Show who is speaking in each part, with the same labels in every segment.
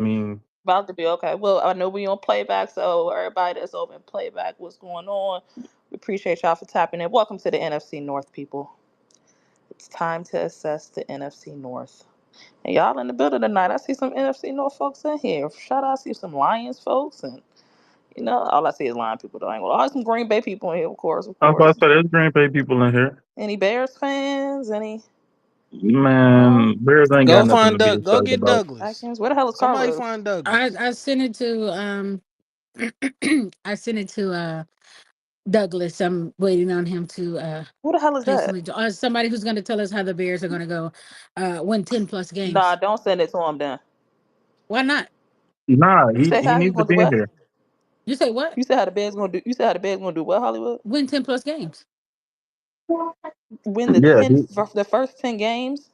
Speaker 1: mean,
Speaker 2: About to be okay. Well, I know we on playback, so everybody that's over in playback, what's going on? We appreciate y'all for tapping in. Welcome to the NFC North, people. It's time to assess the NFC North. And y'all in the building tonight. I see some NFC North folks in here. Shout out, I see some Lions folks, and all I see is Lion people. Though I ain't gonna lie. Some Green Bay people in here, of course, of
Speaker 1: I was about
Speaker 2: course.
Speaker 1: to say there's Green Bay people in here.
Speaker 2: Any Bears fans? Any
Speaker 1: Man, Bears ain't got
Speaker 3: Go
Speaker 1: nothing
Speaker 3: find
Speaker 1: to be
Speaker 3: Doug. Go
Speaker 1: excited
Speaker 3: get
Speaker 1: about.
Speaker 3: Douglas.
Speaker 2: Vikings? Where the hell is
Speaker 3: Somebody
Speaker 2: Carlos?
Speaker 3: find Douglas.
Speaker 4: I sent it to I sent it to Douglas. I'm waiting on him to
Speaker 2: Who the hell is that?
Speaker 4: patiently somebody who's going to tell us how the Bears are going to go win 10 plus
Speaker 2: Nah,
Speaker 4: games.
Speaker 2: don't send it to him then.
Speaker 4: Why not?
Speaker 1: Nah,
Speaker 2: You
Speaker 1: he
Speaker 2: say
Speaker 1: he
Speaker 2: how he
Speaker 1: needs to
Speaker 2: gonna do
Speaker 1: be in
Speaker 2: what?
Speaker 1: here.
Speaker 4: You say what?
Speaker 2: You said how the Bears gonna do? You said how the Bears gonna do what? Hollywood?
Speaker 4: Win 10 plus games.
Speaker 2: Win the
Speaker 1: Yeah,
Speaker 2: the first 10 games?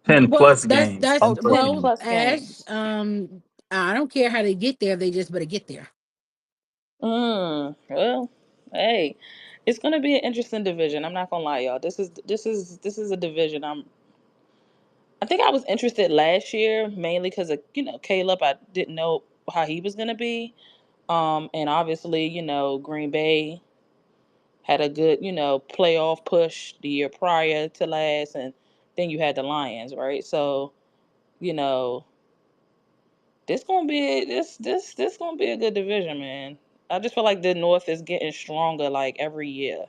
Speaker 1: 10 plus games.
Speaker 4: That's
Speaker 2: Oh,
Speaker 1: 10 plus
Speaker 2: 10
Speaker 4: well,
Speaker 1: games.
Speaker 2: plus
Speaker 4: Ash.
Speaker 2: games.
Speaker 4: I don't care how they get there. They just better get there.
Speaker 2: Well, hey, it's gonna be an interesting division. I'm not gonna lie, y'all. This is a division. I think I was interested last year mainly because of Caleb. I didn't know how he was gonna be. And obviously Green Bay had a good playoff push the year prior to last, and then you had the Lions, right? So you know this gonna be a good division, man. I just feel like the North is getting stronger like every year.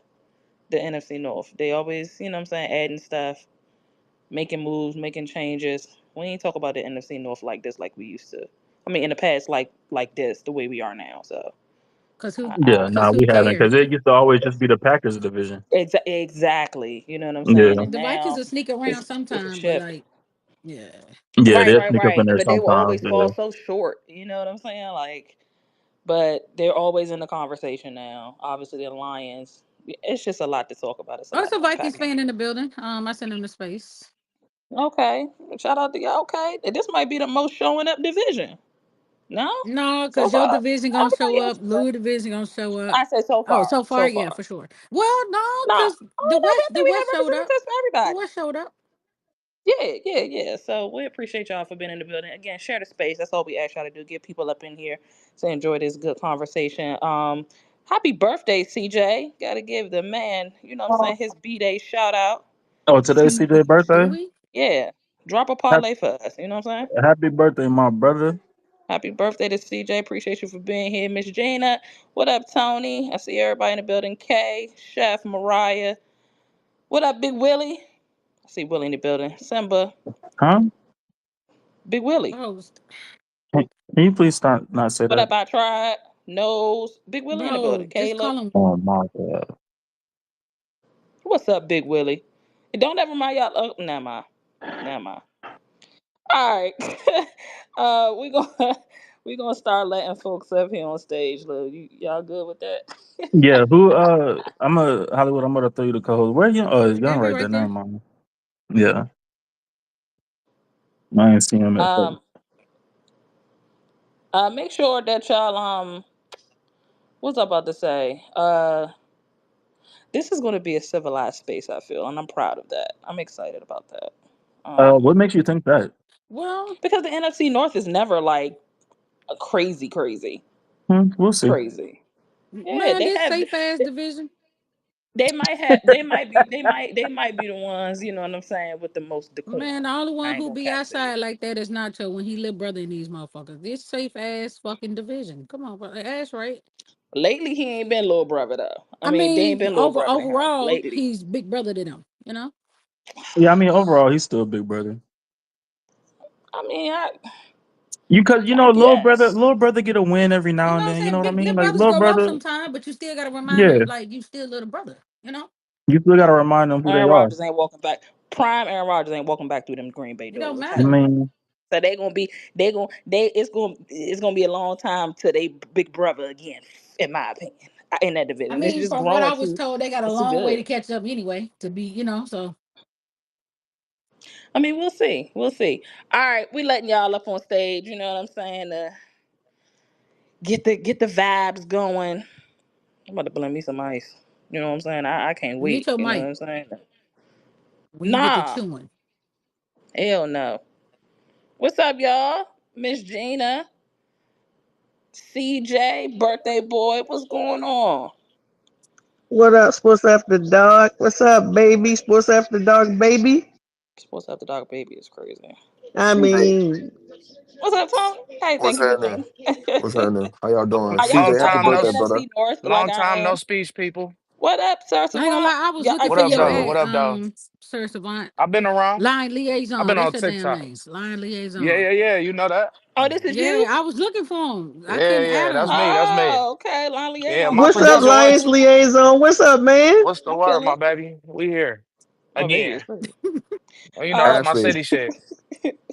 Speaker 2: The NFC North, they always, what I'm saying, adding stuff, making moves, making changes. We ain't talk about the NFC North like this like we used to. I mean, in the past, like this, the way we are now. So,
Speaker 1: Yeah, nah,
Speaker 4: Cause
Speaker 1: we
Speaker 4: who
Speaker 1: haven't because
Speaker 4: cares?
Speaker 1: it used to always just be the Packers division.
Speaker 2: exactly, you know what I'm saying.
Speaker 1: Yeah,
Speaker 2: And
Speaker 4: The Vikings
Speaker 2: now
Speaker 4: will sneak around
Speaker 2: it's a
Speaker 4: sometime, but
Speaker 2: shift.
Speaker 4: like, yeah.
Speaker 1: yeah,
Speaker 2: Right,
Speaker 1: they'll
Speaker 2: right,
Speaker 1: sneak up in
Speaker 2: right.
Speaker 1: there
Speaker 2: But they will
Speaker 1: sometimes.
Speaker 2: always fall
Speaker 1: Yeah,
Speaker 2: so short. You know what I'm saying? Like, but they're always in the conversation now. Obviously, the Lions. It's just a lot to talk about. It's a
Speaker 4: Oh, it's
Speaker 2: lot
Speaker 4: a
Speaker 2: to unpack.
Speaker 4: Vikings fan in the building. I sent him to space.
Speaker 2: Okay, shout out to y'all. Okay, this might be the most showing up division. No,
Speaker 4: No,
Speaker 2: so
Speaker 4: because your
Speaker 2: far
Speaker 4: division gonna show
Speaker 2: everybody
Speaker 4: up.
Speaker 2: else is
Speaker 4: Louis division gonna show up.
Speaker 2: I say so
Speaker 4: Oh,
Speaker 2: far,
Speaker 4: so far,
Speaker 2: so
Speaker 4: yeah,
Speaker 2: far.
Speaker 4: for sure. Well, no,
Speaker 2: No,
Speaker 4: because
Speaker 2: oh no,
Speaker 4: The
Speaker 2: we
Speaker 4: West
Speaker 2: have
Speaker 4: showed up.
Speaker 2: representation from
Speaker 4: The
Speaker 2: everybody.
Speaker 4: West showed up.
Speaker 2: Yeah. So we appreciate y'all for being in the building. Again, share the space. That's all we ask y'all to do. Get people up in here to enjoy this good conversation. Happy birthday, CJ. Gotta give the man, what I'm saying, his B-Day shout out.
Speaker 1: oh, today's CJ
Speaker 4: Do
Speaker 1: birthday.
Speaker 4: we?
Speaker 2: Yeah. Drop a
Speaker 1: Happy,
Speaker 2: parlay for us. You know what I'm saying?
Speaker 1: happy birthday, my brother.
Speaker 2: Happy birthday to CJ. Appreciate you for being here. Miss Gina. What up, Tony? I see everybody in the building. Kay, Chef, Mariah. What up, Big Willie? I see Willie in the building. Simba.
Speaker 1: Huh?
Speaker 2: Big Willie.
Speaker 4: Oh,
Speaker 1: Can you please start not say
Speaker 2: What
Speaker 1: that?
Speaker 2: up, I tried? Nose. Big Willie in the
Speaker 4: bro,
Speaker 2: building.
Speaker 4: just
Speaker 2: Caleb.
Speaker 4: call him.
Speaker 1: Oh my god.
Speaker 2: What's up, Big Willie? And don't ever mind y'all. Oh, never mind. Never mind. All right. We gonna we gonna start letting folks up here on stage. Look, y'all good with that?
Speaker 1: Yeah, who? I'm a Hollywood. I'm gonna throw you the co-host. Where you? Oh, it's Young
Speaker 4: Maybe
Speaker 1: right there.
Speaker 4: right
Speaker 1: Never
Speaker 4: there.
Speaker 1: mind. Yeah, I ain't seen him at first.
Speaker 2: um. Make sure that y'all what's I about to say? This is going to be a civilized space. I feel, and I'm proud of that. I'm excited about that.
Speaker 1: What makes you think that?
Speaker 4: Well,
Speaker 2: Because the NFC North is never like a crazy,
Speaker 1: We'll see.
Speaker 2: crazy. Yeah,
Speaker 4: man, this safe ass division.
Speaker 2: they might be the ones. You know what I'm saying, with the most
Speaker 4: Man,
Speaker 2: decorum.
Speaker 4: the only
Speaker 2: I
Speaker 4: one
Speaker 2: ain't
Speaker 4: who
Speaker 2: gonna
Speaker 4: be
Speaker 2: cap to you.
Speaker 4: outside like that is Nacho when he little brother in these motherfuckers. This safe ass fucking division. Come on, bro. That's right.
Speaker 2: Lately, he ain't been little brother though. I
Speaker 4: I
Speaker 2: mean, they ain't
Speaker 4: mean,
Speaker 2: been little brother to him
Speaker 4: overall,
Speaker 2: lately.
Speaker 4: he's big brother to them. You know.
Speaker 1: Yeah, I mean overall, he's still a big brother.
Speaker 2: I mean,
Speaker 1: You cause you
Speaker 2: I
Speaker 1: know,
Speaker 2: guess.
Speaker 1: little brother get a win every
Speaker 4: You
Speaker 1: now
Speaker 4: know
Speaker 1: and
Speaker 4: what I'm
Speaker 1: then. You know
Speaker 4: saying?
Speaker 1: what I
Speaker 4: Big
Speaker 1: mean?
Speaker 4: little
Speaker 1: Like
Speaker 4: brothers
Speaker 1: little
Speaker 4: go off
Speaker 1: brother,
Speaker 4: sometime, but you still gotta remind them
Speaker 1: yeah.
Speaker 4: like you still little brother. You know.
Speaker 1: You still gotta remind them who they
Speaker 2: Aaron
Speaker 1: are.
Speaker 2: Rodgers ain't walking back. Prime Aaron Rodgers ain't walking back through them Green Bay
Speaker 4: It don't
Speaker 2: doors.
Speaker 1: I
Speaker 2: Okay.
Speaker 4: matter.
Speaker 1: mean,
Speaker 2: So it's gonna be a long time till they big brother again, in my opinion, in that
Speaker 4: I
Speaker 2: division. It's
Speaker 4: mean,
Speaker 2: just
Speaker 4: from what
Speaker 2: growing
Speaker 4: I was
Speaker 2: too.
Speaker 4: told, they got a
Speaker 2: It's too
Speaker 4: long way
Speaker 2: good.
Speaker 4: to catch up anyway to be, so
Speaker 2: I mean, we'll see. We'll see. All right, we letting y'all up on stage. You know what I'm saying? Get the vibes going. I'm about to blend me some ice. You know what I'm saying? I can't
Speaker 4: mute
Speaker 2: wait.
Speaker 4: your
Speaker 2: You know what
Speaker 4: mic
Speaker 2: I'm saying?
Speaker 4: when you get to
Speaker 2: Nah,
Speaker 4: chewing.
Speaker 2: hell no. What's up, y'all? Miss Gina, CJ, birthday boy, what's going on?
Speaker 3: What up, Sports After Dark? What's up, baby? Sports After Dark, baby.
Speaker 2: Supposed to have the dog baby is crazy.
Speaker 3: I
Speaker 5: Hey,
Speaker 3: mean,
Speaker 2: What's up, Tony? Hey, thank
Speaker 5: what's
Speaker 2: you for
Speaker 5: happening?
Speaker 2: joining.
Speaker 5: What's happening? How y'all doing?
Speaker 2: Are y'all
Speaker 5: CJ,
Speaker 6: Long
Speaker 5: happy
Speaker 6: time
Speaker 2: excited for
Speaker 6: no,
Speaker 5: birthday, brother.
Speaker 2: NFC North like
Speaker 6: long
Speaker 2: I
Speaker 6: time no
Speaker 2: am?
Speaker 6: speech, people.
Speaker 2: What up, Sir
Speaker 4: I ain't gonna
Speaker 2: Savant?
Speaker 4: lie, I was
Speaker 2: Yeah,
Speaker 4: looking
Speaker 2: I
Speaker 6: What
Speaker 4: for
Speaker 6: up,
Speaker 2: think
Speaker 4: your
Speaker 6: though?
Speaker 5: Chilling.
Speaker 6: What
Speaker 4: ad,
Speaker 6: up, though?
Speaker 4: Sir Savant.
Speaker 6: I've been around.
Speaker 4: Line
Speaker 6: I've
Speaker 4: liaison.
Speaker 6: been
Speaker 4: That's
Speaker 6: on
Speaker 4: your damn
Speaker 6: TikTok.
Speaker 4: name. Line
Speaker 6: Yeah,
Speaker 4: liaison.
Speaker 6: yeah, yeah. You know that?
Speaker 2: Oh, this is
Speaker 4: Yeah,
Speaker 2: you?
Speaker 4: I was looking for him. I
Speaker 6: Yeah,
Speaker 4: couldn't
Speaker 6: yeah.
Speaker 4: add
Speaker 6: That's
Speaker 4: him.
Speaker 6: me. That's me.
Speaker 2: Oh, okay. Line
Speaker 6: Yeah,
Speaker 2: liaison.
Speaker 6: my
Speaker 3: what's
Speaker 2: Okay,
Speaker 3: up,
Speaker 2: I'm
Speaker 6: producer
Speaker 3: Lions
Speaker 6: working.
Speaker 2: feeling it.
Speaker 3: Liaison? What's up, man?
Speaker 6: What's the
Speaker 2: I'm
Speaker 6: word,
Speaker 2: feeling
Speaker 6: my
Speaker 2: it.
Speaker 6: baby? We here
Speaker 2: Oh, baby
Speaker 6: again.
Speaker 2: is crazy.
Speaker 6: Well, you know,
Speaker 2: Uh,
Speaker 6: that's my
Speaker 5: Ashley,
Speaker 6: city shit.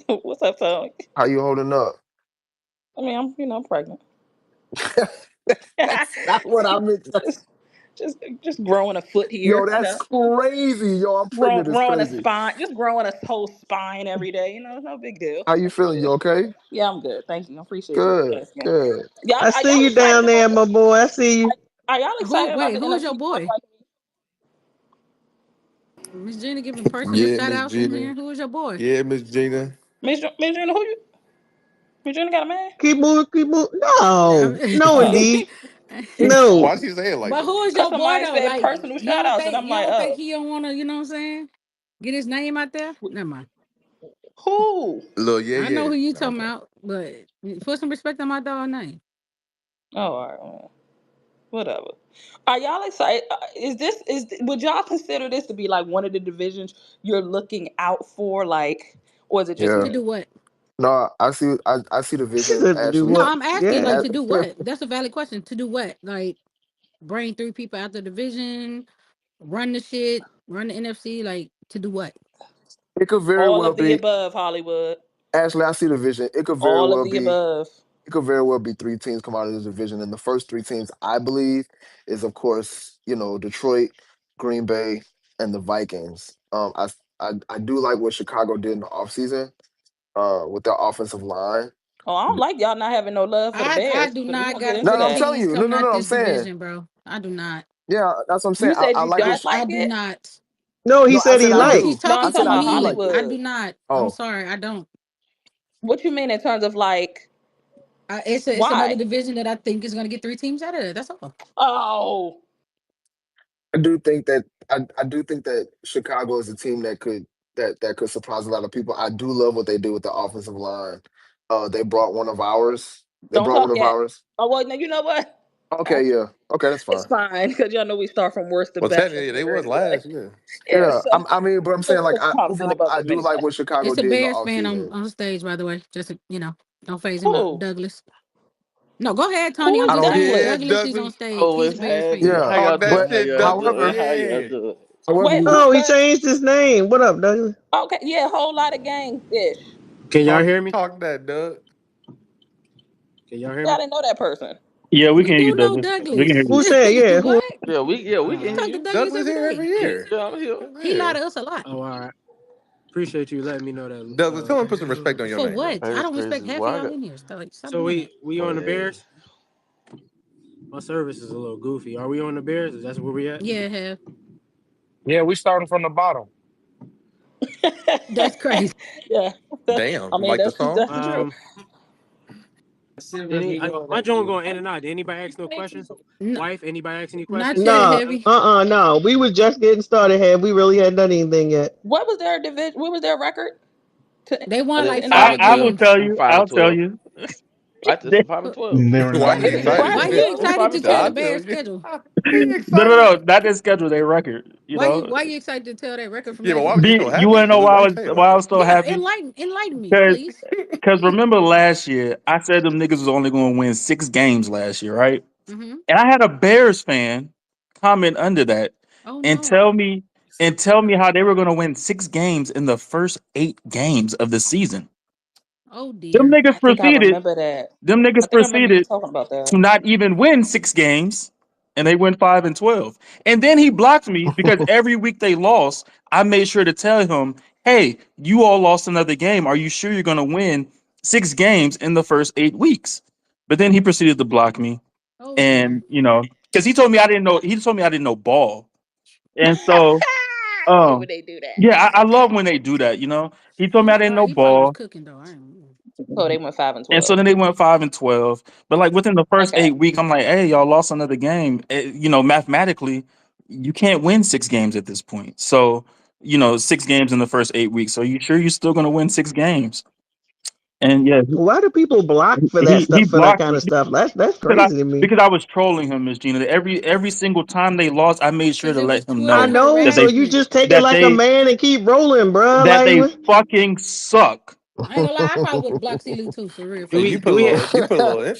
Speaker 2: what's up, Tony?
Speaker 5: how you holding up?
Speaker 2: I mean, I'm pregnant.
Speaker 5: That's not what I meant.
Speaker 2: just, just growing a foot
Speaker 5: Yo,
Speaker 2: here. You
Speaker 5: that's
Speaker 2: know,
Speaker 5: crazy. Yo, I'm pregnant. It's
Speaker 2: growing a
Speaker 5: crazy.
Speaker 2: spine. Just growing a whole spine every day. You know, it's no big deal.
Speaker 5: How you
Speaker 2: No big
Speaker 5: feeling? You
Speaker 2: deal.
Speaker 5: okay?
Speaker 2: Yeah, I'm good. Thank you. I appreciate you
Speaker 5: Good,
Speaker 2: asking.
Speaker 5: good.
Speaker 2: Y'all,
Speaker 3: I
Speaker 2: are
Speaker 3: see
Speaker 2: y'all
Speaker 3: you
Speaker 2: excited
Speaker 3: down
Speaker 2: about
Speaker 3: there,
Speaker 2: the?
Speaker 3: my boy. I see you.
Speaker 2: Are y'all
Speaker 4: Who?
Speaker 2: excited about
Speaker 4: Wait,
Speaker 2: the
Speaker 4: who is your
Speaker 2: NFC North?
Speaker 4: boy?
Speaker 2: Like
Speaker 4: Miss Jenny giving personal
Speaker 7: Yeah,
Speaker 4: shout
Speaker 7: Miss
Speaker 4: outs in
Speaker 7: Gina.
Speaker 4: here. Who is your boy?
Speaker 7: Yeah, Miss Gina.
Speaker 2: Miss Gina, who you? Miss Gina got a man?
Speaker 3: Keep moving, keep moving.
Speaker 4: I
Speaker 3: No,
Speaker 4: mean-
Speaker 3: no,
Speaker 2: Oh,
Speaker 3: indeed. No.
Speaker 7: Why she say it like
Speaker 4: but
Speaker 7: that?
Speaker 4: who is
Speaker 2: cause
Speaker 4: your boy
Speaker 2: somebody
Speaker 4: though?
Speaker 2: said
Speaker 4: Like
Speaker 2: personal shout outs, and I'm
Speaker 4: you
Speaker 2: like,
Speaker 4: don't think
Speaker 2: oh,
Speaker 4: he don't wanna, you know what I'm saying? Get his name out there? Never mind.
Speaker 2: who?
Speaker 7: Little yeah,
Speaker 4: I know
Speaker 7: yeah.
Speaker 4: who you
Speaker 7: No, I'm
Speaker 4: talking
Speaker 7: playing.
Speaker 4: about, but put some respect on my dog name.
Speaker 2: Oh, all right, whatever. Are y'all excited? Would y'all consider this to be like one of the divisions you're looking out for, like, or is it just
Speaker 5: Yeah.
Speaker 4: To
Speaker 2: me?
Speaker 4: do what?
Speaker 5: No, I see the
Speaker 3: She
Speaker 5: vision,
Speaker 3: said to do
Speaker 4: No,
Speaker 5: Ashley.
Speaker 3: what?
Speaker 4: I'm asking
Speaker 3: Yeah.
Speaker 4: like to do what? That's a valid question. To do what? Like bring three people out the division, run the shit, run the NFC, like to do what?
Speaker 5: It could very
Speaker 2: All
Speaker 5: well
Speaker 2: of the
Speaker 5: be
Speaker 2: above, Hollywood.
Speaker 5: Ashley. I see the vision. It could very
Speaker 2: All of
Speaker 5: well
Speaker 2: the
Speaker 5: be.
Speaker 2: above.
Speaker 5: It could very well be three teams come out of this division, and the first three teams I believe is, of course, Detroit, Green Bay, and the Vikings. I do like what Chicago did in the offseason with their offensive line.
Speaker 2: Oh, I don't like y'all not having no love for the
Speaker 4: I
Speaker 2: Bears,
Speaker 4: do
Speaker 2: but we're
Speaker 4: not
Speaker 2: gonna get
Speaker 4: got
Speaker 2: into
Speaker 5: No, no, I'm
Speaker 2: that.
Speaker 5: telling
Speaker 4: Europeans
Speaker 5: you, no,
Speaker 4: coming
Speaker 5: no,
Speaker 4: out
Speaker 5: no. I'm
Speaker 4: this
Speaker 5: saying,
Speaker 4: division, bro. I do not.
Speaker 5: yeah, that's what I'm saying.
Speaker 2: You said
Speaker 5: I
Speaker 2: you
Speaker 5: like what.
Speaker 2: don't like
Speaker 4: I do
Speaker 2: it.
Speaker 4: not.
Speaker 3: No, he
Speaker 5: No, I
Speaker 3: said he
Speaker 5: said I
Speaker 4: No,
Speaker 3: liked.
Speaker 4: she's
Speaker 5: do.
Speaker 2: No,
Speaker 5: I
Speaker 2: I'm
Speaker 4: talking
Speaker 5: said
Speaker 4: to
Speaker 2: talking
Speaker 5: I
Speaker 2: about
Speaker 5: do
Speaker 4: me.
Speaker 5: like it.
Speaker 4: I do
Speaker 2: Hollywood.
Speaker 4: not. I'm
Speaker 5: Oh,
Speaker 4: sorry, I don't.
Speaker 2: What you mean in terms of like
Speaker 4: It's another
Speaker 2: why?
Speaker 4: division that I think is gonna get three teams out of it. That's all.
Speaker 2: Oh,
Speaker 5: I do think that Chicago is a team that could surprise a lot of people. I do love what they do with the offensive line. They brought one of ours. They
Speaker 2: don't
Speaker 5: brought one
Speaker 2: talk
Speaker 5: of
Speaker 2: yet.
Speaker 5: ours.
Speaker 2: Oh well, now you know what?
Speaker 5: Okay, yeah. Okay, that's
Speaker 2: It's
Speaker 5: fine.
Speaker 2: fine because y'all know we start from worst to
Speaker 7: Well,
Speaker 2: best in
Speaker 7: technically, they
Speaker 2: here
Speaker 7: was
Speaker 2: anyway.
Speaker 7: last. Yeah.
Speaker 2: Yeah,
Speaker 5: Yeah,
Speaker 2: so
Speaker 5: I mean, but I'm
Speaker 2: we'll
Speaker 5: saying like
Speaker 2: feel confident
Speaker 5: overall,
Speaker 2: about
Speaker 5: I
Speaker 2: them
Speaker 5: do like
Speaker 2: anyway.
Speaker 5: what Chicago
Speaker 4: It's a
Speaker 5: did in the
Speaker 4: Bears fan
Speaker 5: offseason.
Speaker 4: on stage, by the way. Just don't phase him out.
Speaker 2: Who?
Speaker 4: Douglas. No, go ahead, Tony.
Speaker 2: Who
Speaker 4: I'm
Speaker 2: is
Speaker 5: I
Speaker 4: just
Speaker 5: don't.
Speaker 4: saying
Speaker 7: Yeah,
Speaker 2: Douglas?
Speaker 4: Douglas is on
Speaker 7: Douglas.
Speaker 4: stage.
Speaker 8: Oh,
Speaker 4: He's a
Speaker 8: it's
Speaker 4: Bears fan.
Speaker 8: happening.
Speaker 5: Yeah,
Speaker 8: How
Speaker 7: Talk
Speaker 8: y'all
Speaker 7: that
Speaker 8: doing?
Speaker 5: but
Speaker 8: How
Speaker 7: shit,
Speaker 8: y'all
Speaker 7: Douglas.
Speaker 8: doing?
Speaker 5: however,
Speaker 8: How y'all
Speaker 7: Yeah.
Speaker 8: doing?
Speaker 5: however,
Speaker 2: Wait,
Speaker 5: we
Speaker 2: who?
Speaker 3: Oh, he
Speaker 2: Wait.
Speaker 3: changed his name. What up, Douglas?
Speaker 2: Okay, yeah, whole lot of gang ish.
Speaker 9: Can y'all
Speaker 7: Talk,
Speaker 9: hear me?
Speaker 7: talk that, Doug.
Speaker 9: Can y'all hear
Speaker 2: Yeah, I
Speaker 9: me?
Speaker 2: didn't know that person.
Speaker 1: Yeah, we
Speaker 4: We
Speaker 1: can hear you,
Speaker 4: do know
Speaker 1: Douglas. We can hear
Speaker 4: Douglas.
Speaker 1: you.
Speaker 3: Who said? Yeah. Who?
Speaker 4: What?
Speaker 8: Yeah, we can
Speaker 4: We
Speaker 8: hear
Speaker 9: Uh,
Speaker 4: talk to
Speaker 8: you.
Speaker 4: Douglas
Speaker 7: Douglas
Speaker 4: every
Speaker 7: here every
Speaker 4: day.
Speaker 7: year.
Speaker 8: Yeah, I'm here.
Speaker 4: He lie
Speaker 7: Yeah.
Speaker 4: to us a lot.
Speaker 9: oh, all right. Appreciate you letting me know that.
Speaker 7: Douglas, tell him to put some respect on your
Speaker 4: For
Speaker 7: name, bro.
Speaker 4: what?
Speaker 8: Hey,
Speaker 4: I
Speaker 8: that's
Speaker 4: don't respect
Speaker 8: crazy.
Speaker 4: half of
Speaker 8: Why I
Speaker 4: y'all
Speaker 8: got?
Speaker 4: in here. Stop
Speaker 9: So
Speaker 4: doing that.
Speaker 9: we
Speaker 8: Oh
Speaker 9: on the
Speaker 8: yeah.
Speaker 9: Bears? My service is a little goofy. Are we on the Bears? Is that where we at?
Speaker 4: Yeah, have.
Speaker 6: Yeah, we starting from the bottom.
Speaker 4: That's crazy.
Speaker 2: Yeah,
Speaker 7: Damn,
Speaker 2: I
Speaker 7: you
Speaker 2: mean
Speaker 7: like the
Speaker 2: that's
Speaker 7: song?
Speaker 2: the truth.
Speaker 9: Um, my joint going in and out. Did anybody ask no questions?
Speaker 4: No,
Speaker 9: Wife, anybody ask any
Speaker 4: not
Speaker 9: questions?
Speaker 4: yet,
Speaker 3: Nah.
Speaker 4: heavy.
Speaker 3: No. We was just getting started. Have we really had done anything yet?
Speaker 2: What was their division? What was their record to
Speaker 4: They won
Speaker 8: They
Speaker 4: like
Speaker 8: was
Speaker 2: in the
Speaker 8: five
Speaker 4: five
Speaker 8: and
Speaker 1: I
Speaker 2: NFC?
Speaker 1: will
Speaker 8: 12.
Speaker 1: tell
Speaker 4: games.
Speaker 8: We
Speaker 1: you.
Speaker 8: five and
Speaker 1: I'll tell
Speaker 8: 12.
Speaker 1: you.
Speaker 8: I just
Speaker 1: They-
Speaker 8: five and 12.
Speaker 10: They were
Speaker 6: Why
Speaker 8: I
Speaker 6: you
Speaker 8: get
Speaker 10: nine and
Speaker 8: excited.
Speaker 4: Why
Speaker 6: excited?
Speaker 4: you
Speaker 8: We
Speaker 4: excited
Speaker 8: five
Speaker 4: to
Speaker 8: and
Speaker 4: tell the
Speaker 8: twelve.
Speaker 7: I
Speaker 4: Bears
Speaker 7: tell you.
Speaker 4: schedule?
Speaker 6: He
Speaker 1: No,
Speaker 6: excited.
Speaker 1: not their schedule, their record. You know,
Speaker 4: Why you excited to tell that record from
Speaker 7: Yeah, but
Speaker 4: last
Speaker 7: why
Speaker 4: year?
Speaker 7: was you so
Speaker 1: you
Speaker 7: happy?
Speaker 1: wanna know
Speaker 7: Because his
Speaker 1: why
Speaker 7: wife say
Speaker 1: I
Speaker 7: about
Speaker 1: was
Speaker 7: it.
Speaker 1: so
Speaker 4: Yeah,
Speaker 1: happy?
Speaker 4: enlighten me,
Speaker 1: Because
Speaker 4: please.
Speaker 1: remember last year I said them niggas was only going to win 6 games last year, right?
Speaker 4: Mm-hmm.
Speaker 1: And I had a Bears fan comment under that
Speaker 4: Oh
Speaker 1: and
Speaker 4: no.
Speaker 1: tell me how they were going to win 6 games in the first 8 games of the season.
Speaker 4: Oh
Speaker 1: Them
Speaker 4: dear.
Speaker 1: niggas
Speaker 2: I think I
Speaker 1: proceeded.
Speaker 2: remember that.
Speaker 1: Them
Speaker 2: I
Speaker 1: niggas
Speaker 2: think I remember you
Speaker 1: proceeded
Speaker 2: talking about that.
Speaker 1: to not even win 6 games, and they went 5-12. And then he blocked me because every week they lost. I made sure to tell him, "Hey, you all lost another game. Are you sure you're going to win 6 games in the first 8 weeks?" But then he proceeded to block me,
Speaker 4: Oh dear.
Speaker 1: and because he told me I didn't know. He told me I didn't know ball, and so
Speaker 2: I hate when
Speaker 1: um,
Speaker 2: they do that.
Speaker 1: yeah, I love when they do that. He told me I
Speaker 4: He
Speaker 1: didn't know
Speaker 4: he probably was
Speaker 1: ball.
Speaker 4: cooking though. I don't know.
Speaker 2: Oh, they went 5 and
Speaker 1: And so
Speaker 2: 12.
Speaker 1: then they went 5-12. But like within the first
Speaker 2: Okay.
Speaker 1: 8 weeks, I'm like, hey, y'all lost another game. Mathematically, you can't win 6 games at this point. So, 6 games in the first 8 weeks. Are you sure you're still going to win 6 games? And yeah,
Speaker 3: Why do people block for that
Speaker 1: he
Speaker 3: stuff for that
Speaker 1: blocked
Speaker 3: kind
Speaker 1: me
Speaker 3: of stuff? That's
Speaker 1: because I
Speaker 3: crazy to me.
Speaker 1: because I was trolling him, Miss Gina. Every single time they lost, I made sure
Speaker 4: Because
Speaker 1: to
Speaker 4: it was
Speaker 1: let him
Speaker 3: I
Speaker 4: Twitter
Speaker 1: know
Speaker 3: know,
Speaker 1: that
Speaker 3: so
Speaker 1: they
Speaker 3: you
Speaker 4: harassment.
Speaker 3: just take it
Speaker 1: that
Speaker 3: like a
Speaker 1: they
Speaker 3: man and keep rolling, bruh.
Speaker 1: that
Speaker 3: Like,
Speaker 1: they fucking suck.
Speaker 4: I ain't gonna lie, I probably would block CeeLo too, for real,
Speaker 9: Do
Speaker 4: for
Speaker 7: Hey,
Speaker 9: we
Speaker 7: you
Speaker 4: real.
Speaker 7: put a
Speaker 9: do we
Speaker 7: little. You put a little in.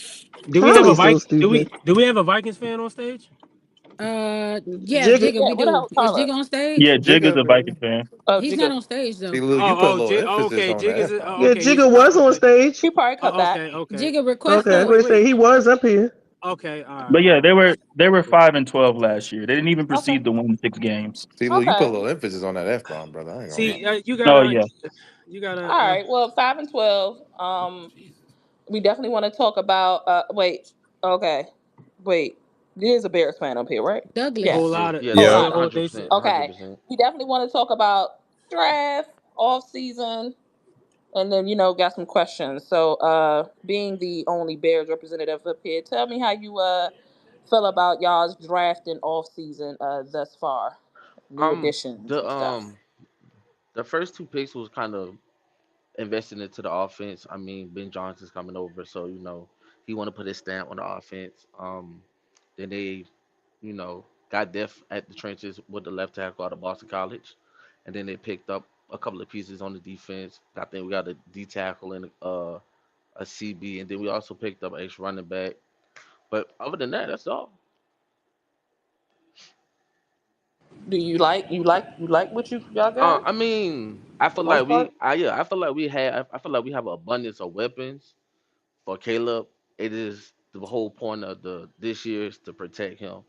Speaker 9: do we have a
Speaker 3: Holly's so stupid.
Speaker 9: Do we have a Vikings fan on stage?
Speaker 4: Yeah,
Speaker 3: Jigga,
Speaker 4: Jigga,
Speaker 2: Yeah,
Speaker 4: we
Speaker 2: what the
Speaker 4: do.
Speaker 2: hell
Speaker 4: Is
Speaker 2: talking
Speaker 4: Jigga
Speaker 2: about?
Speaker 4: on stage?
Speaker 1: Yeah, Jigga's
Speaker 7: Jigga,
Speaker 1: a Viking fan.
Speaker 2: Oh,
Speaker 4: He's not
Speaker 2: Jigga.
Speaker 4: on stage
Speaker 7: see,
Speaker 4: though.
Speaker 7: Lou, you put a little emphasis
Speaker 9: Okay,
Speaker 7: on the
Speaker 9: Jig is
Speaker 7: F bomb.
Speaker 9: oh,
Speaker 3: yeah,
Speaker 9: okay. He's
Speaker 3: Jigga was on stage.
Speaker 2: He probably cut
Speaker 9: oh,
Speaker 2: back.
Speaker 9: okay.
Speaker 4: Jigga, request
Speaker 3: Okay, I was
Speaker 4: up.
Speaker 3: gonna say he was up here.
Speaker 9: Okay, all
Speaker 1: But
Speaker 9: right,
Speaker 1: yeah,
Speaker 9: all
Speaker 1: they
Speaker 9: right.
Speaker 1: were they were
Speaker 9: Cool.
Speaker 1: 5-12 last year. They didn't even
Speaker 2: Okay.
Speaker 1: proceed to win 6 games.
Speaker 7: See, Lou, you put a
Speaker 2: Okay.
Speaker 7: little emphasis on that F bomb, brother. I ain't gonna lie.
Speaker 9: See,
Speaker 1: Oh yeah.
Speaker 9: you gotta.
Speaker 2: All right. Well, 5 and 12. We definitely want to talk about. Wait. Okay. Wait. There's a Bears fan up here, right?
Speaker 9: Whole
Speaker 2: Yes.
Speaker 9: lot of
Speaker 2: Whole
Speaker 8: Yeah,
Speaker 9: yeah,
Speaker 2: lot of.
Speaker 9: whole they said.
Speaker 8: 100%,
Speaker 2: Okay.
Speaker 8: 100%.
Speaker 2: We definitely want to talk about draft, off season, and then got some questions. So, being the only Bears representative up here, tell me how you feel about y'all's draft and off season thus far, new
Speaker 8: Um,
Speaker 2: additions
Speaker 8: the
Speaker 2: and stuff.
Speaker 8: um, the first two picks was kind of investing into the offense. I mean, Ben Johnson's coming over, so he want to put his stamp on the offense. Then they, got depth at the trenches with the left tackle out of Boston College, and then they picked up a couple of pieces on the defense. I think we got a D tackle and a CB, and then we also picked up a running back. But other than that, that's all.
Speaker 2: Do you like what y'all got
Speaker 8: I mean, I
Speaker 2: for the
Speaker 8: feel
Speaker 2: most
Speaker 8: like
Speaker 2: part?
Speaker 8: I feel like I feel like we have an abundance of weapons for Caleb. It is the whole point of the this year is to protect him.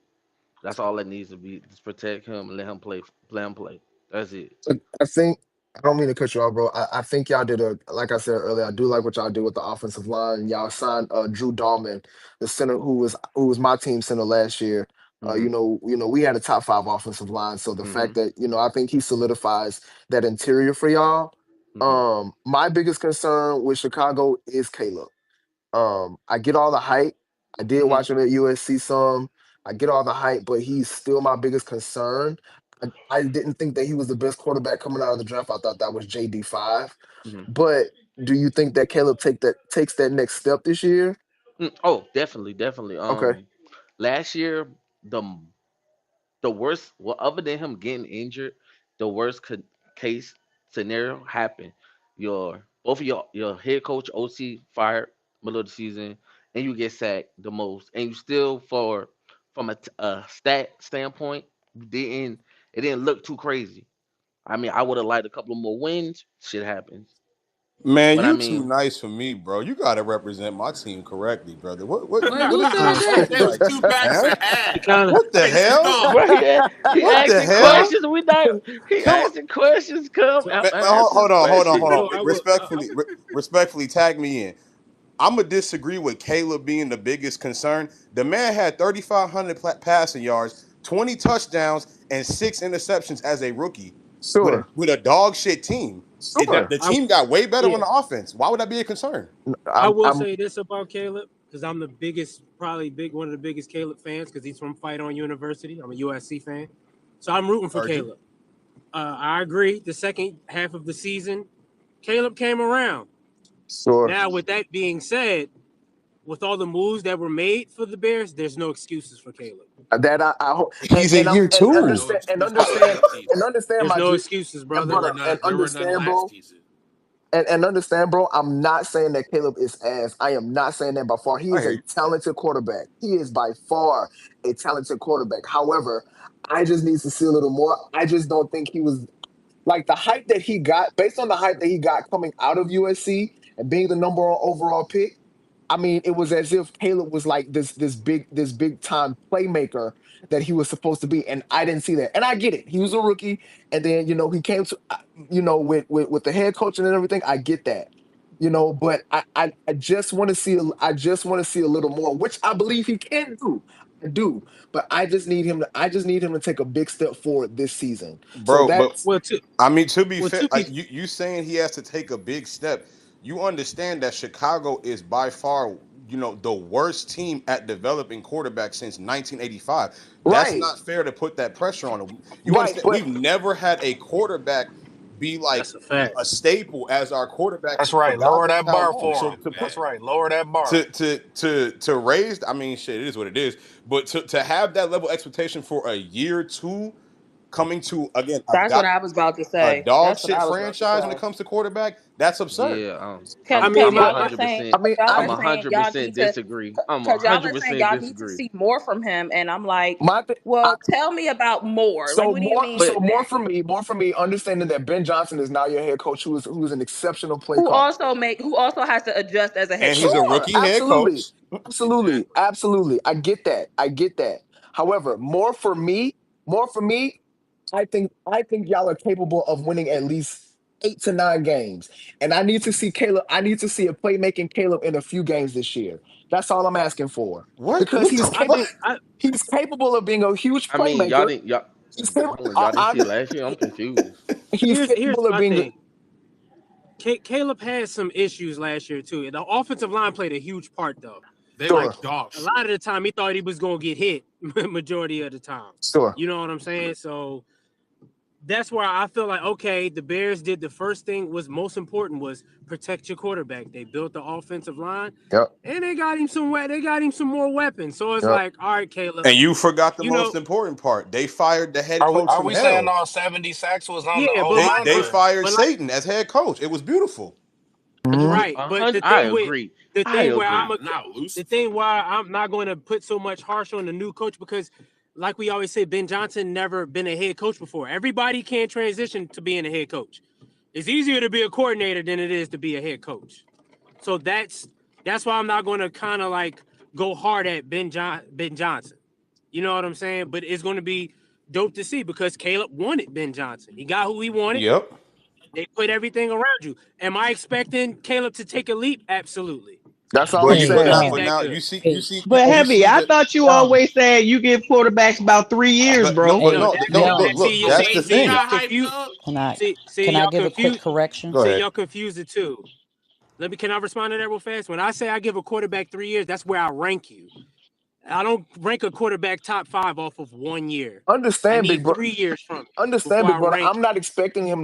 Speaker 8: That's all it needs to be. Just protect him and let him play. Let him play. That's it.
Speaker 5: I think I don't mean to cut you off, bro. I think y'all did a like I said earlier. I do like what y'all did with the offensive line. Y'all signed Drew Dahlman, the center who was my team center last year.
Speaker 8: Mhm.
Speaker 5: We had a top five offensive line, so the fact
Speaker 8: Mhm.
Speaker 5: that I think he solidifies that interior for y'all.
Speaker 8: Mhm.
Speaker 5: My biggest concern with Chicago is Caleb. I get all the hype. I did
Speaker 8: Mhm.
Speaker 5: watch him at USC some. I get all the hype, but he's still my biggest concern. I didn't think that he was the best quarterback coming out of the draft. I thought that was JD5.
Speaker 8: Mhm.
Speaker 5: But do you think that Caleb takes that next step this year?
Speaker 8: Oh, definitely, definitely.
Speaker 5: Okay.
Speaker 8: Last year the the worst, well, other than him getting injured, the worst case scenario happened. Both of your head coach OC fired middle of the season, and you get sacked the most, and you still from a stat standpoint, didn't it didn't look too crazy. I mean, I would have liked a couple more wins. Shit happens,
Speaker 10: Man,
Speaker 8: but I
Speaker 10: you too
Speaker 8: mean,
Speaker 10: nice for me, bro. You gotta represent my team correctly, brother. What
Speaker 4: Wait,
Speaker 10: what
Speaker 4: who
Speaker 10: is
Speaker 4: said
Speaker 10: going
Speaker 9: Nah,
Speaker 10: on
Speaker 4: that?
Speaker 10: here right
Speaker 9: he
Speaker 10: now, man?
Speaker 9: kind of
Speaker 10: What the hell?
Speaker 8: bro, he
Speaker 10: What the
Speaker 8: asking
Speaker 10: hell?
Speaker 8: questions. We not he
Speaker 10: Come on.
Speaker 8: asking questions. Come,
Speaker 9: so
Speaker 8: I'm
Speaker 10: Hold
Speaker 8: answering
Speaker 10: on, hold on, hold
Speaker 8: questions.
Speaker 10: on.
Speaker 9: so I will
Speaker 10: Respectfully, tag me in. I'm gonna disagree with Caleb being the biggest concern. The man had 3,500 passing yards, 20 touchdowns, and 6 interceptions as a rookie with a
Speaker 5: Sure.
Speaker 10: with a dog shit team.
Speaker 5: Sure.
Speaker 10: The team got way better
Speaker 9: yeah,
Speaker 10: on the offense. Why would that be a concern?
Speaker 9: I will
Speaker 5: I'm
Speaker 9: say this about Caleb because I'm the biggest, probably one of the biggest Caleb fans because he's from Fight On University. I'm a USC fan, so I'm rooting for
Speaker 10: Heard you.
Speaker 9: Caleb. I agree. The second half of the season, Caleb came around.
Speaker 5: sure.
Speaker 9: Now, with that being said, with all the moves that were made for the Bears, there's no excuses for Caleb.
Speaker 5: That I hope
Speaker 10: He's in
Speaker 5: and I'm
Speaker 10: year
Speaker 5: and
Speaker 10: two.
Speaker 5: understand
Speaker 9: There's
Speaker 5: my
Speaker 9: no
Speaker 5: G
Speaker 9: excuses,
Speaker 5: and
Speaker 9: brother.
Speaker 5: brother and understand, bro. And understand, bro, I'm not saying that Caleb is ass. I am not saying that by far. He
Speaker 10: I
Speaker 5: is
Speaker 10: hear
Speaker 5: a
Speaker 10: you.
Speaker 5: talented quarterback. He is by far a talented quarterback. However, I just need to see a little more. I just don't think he was like the hype that he got, based on the hype that he got coming out of USC and being the number one overall pick. I mean, it was as if Caleb was like this big time playmaker that he was supposed to be, and I didn't see that. And I get it; he was a rookie, and then he came to with the head coaching and everything. I get that, but I just want to see I just want to see a little more, which I believe he can do. I do, but I just need him to take a big step forward this season. So
Speaker 10: Bro, but
Speaker 5: that's
Speaker 9: Well,
Speaker 10: I mean, to be
Speaker 9: well,
Speaker 10: fair,
Speaker 9: to be
Speaker 10: you saying he has to take a big step. you understand that Chicago is by far, the worst team at developing quarterbacks since 1985. That's
Speaker 5: Right,
Speaker 10: not fair to put that pressure on them. You
Speaker 5: right.
Speaker 10: understand?
Speaker 5: But
Speaker 10: We've never had a quarterback be like
Speaker 9: That's a fact.
Speaker 10: a staple as our quarterback
Speaker 6: That's
Speaker 10: for
Speaker 6: right.
Speaker 10: God
Speaker 6: Lower
Speaker 10: knows
Speaker 6: that
Speaker 10: how
Speaker 6: bar
Speaker 10: long.
Speaker 6: for
Speaker 10: So
Speaker 6: him.
Speaker 10: to put
Speaker 6: That's right. Lower that bar.
Speaker 10: to raise, I mean, shit, it is what it is. But to have that level of expectation for a year two, coming to again
Speaker 2: That's what I was about to
Speaker 10: a
Speaker 2: say.
Speaker 10: dog
Speaker 2: That's what
Speaker 10: shit
Speaker 2: I was about to
Speaker 10: franchise when it
Speaker 2: say.
Speaker 10: comes to quarterback, that's absurd.
Speaker 8: Yeah,
Speaker 9: I
Speaker 2: Cause
Speaker 9: mean,
Speaker 8: I'm a
Speaker 2: y'all
Speaker 9: my,
Speaker 2: were
Speaker 9: my
Speaker 8: hundred
Speaker 2: saying,
Speaker 8: percent.
Speaker 5: I mean,
Speaker 2: y'all
Speaker 5: I
Speaker 8: I'm
Speaker 2: were
Speaker 8: a
Speaker 2: saying
Speaker 8: hundred
Speaker 2: y'all
Speaker 8: percent
Speaker 2: need to,
Speaker 8: disagree. I'm a
Speaker 2: cause y'all
Speaker 8: hundred
Speaker 2: were saying
Speaker 8: percent
Speaker 2: y'all need to
Speaker 8: disagree.
Speaker 2: see more from him, and I'm like,
Speaker 5: my th- I,
Speaker 2: well, tell me about more. Like,
Speaker 5: so
Speaker 2: what do you
Speaker 5: more
Speaker 2: mean
Speaker 5: so
Speaker 8: But
Speaker 2: exactly?
Speaker 5: more for me, understanding that Ben Johnson is now your head coach, who is an exceptional play
Speaker 2: Who
Speaker 5: caller.
Speaker 2: also has to adjust as a head
Speaker 10: And he's
Speaker 2: coach.
Speaker 10: a
Speaker 5: Sure,
Speaker 10: rookie head
Speaker 5: absolutely,
Speaker 10: coach.
Speaker 5: absolutely, absolutely. I get that. I get that. However, more for me, I think y'all are capable of winning at least 8 to 9 games. And I need to see Caleb. I need to see a playmaking Caleb in a few games this year. That's all I'm asking for.
Speaker 10: What?
Speaker 5: Because
Speaker 10: What the
Speaker 9: I
Speaker 10: fuck?
Speaker 9: think I
Speaker 5: he's capable of being a huge
Speaker 8: I mean, y'all
Speaker 5: playmaker.
Speaker 8: didn't y'all
Speaker 5: He's capable,
Speaker 8: hold on, y'all didn't see it last year. I'm
Speaker 5: he-
Speaker 8: confused.
Speaker 5: he's
Speaker 9: here's
Speaker 5: capable of
Speaker 9: my
Speaker 5: being
Speaker 9: thing. Caleb had some issues last year too. The offensive line played a huge part though. Like
Speaker 5: sure,
Speaker 9: a lot of the time, he thought he was gonna get hit. Majority of the time,
Speaker 5: sure.
Speaker 9: you know what I'm saying. So that's where I feel like okay, the Bears did the first thing was most important was protect your quarterback. They built the offensive line,
Speaker 5: Yep,
Speaker 9: and they got him some more weapons. So it's
Speaker 5: yep.
Speaker 9: like, all right, Caleb,
Speaker 10: And you forgot the
Speaker 9: you know,
Speaker 10: most important part. They fired the head
Speaker 6: Are we
Speaker 10: coach
Speaker 6: are
Speaker 10: from
Speaker 6: we saying
Speaker 10: hell.
Speaker 6: all 70 sacks was on the
Speaker 9: yeah,
Speaker 6: O
Speaker 9: but
Speaker 10: They
Speaker 6: line
Speaker 10: they
Speaker 6: or
Speaker 10: fired
Speaker 9: but like
Speaker 10: Satan as head coach. It was beautiful.
Speaker 5: Mhm.
Speaker 9: right,
Speaker 8: A
Speaker 9: but
Speaker 8: hundred. I agree.
Speaker 9: the
Speaker 8: I
Speaker 9: thing where
Speaker 8: agree.
Speaker 9: the thing why I'm not going to put so much harsh on the new coach because, like we always say, Ben Johnson never been a head coach before. Everybody can transition to being a head coach. It's easier to be a coordinator than it is to be a head coach. So that's why I'm not going to kind of like go hard at Ben Johnson. You know what I'm saying? But it's going to be dope to see because Caleb wanted Ben Johnson. He got who he wanted.
Speaker 10: Yep.
Speaker 9: They put everything around you. Am I expecting Caleb to take a leap? Absolutely.
Speaker 5: That's all
Speaker 10: But
Speaker 5: I'm
Speaker 9: But he's
Speaker 10: you
Speaker 9: going to
Speaker 5: saying.
Speaker 10: now
Speaker 9: be
Speaker 10: but
Speaker 3: Young,
Speaker 9: that
Speaker 10: now
Speaker 9: good.
Speaker 3: but
Speaker 10: you
Speaker 3: heavy.
Speaker 10: see
Speaker 3: I
Speaker 10: the
Speaker 3: thought you
Speaker 11: Young,
Speaker 3: always said you give quarterbacks about 3 years,
Speaker 10: but no
Speaker 3: bro.
Speaker 10: but
Speaker 9: No,
Speaker 10: no
Speaker 9: that,
Speaker 10: no
Speaker 9: that,
Speaker 11: young.
Speaker 10: look
Speaker 9: that
Speaker 10: look
Speaker 9: see,
Speaker 10: that's the
Speaker 9: y'all
Speaker 10: thing.
Speaker 9: confused.
Speaker 11: Can I
Speaker 9: See,
Speaker 11: can I
Speaker 9: y'all
Speaker 11: give a quick
Speaker 9: confused.
Speaker 11: correction?
Speaker 10: Go
Speaker 9: See,
Speaker 10: ahead.
Speaker 9: y'all confused it too. Can I respond to that real fast? When I say I give a quarterback 3 years, that's where I rank you. I don't rank a quarterback top five off of 1 year. I
Speaker 5: Understand,
Speaker 9: need
Speaker 5: big bro.
Speaker 9: 3 years from you
Speaker 5: Understand,
Speaker 9: before I
Speaker 5: big brother.
Speaker 9: rank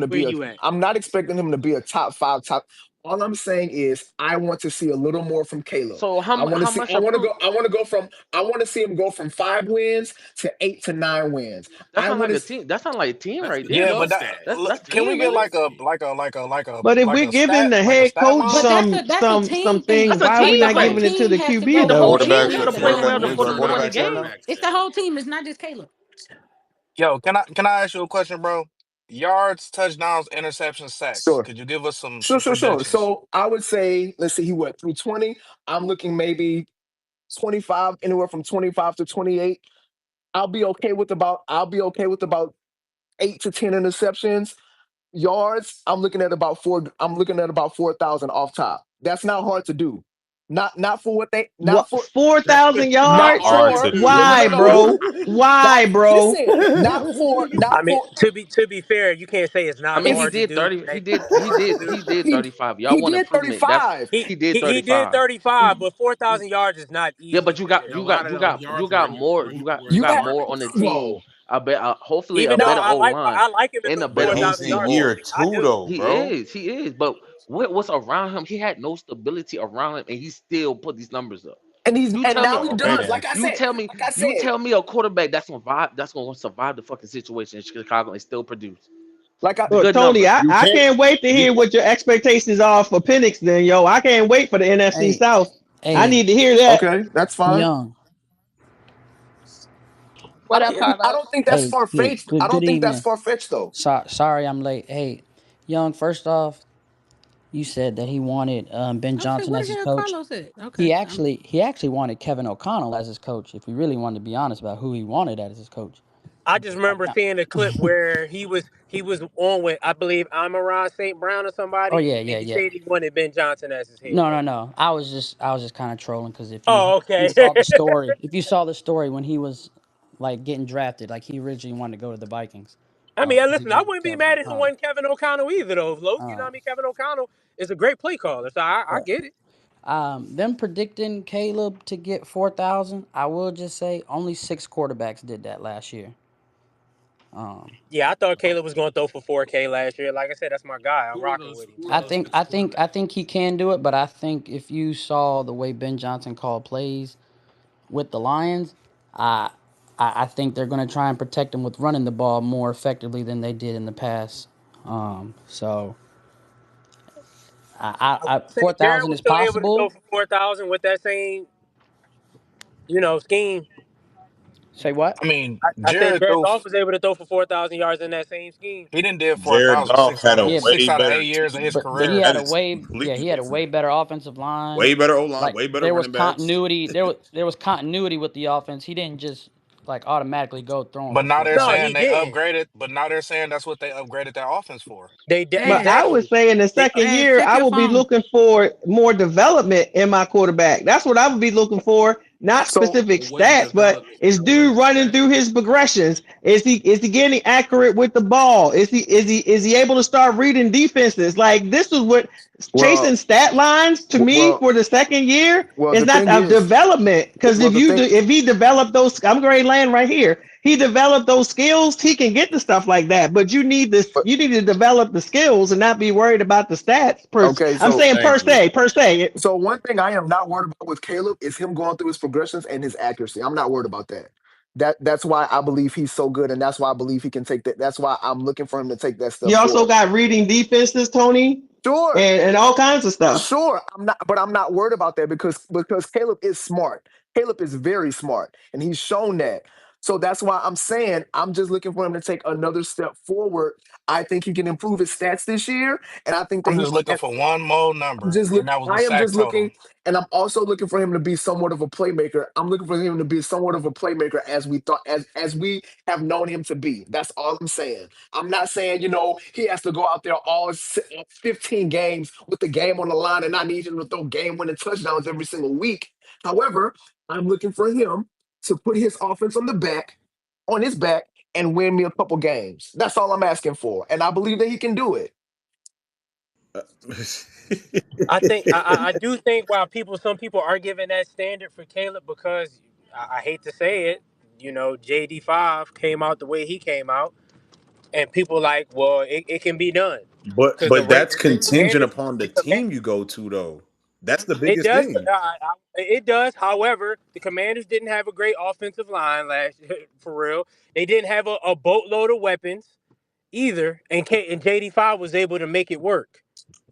Speaker 9: where you at.
Speaker 5: I'm not expecting him to be a top five top. All I'm saying is I want to see a little more from Caleb.
Speaker 8: So how much approved?
Speaker 5: I want to see him go from 5 wins to 8 to 9 wins.
Speaker 8: That
Speaker 5: I
Speaker 8: sounds
Speaker 5: want
Speaker 8: like a
Speaker 5: to
Speaker 8: team. That sounds like a team right there,
Speaker 6: yeah, but
Speaker 8: though.
Speaker 6: that
Speaker 8: That's
Speaker 6: can we
Speaker 8: 10,
Speaker 6: get
Speaker 8: ain't it?
Speaker 3: But if
Speaker 6: like
Speaker 3: we're
Speaker 6: a
Speaker 3: giving the head
Speaker 6: stat
Speaker 3: coach
Speaker 4: But
Speaker 6: line?
Speaker 4: that's a
Speaker 3: some
Speaker 4: team thing.
Speaker 3: things,
Speaker 8: That's a
Speaker 3: why are we
Speaker 8: team
Speaker 4: The
Speaker 3: not
Speaker 4: whole
Speaker 3: giving
Speaker 8: thing.
Speaker 3: it to the
Speaker 4: team has to
Speaker 3: QB
Speaker 8: The
Speaker 4: go.
Speaker 8: whole
Speaker 3: though?
Speaker 8: team
Speaker 4: Caleb
Speaker 8: should
Speaker 4: has
Speaker 8: have
Speaker 4: to
Speaker 8: played
Speaker 4: go
Speaker 8: well
Speaker 4: and
Speaker 8: to win the
Speaker 4: contribute.
Speaker 8: game.
Speaker 4: It's the whole team. It's not just Caleb.
Speaker 6: Yo, can I ask you a question, bro? Yards, touchdowns, interceptions, sacks.
Speaker 5: sure.
Speaker 6: Could you give us some
Speaker 5: Sure.
Speaker 6: projections?
Speaker 5: So I would say, let's see, he went through 20. I'm looking maybe 25, anywhere from 25 to 28. I'll be okay with about 8 to 10 interceptions. Yards, I'm looking at about 4,000 off top. That's not hard to do. Not for what they not
Speaker 3: What
Speaker 5: for
Speaker 3: 4,000
Speaker 5: not
Speaker 3: yards?
Speaker 10: Hard
Speaker 5: for
Speaker 10: to
Speaker 5: no
Speaker 3: Why,
Speaker 5: no
Speaker 10: do.
Speaker 5: no no
Speaker 3: bro?
Speaker 5: not
Speaker 3: Why, bro?
Speaker 5: listen not
Speaker 9: I mean,
Speaker 5: for
Speaker 9: to be fair, you can't say it's
Speaker 8: I
Speaker 9: not
Speaker 8: mean,
Speaker 5: it's
Speaker 8: he
Speaker 9: hard to
Speaker 8: did
Speaker 9: do.
Speaker 8: 30.
Speaker 9: Hey,
Speaker 8: He did
Speaker 5: he
Speaker 8: 35. Y'all
Speaker 5: he
Speaker 8: want
Speaker 5: did
Speaker 8: improvement? That's
Speaker 5: 35.
Speaker 8: he did
Speaker 9: He did
Speaker 8: 35.
Speaker 9: 35, but 4,000 yards is not
Speaker 8: Yeah,
Speaker 9: easy
Speaker 8: but
Speaker 9: to do.
Speaker 8: you got more. You
Speaker 5: You
Speaker 8: got
Speaker 5: had
Speaker 8: more on the team.
Speaker 5: Bravo.
Speaker 8: I bet. Hopefully, a
Speaker 9: Even though
Speaker 8: better O line
Speaker 9: I like him at
Speaker 8: and
Speaker 9: the
Speaker 8: a better
Speaker 10: But he's
Speaker 9: 4,000
Speaker 10: in
Speaker 8: OC.
Speaker 9: yard
Speaker 10: year
Speaker 9: mark. I
Speaker 10: two
Speaker 9: do.
Speaker 10: though, bro.
Speaker 8: He is. But what's around him? He had no stability around him, and he still put these numbers up. You
Speaker 5: And
Speaker 8: tell
Speaker 5: now
Speaker 8: me.
Speaker 5: he
Speaker 10: Okay
Speaker 5: does.
Speaker 10: then.
Speaker 5: Like I
Speaker 8: You
Speaker 5: said,
Speaker 8: tell me a quarterback that's gonna survive the fucking situation in Chicago and still produce
Speaker 5: like I
Speaker 3: Look,
Speaker 8: good
Speaker 3: Tony,
Speaker 8: numbers.
Speaker 10: You
Speaker 3: I
Speaker 10: can't
Speaker 3: can't wait to
Speaker 10: you
Speaker 3: hear what your expectations are for Penix then, yo. I can't wait for the NFC
Speaker 11: Hey,
Speaker 3: South. I
Speaker 11: hey,
Speaker 3: need to hear that.
Speaker 5: okay, that's fine.
Speaker 11: young.
Speaker 2: What up,
Speaker 5: I
Speaker 2: Carlos?
Speaker 5: don't think that's
Speaker 11: Hey,
Speaker 5: far
Speaker 11: good
Speaker 5: fetched. I
Speaker 11: good
Speaker 5: don't
Speaker 11: good
Speaker 5: think that's
Speaker 11: evening.
Speaker 5: far fetched though.
Speaker 11: Sorry I'm late. Hey, young. First off, you said that he wanted Ben
Speaker 4: I said,
Speaker 11: Johnson
Speaker 4: what
Speaker 11: as
Speaker 4: the
Speaker 11: his
Speaker 4: hell
Speaker 11: coach.
Speaker 4: Carlos said?
Speaker 11: He
Speaker 4: Okay.
Speaker 11: actually wanted Kevin O'Connell as his coach. If we really wanted to be honest about who he wanted as his coach.
Speaker 9: I just remember
Speaker 11: Now,
Speaker 9: seeing a clip where he was on with I believe Amon St. Brown or
Speaker 11: oh
Speaker 9: somebody,
Speaker 11: yeah,
Speaker 9: and
Speaker 11: yeah,
Speaker 9: he
Speaker 11: yeah.
Speaker 9: said he wanted Ben Johnson as his head
Speaker 11: No, no,
Speaker 9: coach.
Speaker 11: no. I was just kind of trolling because
Speaker 9: Oh,
Speaker 11: if you
Speaker 9: okay.
Speaker 11: saw the story, if you saw the story when he was like getting drafted, like he originally wanted to go to the Vikings.
Speaker 9: I mean,
Speaker 11: He
Speaker 9: listen, I
Speaker 11: just
Speaker 9: wouldn't be
Speaker 11: Kevin
Speaker 9: mad if it
Speaker 11: O'Connell.
Speaker 9: wasn't Kevin O'Connell either, though, Los. You know what I
Speaker 11: Um,
Speaker 9: mean? Kevin O'Connell is a great play caller, so I
Speaker 11: but
Speaker 9: get it.
Speaker 11: them predicting Caleb to get 4,000, I will just say only 6 quarterbacks did that last year. Um,
Speaker 9: Yeah, I thought Caleb was going to throw for 4K last year. Like I said, that's my guy. I'm rocking with him. So
Speaker 11: I think he can do it, but I think if you saw the way Ben Johnson called plays with the Lions, I I think they're going to try and protect him with running the ball more effectively than they did in the past. So
Speaker 9: I will say Jared
Speaker 11: 4,000
Speaker 9: was
Speaker 11: is
Speaker 9: still able to throw
Speaker 11: possible.
Speaker 9: for 4,000 with that same, scheme.
Speaker 11: Say what?
Speaker 6: I mean,
Speaker 9: I said
Speaker 6: Jared
Speaker 9: Jared
Speaker 6: threw.
Speaker 9: Goff was able to throw for 4,000 yards in that same scheme.
Speaker 6: He didn't did four
Speaker 10: Jared
Speaker 6: thousand
Speaker 10: Goff
Speaker 6: six
Speaker 10: had
Speaker 6: out
Speaker 10: a
Speaker 6: of
Speaker 11: Yeah,
Speaker 6: six
Speaker 10: way
Speaker 6: out of
Speaker 10: better
Speaker 6: 8 years of his
Speaker 10: team.
Speaker 11: but he
Speaker 6: career.
Speaker 11: had
Speaker 10: That
Speaker 11: a
Speaker 10: is
Speaker 11: way
Speaker 10: completely
Speaker 11: he had a
Speaker 10: different.
Speaker 11: way better offensive line.
Speaker 10: Way better O line,
Speaker 11: Like
Speaker 10: way better
Speaker 11: there was
Speaker 10: running backs.
Speaker 11: continuity. There was continuity with the offense. He didn't just like automatically go throwing
Speaker 6: But
Speaker 11: for
Speaker 6: now
Speaker 11: four
Speaker 6: they're
Speaker 9: No,
Speaker 11: thousand.
Speaker 9: he
Speaker 6: saying they
Speaker 9: didn't.
Speaker 6: upgraded. But now they're saying that's what they upgraded their offense for.
Speaker 3: But I would
Speaker 9: Exactly.
Speaker 3: say in the
Speaker 9: They,
Speaker 3: second
Speaker 4: Ash,
Speaker 3: year,
Speaker 4: check
Speaker 3: I
Speaker 4: your
Speaker 3: would be
Speaker 4: phone.
Speaker 3: looking for more development in my quarterback. That's what I would be looking for, not
Speaker 5: So
Speaker 3: specific stats, but is dude running through his progressions? Is he getting accurate with the ball? Is he able to start reading defenses? Like this is what chasing
Speaker 5: well,
Speaker 3: stat lines to me
Speaker 5: well,
Speaker 3: for the second year
Speaker 5: well.
Speaker 3: is
Speaker 5: The
Speaker 3: not
Speaker 5: thing
Speaker 3: a
Speaker 5: is,
Speaker 3: development. Because
Speaker 5: well,
Speaker 3: if
Speaker 5: the
Speaker 3: you
Speaker 5: thing.
Speaker 3: do, if he developed those, I'm going to land right here. He developed those skills, he can get the stuff like that. But you need this,
Speaker 5: But
Speaker 3: you need to develop the skills and not be worried about the stats.
Speaker 5: okay,
Speaker 3: I'm
Speaker 5: so
Speaker 3: saying per
Speaker 10: Thank you.
Speaker 3: se, per se.
Speaker 5: so one thing I am not worried about with Caleb is him going through his progressions and his accuracy. I'm not worried about that. That's why I believe he's so good, and that's why I believe he can take that. That's why I'm looking for him to take that
Speaker 3: He
Speaker 5: step
Speaker 3: also
Speaker 5: forward.
Speaker 3: got reading defenses, Tony,
Speaker 5: Sure,
Speaker 3: and all kinds of stuff.
Speaker 5: sure. I'm not worried about that because Caleb is smart. Caleb is very smart, and he's shown that. So that's why I'm saying I'm just looking for him to take another step forward. I think he can improve his stats this year, and I think that
Speaker 6: I'm just looking for one more number, and that was the
Speaker 5: I am
Speaker 6: sack
Speaker 5: just looking,
Speaker 6: total.
Speaker 5: and I'm also looking for him to be somewhat of a playmaker. I'm looking for him to be somewhat of a playmaker as we thought, as we have known him to be. That's all I'm saying. I'm not saying he has to go out there 15 games with the game on the line, and I need him to throw game-winning touchdowns every single week. However, I'm looking for him to put his offense on his back, and win me a couple games. That's all I'm asking for, and I believe that he can do it.
Speaker 9: I do think while some people are giving that standard for Caleb because I hate to say it, JD5 came out the way he came out, and people like, well, it can be done because
Speaker 10: but that's contingent upon the
Speaker 9: the command
Speaker 10: team you go to, though. That's the
Speaker 9: it
Speaker 10: biggest
Speaker 9: does
Speaker 10: thing.
Speaker 9: it does. However, the Commanders didn't have a great offensive line last year, for real. They didn't have a boatload of weapons either, and JD5 was able to make it work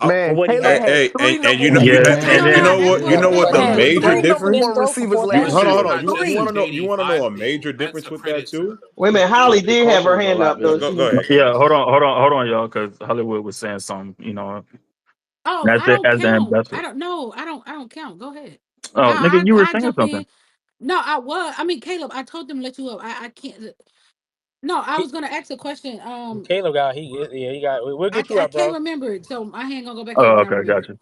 Speaker 10: Oh,
Speaker 9: for
Speaker 5: Man,
Speaker 9: what he
Speaker 5: Caleb
Speaker 10: hey,
Speaker 9: had.
Speaker 5: had
Speaker 10: hey,
Speaker 5: three
Speaker 10: and
Speaker 5: number
Speaker 10: you know,
Speaker 5: one
Speaker 10: you,
Speaker 1: Yeah,
Speaker 4: I ain't
Speaker 1: and
Speaker 10: and
Speaker 4: gonna
Speaker 10: you
Speaker 1: then
Speaker 4: lie,
Speaker 10: know
Speaker 4: that's
Speaker 10: what? You
Speaker 4: what
Speaker 10: know
Speaker 5: Caleb,
Speaker 10: what
Speaker 4: what
Speaker 10: the
Speaker 5: Caleb
Speaker 4: Caleb
Speaker 5: had
Speaker 4: was
Speaker 10: major
Speaker 5: three
Speaker 4: doing.
Speaker 5: number
Speaker 4: He didn't
Speaker 5: one
Speaker 10: difference?
Speaker 4: throw for
Speaker 5: receivers
Speaker 1: hold
Speaker 5: last
Speaker 1: on,
Speaker 4: 4,000.
Speaker 1: hold
Speaker 5: year.
Speaker 1: on.
Speaker 5: Three.
Speaker 10: You want to know a major difference with that too?
Speaker 3: Wait a minute, Holly
Speaker 8: The
Speaker 3: did have
Speaker 8: culture
Speaker 3: her
Speaker 8: was a
Speaker 3: hand
Speaker 8: lot
Speaker 3: up though.
Speaker 8: better.
Speaker 10: Go ahead,
Speaker 1: Yeah,
Speaker 10: guys.
Speaker 1: hold on, y'all, because Hollywood was saying something,
Speaker 4: Oh, I don't
Speaker 1: as the
Speaker 4: count.
Speaker 1: ambassador.
Speaker 4: I don't know. I don't count. Go ahead.
Speaker 1: Oh, nigga, you were
Speaker 4: I
Speaker 1: saying
Speaker 4: jump
Speaker 1: something.
Speaker 4: in. No, I was. I mean, Caleb, I told them to let you up. I can't. No, I was gonna ask a question.
Speaker 9: Caleb got he got. We'll get you
Speaker 4: I
Speaker 9: up,
Speaker 4: can't
Speaker 9: bro.
Speaker 4: remember it, so my hand gonna go back up
Speaker 1: Oh,
Speaker 4: when I
Speaker 1: okay,
Speaker 4: remember it.
Speaker 1: gotcha.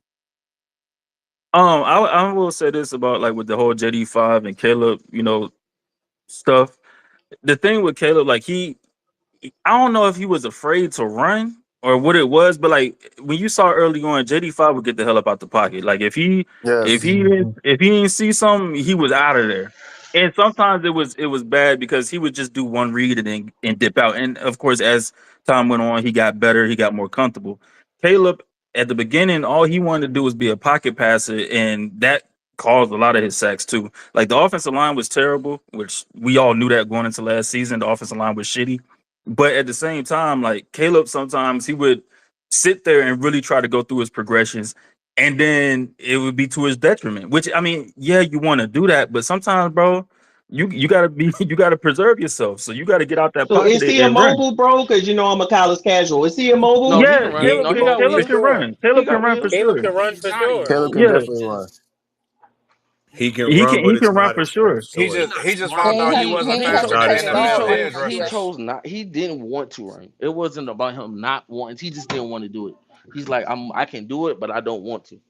Speaker 1: I will say this about like with the whole JD5 and Caleb, stuff. The thing with Caleb, like I don't know if he was afraid to run or what it was, but like when you saw early on, JD5 would get the hell up out the pocket. Like
Speaker 5: Yes.
Speaker 1: if he didn't see something, he was out of there. And sometimes it was bad because he would just do one read and dip out. And of course, as time went on, he got better, he got more comfortable. Caleb at the beginning, all he wanted to do was be a pocket passer, and that caused a lot of his sacks too. Like the offensive line was terrible, which we all knew that going into last season. The offensive line was shitty, but at the same time, like Caleb, sometimes he would sit there and really try to go through his progressions, and then it would be to his detriment. Which I mean, yeah, you want to do that, but sometimes, bro, you gotta be you gotta preserve yourself. So you gotta get out that
Speaker 3: So
Speaker 1: pocket
Speaker 3: is
Speaker 1: and,
Speaker 3: he a
Speaker 1: and run.
Speaker 3: mobile, bro? Because I'm a college casual. Is he a
Speaker 8: No,
Speaker 3: mobile?
Speaker 8: he
Speaker 1: Yeah,
Speaker 8: can run.
Speaker 9: Yeah,
Speaker 8: No, he got
Speaker 1: Caleb
Speaker 8: wheels.
Speaker 1: can run.
Speaker 8: He
Speaker 1: Caleb can
Speaker 8: got
Speaker 1: run for
Speaker 8: wheels.
Speaker 9: Caleb
Speaker 1: sure.
Speaker 9: can run for sure.
Speaker 5: Caleb can
Speaker 1: Yeah,
Speaker 5: definitely run.
Speaker 10: He can
Speaker 1: he
Speaker 10: run,
Speaker 1: can
Speaker 10: but
Speaker 1: he
Speaker 10: it's
Speaker 1: can run
Speaker 10: not
Speaker 1: for
Speaker 10: his first
Speaker 1: sure.
Speaker 10: choice.
Speaker 6: He just found
Speaker 11: And
Speaker 6: out he
Speaker 11: he
Speaker 6: wasn't
Speaker 11: he
Speaker 8: He
Speaker 10: It's
Speaker 11: has
Speaker 6: faster
Speaker 11: to
Speaker 8: chose.
Speaker 10: not
Speaker 6: than the
Speaker 10: his
Speaker 11: take
Speaker 8: He
Speaker 10: first
Speaker 11: off.
Speaker 6: NFL
Speaker 8: chose.
Speaker 6: edge
Speaker 10: choice.
Speaker 8: He
Speaker 6: rushers.
Speaker 8: chose not. He didn't want to run. It wasn't about him not wanting. He just didn't want to do it. He's like, I can do it, but I don't want to.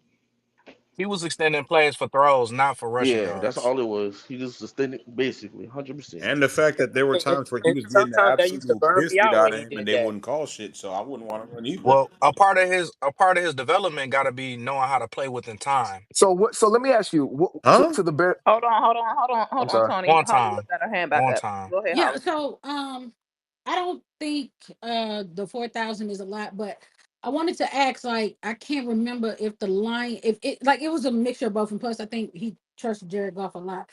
Speaker 6: He was extending plays for throws, not for rushing
Speaker 8: Yeah, that's
Speaker 6: yards.
Speaker 8: all it was. He just sustained basically 100%.
Speaker 10: And the fact that there were times where he
Speaker 9: And
Speaker 10: was getting the
Speaker 9: sometimes that used to
Speaker 10: absolute
Speaker 9: burn
Speaker 10: piss
Speaker 9: me
Speaker 10: beat
Speaker 9: out
Speaker 10: out
Speaker 9: when
Speaker 10: of
Speaker 9: he
Speaker 10: him and
Speaker 9: did
Speaker 10: they
Speaker 9: that.
Speaker 10: wouldn't call shit, so I wouldn't want to run either.
Speaker 6: Well, a part of his development got to be knowing how to play within time.
Speaker 5: So what? So let me ask you.
Speaker 10: Huh?
Speaker 5: To the bear.
Speaker 2: Hold
Speaker 5: I'm
Speaker 2: on,
Speaker 5: sorry.
Speaker 2: Tony.
Speaker 6: On
Speaker 2: Hollywood
Speaker 6: time,
Speaker 2: got her hand back
Speaker 6: on
Speaker 2: up.
Speaker 6: time.
Speaker 2: Go ahead,
Speaker 4: Yeah,
Speaker 2: Hollywood.
Speaker 4: so I don't think the 4,000 is a lot, but I wanted to ask, like, I can't remember if the line, if it like it was a mixture of both, and plus I think he trusts Jared Goff a lot.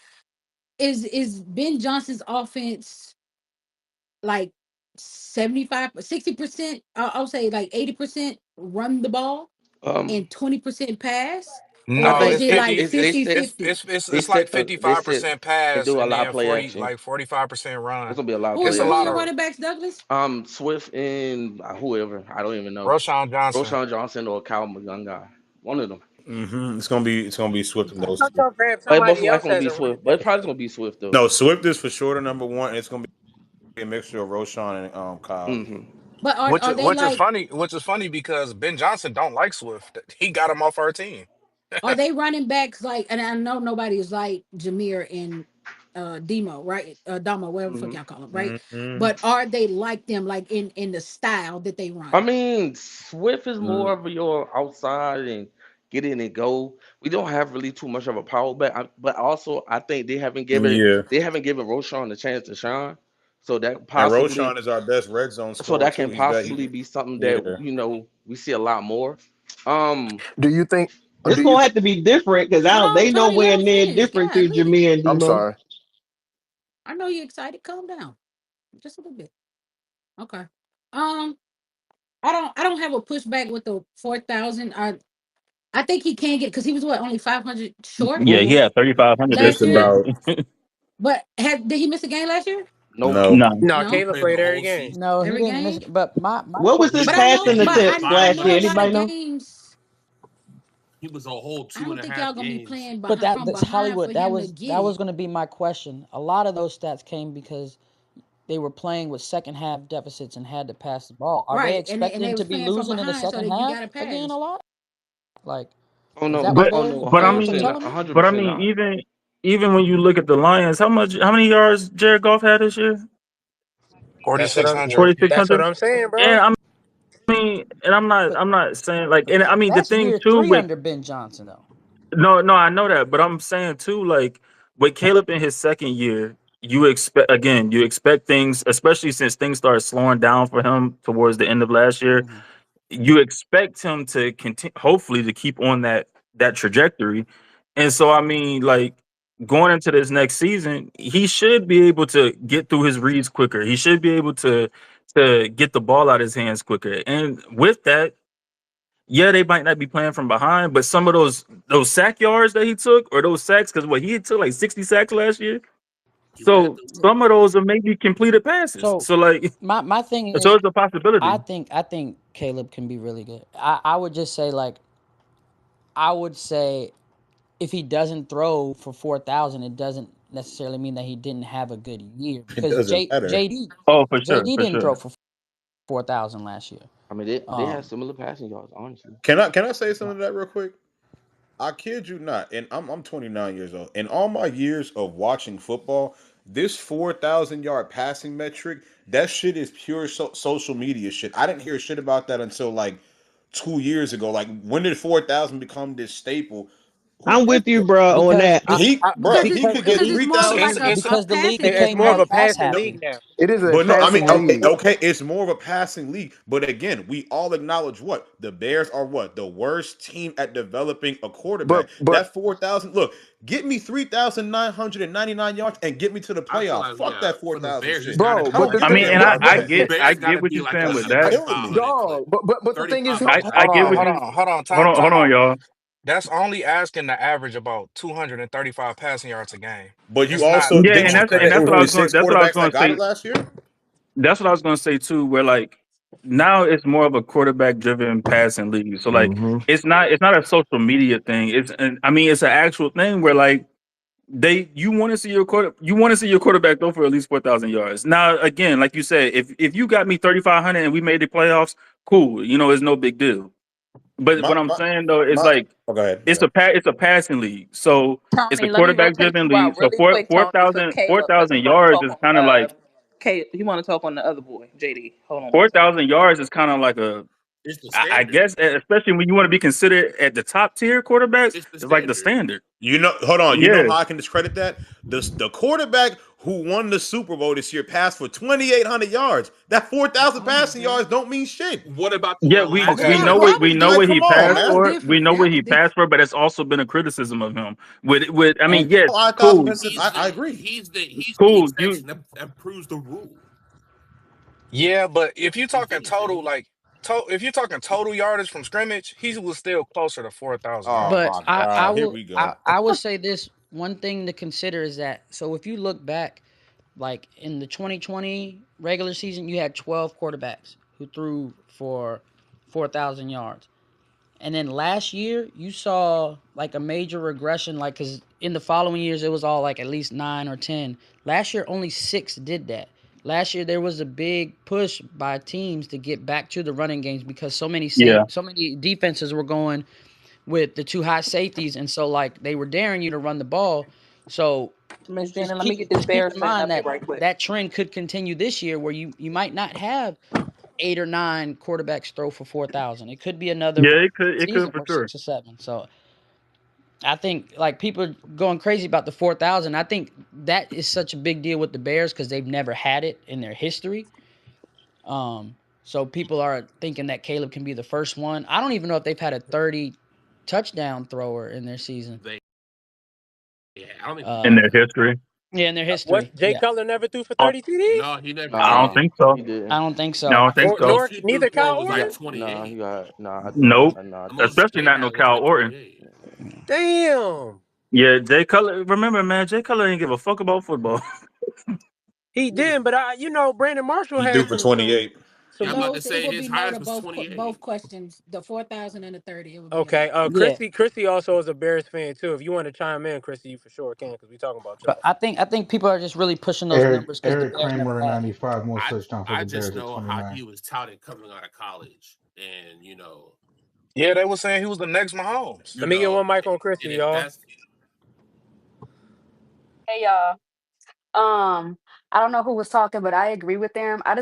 Speaker 4: Is Ben Johnson's offense like 75, 60%? I'll say like 80% run the ball
Speaker 8: Um,
Speaker 4: and 20% pass,
Speaker 8: I
Speaker 4: or
Speaker 6: No,
Speaker 8: think
Speaker 4: is
Speaker 6: it's
Speaker 4: it like
Speaker 6: fifty.
Speaker 8: they
Speaker 6: It's
Speaker 4: fifty
Speaker 8: said
Speaker 6: it's
Speaker 4: fifty?
Speaker 6: it's it's
Speaker 8: they
Speaker 6: it's like
Speaker 8: said they
Speaker 6: fifty-five
Speaker 8: said
Speaker 6: percent
Speaker 8: they
Speaker 6: pass
Speaker 8: do a
Speaker 6: and
Speaker 8: lot of
Speaker 6: then
Speaker 8: play action.
Speaker 6: 45%
Speaker 8: It's
Speaker 6: run.
Speaker 8: gonna be a lot of
Speaker 4: Who
Speaker 6: It's
Speaker 8: play
Speaker 6: a
Speaker 4: who are
Speaker 6: lot
Speaker 4: your
Speaker 8: action.
Speaker 6: of
Speaker 4: running backs, Douglas?
Speaker 8: Swift and whoever I don't even know.
Speaker 6: Roshan Johnson.
Speaker 8: Roshan Johnson or Cal young guy, one of them.
Speaker 10: It's gonna be Swift and
Speaker 4: Okay.
Speaker 9: I
Speaker 10: those
Speaker 9: thought
Speaker 10: two.
Speaker 9: y'all grabbed
Speaker 8: But most
Speaker 9: somebody else
Speaker 8: likely gonna
Speaker 9: as
Speaker 8: be
Speaker 9: a running
Speaker 8: Swift. But
Speaker 9: back.
Speaker 8: it's probably gonna be Swift though.
Speaker 10: No, Swift is for sure the number one. And it's gonna be a mixture of Roshan and Kyle.
Speaker 8: Hmm.
Speaker 4: But
Speaker 6: Which
Speaker 4: are
Speaker 6: is
Speaker 4: they
Speaker 6: which is
Speaker 4: like,
Speaker 6: funny. Which is funny because Ben Johnson don't like Swift. He got him off our team.
Speaker 4: are they running backs like? And I know nobody is like Jameer and Demo, right? Damo, whatever the fuck
Speaker 8: Hmm.
Speaker 4: y'all call them, right?
Speaker 10: Mm-hmm.
Speaker 4: But are they like them, like in the style that they
Speaker 8: I
Speaker 4: run?
Speaker 8: mean, Swift is more of your outside and get in and go. We don't have really too much of a power back, but also I think
Speaker 10: Yeah,
Speaker 8: they haven't given Roshan a chance to shine. So that
Speaker 10: and
Speaker 8: possibly
Speaker 10: Roshan is our best red zone
Speaker 8: so
Speaker 10: scorer
Speaker 8: that
Speaker 10: too.
Speaker 8: can
Speaker 10: He's better.
Speaker 8: possibly be something that
Speaker 10: Yeah.
Speaker 8: we see a lot more. Um,
Speaker 5: Do you think? Or
Speaker 3: It's
Speaker 5: do you?
Speaker 3: gonna have to be different because I
Speaker 4: Hold
Speaker 3: don't.
Speaker 4: on,
Speaker 3: They
Speaker 4: Tony, let
Speaker 3: nowhere
Speaker 4: him
Speaker 3: near
Speaker 4: finish.
Speaker 3: different to
Speaker 4: Golly,
Speaker 3: Jameer and
Speaker 5: I'm
Speaker 3: Demo.
Speaker 5: sorry.
Speaker 4: I know you're excited. Calm down, just a little bit. Okay. Um, I don't have a pushback with the 4,000. I think he can get, because he was what, only 500 short
Speaker 1: Yeah, he
Speaker 8: mhm.
Speaker 1: had 3,500 this
Speaker 4: last
Speaker 10: Just
Speaker 4: year.
Speaker 1: year.
Speaker 10: about.
Speaker 4: But did he miss a game last year?
Speaker 8: Nope.
Speaker 10: No.
Speaker 1: No.
Speaker 9: No,
Speaker 4: No,
Speaker 9: Caleb played every game.
Speaker 11: No, he
Speaker 4: every
Speaker 11: didn't miss.
Speaker 4: game.
Speaker 11: It. But my
Speaker 3: What was his
Speaker 4: But I
Speaker 3: passing
Speaker 4: know, but
Speaker 3: attempts
Speaker 4: I
Speaker 3: last
Speaker 4: know
Speaker 3: year?
Speaker 4: a lot
Speaker 3: Anybody
Speaker 4: of
Speaker 3: know?
Speaker 4: games. I don't think y'all gonna be playing
Speaker 11: but
Speaker 4: from
Speaker 11: that's
Speaker 4: behind for
Speaker 11: Hollywood.
Speaker 4: him to get
Speaker 11: That was
Speaker 4: it.
Speaker 11: going to be my question. A lot of those stats came because they were playing with second half deficits and had to pass the ball. Are they
Speaker 4: Right, and they
Speaker 11: expecting to
Speaker 4: was
Speaker 11: be
Speaker 4: playing from
Speaker 11: losing in the
Speaker 4: behind, so
Speaker 11: second
Speaker 4: that you
Speaker 11: half
Speaker 4: gotta
Speaker 11: again a
Speaker 4: pass.
Speaker 11: lot? Like,
Speaker 8: Oh
Speaker 11: is
Speaker 8: no.
Speaker 11: that what
Speaker 1: But
Speaker 8: Oh
Speaker 11: their
Speaker 8: no.
Speaker 1: but I
Speaker 11: players are
Speaker 8: 100%.
Speaker 1: mean,
Speaker 11: telling them?
Speaker 8: 100% not.
Speaker 1: even when you look at the Lions, how many yards Jared Goff had this year?
Speaker 9: That's what I'm.
Speaker 6: 4,600.
Speaker 1: 4,600.
Speaker 9: I'm saying,
Speaker 1: And
Speaker 9: bro.
Speaker 1: I mean, and
Speaker 11: But
Speaker 1: I'm not saying like, and I mean the
Speaker 11: that's
Speaker 1: thing
Speaker 11: year
Speaker 1: too
Speaker 11: three
Speaker 1: with
Speaker 11: under Ben Johnson, though.
Speaker 1: no, I know that, but I'm saying too like with Caleb in his second year, you expect things, especially since things started slowing down for him towards the end of last year.
Speaker 11: Hmm.
Speaker 1: You expect him to continue, hopefully, to keep on that trajectory. And so, I mean, like going into this next season, he should be able to get through his reads quicker. He should be able to get the ball out of his hands quicker. And with that, yeah, they might not be playing from behind, but some of those sack yards that he took, or those sacks, because what he took like 60 sacks last year. So some of those are maybe completed passes.
Speaker 11: So
Speaker 1: So like,
Speaker 11: my thing
Speaker 1: so
Speaker 11: is,
Speaker 1: it's a possibility.
Speaker 11: I think Caleb can be really good. I would just say like I would say if he doesn't throw for 4,000, it doesn't necessarily mean that he didn't have a good year
Speaker 10: It
Speaker 11: because
Speaker 10: doesn't matter.
Speaker 1: Oh, for sure,
Speaker 11: JD
Speaker 1: for
Speaker 11: didn't
Speaker 1: sure.
Speaker 11: throw for 4,000 last year.
Speaker 8: I mean, they have
Speaker 11: Um,
Speaker 8: similar passing yards, honestly.
Speaker 10: Can I say something to that real quick? I kid you not, and I'm 29 years old. In all my years of watching football, this 4,000 yard passing metric, that shit is pure social media shit. I didn't hear shit about that until like 2 years ago. Like, when did 4,000 become this staple? Who
Speaker 3: I'm
Speaker 10: gives
Speaker 3: with you, bro, on
Speaker 11: because
Speaker 3: that.
Speaker 1: But
Speaker 10: he could get
Speaker 4: Because it's
Speaker 10: three
Speaker 4: more of
Speaker 6: So
Speaker 10: thousand.
Speaker 6: it's
Speaker 4: like
Speaker 6: it's
Speaker 4: a
Speaker 11: because the league
Speaker 4: passing
Speaker 9: It's
Speaker 11: became
Speaker 9: more of
Speaker 11: more
Speaker 9: a
Speaker 4: league.
Speaker 11: pass
Speaker 9: passing
Speaker 10: No,
Speaker 11: happy.
Speaker 9: league now.
Speaker 5: It is a
Speaker 10: but no, I mean,
Speaker 5: passing league.
Speaker 10: okay, it's more of a passing league. But again, we all acknowledge what the Bears are. What the worst team at developing a quarterback.
Speaker 5: But
Speaker 10: That 4,000. Look, get me 3,999 yards and get me to the playoffs. Fuck that 4,000 shit.
Speaker 5: bro,
Speaker 10: Come
Speaker 5: but
Speaker 10: on,
Speaker 5: the
Speaker 1: I
Speaker 10: give me
Speaker 5: thing,
Speaker 1: mean,
Speaker 10: that.
Speaker 1: and
Speaker 5: but
Speaker 10: Fuck
Speaker 5: but
Speaker 10: that.
Speaker 1: I get what you're saying with
Speaker 10: That's
Speaker 1: that.
Speaker 10: killing me.
Speaker 5: dog, but the thing is,
Speaker 1: I
Speaker 6: hold
Speaker 1: get
Speaker 6: on,
Speaker 1: what
Speaker 6: hold
Speaker 1: you
Speaker 6: on, hold on.
Speaker 1: hold
Speaker 6: Time
Speaker 1: on,
Speaker 6: out.
Speaker 1: y'all.
Speaker 6: That's only asking to average about 235 passing yards a game.
Speaker 10: But you
Speaker 6: It's not
Speaker 10: also
Speaker 1: Yeah,
Speaker 10: didn't
Speaker 1: and
Speaker 10: you
Speaker 6: going
Speaker 10: say
Speaker 1: and
Speaker 10: that it
Speaker 1: that's
Speaker 10: was
Speaker 6: crazy.
Speaker 1: what I
Speaker 10: only
Speaker 1: was going.
Speaker 10: six
Speaker 1: That's what I was
Speaker 10: quarterbacks
Speaker 1: going
Speaker 10: that
Speaker 1: to
Speaker 10: got
Speaker 1: say.
Speaker 10: it last year?
Speaker 1: That's what I was going to say too. Where like now it's more of a quarterback driven passing league. So like
Speaker 5: hmm
Speaker 1: it's not a social media thing. I mean it's an actual thing where like you want to see your quarterback throw for at least 4,000 yards. Now again, like you said, if you got me 3,500 and we made the playoffs, cool. You know, it's no big deal. But
Speaker 10: My
Speaker 1: what I'm
Speaker 10: my
Speaker 1: saying though is
Speaker 10: my.
Speaker 1: like
Speaker 10: Oh, go ahead. Go
Speaker 1: it's
Speaker 10: ahead.
Speaker 1: it's a passing league. So it's a
Speaker 2: Tony, let me
Speaker 1: quarterback
Speaker 2: rotate
Speaker 1: driven
Speaker 2: you out
Speaker 1: league. So
Speaker 2: really quick,
Speaker 1: four
Speaker 2: Tony, so
Speaker 1: thousand four
Speaker 2: Caleb, because he
Speaker 1: thousand
Speaker 2: want to
Speaker 1: yards
Speaker 2: talk
Speaker 1: is
Speaker 2: on
Speaker 1: kind of like
Speaker 2: He want to talk on the other boy, JD. Hold on one
Speaker 1: four
Speaker 2: second.
Speaker 1: thousand yards is kind of like a
Speaker 12: It's the
Speaker 1: I
Speaker 12: standard.
Speaker 1: guess especially when you want to be considered at the top tier quarterbacks,
Speaker 12: It's the
Speaker 1: it's like the
Speaker 12: standard.
Speaker 1: standard.
Speaker 10: You know, hold on. You know
Speaker 1: Yeah,
Speaker 10: how I can discredit that? The quarterback who won the Super Bowl this year passed for 2,800 yards. That 4,000 passing yards don't mean shit.
Speaker 12: What about the
Speaker 1: yeah.
Speaker 12: one
Speaker 1: We
Speaker 12: last
Speaker 1: we
Speaker 6: Okay.
Speaker 12: year?
Speaker 1: know
Speaker 4: That
Speaker 1: we
Speaker 4: was
Speaker 1: know
Speaker 10: Like,
Speaker 1: what
Speaker 4: different.
Speaker 1: he
Speaker 10: come on,
Speaker 1: passed
Speaker 4: That was
Speaker 10: man.
Speaker 1: for. We
Speaker 4: different.
Speaker 1: know
Speaker 4: That
Speaker 1: what
Speaker 4: was
Speaker 1: he passed
Speaker 4: different.
Speaker 1: for, but it's also been a criticism of him. With I mean,
Speaker 4: And
Speaker 1: yes,
Speaker 10: 5,000
Speaker 1: cool,
Speaker 10: passing. I agree.
Speaker 12: He's the
Speaker 1: cool. You
Speaker 12: exception that proves the rule.
Speaker 6: Yeah, but if you're
Speaker 12: If
Speaker 6: talking total,
Speaker 12: anything,
Speaker 6: like, if you're talking total yardage from scrimmage, he was still closer to 4,000
Speaker 10: Oh
Speaker 11: But
Speaker 6: yards.
Speaker 10: my
Speaker 11: I
Speaker 10: God, here
Speaker 11: will
Speaker 10: we go.
Speaker 11: I would say this one thing to consider is that so if you look back, like in the 2020 regular season, you had 12 quarterbacks who threw for 4,000 yards. And then last year, you saw like a major regression, like because in the following years it was all like at least 9 or 10. Last year, only 6 did that. Last year there was a big push by teams to get back to the running games because
Speaker 1: yeah.
Speaker 11: so many defenses were going with the two high safeties, and so like they were daring you to run the ball. So
Speaker 2: Miss Janet, let me get this
Speaker 11: just keep
Speaker 2: Bears
Speaker 11: in
Speaker 2: fan
Speaker 11: mind
Speaker 2: up here
Speaker 11: that
Speaker 2: right quick.
Speaker 11: that trend could continue this year, where you might not have 8 or 9 quarterbacks throw for 4,000. It could be another
Speaker 1: Yeah, it could
Speaker 11: season
Speaker 1: for
Speaker 11: where
Speaker 1: sure.
Speaker 11: 6 or 7. So I think like people are going crazy about the 4,000. I think that is such a big deal with the Bears because they've never had it in their history. So people are thinking that Caleb can be the first one. I don't even know if they've had a 30 touchdown thrower in their season.
Speaker 12: they I don't think they
Speaker 1: In
Speaker 11: Uh,
Speaker 1: their
Speaker 12: have.
Speaker 1: history.
Speaker 11: yeah, in their
Speaker 9: What
Speaker 11: history.
Speaker 9: Jay
Speaker 11: Yeah,
Speaker 9: Cutler never threw for
Speaker 1: Oh,
Speaker 9: 30 TDs?
Speaker 12: No, he never
Speaker 1: I don't
Speaker 8: Nah,
Speaker 12: did.
Speaker 1: think
Speaker 8: he
Speaker 1: so.
Speaker 8: didn't.
Speaker 11: I don't think
Speaker 1: No, I
Speaker 11: so.
Speaker 1: don't
Speaker 12: I think
Speaker 1: think
Speaker 9: Nor
Speaker 12: the
Speaker 1: so.
Speaker 12: most
Speaker 9: nor
Speaker 12: he threw
Speaker 9: neither
Speaker 12: for
Speaker 9: Kyle
Speaker 12: was like
Speaker 9: Orton.
Speaker 8: Nah, he
Speaker 12: 28.
Speaker 8: got. Nah, I don't.
Speaker 1: Nope.
Speaker 8: Nah, I
Speaker 12: The
Speaker 8: think
Speaker 12: most
Speaker 1: Especially
Speaker 12: Jay
Speaker 1: not no
Speaker 12: had was
Speaker 1: Cal
Speaker 12: like
Speaker 1: Orton.
Speaker 12: 28.
Speaker 9: Damn.
Speaker 1: Yeah, Jay Cutler. Remember, man, Jay Cutler didn't give a fuck about football.
Speaker 9: He
Speaker 12: Niggas,
Speaker 9: did, but Brandon Marshall
Speaker 10: He threw
Speaker 9: had
Speaker 10: for
Speaker 9: some some
Speaker 10: 28.
Speaker 12: yeah, I'm
Speaker 9: some.
Speaker 12: about to
Speaker 4: both. It
Speaker 12: say
Speaker 4: would
Speaker 12: his
Speaker 4: be no to
Speaker 12: highest was
Speaker 4: both
Speaker 12: 28.
Speaker 4: questions. The 4,000 and the 30. It would be a
Speaker 9: Okay,
Speaker 4: no.
Speaker 11: Yeah,
Speaker 9: Chrissy also is a Bears fan too. If you want to chime in, Chrissy, you for sure can because we talking about
Speaker 11: but
Speaker 9: y'all.
Speaker 11: I think people are just really pushing those
Speaker 13: Eric
Speaker 11: numbers because the
Speaker 13: Eric
Speaker 11: Bears never
Speaker 13: Kramer in
Speaker 11: had it.
Speaker 13: '95, most
Speaker 12: I
Speaker 13: touchdowns for
Speaker 12: I
Speaker 13: the
Speaker 12: just
Speaker 13: Bears at
Speaker 12: know how
Speaker 13: 29.
Speaker 12: he was touted coming out of college, and
Speaker 6: Yeah, they were saying he was the next Mahomes.
Speaker 9: Let me get one mic on
Speaker 12: and
Speaker 9: Chrissy,
Speaker 12: if
Speaker 9: y'all.
Speaker 12: that's
Speaker 14: Hey y'all. Um, I don't know who was talking, but I agree with them. I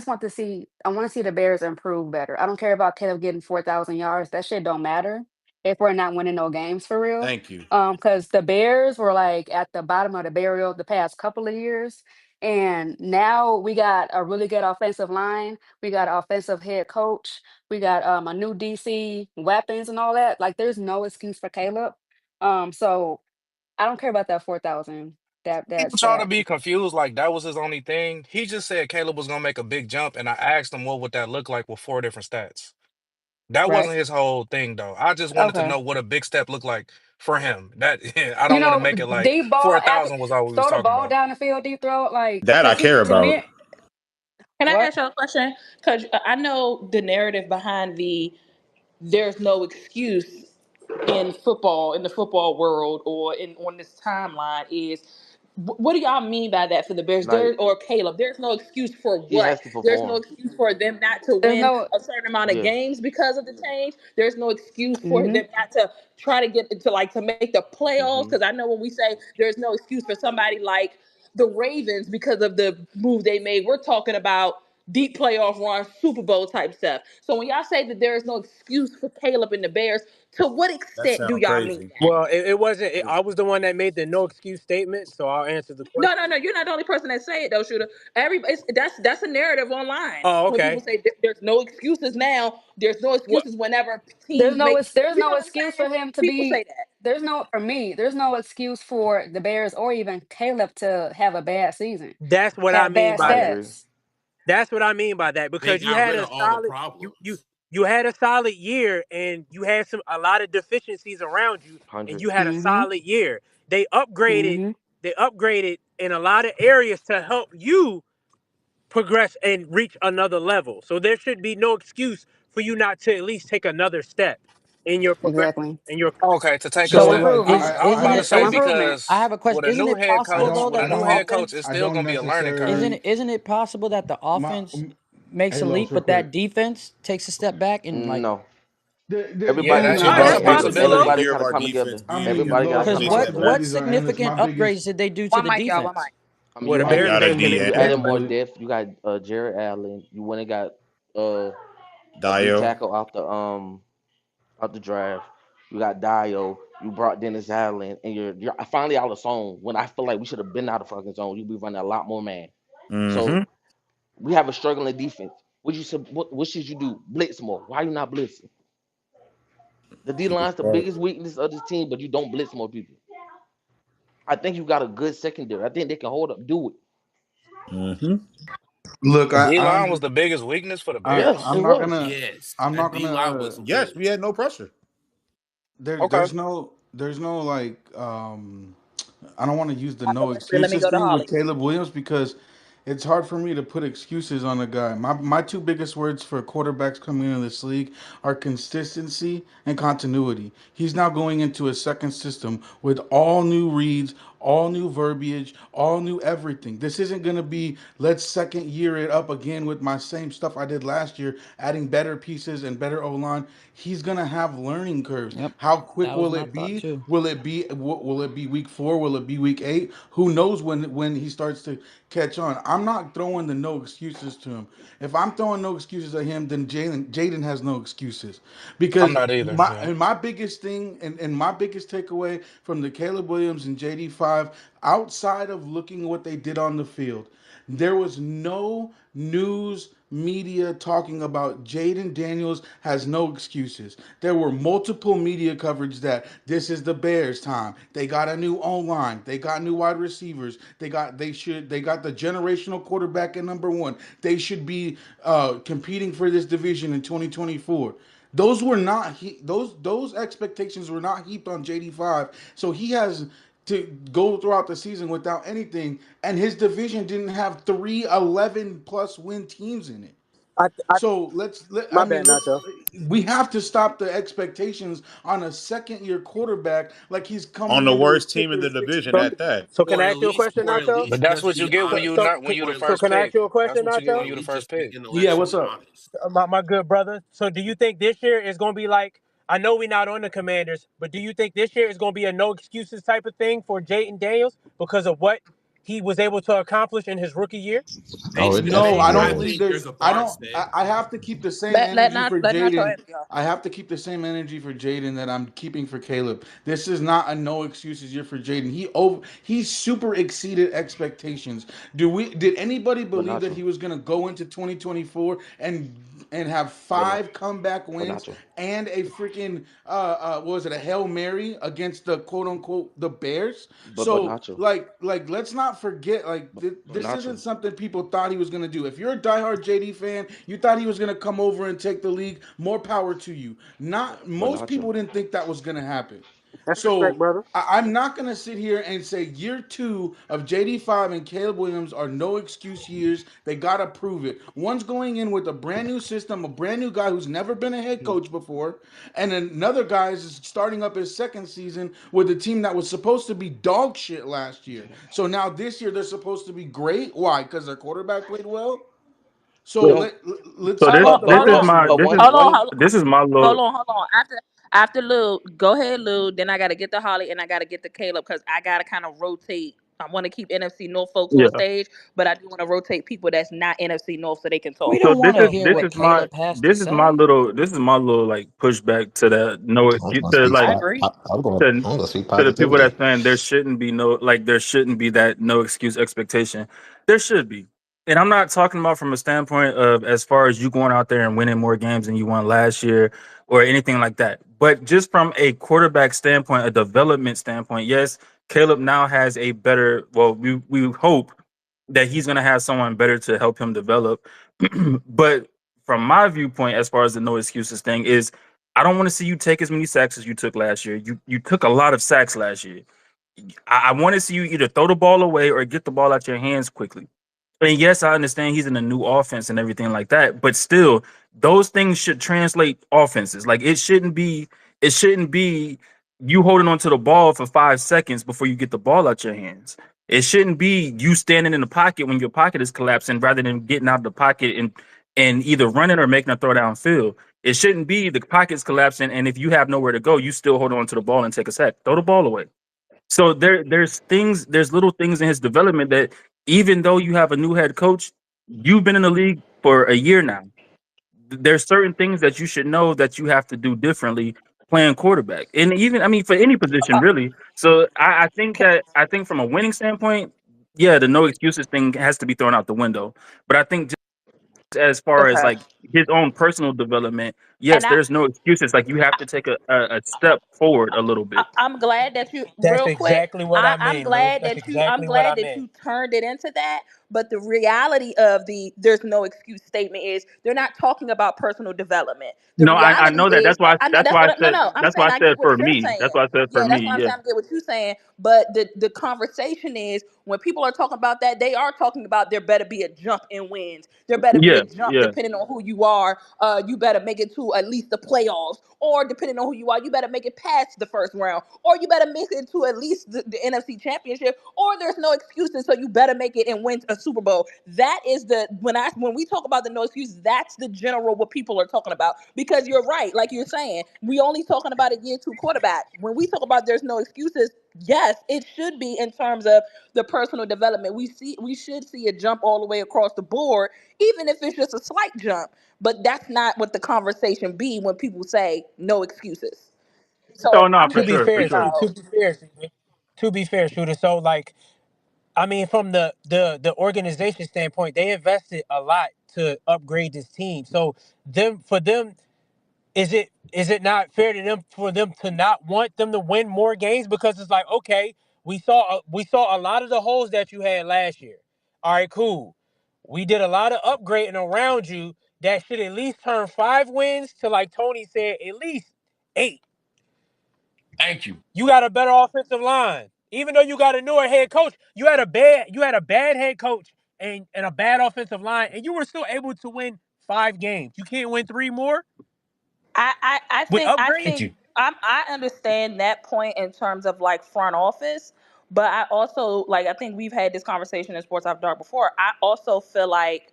Speaker 14: want to see the Bears improve better. I don't care about Caleb getting 4,000 yards. That shit don't matter if we're not winning no games for real.
Speaker 10: Thank you.
Speaker 14: Because the Bears were like at the bottom of the barrel the past couple of years. And now we got a really good offensive line. We got an offensive head coach. We got a new DC weapons and all that. Like there's no excuse for Caleb. So I don't care about that 4,000.
Speaker 6: People try to
Speaker 14: That
Speaker 6: be confused like that was his only thing. He just said Caleb was gonna make a big jump, and I asked him what would that look like with 4 different stats. That
Speaker 14: right.
Speaker 6: wasn't his whole thing though. I just wanted to
Speaker 14: Okay.
Speaker 6: know what a big step looked like for him. That I
Speaker 14: You
Speaker 6: don't want to
Speaker 14: know,
Speaker 6: make it like
Speaker 14: deep ball
Speaker 6: four
Speaker 14: after
Speaker 6: thousand was all we was
Speaker 14: throw the
Speaker 6: talking
Speaker 14: ball
Speaker 6: about.
Speaker 14: down the field, deep throw, like
Speaker 10: That I
Speaker 14: because he
Speaker 10: care
Speaker 14: to
Speaker 10: about.
Speaker 14: me
Speaker 2: Can I
Speaker 14: what?
Speaker 2: ask y'all a question? Because I know the narrative behind there's no excuse in football, in the football world, or in on this timeline is what do y'all mean by that for the Bears?
Speaker 8: Like
Speaker 2: There or Caleb, there's no excuse for
Speaker 8: he
Speaker 2: what?
Speaker 8: has to
Speaker 2: There's no
Speaker 8: perform.
Speaker 2: excuse for them not to
Speaker 14: There's
Speaker 2: win
Speaker 14: no
Speaker 2: a certain amount of
Speaker 8: Yeah.
Speaker 2: games because of the change. There's no excuse for
Speaker 14: hmm
Speaker 2: them not to try to get to like to make the playoffs.
Speaker 8: Hmm.
Speaker 2: Because I know when we say there's no excuse for somebody like the Ravens because of the move they made, we're talking about deep playoff run, Super Bowl type stuff. So when y'all say that there is no excuse for Caleb and the Bears, to what
Speaker 10: That
Speaker 2: extent do
Speaker 10: sounds
Speaker 2: y'all mean
Speaker 10: crazy.
Speaker 2: that?
Speaker 9: Well, it wasn't. I was the one that made the no excuse statement, so I'll answer the
Speaker 2: No,
Speaker 9: question.
Speaker 2: no, no. You're not the only person that say it though, Shooter. That's a narrative online
Speaker 9: Oh,
Speaker 2: when people
Speaker 9: okay.
Speaker 2: say there's no excuses now. There's no
Speaker 9: What?
Speaker 2: excuses whenever teams make.
Speaker 14: there's
Speaker 2: You know
Speaker 14: no
Speaker 2: what I'm
Speaker 14: excuse for
Speaker 2: saying?
Speaker 14: him to
Speaker 2: People say
Speaker 14: be
Speaker 2: that.
Speaker 14: there's no excuse for the Bears or even Caleb to have a bad season,
Speaker 9: That's what I
Speaker 14: have
Speaker 9: mean
Speaker 14: bad
Speaker 8: I
Speaker 9: by that.
Speaker 8: agree.
Speaker 14: stats.
Speaker 9: That's what I mean by that
Speaker 12: they
Speaker 9: because you
Speaker 12: got
Speaker 9: had
Speaker 12: rid
Speaker 9: a
Speaker 12: of all the
Speaker 9: solid
Speaker 12: problems.
Speaker 9: you had a solid year and you had a lot of deficiencies around you and
Speaker 8: 100.
Speaker 9: you had a
Speaker 14: hmm
Speaker 9: solid year. They upgraded
Speaker 14: hmm
Speaker 9: they upgraded in a lot of areas to help you progress and reach another level. So there should be no excuse for you not to at least take another step in your progression
Speaker 14: Exactly.
Speaker 9: in your career.
Speaker 6: Okay, to take a
Speaker 14: Show
Speaker 13: So
Speaker 6: step.
Speaker 13: like
Speaker 14: improvement.
Speaker 6: I was
Speaker 11: Isn't
Speaker 6: about to
Speaker 11: it?
Speaker 14: Show
Speaker 6: say
Speaker 14: improvement.
Speaker 11: I
Speaker 6: because
Speaker 11: have a question.
Speaker 6: with a
Speaker 11: Isn't
Speaker 6: new
Speaker 11: it
Speaker 6: head
Speaker 13: I
Speaker 11: possible
Speaker 6: coach,
Speaker 11: though
Speaker 13: don't
Speaker 6: with a
Speaker 13: I
Speaker 11: that the
Speaker 6: new
Speaker 13: don't
Speaker 6: head coach,
Speaker 11: offense
Speaker 6: it's
Speaker 13: I
Speaker 6: still
Speaker 13: don't
Speaker 6: gonna be a learning curve.
Speaker 13: necessarily
Speaker 11: isn't it possible that the
Speaker 13: my
Speaker 11: offense makes
Speaker 13: hey
Speaker 11: a
Speaker 13: Los
Speaker 11: leap,
Speaker 13: real
Speaker 11: but
Speaker 13: quick.
Speaker 11: that defense takes a step back and like
Speaker 8: No.
Speaker 6: Yeah,
Speaker 3: I
Speaker 8: Everybody,
Speaker 3: mean,
Speaker 6: that's
Speaker 2: No,
Speaker 6: a
Speaker 2: that's
Speaker 8: everybody,
Speaker 10: Biggest
Speaker 2: possible
Speaker 6: possibility.
Speaker 2: though.
Speaker 8: everybody
Speaker 10: year of
Speaker 8: gotta
Speaker 10: our
Speaker 8: come together.
Speaker 10: defense
Speaker 3: I
Speaker 10: easily.
Speaker 3: mean,
Speaker 8: Everybody gotta
Speaker 3: look,
Speaker 11: Because
Speaker 8: come
Speaker 3: look,
Speaker 11: what
Speaker 8: together.
Speaker 3: Billy's
Speaker 11: significant
Speaker 3: my biggest.
Speaker 11: upgrades did they do to
Speaker 14: One
Speaker 11: the
Speaker 14: mic, y'all. One
Speaker 11: defense?
Speaker 14: mic.
Speaker 8: I mean,
Speaker 9: Well,
Speaker 8: you
Speaker 9: the
Speaker 10: Oh,
Speaker 8: added
Speaker 9: Bears
Speaker 10: got a
Speaker 9: game
Speaker 8: you,
Speaker 9: been in
Speaker 10: D
Speaker 8: you
Speaker 10: F
Speaker 8: added
Speaker 9: decline.
Speaker 8: more
Speaker 3: Billy.
Speaker 8: depth. You got Jared Allen. You went and got a D
Speaker 10: Dio.
Speaker 8: tackle out the draft. You got Dio. You brought Dennis Allen, and you're finally out of zone. When I feel like we should have been out of fucking zone, you be running a lot more man. So
Speaker 10: Mm-hmm.
Speaker 8: we have a struggling defense. What should you do? Blitz more. Why you not blitzing? The D line's the biggest weakness of this team, but you don't blitz more people. I think you got a good secondary. I think they can hold up, do it.
Speaker 10: Mm-hmm.
Speaker 13: Look,
Speaker 6: D line was the biggest weakness for the
Speaker 8: Yeah,
Speaker 6: Bears.
Speaker 8: it was.
Speaker 12: Yes,
Speaker 13: I'm
Speaker 12: that
Speaker 13: not
Speaker 12: D
Speaker 13: gonna
Speaker 12: line was
Speaker 10: Yes, we
Speaker 12: horrible.
Speaker 10: had no pressure.
Speaker 6: Okay.
Speaker 13: there's no like I don't want to use the no
Speaker 2: Alexa, let me
Speaker 13: excuses
Speaker 2: go to
Speaker 13: thing with
Speaker 2: Holly.
Speaker 13: Caleb Williams because it's hard for me to put excuses on a guy. My two biggest words for quarterbacks coming into this league are consistency and continuity. He's now going into a second system with all new reads, all new verbiage, all new everything. This isn't going to be let's second year it up again with my same stuff I did last year, adding better pieces and better O line. He's going to have learning curves.
Speaker 11: Yep,
Speaker 13: How quick
Speaker 11: that was
Speaker 13: will
Speaker 11: my
Speaker 13: it
Speaker 11: thought
Speaker 13: be?
Speaker 11: too.
Speaker 13: Will it be week 4? Will it be week 8? Who knows when he starts to catch on? I'm not throwing the no excuses to him. If I'm throwing no excuses at him, then Jaden has no excuses
Speaker 6: I'm
Speaker 13: because
Speaker 6: not either. Yeah.
Speaker 13: my biggest thing and my biggest takeaway from the Caleb Williams and JD5 outside of looking at what they did on the field, there was no news media talking about Jaden Daniels has no excuses. There were multiple media coverage that this is the Bears time. They got a new O-line. They got new wide receivers. They got the generational quarterback at number 1. They should be competing for this division in 2024. Those expectations were not heaped on JD5. So he has to go throughout the season without anything, and his division didn't have 3 11 plus win teams in it.
Speaker 9: I, I,
Speaker 13: So
Speaker 9: my bad, Nacho.
Speaker 13: we have to stop the expectations on a second year quarterback like he's
Speaker 10: On
Speaker 13: coming
Speaker 10: the
Speaker 13: in with
Speaker 10: worst
Speaker 13: a chip
Speaker 10: team in
Speaker 13: in
Speaker 10: the
Speaker 13: his
Speaker 10: division
Speaker 9: So,
Speaker 10: at that.
Speaker 9: so can I ask you a question,
Speaker 12: Or at
Speaker 9: Nacho?
Speaker 6: But
Speaker 12: least
Speaker 6: that's
Speaker 12: just
Speaker 6: what you
Speaker 12: be
Speaker 6: get when you
Speaker 12: honest.
Speaker 9: So,
Speaker 6: not when you the
Speaker 12: Or
Speaker 9: so
Speaker 6: first
Speaker 9: can I ask
Speaker 6: pick.
Speaker 9: you a
Speaker 6: That's
Speaker 9: question,
Speaker 6: what you get
Speaker 12: or
Speaker 6: when
Speaker 9: Nacho?
Speaker 12: at
Speaker 6: you the
Speaker 12: least
Speaker 6: first
Speaker 12: just be
Speaker 6: pick.
Speaker 13: Yeah, what's
Speaker 12: intellectually
Speaker 13: up?
Speaker 12: honest.
Speaker 9: My good brother. So do you think this year is going to be like? I know we're not on the Commanders, but do you think this year is going to be a no excuses type of thing for Jayden Daniels because of what he was able to accomplish in his rookie year?
Speaker 15: Oh, it
Speaker 13: No, I
Speaker 15: definitely
Speaker 13: don't
Speaker 12: I
Speaker 15: will.
Speaker 13: believe
Speaker 12: think there's
Speaker 13: there's.
Speaker 12: a
Speaker 13: I
Speaker 12: bar
Speaker 13: don't.
Speaker 12: set.
Speaker 13: I have to keep the same energy for
Speaker 2: Let Nacho
Speaker 13: Jaden.
Speaker 2: answer y'all.
Speaker 13: I have to keep the same energy for Jaden that I'm keeping for Caleb. This is not a no excuses year for Jaden. He super exceeded expectations. Did anybody
Speaker 8: But
Speaker 13: believe that
Speaker 8: Nacho,
Speaker 13: he was going to go into 2024 and have
Speaker 8: but not,
Speaker 13: 5 comeback
Speaker 8: but
Speaker 13: wins
Speaker 8: Nacho,
Speaker 13: and a freaking what was it, a Hail Mary against the quote unquote the Bears?
Speaker 8: but
Speaker 13: So
Speaker 8: Nacho,
Speaker 13: like let's not forget
Speaker 8: but
Speaker 13: this isn't
Speaker 8: Nacho.
Speaker 13: something people thought he was going to do. If you're a diehard JD fan, you thought he was going to come over and take the league. More power to you. Not
Speaker 8: But
Speaker 13: most
Speaker 8: Nacho,
Speaker 13: people didn't think that was going to happen.
Speaker 9: That's respect,
Speaker 13: So
Speaker 9: brother.
Speaker 13: I'm not going to sit here and say year 2 of JD5 and Caleb Williams are no excuse years. They got to prove it. One's going in with a brand new system, a brand new guy who's never been a head coach before, and another guy is starting up his second season with a team that was supposed to be dog shit last year. So now this year they're supposed to be great. Why? Because their quarterback played well. So
Speaker 1: So,
Speaker 8: no,
Speaker 13: let's
Speaker 1: so
Speaker 2: Hold
Speaker 1: this
Speaker 2: on,
Speaker 13: stop
Speaker 8: but
Speaker 13: the
Speaker 1: this
Speaker 8: but
Speaker 2: hold
Speaker 1: is
Speaker 2: on,
Speaker 8: but
Speaker 1: my
Speaker 13: bullshit.
Speaker 8: but
Speaker 1: this is
Speaker 2: hold on,
Speaker 1: this is my
Speaker 2: hold
Speaker 1: little
Speaker 2: on, hold on. After Lou, go ahead, Lou. Then I gotta get to Holly and I gotta get to Caleb because I gotta kind of rotate. I want to keep NFC North folks on
Speaker 1: yeah.
Speaker 2: stage, but I do want to rotate people that's not NFC North so they can
Speaker 11: We
Speaker 2: talk.
Speaker 1: So
Speaker 11: don't want to hear
Speaker 1: this
Speaker 11: what
Speaker 1: is my
Speaker 11: Caleb has to say.
Speaker 1: this is my little like pushback to that no
Speaker 15: I was
Speaker 1: excuse
Speaker 15: gonna
Speaker 1: to
Speaker 15: speak.
Speaker 2: I
Speaker 1: like
Speaker 2: agree.
Speaker 1: to
Speaker 15: I'm gonna speak
Speaker 1: to the people
Speaker 15: positivity.
Speaker 1: that's saying there shouldn't be no like there shouldn't be that no excuse expectation. There should be. And I'm not talking about from a standpoint of as far as you going out there and winning more games than you won last year or anything like that. But just from a quarterback standpoint, a development standpoint, yes, Caleb now has a better well, we hope that he's gonna have someone better to help him develop. But from my viewpoint, as far as the no excuses thing, is I don't want to see you take as many sacks as you took last year. You took a lot of sacks last year. I want to see you either throw the ball away or get the ball out your hands quickly. And yes, I understand he's in a new offense and everything like that, but still, those things should translate offenses. Like it shouldn't be you holding onto the ball for 5 seconds before you get the ball out your hands. It shouldn't be you standing in the pocket when your pocket is collapsing rather than getting out of the pocket and either running or making a throw downfield. It shouldn't be the pockets collapsing, and if you have nowhere to go, you still hold on to the ball and take a sack. Throw the ball away. So there's little things in his development that even though you have a new head coach, you've been in the league for a year now. There's certain things that you should know that you have to do differently playing quarterback, and even I mean for any position really. So I think from a winning standpoint, yeah, the no excuses thing has to be thrown out the window. But I think as far as
Speaker 2: Okay.
Speaker 1: like his own personal development,
Speaker 2: And
Speaker 1: yes, there's no excuses. Like you have to take a step forward a little bit.
Speaker 2: I'm glad that you
Speaker 9: That's
Speaker 2: real quick.
Speaker 9: exactly what I
Speaker 2: I'm
Speaker 9: mean, Lou.
Speaker 2: glad
Speaker 9: That's
Speaker 2: that you I'm
Speaker 9: exactly what I
Speaker 2: glad that
Speaker 9: meant.
Speaker 2: you turned it into that. But the reality of the there's no excuse statement is they're not talking about personal development. The
Speaker 1: No, I
Speaker 2: reality
Speaker 1: know that.
Speaker 2: is
Speaker 1: That's
Speaker 2: I know
Speaker 1: that's
Speaker 2: that's
Speaker 1: why I
Speaker 2: what no
Speaker 1: said
Speaker 2: no I'm
Speaker 1: that's why
Speaker 2: saying
Speaker 1: I
Speaker 2: I
Speaker 1: said
Speaker 2: get what
Speaker 1: for
Speaker 2: you're
Speaker 1: me. That's
Speaker 2: saying.
Speaker 1: why I said for
Speaker 2: Yeah, that's
Speaker 1: me.
Speaker 2: what I'm
Speaker 1: Yeah.
Speaker 2: saying. I get what you're saying. But the conversation is when people are talking about that, they are talking about there better be a jump in wins. There better be a
Speaker 1: Yeah.
Speaker 2: jump
Speaker 1: Yeah.
Speaker 2: depending on who you are. You better make it to at least the playoffs, or depending on who you are, you better make it past the first round, or you better make it to at least the NFC Championship, or there's no excuses, so you better make it and win a Super Bowl. That is the when we talk about the no excuses, that's the general what people are talking about. Because you're right, like you're saying, we only talking about a year two quarterback. When we talk about there's no excuses, yes, it should be in terms of the personal development. We should see a jump all the way across the board, even if it's just a slight jump. But that's not what the conversation be when people say no excuses.
Speaker 1: Oh
Speaker 2: So
Speaker 1: no,
Speaker 2: I'm
Speaker 1: for
Speaker 9: To
Speaker 2: just
Speaker 9: be
Speaker 1: sure, for
Speaker 9: fair,
Speaker 2: you
Speaker 1: sure.
Speaker 2: know,
Speaker 9: to be fair, shooter. So like, I mean, from the organization standpoint, they invested a lot to upgrade this team. So for them, is it not fair to them for them to not want them to win more games? Because it's like, okay, we saw a lot of the holes that you had last year. All right, cool. We did a lot of upgrading around you that should at least turn 5 wins to, like Tony said, at least 8.
Speaker 12: Thank you.
Speaker 9: You got a better offensive line. Even though you got a newer head coach, you had a bad head coach and a bad offensive line, and you were still able to win 5 games. You can't win 3 more
Speaker 2: I
Speaker 9: with
Speaker 2: think
Speaker 12: Thank
Speaker 9: upgrades.
Speaker 12: you.
Speaker 2: I understand that point in terms of like front office, but I also like I think we've had this conversation in Sports After Dark before. I also feel like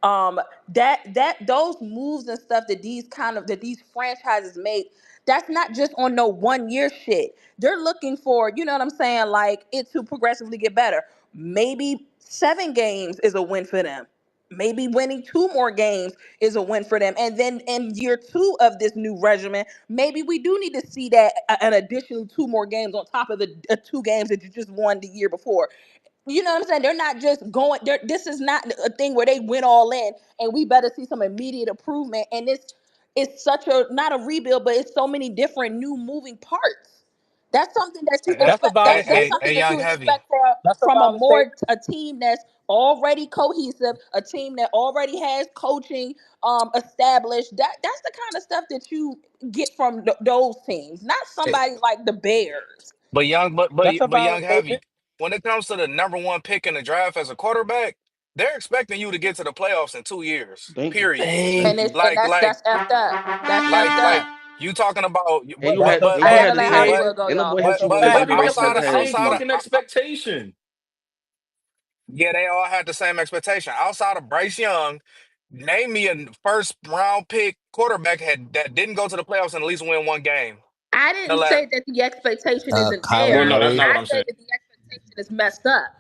Speaker 2: um that those moves and stuff that these franchises make, that's not just on no 1 year shit. They're looking for, you know what I'm saying, like it to progressively get better. Maybe 7 games is a win for them. Maybe winning 2 more games is a win for them. And then in year two of this new regimen, maybe we do need to see that an additional 2 more games on top of the 2 games that you just won the year before. You know what I'm saying? They're not just going there. This is not a thing where they went all in and we better see some immediate improvement. And it's such a not a rebuild, but it's so many different new moving parts. That's something that you
Speaker 9: That's
Speaker 2: expect.
Speaker 9: about
Speaker 2: That's
Speaker 9: as
Speaker 2: that's
Speaker 9: safe.
Speaker 2: something that
Speaker 6: Young
Speaker 2: you
Speaker 6: Heavy.
Speaker 2: expect for
Speaker 9: That's
Speaker 2: from
Speaker 9: about as safe.
Speaker 2: a team that's already cohesive, a team that already has coaching established. That's the kind of stuff that you get from those teams, not
Speaker 7: Hey,
Speaker 2: somebody like the Bears.
Speaker 6: But young,
Speaker 9: That's
Speaker 6: but
Speaker 9: about
Speaker 6: young
Speaker 9: as safe.
Speaker 6: heavy. When it comes to the number one pick in the draft as a quarterback, they're expecting you to get to the playoffs in 2 years.
Speaker 8: Thank you.
Speaker 6: Period.
Speaker 2: And
Speaker 8: Thank
Speaker 2: it's
Speaker 8: you.
Speaker 2: and
Speaker 6: Like, like,
Speaker 2: that's effed up. That's effed
Speaker 6: like
Speaker 2: up.
Speaker 6: you talking about,
Speaker 8: And
Speaker 9: That's a
Speaker 2: I
Speaker 9: fact.
Speaker 2: had to
Speaker 8: had the
Speaker 2: let
Speaker 8: same
Speaker 6: but
Speaker 2: Hollywood go,
Speaker 8: and the boy
Speaker 2: y'all.
Speaker 8: had
Speaker 6: but
Speaker 8: two more
Speaker 6: but
Speaker 8: years
Speaker 6: but
Speaker 8: under
Speaker 12: Everybody
Speaker 8: Mason
Speaker 12: had
Speaker 6: outside
Speaker 8: Rudolph
Speaker 6: of
Speaker 12: the
Speaker 8: had
Speaker 12: same
Speaker 6: outside of
Speaker 8: too.
Speaker 12: fucking expectation.
Speaker 6: yeah, they all had the same expectation. Outside of Bryce Young, name me a first round pick quarterback that didn't go to the playoffs and at least win one game.
Speaker 2: I
Speaker 6: In the
Speaker 2: didn't
Speaker 6: last,
Speaker 2: say that the expectation isn't
Speaker 7: Kyler
Speaker 12: Well,
Speaker 2: there.
Speaker 12: no, that's not
Speaker 7: Murray.
Speaker 12: what
Speaker 2: I
Speaker 12: I'm
Speaker 2: said
Speaker 12: saying.
Speaker 2: that the expectation is messed up.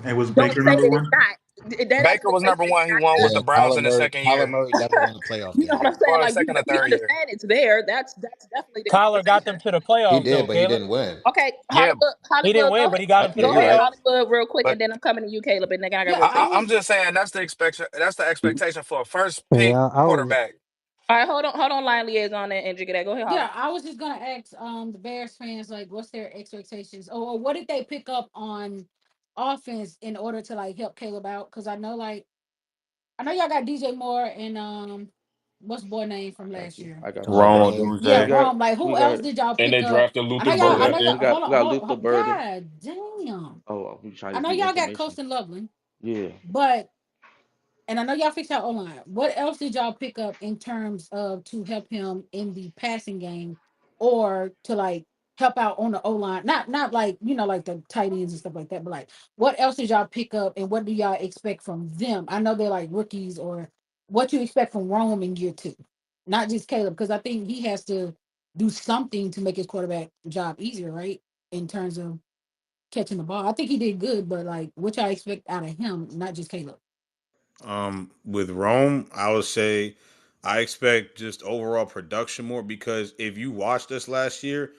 Speaker 13: And was
Speaker 2: Don't
Speaker 13: Baker
Speaker 2: say
Speaker 13: number
Speaker 2: that it's
Speaker 13: one?
Speaker 2: not. That
Speaker 6: Baker was number
Speaker 2: expectation is
Speaker 6: one. He
Speaker 2: not
Speaker 6: won with
Speaker 7: Yeah,
Speaker 6: the
Speaker 2: there.
Speaker 6: Browns
Speaker 7: Kyler
Speaker 6: in his
Speaker 7: Murray.
Speaker 6: second
Speaker 7: Kyler
Speaker 6: year,
Speaker 7: Murray never won a playoff
Speaker 2: You know
Speaker 7: game.
Speaker 2: what I'm saying?
Speaker 6: or his
Speaker 2: Like
Speaker 6: second or
Speaker 2: we
Speaker 6: third year.
Speaker 2: understand it's there. That's definitely the
Speaker 9: Kyler got
Speaker 2: conversation.
Speaker 9: them to the
Speaker 7: He
Speaker 9: playoffs, though,
Speaker 7: did, but he
Speaker 9: Caleb.
Speaker 7: didn't win.
Speaker 2: Okay,
Speaker 6: Yeah,
Speaker 9: He didn't
Speaker 2: Hollywood,
Speaker 9: win, but he got them to
Speaker 7: Yeah,
Speaker 9: the
Speaker 2: go
Speaker 7: you're
Speaker 2: ahead,
Speaker 7: right.
Speaker 9: playoffs.
Speaker 2: Hollywood, real quick,
Speaker 6: but
Speaker 2: and then I'm coming to you, Caleb, and then I gotta
Speaker 4: Yeah,
Speaker 2: go to
Speaker 4: I
Speaker 2: you.
Speaker 6: I'm
Speaker 4: was.
Speaker 6: just saying that's the expectation. That's the expectation for a first pick
Speaker 15: Yeah, I was.
Speaker 6: quarterback.
Speaker 2: All right, hold on, line liaison and Jigga that. Go ahead, Holly.
Speaker 4: Yeah, I was just gonna ask the Bears fans like what's their expectations or what did they pick up on offense in order to like help Caleb out? Because I know y'all got DJ Moore and what's the boy name from
Speaker 8: Got
Speaker 4: last
Speaker 8: you.
Speaker 4: year?
Speaker 8: I got you.
Speaker 7: Ryan
Speaker 12: Wrong on
Speaker 7: Day.
Speaker 2: We
Speaker 4: Yeah,
Speaker 12: Tuesday.
Speaker 2: got
Speaker 4: Rome. Like
Speaker 2: we
Speaker 4: who else
Speaker 2: got
Speaker 4: did y'all
Speaker 12: And
Speaker 4: pick
Speaker 12: they
Speaker 4: up?
Speaker 12: drafted
Speaker 4: I know
Speaker 12: Luther
Speaker 4: y'all.
Speaker 2: we
Speaker 4: I
Speaker 2: got
Speaker 4: know
Speaker 12: Burden.
Speaker 2: we
Speaker 4: y'all.
Speaker 2: got
Speaker 4: Hold
Speaker 2: we
Speaker 4: on.
Speaker 2: got
Speaker 4: Hold
Speaker 2: Luther
Speaker 4: on.
Speaker 2: Burden.
Speaker 4: God damn.
Speaker 8: We trying
Speaker 4: I
Speaker 8: to
Speaker 4: know
Speaker 8: give you
Speaker 4: y'all got
Speaker 8: information.
Speaker 4: Colston Loveland,
Speaker 8: Yeah.
Speaker 4: but and I know y'all fixed y'all O line. What else did y'all pick up in terms of to help him in the passing game, or to like help out on the O line? Not like like the tight ends and stuff like that, but like what else did y'all pick up, and what do y'all expect from them? I know they're like rookies, or what you expect from Rome in year two. not just Caleb, because I think he has to do something to make his quarterback job easier, right? In terms of catching the ball. I think he did good, but like what y'all expect out of him, not just Caleb.
Speaker 10: With Rome, I would say I expect just overall production more because if you watched us last year,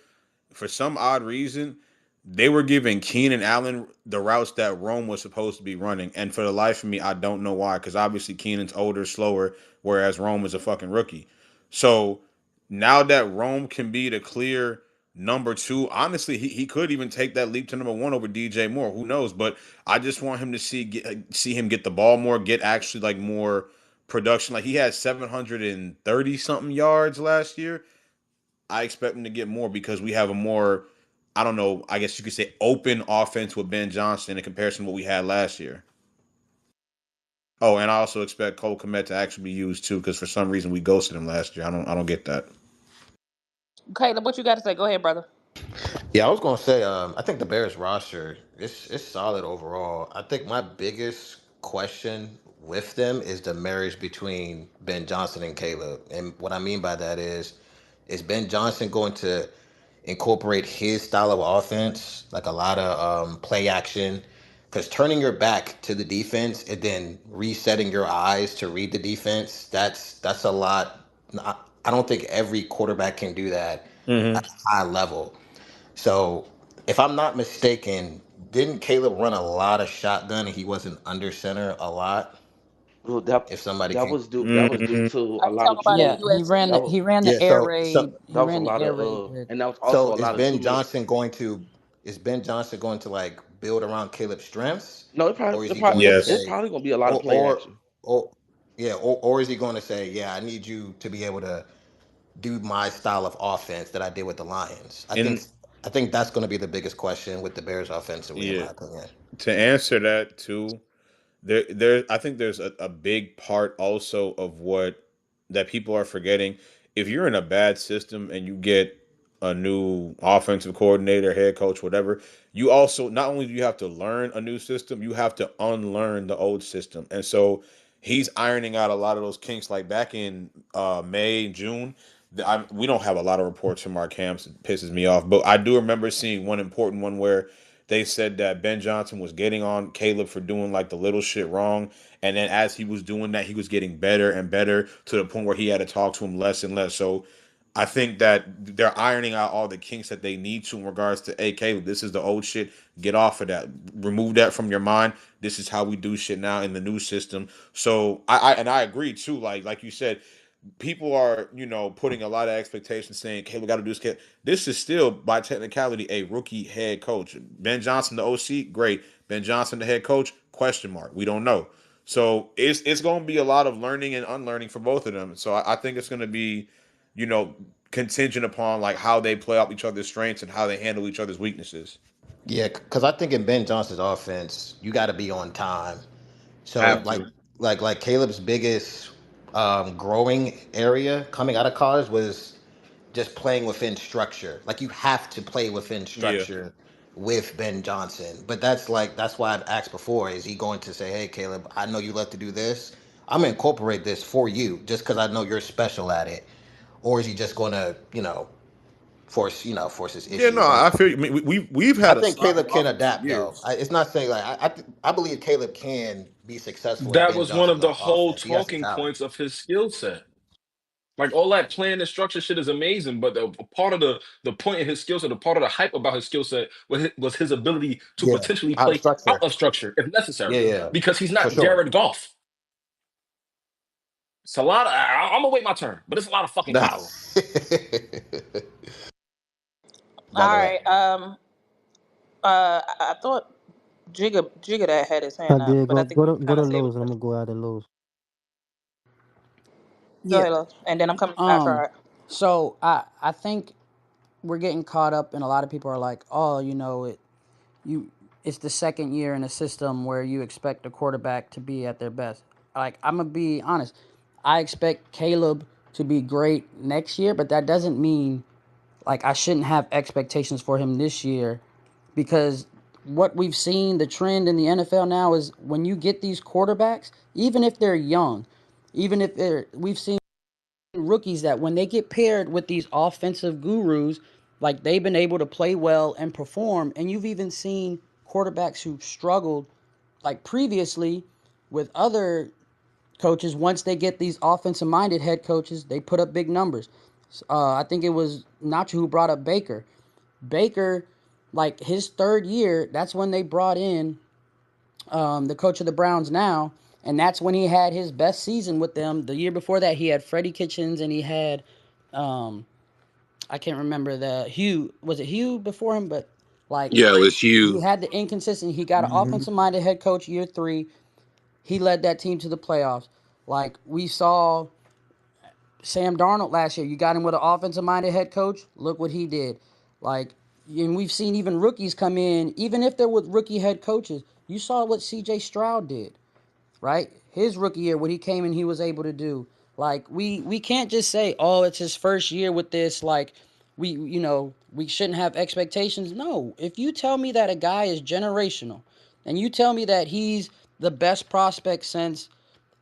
Speaker 10: for some odd reason, they were giving Keenan Allen the routes that Rome was supposed to be running. And for the life of me, I don't know why. Because obviously Keenan's older, slower, whereas Rome is a fucking rookie. So now that Rome can be the clear number two, honestly, he could even take that leap to number one over DJ Moore. Who knows? But I just want him to see him get the ball more, get actually like more production. Like he had 730 something yards last year. I expect him to get more because we have a more, I don't know, I guess you could say open offense with Ben Johnson in comparison to what we had last year. Oh, and I also expect Cole Kmet to actually be used too, because for some reason we ghosted him last year. I don't get that.
Speaker 2: Caleb, what you got to say? Go ahead, brother.
Speaker 15: Yeah, I was gonna say, I think the Bears roster it's solid overall. I think my biggest question with them is the marriage between Ben Johnson and Caleb. And what I mean by that is Ben Johnson going to incorporate his style of offense, like a lot of play action? Because turning your back to the defense and then resetting your eyes to read the defense, that's a lot. I don't think every quarterback can do that
Speaker 10: Hmm.
Speaker 15: at a high level. So, if I'm not mistaken, didn't Caleb run a lot of shotgun and he wasn't under center a lot?
Speaker 8: Well, that
Speaker 15: If somebody
Speaker 8: that
Speaker 15: can,
Speaker 8: was due that was due
Speaker 10: Hmm.
Speaker 8: to
Speaker 2: Are
Speaker 8: a
Speaker 2: you
Speaker 8: lot
Speaker 2: talking
Speaker 8: of
Speaker 2: about at
Speaker 11: Yeah,
Speaker 8: two.
Speaker 2: USC?
Speaker 8: That was
Speaker 11: he ran the
Speaker 15: yeah.
Speaker 11: air
Speaker 15: So
Speaker 11: raid. He
Speaker 8: that was a
Speaker 11: ran the
Speaker 8: lot
Speaker 11: air
Speaker 8: of
Speaker 11: raid with
Speaker 8: and that was
Speaker 15: so
Speaker 8: also a
Speaker 15: is
Speaker 8: lot of
Speaker 15: Ben
Speaker 8: two minute.
Speaker 15: Johnson going to like build around Caleb's strengths,
Speaker 8: No,
Speaker 15: or is he going to
Speaker 10: Yes.
Speaker 8: it's
Speaker 15: say,
Speaker 8: probably gonna be a lot of
Speaker 15: or
Speaker 8: play
Speaker 15: or
Speaker 8: action.
Speaker 15: or yeah, or is he going to say, yeah, I need you to be able to do my style of offense that I did with the Lions?
Speaker 10: And
Speaker 15: I think that's going to be the biggest question with the Bears offensively, in
Speaker 10: yeah,
Speaker 15: my opinion.
Speaker 10: to answer that too, there I think there's a big part also of what that people are forgetting. If you're in a bad system and you get a new offensive coordinator, head coach, whatever, you also not only do you have to learn a new system, you have to unlearn the old system. And so he's ironing out a lot of those kinks. Like back in May, June, we don't have a lot of reports from our camps. It pisses me off, but I do remember seeing one important one where they said that Ben Johnson was getting on Caleb for doing like the little shit wrong. And then as he was doing that, he was getting better and better to the point where he had to talk to him less and less. So I think that they're ironing out all the kinks that they need to in regards to, hey, Caleb, this is the old shit. Get off of that. Remove that from your mind. This is how we do shit now in the new system. So I agree too. Like you said, people are, putting a lot of expectations saying, "Hey, we got to do this." This is still, by technicality, a rookie head coach. Ben Johnson, the OC, great. Ben Johnson, the head coach, question mark. We don't know. So it's going to be a lot of learning and unlearning for both of them. So I think it's going to be, you know, contingent upon like how they play off each other's strengths and how they handle each other's weaknesses.
Speaker 15: Yeah, because I think in Ben Johnson's offense, you got to be on time. So
Speaker 10: Have to.
Speaker 15: like Caleb's biggest growing area coming out of college was just playing within structure. Like you have to play within
Speaker 10: Yeah.
Speaker 15: structure with Ben Johnson. But that's why I've asked before: is he going to say, "Hey, Caleb, I know you love to do this. I'm gonna incorporate this for you, just because I know you're special at it," or is he just going to, force his
Speaker 10: Yeah, no,
Speaker 15: issues? And
Speaker 10: I feel. I mean, we've
Speaker 15: I
Speaker 10: had a
Speaker 15: think
Speaker 10: solid
Speaker 15: Caleb can
Speaker 10: offense for
Speaker 15: adapt, though.
Speaker 10: years.
Speaker 15: It's not saying like I believe Caleb can be successful in
Speaker 12: That
Speaker 15: Ben
Speaker 12: was one of
Speaker 15: Johnson's
Speaker 12: the whole
Speaker 15: offense. He has the
Speaker 12: talking
Speaker 15: talent.
Speaker 12: points of his skill set. Like all that plan and structure shit is amazing, but a part of the point of his skill set, a part of the hype about his skill set was his ability to
Speaker 15: Yeah,
Speaker 12: potentially
Speaker 15: out of
Speaker 12: play out
Speaker 15: structure.
Speaker 12: of structure if
Speaker 15: Yeah,
Speaker 12: necessary,
Speaker 15: yeah,
Speaker 12: because he's
Speaker 15: for
Speaker 12: not
Speaker 15: sure.
Speaker 12: Jared Goff. It's a lot of. I'm gonna wait my turn, but it's a lot of fucking
Speaker 15: Nah.
Speaker 12: capital.
Speaker 15: By
Speaker 2: All
Speaker 15: the way,
Speaker 2: right. I thought Jigga that had his
Speaker 16: I
Speaker 2: hand up,
Speaker 16: did
Speaker 2: but I
Speaker 16: go
Speaker 2: think
Speaker 16: go
Speaker 2: he
Speaker 16: to
Speaker 2: was
Speaker 16: go
Speaker 2: trying
Speaker 16: to
Speaker 2: to say
Speaker 16: Lowe's,
Speaker 2: it
Speaker 16: and I'm
Speaker 2: first.
Speaker 16: gonna go out of Lowe's.
Speaker 2: Go
Speaker 11: yeah.
Speaker 2: ahead, Los. And then I'm coming after. All
Speaker 11: Um.
Speaker 2: right.
Speaker 11: So I think we're getting caught up, and a lot of people are like, oh, you it's the second year in a system where you expect a quarterback to be at their best. Like I'm gonna be honest, I expect Caleb to be great next year, but that doesn't mean like I shouldn't have expectations for him this year because what we've seen, the trend in the NFL now is when you get these quarterbacks, even if they're young, even if they're we've seen rookies that when they get paired with these offensive gurus, like they've been able to play well and perform. And you've even seen quarterbacks who've struggled, like previously, with other coaches. Once they get these offensive-minded head coaches, they put up big numbers. I think it was Nacho who brought up Baker. Baker, like his third year, that's when they brought in the coach of the Browns now, and that's when he had his best season with them. The year before that, he had Freddie Kitchens and he had, um, I can't remember the Hugh. Was it Hugh before him? But like
Speaker 16: Yeah, it was
Speaker 11: he
Speaker 16: Hugh.
Speaker 11: had the inconsistent. He got an
Speaker 3: Mhm.
Speaker 11: offensive minded head coach year three. He led that team to the playoffs. Like we saw Sam Darnold last year. You got him with an offensive minded head coach. Look what he did. Like, and we've seen even rookies come in, even if they're with rookie head coaches. You saw what C.J. Stroud did, right? His rookie year, what he came and he was able to do. Like we can't just say, oh, it's his first year with this. Like we shouldn't have expectations. No, if you tell me that a guy is generational, and you tell me that he's the best prospect since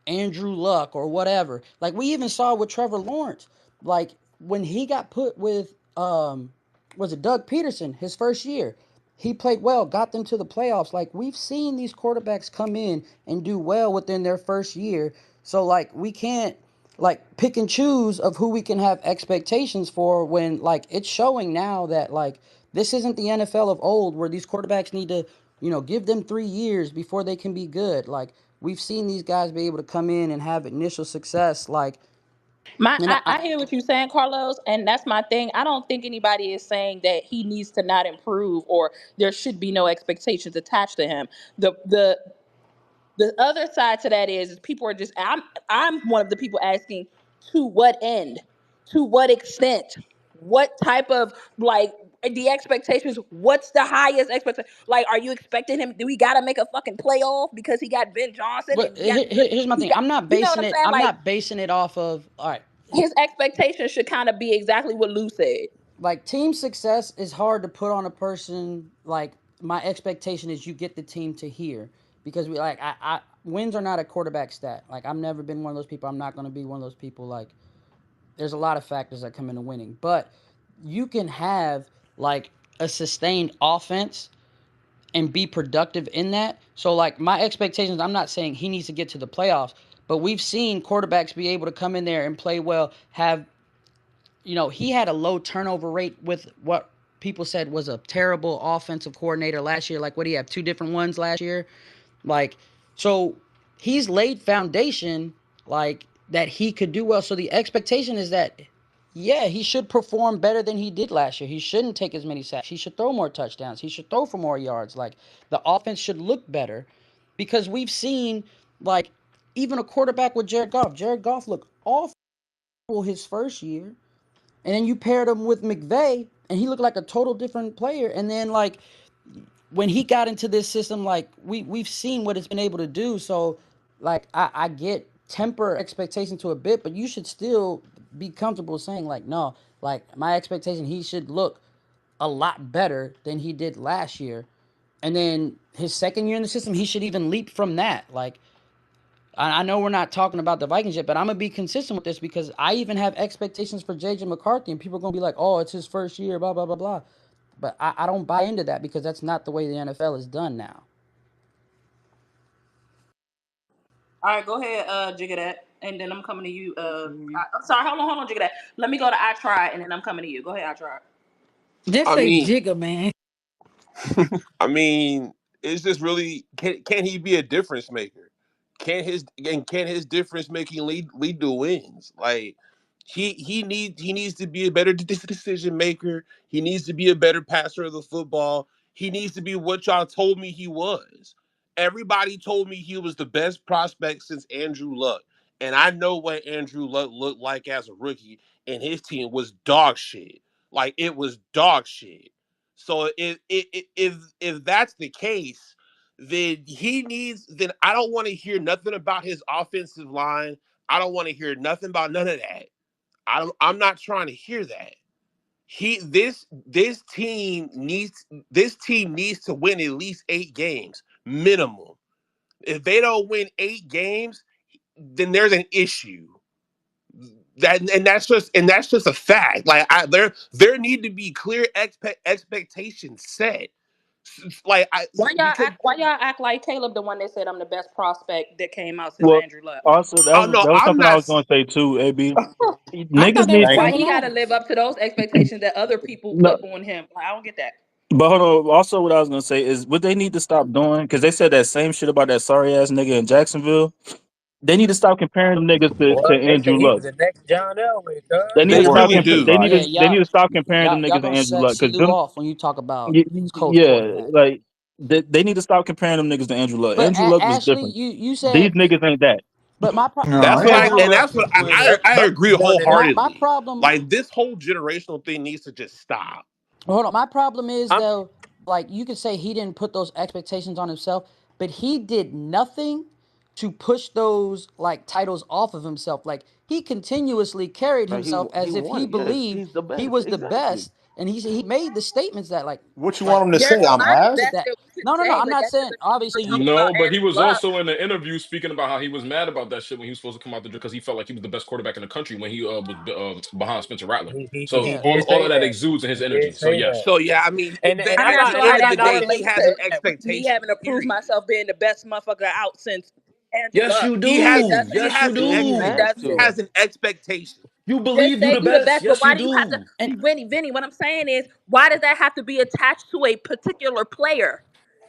Speaker 11: Andrew Luck or whatever. Like we even saw with Trevor Lawrence. Like when he got put with was it Doug Peterson his first year? He played well, got them to the playoffs. Like we've seen these quarterbacks come in and do well within their first year. So like we can't like pick and choose of who we can have expectations for when like it's showing now that like this isn't the NFL of old where these quarterbacks need to, give them 3 years before they can be good. Like we've seen these guys be able to come in and have initial success. Like,
Speaker 2: My,
Speaker 11: and
Speaker 2: I hear what you're saying, Carlos, and that's my thing. I don't think anybody is saying that he needs to not improve or there should be no expectations attached to him. The other side to that is people are just I'm one of the people asking to what end, to what extent, what type of like the expectations. What's the highest expectation? Like, are you expecting him? Do we got to make a fucking playoff because he got Ben Johnson
Speaker 11: but
Speaker 2: and he got good?
Speaker 11: here's my
Speaker 2: He
Speaker 11: thing.
Speaker 2: got,
Speaker 11: I'm not
Speaker 2: you know what
Speaker 11: basing
Speaker 2: I'm
Speaker 11: it.
Speaker 2: saying?
Speaker 11: I'm
Speaker 2: Like
Speaker 11: not basing it off of. All right,
Speaker 2: his expectations should kind of be exactly what Lou said.
Speaker 11: like team success is hard to put on a person. Like my expectation is you get the team to here because we like I wins are not a quarterback stat. Like I've never been one of those people. I'm not going to be one of those people. Like there's a lot of factors that come into winning, but you can have like a sustained offense and be productive in that. So like my expectations, I'm not saying he needs to get to the playoffs, but we've seen quarterbacks be able to come in there and play well, have he had a low turnover rate with what people said was a terrible offensive coordinator last year. Like what do you have? Two different ones last year? Like so he's laid foundation like that he could do well. So the expectation is that yeah, he should perform better than he did last year. He shouldn't take as many sacks. He should throw more touchdowns. He should throw for more yards. Like the offense should look better because we've seen like even a quarterback with Jared Goff. Jared Goff looked awful his first year, and then you paired him with McVay, and he looked like a total different player. And then like when he got into this system, like we've seen what it's been able to do. So like I get temper expectation to a bit, but you should still be comfortable saying like no, like my expectation he should look a lot better than he did last year. And then his second year in the system, he should even leap from that. Like I know we're not talking about the Vikings yet, but I'm gonna be consistent with this because I even have expectations for JJ McCarthy, and people are gonna be like, "Oh, it's his first year," blah blah blah blah. But I don't buy into that because that's not the way the NFL is done now.
Speaker 2: All right, go ahead, Jigga that, and then I'm coming to you. I'm sorry, hold on, Jigga that. Let me go to I try, and then I'm coming to you. Go ahead, I try.
Speaker 4: Just
Speaker 16: I
Speaker 4: say
Speaker 16: mean,
Speaker 4: Jigga, man.
Speaker 16: I mean, it's just really can he be a difference maker? Can his difference making lead to wins? Like he needs to be a better decision maker. He needs to be a better passer of the football. He needs to be what y'all told me he was. Everybody told me he was the best prospect since Andrew Luck. And I know what Andrew Luck looked like as a rookie, and his team was dog shit. Like it was dog shit. So if that's the case, then he needs. Then I don't want to hear nothing about his offensive line. I don't want to hear nothing about none of that. I'm not trying to hear that. This team needs to win at least 8 games minimum. If they don't win 8 games, then there's an issue. That's just a fact. Like there need to be clear expectations set. Like I because
Speaker 2: Why y'all act like Caleb the one that said I'm the best prospect that came out since
Speaker 1: Well,
Speaker 2: Andrew left?
Speaker 1: also
Speaker 16: oh no,
Speaker 1: that was
Speaker 16: I'm
Speaker 1: something I
Speaker 16: not.
Speaker 1: was going to say too. Ab,
Speaker 4: I thought
Speaker 1: niggas
Speaker 4: they
Speaker 1: need
Speaker 4: was
Speaker 1: to.
Speaker 2: Why
Speaker 4: moving
Speaker 2: he gotta
Speaker 4: on.
Speaker 2: live up to those expectations that other people
Speaker 1: No,
Speaker 2: put on him? Like, I don't get that.
Speaker 1: but hold on. Also, what I was going to say is what they need to stop doing because they said that same shit about that sorry ass nigga in Jacksonville. They need to stop comparing them niggas to
Speaker 9: What? They say
Speaker 1: Andrew
Speaker 9: he
Speaker 1: Luck.
Speaker 9: was the next John Elway, cuz.
Speaker 1: They need
Speaker 16: They
Speaker 1: to
Speaker 11: Yeah,
Speaker 1: stop.
Speaker 16: really
Speaker 11: yeah,
Speaker 16: do.
Speaker 1: They need
Speaker 11: yeah.
Speaker 1: to. They need
Speaker 11: Y'all,
Speaker 1: to stop comparing them
Speaker 11: y'all
Speaker 1: niggas to
Speaker 11: gonna
Speaker 1: Andrew
Speaker 11: set
Speaker 1: Luck because
Speaker 11: Selu
Speaker 1: them.
Speaker 11: off when you talk about coach
Speaker 1: Yeah,
Speaker 11: quarterback.
Speaker 1: like they need to stop comparing them niggas to Andrew Luck.
Speaker 11: But
Speaker 1: Andrew Luck was
Speaker 11: Ashley,
Speaker 1: different.
Speaker 11: you
Speaker 1: These
Speaker 11: said,
Speaker 1: niggas ain't that.
Speaker 11: but
Speaker 10: No,
Speaker 16: That's what
Speaker 11: hold
Speaker 10: Andrew
Speaker 11: on.
Speaker 16: that's
Speaker 10: Luck
Speaker 16: what
Speaker 10: was
Speaker 16: I
Speaker 9: Luck
Speaker 16: agree
Speaker 9: was more than that.
Speaker 11: My
Speaker 16: wholeheartedly.
Speaker 11: problem,
Speaker 16: Like this whole generational thing needs to just stop.
Speaker 11: hold on. My problem is
Speaker 9: I'm
Speaker 11: though, like you could say he didn't put those expectations on himself, but he did nothing to push those like titles off of himself. Like he continuously carried
Speaker 8: Like
Speaker 11: himself
Speaker 8: he
Speaker 11: as if he
Speaker 8: won. Yes,
Speaker 11: believed
Speaker 8: he's the
Speaker 11: he
Speaker 8: best.
Speaker 11: was the
Speaker 8: Exactly.
Speaker 11: best, and he made the statements that
Speaker 10: what you
Speaker 11: like
Speaker 10: want him to say?
Speaker 2: There's a
Speaker 10: I'm
Speaker 2: lot of
Speaker 11: did
Speaker 10: ass.
Speaker 2: that
Speaker 11: that.
Speaker 2: that we can
Speaker 11: No, no, no.
Speaker 2: say,
Speaker 11: I'm
Speaker 2: but
Speaker 11: not
Speaker 2: that
Speaker 11: saying
Speaker 2: doesn't mean we're
Speaker 11: obviously you.
Speaker 2: talking about
Speaker 12: No, but he
Speaker 2: Andrew
Speaker 12: was
Speaker 2: Luck.
Speaker 12: also in the interview speaking about how he was mad about that shit when he was supposed to come out the because he felt like he was the best quarterback in the country when he was behind Spencer Rattler. So
Speaker 9: he
Speaker 11: Yeah.
Speaker 9: did
Speaker 12: all
Speaker 9: say
Speaker 12: of that
Speaker 9: that.
Speaker 12: exudes in his
Speaker 9: He did
Speaker 12: energy. So
Speaker 9: say that.
Speaker 12: yes,
Speaker 16: So yeah, I mean,
Speaker 9: And
Speaker 2: I'm
Speaker 9: I
Speaker 16: at
Speaker 2: not
Speaker 9: got
Speaker 16: the
Speaker 2: sure
Speaker 16: end
Speaker 2: how
Speaker 9: I
Speaker 16: of
Speaker 2: that
Speaker 16: the
Speaker 9: got
Speaker 16: day,
Speaker 9: knowledge.
Speaker 16: he
Speaker 2: correlates
Speaker 16: has an
Speaker 2: to me
Speaker 16: expectation.
Speaker 2: having to prove myself being the best motherfucker out since Andrew
Speaker 12: yes
Speaker 2: Luck.
Speaker 12: you
Speaker 16: He
Speaker 2: It
Speaker 16: has
Speaker 12: do,
Speaker 2: doesn't.
Speaker 16: he
Speaker 12: yes you
Speaker 16: has an
Speaker 8: Yeah, he
Speaker 16: ex
Speaker 2: It
Speaker 12: do.
Speaker 8: has
Speaker 16: he
Speaker 2: doesn't.
Speaker 8: to.
Speaker 16: has an expectation.
Speaker 12: You
Speaker 2: Just
Speaker 12: believe you
Speaker 2: say
Speaker 12: the
Speaker 2: you the
Speaker 12: best,
Speaker 2: best, but
Speaker 12: yes
Speaker 2: why
Speaker 12: you
Speaker 2: do you have to,
Speaker 12: do.
Speaker 11: And
Speaker 2: Vinny? What I'm saying is, why does that have to be attached to a particular player?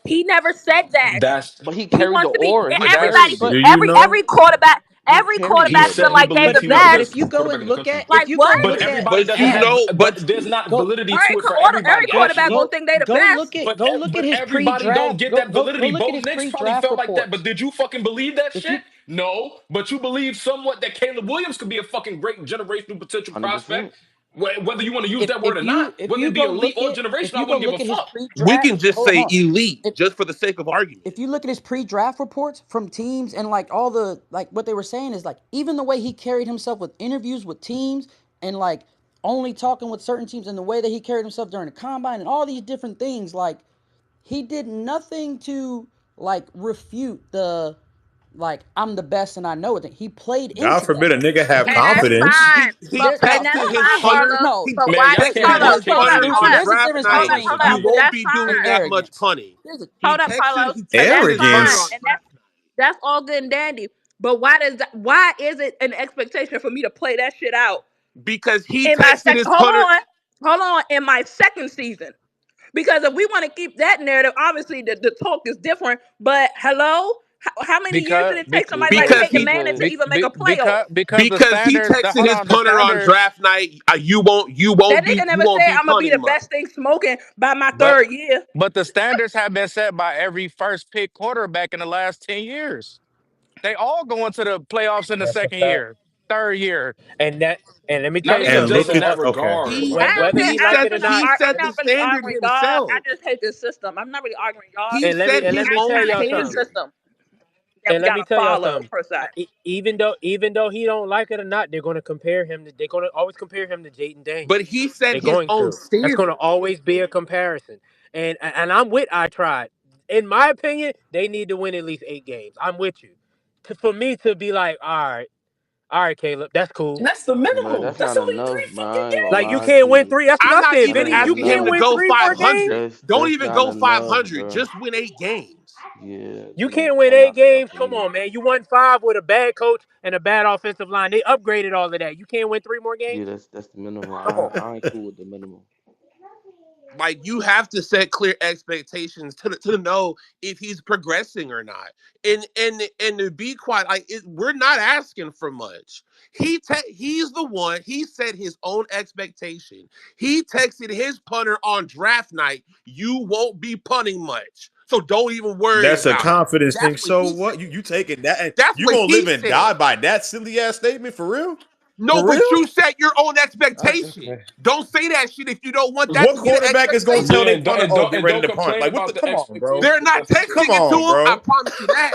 Speaker 2: He never said that.
Speaker 12: That's
Speaker 8: But he
Speaker 2: He
Speaker 8: carried the
Speaker 2: wants to be
Speaker 8: aura. He
Speaker 12: I guess.
Speaker 8: carried
Speaker 2: everybody.
Speaker 8: it.
Speaker 11: but
Speaker 2: Every quarterback.
Speaker 8: He
Speaker 2: Every
Speaker 8: carried
Speaker 12: He
Speaker 2: quarterback
Speaker 8: that
Speaker 2: feel
Speaker 12: said he
Speaker 2: like
Speaker 8: though.
Speaker 2: they
Speaker 12: believed
Speaker 2: the
Speaker 12: he was the
Speaker 4: But
Speaker 2: best.
Speaker 4: if you
Speaker 12: best
Speaker 4: go
Speaker 12: quarterback
Speaker 4: and
Speaker 12: in the
Speaker 4: look
Speaker 12: country.
Speaker 4: at
Speaker 2: Like what?
Speaker 12: But everybody
Speaker 16: But
Speaker 12: doesn't
Speaker 16: you
Speaker 12: have.
Speaker 16: know,
Speaker 12: But there's not
Speaker 2: All
Speaker 12: validity
Speaker 2: right,
Speaker 12: to it for everybody,
Speaker 2: every quarterback
Speaker 12: Ashley.
Speaker 2: gonna think they the
Speaker 4: go
Speaker 2: best.
Speaker 4: look at go look at
Speaker 12: But
Speaker 4: his
Speaker 12: everybody don't
Speaker 4: pre-draft
Speaker 12: get that
Speaker 4: go
Speaker 12: validity.
Speaker 4: look at
Speaker 12: Bo
Speaker 4: his
Speaker 12: Nix probably
Speaker 4: pre-draft
Speaker 12: felt like that, but
Speaker 4: reports.
Speaker 12: did you fucking believe that
Speaker 4: If
Speaker 12: shit?
Speaker 4: you
Speaker 12: No. But you believe somewhat that Caleb Williams could be a fucking great generational potential
Speaker 8: 100%.
Speaker 12: prospect. Whether you want to use that word or not,
Speaker 4: if
Speaker 12: whether
Speaker 4: you
Speaker 12: it be
Speaker 4: go
Speaker 12: elite
Speaker 4: look
Speaker 12: or
Speaker 4: at if
Speaker 12: generational, I
Speaker 4: you go
Speaker 12: wouldn't give a
Speaker 4: look at his
Speaker 12: fuck.
Speaker 16: we
Speaker 4: pre-draft,
Speaker 16: can just
Speaker 4: hold
Speaker 16: say
Speaker 4: on.
Speaker 16: elite
Speaker 4: If
Speaker 16: just for the sake of argument.
Speaker 11: if you look at his pre-draft reports from teams and like all the like what they were saying is like even the way he carried himself with interviews with teams and like only talking with certain teams and the way that he carried himself during the combine and all these different things like he did nothing to like refute the like I'm the best and I know it. He played
Speaker 10: God
Speaker 11: into that.
Speaker 10: forbid a nigga have
Speaker 11: He
Speaker 2: And that's
Speaker 11: played
Speaker 10: confidence.
Speaker 2: fine.
Speaker 16: He
Speaker 2: But and
Speaker 11: no
Speaker 2: that's
Speaker 16: texted his
Speaker 2: fine,
Speaker 16: punter.
Speaker 2: Carlos.
Speaker 11: no
Speaker 2: But
Speaker 12: Man,
Speaker 2: why
Speaker 12: y'all
Speaker 2: did
Speaker 12: can't
Speaker 16: Texted
Speaker 12: be
Speaker 2: Carlos?
Speaker 12: all
Speaker 16: his
Speaker 12: taking
Speaker 2: Hold
Speaker 16: punter
Speaker 2: up,
Speaker 12: shade
Speaker 2: hold
Speaker 12: too
Speaker 16: on
Speaker 2: up,
Speaker 11: there's a
Speaker 16: draft
Speaker 11: difference
Speaker 2: hold
Speaker 16: night.
Speaker 2: up,
Speaker 11: between
Speaker 2: hold
Speaker 16: You
Speaker 2: up.
Speaker 16: won't
Speaker 2: That's
Speaker 16: be doing
Speaker 11: and
Speaker 2: fine.
Speaker 16: that much
Speaker 11: arrogance.
Speaker 16: punting.
Speaker 11: There's a
Speaker 16: He
Speaker 2: Carlos.
Speaker 16: texted
Speaker 2: That's
Speaker 16: his
Speaker 10: Arrogance.
Speaker 16: punter
Speaker 2: fine,
Speaker 16: on
Speaker 2: and
Speaker 16: draft night.
Speaker 2: that's all good and dandy. But why does that? Why is it an expectation for me to play that shit out
Speaker 16: Because he
Speaker 2: in my
Speaker 16: texted
Speaker 2: second?
Speaker 16: his punter
Speaker 2: Hold on, in my second season. Because if we want to keep that narrative, obviously the talk is different. But hello, how many years did
Speaker 6: because
Speaker 2: it take
Speaker 6: because
Speaker 2: somebody like
Speaker 16: because
Speaker 2: Peyton
Speaker 16: he
Speaker 2: Manning to
Speaker 8: Because
Speaker 2: even make a playoff?
Speaker 6: the
Speaker 16: because he
Speaker 6: standard the
Speaker 16: texted
Speaker 6: hold
Speaker 16: his
Speaker 6: on the
Speaker 16: punter on
Speaker 6: standard
Speaker 16: draft night.
Speaker 2: That nigga
Speaker 16: You
Speaker 2: never
Speaker 16: won't
Speaker 2: said
Speaker 16: be
Speaker 2: I'm gonna be the
Speaker 16: punting much.
Speaker 2: best thing smoking by my
Speaker 6: but
Speaker 2: third year.
Speaker 6: but the standards have been set by every first pick quarterback in the last 10 years. They all go into the playoffs in the
Speaker 9: That's a
Speaker 6: second
Speaker 9: fact.
Speaker 6: year, third year.
Speaker 9: And that and let me tell
Speaker 12: Not
Speaker 9: you
Speaker 12: even
Speaker 10: And
Speaker 9: something.
Speaker 12: just
Speaker 10: look
Speaker 12: in
Speaker 10: at
Speaker 12: that
Speaker 10: okay.
Speaker 12: regard.
Speaker 16: He
Speaker 12: Like
Speaker 9: Whether
Speaker 2: I
Speaker 9: he
Speaker 2: ain't,
Speaker 9: like it or
Speaker 2: really,
Speaker 9: not,
Speaker 16: he
Speaker 2: I'm
Speaker 16: set the
Speaker 2: not really
Speaker 16: standard
Speaker 2: arguing y'all. I
Speaker 16: himself.
Speaker 2: just hate this system. I'm not really arguing y'all.
Speaker 16: He
Speaker 9: and let me
Speaker 16: set
Speaker 9: and let
Speaker 16: his
Speaker 9: me
Speaker 2: I
Speaker 16: own
Speaker 9: tell
Speaker 2: kind of
Speaker 9: y'all
Speaker 2: hate the
Speaker 9: something.
Speaker 16: standard.
Speaker 2: system that we
Speaker 9: And let me
Speaker 2: gotta
Speaker 9: tell y'all
Speaker 2: follow
Speaker 9: something.
Speaker 2: per se.
Speaker 9: Even though he don't like it or not, they're gonna compare him. They're gonna always compare him to Jaden
Speaker 16: But
Speaker 9: Daniels.
Speaker 16: he set
Speaker 9: They're
Speaker 16: his
Speaker 9: going
Speaker 16: own
Speaker 9: to. That's gonna
Speaker 16: standard.
Speaker 9: always be a comparison. And I'm with I tried. In my opinion, they need to win at least 8 games. I'm with you. For me to be like, all right, Caleb, that's cool.
Speaker 12: and that's the
Speaker 8: but
Speaker 12: minimum.
Speaker 8: that's
Speaker 12: That's
Speaker 8: not
Speaker 12: only
Speaker 8: enough,
Speaker 12: three
Speaker 8: bro.
Speaker 12: fucking
Speaker 8: I ain't gonna
Speaker 9: Like you
Speaker 8: lie
Speaker 9: can't
Speaker 8: to
Speaker 9: win
Speaker 8: you.
Speaker 9: 3. That's what
Speaker 16: I'm
Speaker 9: I
Speaker 16: not
Speaker 9: said,
Speaker 8: That
Speaker 16: even
Speaker 9: Vinny.
Speaker 8: ain't
Speaker 9: You
Speaker 16: asking him
Speaker 9: can't
Speaker 16: to
Speaker 8: enough.
Speaker 9: win
Speaker 16: go
Speaker 9: 3 more games.
Speaker 16: 500. Don't
Speaker 8: That's
Speaker 16: even
Speaker 8: not
Speaker 16: go
Speaker 8: enough,
Speaker 16: 500.
Speaker 8: bro.
Speaker 16: Just win 8 games.
Speaker 8: Yeah,
Speaker 9: You
Speaker 8: that
Speaker 9: can't win
Speaker 8: not
Speaker 9: 8 games.
Speaker 8: enough for
Speaker 9: Come
Speaker 8: me.
Speaker 9: on, man. You won 5 with a bad coach and a bad offensive line. They upgraded all of that. You can't win 3 more games.
Speaker 8: Yeah, that's the minimum.
Speaker 9: Come on.
Speaker 8: I ain't cool with the minimum.
Speaker 16: Like you have to set clear expectations to know if he's progressing or not. And to be quiet, we're not asking for much. He's the one. He set his own expectation. He texted his punter on draft night. You won't be punting much, so don't even worry
Speaker 10: That's a
Speaker 16: about it.
Speaker 10: confidence thing.
Speaker 16: That's what
Speaker 10: So
Speaker 16: he said.
Speaker 10: what? You taking that and
Speaker 16: That's
Speaker 10: you
Speaker 16: what
Speaker 10: gonna
Speaker 16: he
Speaker 10: live and
Speaker 16: said.
Speaker 10: die by that silly ass statement for real?
Speaker 16: No,
Speaker 10: For
Speaker 16: but
Speaker 10: real?
Speaker 16: you set your own expectation.
Speaker 9: Okay.
Speaker 16: Don't say that shit if you don't want that
Speaker 10: What
Speaker 16: to be the
Speaker 10: quarterback is gonna tell
Speaker 16: expectation.
Speaker 12: Yeah,
Speaker 10: they punter, oh, get
Speaker 12: and
Speaker 10: ready
Speaker 12: don't
Speaker 10: to punt?
Speaker 12: complain
Speaker 10: Like what the
Speaker 12: about the
Speaker 10: come on, bro.
Speaker 16: They're
Speaker 12: expectation.
Speaker 16: not
Speaker 12: That's the
Speaker 10: Come
Speaker 16: texting it to
Speaker 12: crazy.
Speaker 10: on,
Speaker 16: him. I
Speaker 10: bro.
Speaker 16: promise you that.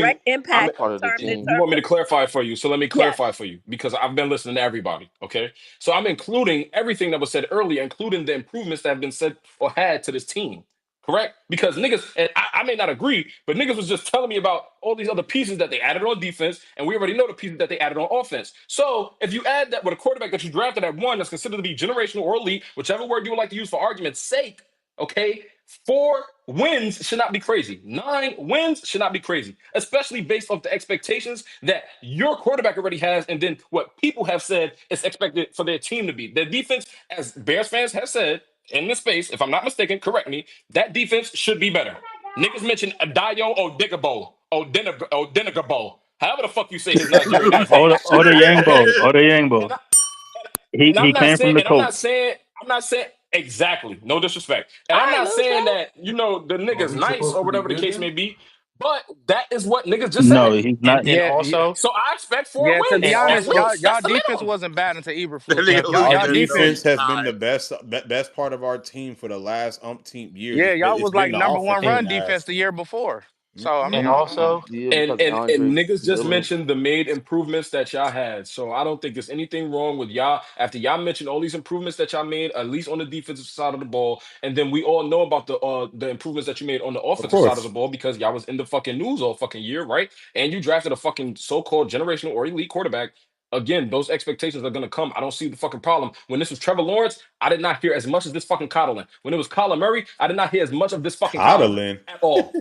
Speaker 12: including
Speaker 2: direct
Speaker 8: I'm
Speaker 2: impact
Speaker 8: part
Speaker 2: in
Speaker 8: of the
Speaker 2: terms in
Speaker 8: team.
Speaker 12: you want
Speaker 2: terms
Speaker 12: me
Speaker 2: of
Speaker 12: to clarify for you. So let me
Speaker 2: yes.
Speaker 12: clarify for you because I've been listening to everybody. Okay. So I'm including everything that was said earlier, including the improvements that have been said or had to this team. Correct? Because niggas, and I may not agree, but niggas was just telling me about all these other pieces that they added on defense, and we already know the pieces that they added on offense. So if you add that with a quarterback that you drafted at one that's considered to be generational or elite, whichever word you would like to use for argument's sake, okay, 4 wins should not be crazy. 9 wins should not be crazy, especially based off the expectations that your quarterback already has, and then what people have said is expected for their team to be. The defense, as Bears fans have said in this space, if I'm not mistaken, correct me, that defense should be better. Niggas mentioned Adayo Odenigabo, however the fuck you say his Nigerian ass name.
Speaker 1: Oda Yangbo. Oda
Speaker 12: And
Speaker 1: Yangbo.
Speaker 12: and I'm
Speaker 1: He
Speaker 12: not
Speaker 1: came
Speaker 12: saying,
Speaker 1: from the Colts.
Speaker 12: I'm not saying exactly, no disrespect. And
Speaker 2: All
Speaker 12: I'm
Speaker 2: right,
Speaker 12: not
Speaker 2: Lil
Speaker 12: saying
Speaker 2: Show.
Speaker 12: that, the
Speaker 13: Oh,
Speaker 12: nigga's
Speaker 13: he's
Speaker 12: nice
Speaker 13: supposed
Speaker 12: or
Speaker 13: to be
Speaker 12: whatever the
Speaker 13: good
Speaker 12: case
Speaker 13: then?
Speaker 12: may be, but that is what niggas just
Speaker 1: No,
Speaker 12: said.
Speaker 1: he's not.
Speaker 6: And
Speaker 17: Yeah,
Speaker 6: also,
Speaker 12: So I expect four
Speaker 17: yeah. To
Speaker 12: wins
Speaker 17: be
Speaker 6: and
Speaker 17: honest,
Speaker 12: at
Speaker 6: also,
Speaker 12: least. That's
Speaker 17: y'all
Speaker 12: the
Speaker 17: defense
Speaker 12: minimum.
Speaker 17: wasn't bad until
Speaker 16: That
Speaker 17: Eberflus
Speaker 6: and
Speaker 16: nigga
Speaker 17: left.
Speaker 16: Lou
Speaker 6: also,
Speaker 17: Y'all
Speaker 16: said he
Speaker 17: defense,
Speaker 16: was
Speaker 18: Defense has been the
Speaker 16: tired.
Speaker 18: best part of our team for the last umpteenth years.
Speaker 17: yeah, y'all
Speaker 18: It's
Speaker 17: was
Speaker 18: been
Speaker 17: like
Speaker 18: the
Speaker 17: number
Speaker 18: offense
Speaker 17: one
Speaker 18: we've
Speaker 6: and,
Speaker 17: run
Speaker 18: been
Speaker 17: defense
Speaker 18: asked.
Speaker 17: the year before. So I
Speaker 6: and
Speaker 17: mean,
Speaker 6: also,
Speaker 8: Yeah,
Speaker 12: And
Speaker 8: because of
Speaker 12: and and
Speaker 8: DeAndre
Speaker 12: niggas just
Speaker 8: Dillon.
Speaker 12: mentioned the made improvements that y'all had. So I don't think there's anything wrong with y'all. After y'all mentioned all these improvements that y'all made, at least on the defensive side of the ball, and then we all know about the improvements that you made on the
Speaker 18: Of
Speaker 12: offensive side of the
Speaker 18: course.
Speaker 12: ball because y'all was in the fucking news all fucking year, right? And you drafted a fucking so-called generational or elite quarterback. Again, those expectations are gonna come. I don't see the fucking problem. When this was Trevor Lawrence, I did not hear as much of this fucking coddling. When it was Kyler Murray, I did not hear as much of this fucking coddling
Speaker 18: Coddling.
Speaker 12: at all.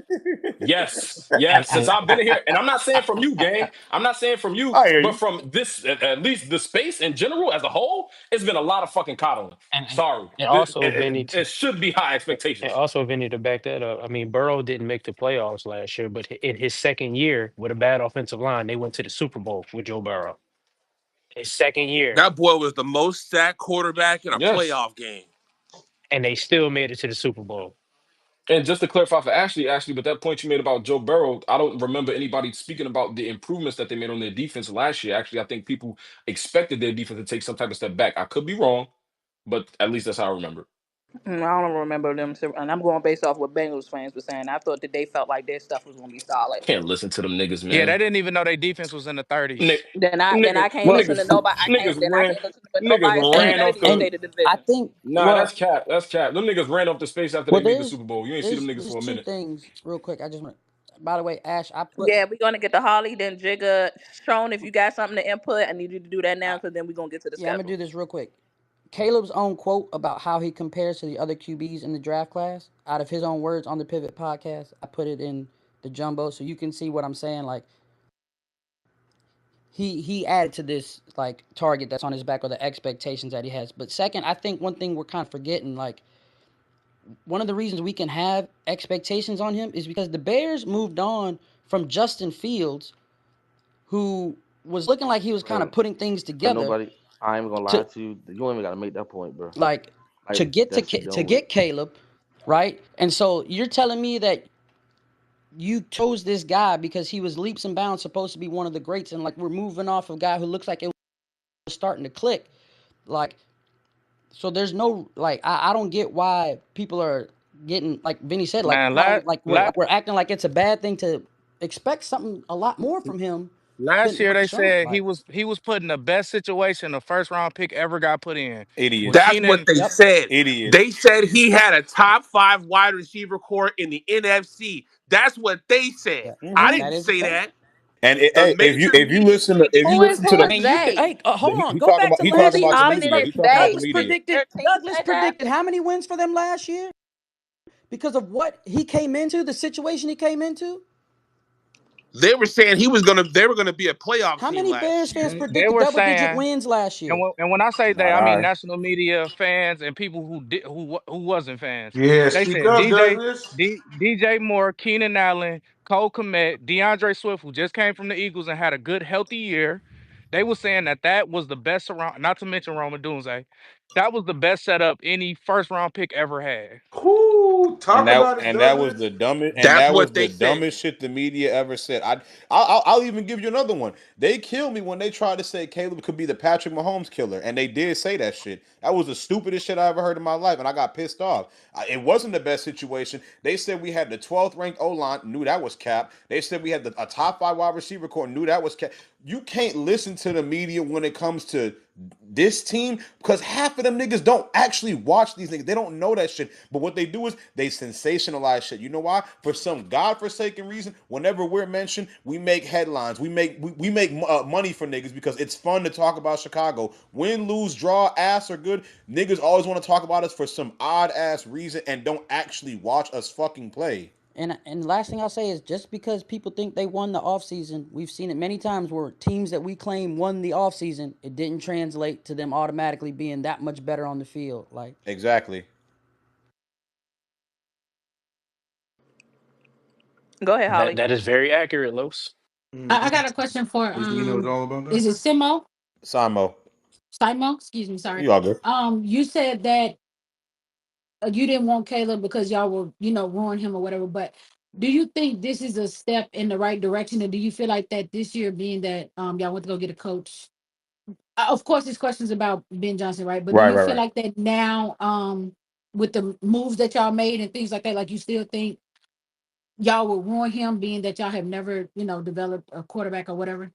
Speaker 12: Yes,
Speaker 9: And
Speaker 12: yes. Since I've been here, and I'm not saying from you, gang. I'm not saying from you,
Speaker 18: I hear
Speaker 12: but
Speaker 18: you.
Speaker 12: from this, at least the space in general as a whole, it's been a lot of fucking coddling.
Speaker 9: and,
Speaker 12: Sorry,
Speaker 9: and
Speaker 12: it,
Speaker 9: also Vinny,
Speaker 12: it, it should be high
Speaker 9: and
Speaker 12: expectations.
Speaker 9: also Vinny to back that up. I mean, Burrow didn't make the playoffs last year, but in his second year with a bad offensive line, they went to the Super Bowl with Joe Burrow. His second year,
Speaker 16: That boy was the most sacked quarterback in a
Speaker 12: Yes,
Speaker 16: playoff game.
Speaker 9: and they still made it to the Super Bowl.
Speaker 12: and just to clarify for Ashley, but that point you made about Joe Burrow, I don't remember anybody speaking about the improvements that they made on their defense last year. Actually, I think people expected their defense to take some type of step back. I could be wrong, but at least that's how I remember.
Speaker 2: I don't remember them, and I'm going based off what Bengals fans were saying. I thought that they felt like their stuff was going to be solid.
Speaker 12: Can't listen to them niggas,
Speaker 17: yeah, they
Speaker 12: man.
Speaker 17: didn't even know their defense was in the
Speaker 12: Nick,
Speaker 17: 30s.
Speaker 2: Then I can't
Speaker 11: Well,
Speaker 2: listen to
Speaker 12: niggas,
Speaker 2: nobody. I can't.
Speaker 12: niggas
Speaker 2: Then I
Speaker 12: ran,
Speaker 2: can't listen to nobody
Speaker 12: niggas
Speaker 2: saying
Speaker 11: and
Speaker 12: ran off
Speaker 2: negative
Speaker 12: the.
Speaker 11: and
Speaker 2: state of the
Speaker 11: I
Speaker 2: division.
Speaker 11: think
Speaker 12: Nah,
Speaker 11: well
Speaker 12: that's cap. That's cap. Them niggas ran off the space after they
Speaker 11: well
Speaker 12: made the Super Bowl. You ain't see them niggas
Speaker 11: there's
Speaker 12: for a
Speaker 11: two
Speaker 12: minute.
Speaker 11: things real quick. I just want. By the way, Ash, I put.
Speaker 2: Yeah, we're gonna get to Holly, then Jigga. Sean, if you got something to input, I need you to do that now, because then we're gonna get to the
Speaker 11: Yeah, I'm gonna do
Speaker 2: schedule.
Speaker 11: this real quick. Caleb's own quote about how he compares to the other QBs in the draft class, out of his own words on the Pivot podcast, I put it in the jumbo so you can see what I'm saying. Like he added to this like target that's on his back or the expectations that he has. But second, I think one thing we're kind of forgetting, like one of the reasons we can have expectations on him is because the Bears moved on from Justin Fields, who was looking like he was kind of
Speaker 8: Bro,
Speaker 11: putting things
Speaker 8: but
Speaker 11: together
Speaker 8: nobody. I ain't gonna lie
Speaker 11: to
Speaker 8: to you. You don't even gotta make that point, bro.
Speaker 11: like
Speaker 8: Like that's been
Speaker 11: to
Speaker 8: done with.
Speaker 11: get Caleb, right? And so you're telling me that you chose this guy because he was leaps and bounds supposed to be one of the greats, and like we're moving off of a guy who looks like it was starting to click. Like, so there's no like I don't get why people are getting like Vinny said, like
Speaker 17: Man,
Speaker 11: not only like
Speaker 17: la-
Speaker 11: we're acting like it's a bad thing to expect something a lot more from him than
Speaker 17: last year
Speaker 11: what he's
Speaker 17: they
Speaker 11: showing.
Speaker 17: said
Speaker 11: Like,
Speaker 17: he was put in the best situation a first round pick ever got put in. With
Speaker 18: Idiots.
Speaker 16: That's what
Speaker 17: Keenan,
Speaker 16: they
Speaker 11: yep,
Speaker 16: said. They
Speaker 18: Idiots.
Speaker 16: said he had a top 5 wide receiver core in the NFC. That's what they said. I
Speaker 11: that
Speaker 16: didn't
Speaker 11: is a
Speaker 16: say
Speaker 11: fact.
Speaker 16: that. The
Speaker 18: Hey,
Speaker 16: major media
Speaker 18: if you
Speaker 2: Who is
Speaker 18: listen to
Speaker 2: who
Speaker 11: I
Speaker 18: the
Speaker 2: is
Speaker 11: mean, you could.
Speaker 2: they?
Speaker 11: Hey, hold on.
Speaker 18: he
Speaker 11: Go
Speaker 18: talk
Speaker 11: back
Speaker 18: about
Speaker 11: to
Speaker 18: he talk
Speaker 11: last
Speaker 2: Maybe
Speaker 18: about
Speaker 11: year.
Speaker 18: the
Speaker 2: I'm in
Speaker 18: media.
Speaker 2: it.
Speaker 18: He talk about the
Speaker 2: They.
Speaker 11: Douglas
Speaker 18: media.
Speaker 11: predicted.
Speaker 2: Entertainment
Speaker 11: Douglas
Speaker 2: said that.
Speaker 11: predicted how many wins for them last year because of what he came into, the situation he came into.
Speaker 16: They were saying they were gonna be a playoff
Speaker 11: How
Speaker 16: team
Speaker 11: many
Speaker 16: last
Speaker 11: Bears
Speaker 16: year.
Speaker 11: fans
Speaker 17: they
Speaker 11: predicted
Speaker 17: were
Speaker 11: double-digit
Speaker 17: saying,
Speaker 11: wins last year?
Speaker 17: and when I say they,
Speaker 18: Not
Speaker 17: I mean
Speaker 18: I.
Speaker 17: national media fans and people who wasn't fans.
Speaker 13: Yeah,
Speaker 17: They
Speaker 13: speak
Speaker 17: said
Speaker 13: up, Douglas.
Speaker 17: DJ Moore, Keenan Allen, Cole Kmet, DeAndre Swift, who just came from the Eagles and had a good healthy year. They were saying that was the best around. Not to mention Roma Dunze, that was the best setup any first round pick ever had.
Speaker 13: Whoo,
Speaker 18: And
Speaker 13: talk about it,
Speaker 18: that was
Speaker 13: Douglas.
Speaker 18: the dumbest
Speaker 16: That's what they said.
Speaker 18: shit the media ever said. I'll even give you another one. They killed me when they tried to say Caleb could be the Patrick Mahomes killer, and they did say that shit. That was the stupidest shit I ever heard in my life, and I got pissed off. It wasn't the best situation. They said we had the 12th ranked O line, knew that was cap. They said we had a top 5 wide receiver core, knew that was cap. you can't listen to the media when it comes to this team because half of them niggas don't actually watch these niggas. They don't know that shit. But what they do is they sensationalize shit. You know why? For some godforsaken reason, whenever we're mentioned, we make headlines. We make money for niggas because it's fun to talk about Chicago. Win, lose, draw, ass or good, niggas always want to talk about us for some odd ass reason and don't actually watch us fucking play.
Speaker 11: And the last thing I'll say is just because people think they won the offseason, we've seen it many times where teams that we claim won the offseason, it didn't translate to them automatically being that much better on the field. Like,
Speaker 18: Exactly.
Speaker 2: Go ahead,
Speaker 12: That
Speaker 2: Holly.
Speaker 12: that is very accurate, Los.
Speaker 4: I got a question for
Speaker 13: He knows all about that.
Speaker 4: is it Simo?
Speaker 18: Samo,
Speaker 4: Simo? Excuse me, sorry.
Speaker 18: you all good.
Speaker 4: You said that you didn't want Caleb because y'all were, ruin him or whatever. But do you think this is a step in the right direction? And do you feel like that this year, being that y'all went to go get a coach? Of course, there's questions about Ben Johnson, right? But do
Speaker 18: Right,
Speaker 4: you
Speaker 18: right,
Speaker 4: feel
Speaker 18: right.
Speaker 4: like that now, with the moves that y'all made and things like that, like you still think y'all will ruin him, being that y'all have never, developed a quarterback or whatever?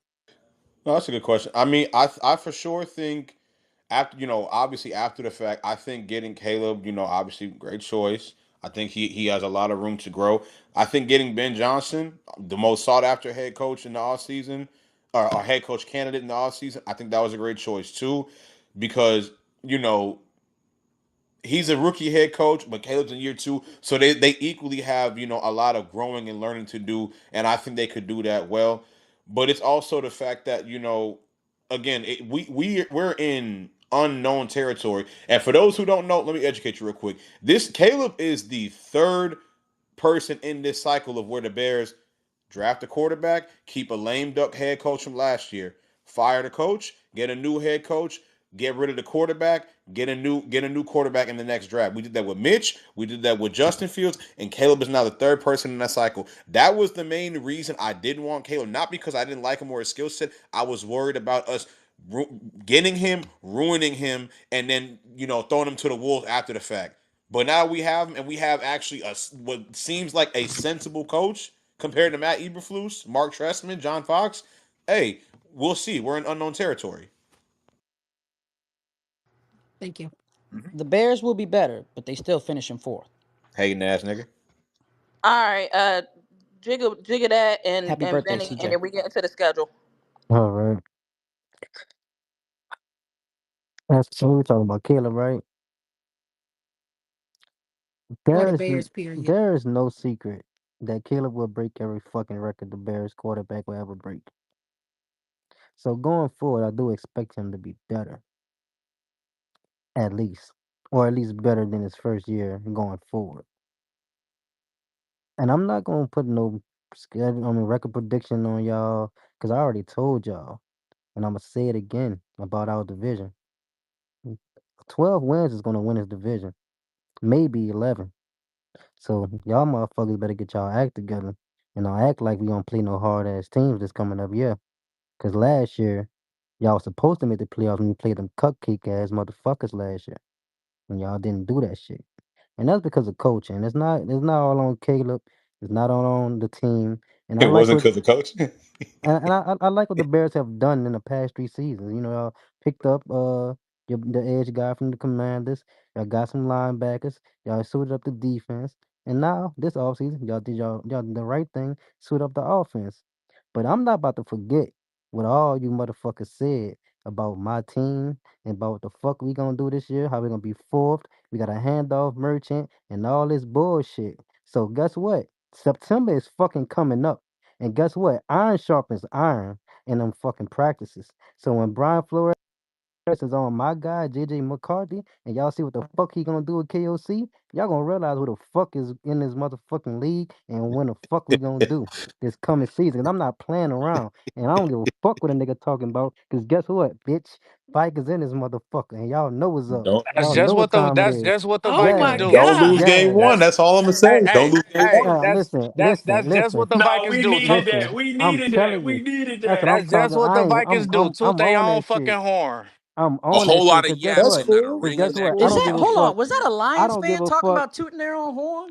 Speaker 18: No, that's a good question. I mean, I for sure think after obviously after the fact, I think getting Caleb, obviously great choice. I think he has a lot of room to grow. I think getting Ben Johnson, the most sought after head coach in the offseason, or head coach candidate in the offseason, I think that was a great choice too, because you know he's a rookie head coach, but Caleb's in year two, so they equally have a lot of growing and learning to do, and I think they could do that well. But it's also the fact that again, we're in unknown territory, and for those who don't know, let me educate you real quick. This Caleb is the third person in this cycle of where the Bears draft a quarterback, keep a lame duck head coach from last year, fire the coach, get a new head coach, get rid of the quarterback, get a new quarterback in the next draft. We did that with Mitch, we did that with Justin Fields, and Caleb is now the third person in that cycle. That was the main reason I didn't want Caleb, not because I didn't like him or his skill set. I was worried about us getting him, ruining him, and then throwing him to the wolves after the fact. But now we have him, and we have actually what seems like a sensible coach compared to Matt Eberflus, Mark Trestman, John Fox. Hey, we'll see. We're in unknown territory.
Speaker 4: Thank you.
Speaker 11: the Bears will be better, but they still finish in fourth.
Speaker 18: Hating ass nigga.
Speaker 2: All right, Jigga that
Speaker 11: Happy
Speaker 2: and
Speaker 11: birthday,
Speaker 2: Benny, and
Speaker 11: CJ.
Speaker 2: then we get into the schedule.
Speaker 19: All right. So we're talking about Caleb, right?
Speaker 4: Or the
Speaker 19: There is
Speaker 4: Bears, period.
Speaker 19: there is no secret that Caleb will break every fucking record the Bears quarterback will ever break. So going forward, I do expect him to be better, at least, or at least better than his first year going forward. And I'm not gonna put no schedule, record prediction on y'all because I already told y'all, and I'm gonna say it again about our division. 12 wins is gonna win his division, maybe 11. So y'all motherfuckers better get y'all act together and don't act like we don't play no hard ass teams this coming up year. Cause last year y'all was supposed to make the playoffs and you played them cupcake ass motherfuckers last year. And y'all didn't do that shit. And that's because of coaching. It's not all on Caleb. It's not all on the team. And I
Speaker 18: It
Speaker 19: like
Speaker 18: wasn't
Speaker 19: what
Speaker 18: because of coach.
Speaker 19: and I like what the Bears have done in the past 3 seasons. Y'all picked up the edge guy from the Commanders. Y'all got some linebackers. Y'all suited up the defense. And now this offseason, y'all did the right thing, suit up the offense. But I'm not about to forget what all you motherfuckers said about my team and about what the fuck we gonna do this year, how we gonna be fourth. We got a handoff merchant and all this bullshit. So guess what? September is fucking coming up. And guess what? Iron sharpens iron in them fucking practices. So when Brian Flores is on my guy, JJ McCarthy, and y'all see what the fuck he gonna do with KOC, y'all gonna realize who the fuck is in this motherfucking league and when the fuck we gonna do this coming season. And I'm not playing around. And I don't give a fuck what a nigga talking about. Cause guess what, bitch? Spike is in this motherfucker. And y'all know what's up.
Speaker 18: don't
Speaker 19: Y'all know what time it
Speaker 17: That's
Speaker 19: is.
Speaker 17: just what the
Speaker 4: Oh
Speaker 17: Vikings
Speaker 4: my
Speaker 19: Yeah.
Speaker 17: do.
Speaker 18: don't lose
Speaker 4: God.
Speaker 18: game
Speaker 19: Yeah.
Speaker 18: one.
Speaker 17: That's
Speaker 18: That's all I'm gonna
Speaker 17: hey
Speaker 18: say. Don't
Speaker 17: hey
Speaker 18: lose game
Speaker 17: hey.
Speaker 18: one.
Speaker 19: Listen,
Speaker 17: That's
Speaker 19: listen,
Speaker 17: just what
Speaker 19: listen,
Speaker 17: the
Speaker 12: No,
Speaker 17: Vikings
Speaker 12: we
Speaker 17: do.
Speaker 12: needed
Speaker 17: Toot.
Speaker 12: that.
Speaker 19: listen.
Speaker 12: We
Speaker 19: I'm
Speaker 12: needed that.
Speaker 19: telling
Speaker 12: We
Speaker 19: you.
Speaker 12: needed
Speaker 19: Listen,
Speaker 12: that.
Speaker 19: I'm
Speaker 17: That's just
Speaker 19: talking.
Speaker 17: what the Vikings do. Toot
Speaker 19: I'm
Speaker 17: they
Speaker 19: on
Speaker 17: own
Speaker 19: that
Speaker 17: fucking
Speaker 19: shit.
Speaker 17: horn.
Speaker 19: I'm
Speaker 16: A
Speaker 19: on that
Speaker 16: whole
Speaker 19: shit.
Speaker 16: lot of
Speaker 19: Cause guess
Speaker 18: That's
Speaker 19: what?
Speaker 16: yapping and a
Speaker 18: cool.
Speaker 19: Cause
Speaker 16: ring
Speaker 19: guess
Speaker 16: of that
Speaker 19: what? I
Speaker 11: Is
Speaker 19: don't
Speaker 11: that
Speaker 19: give a
Speaker 16: quarterback.
Speaker 11: hold on?
Speaker 19: fuck.
Speaker 11: Was that a
Speaker 19: I
Speaker 11: Lions
Speaker 19: don't give
Speaker 11: fan
Speaker 19: a
Speaker 11: talking
Speaker 19: fuck.
Speaker 11: about tooting their own horn?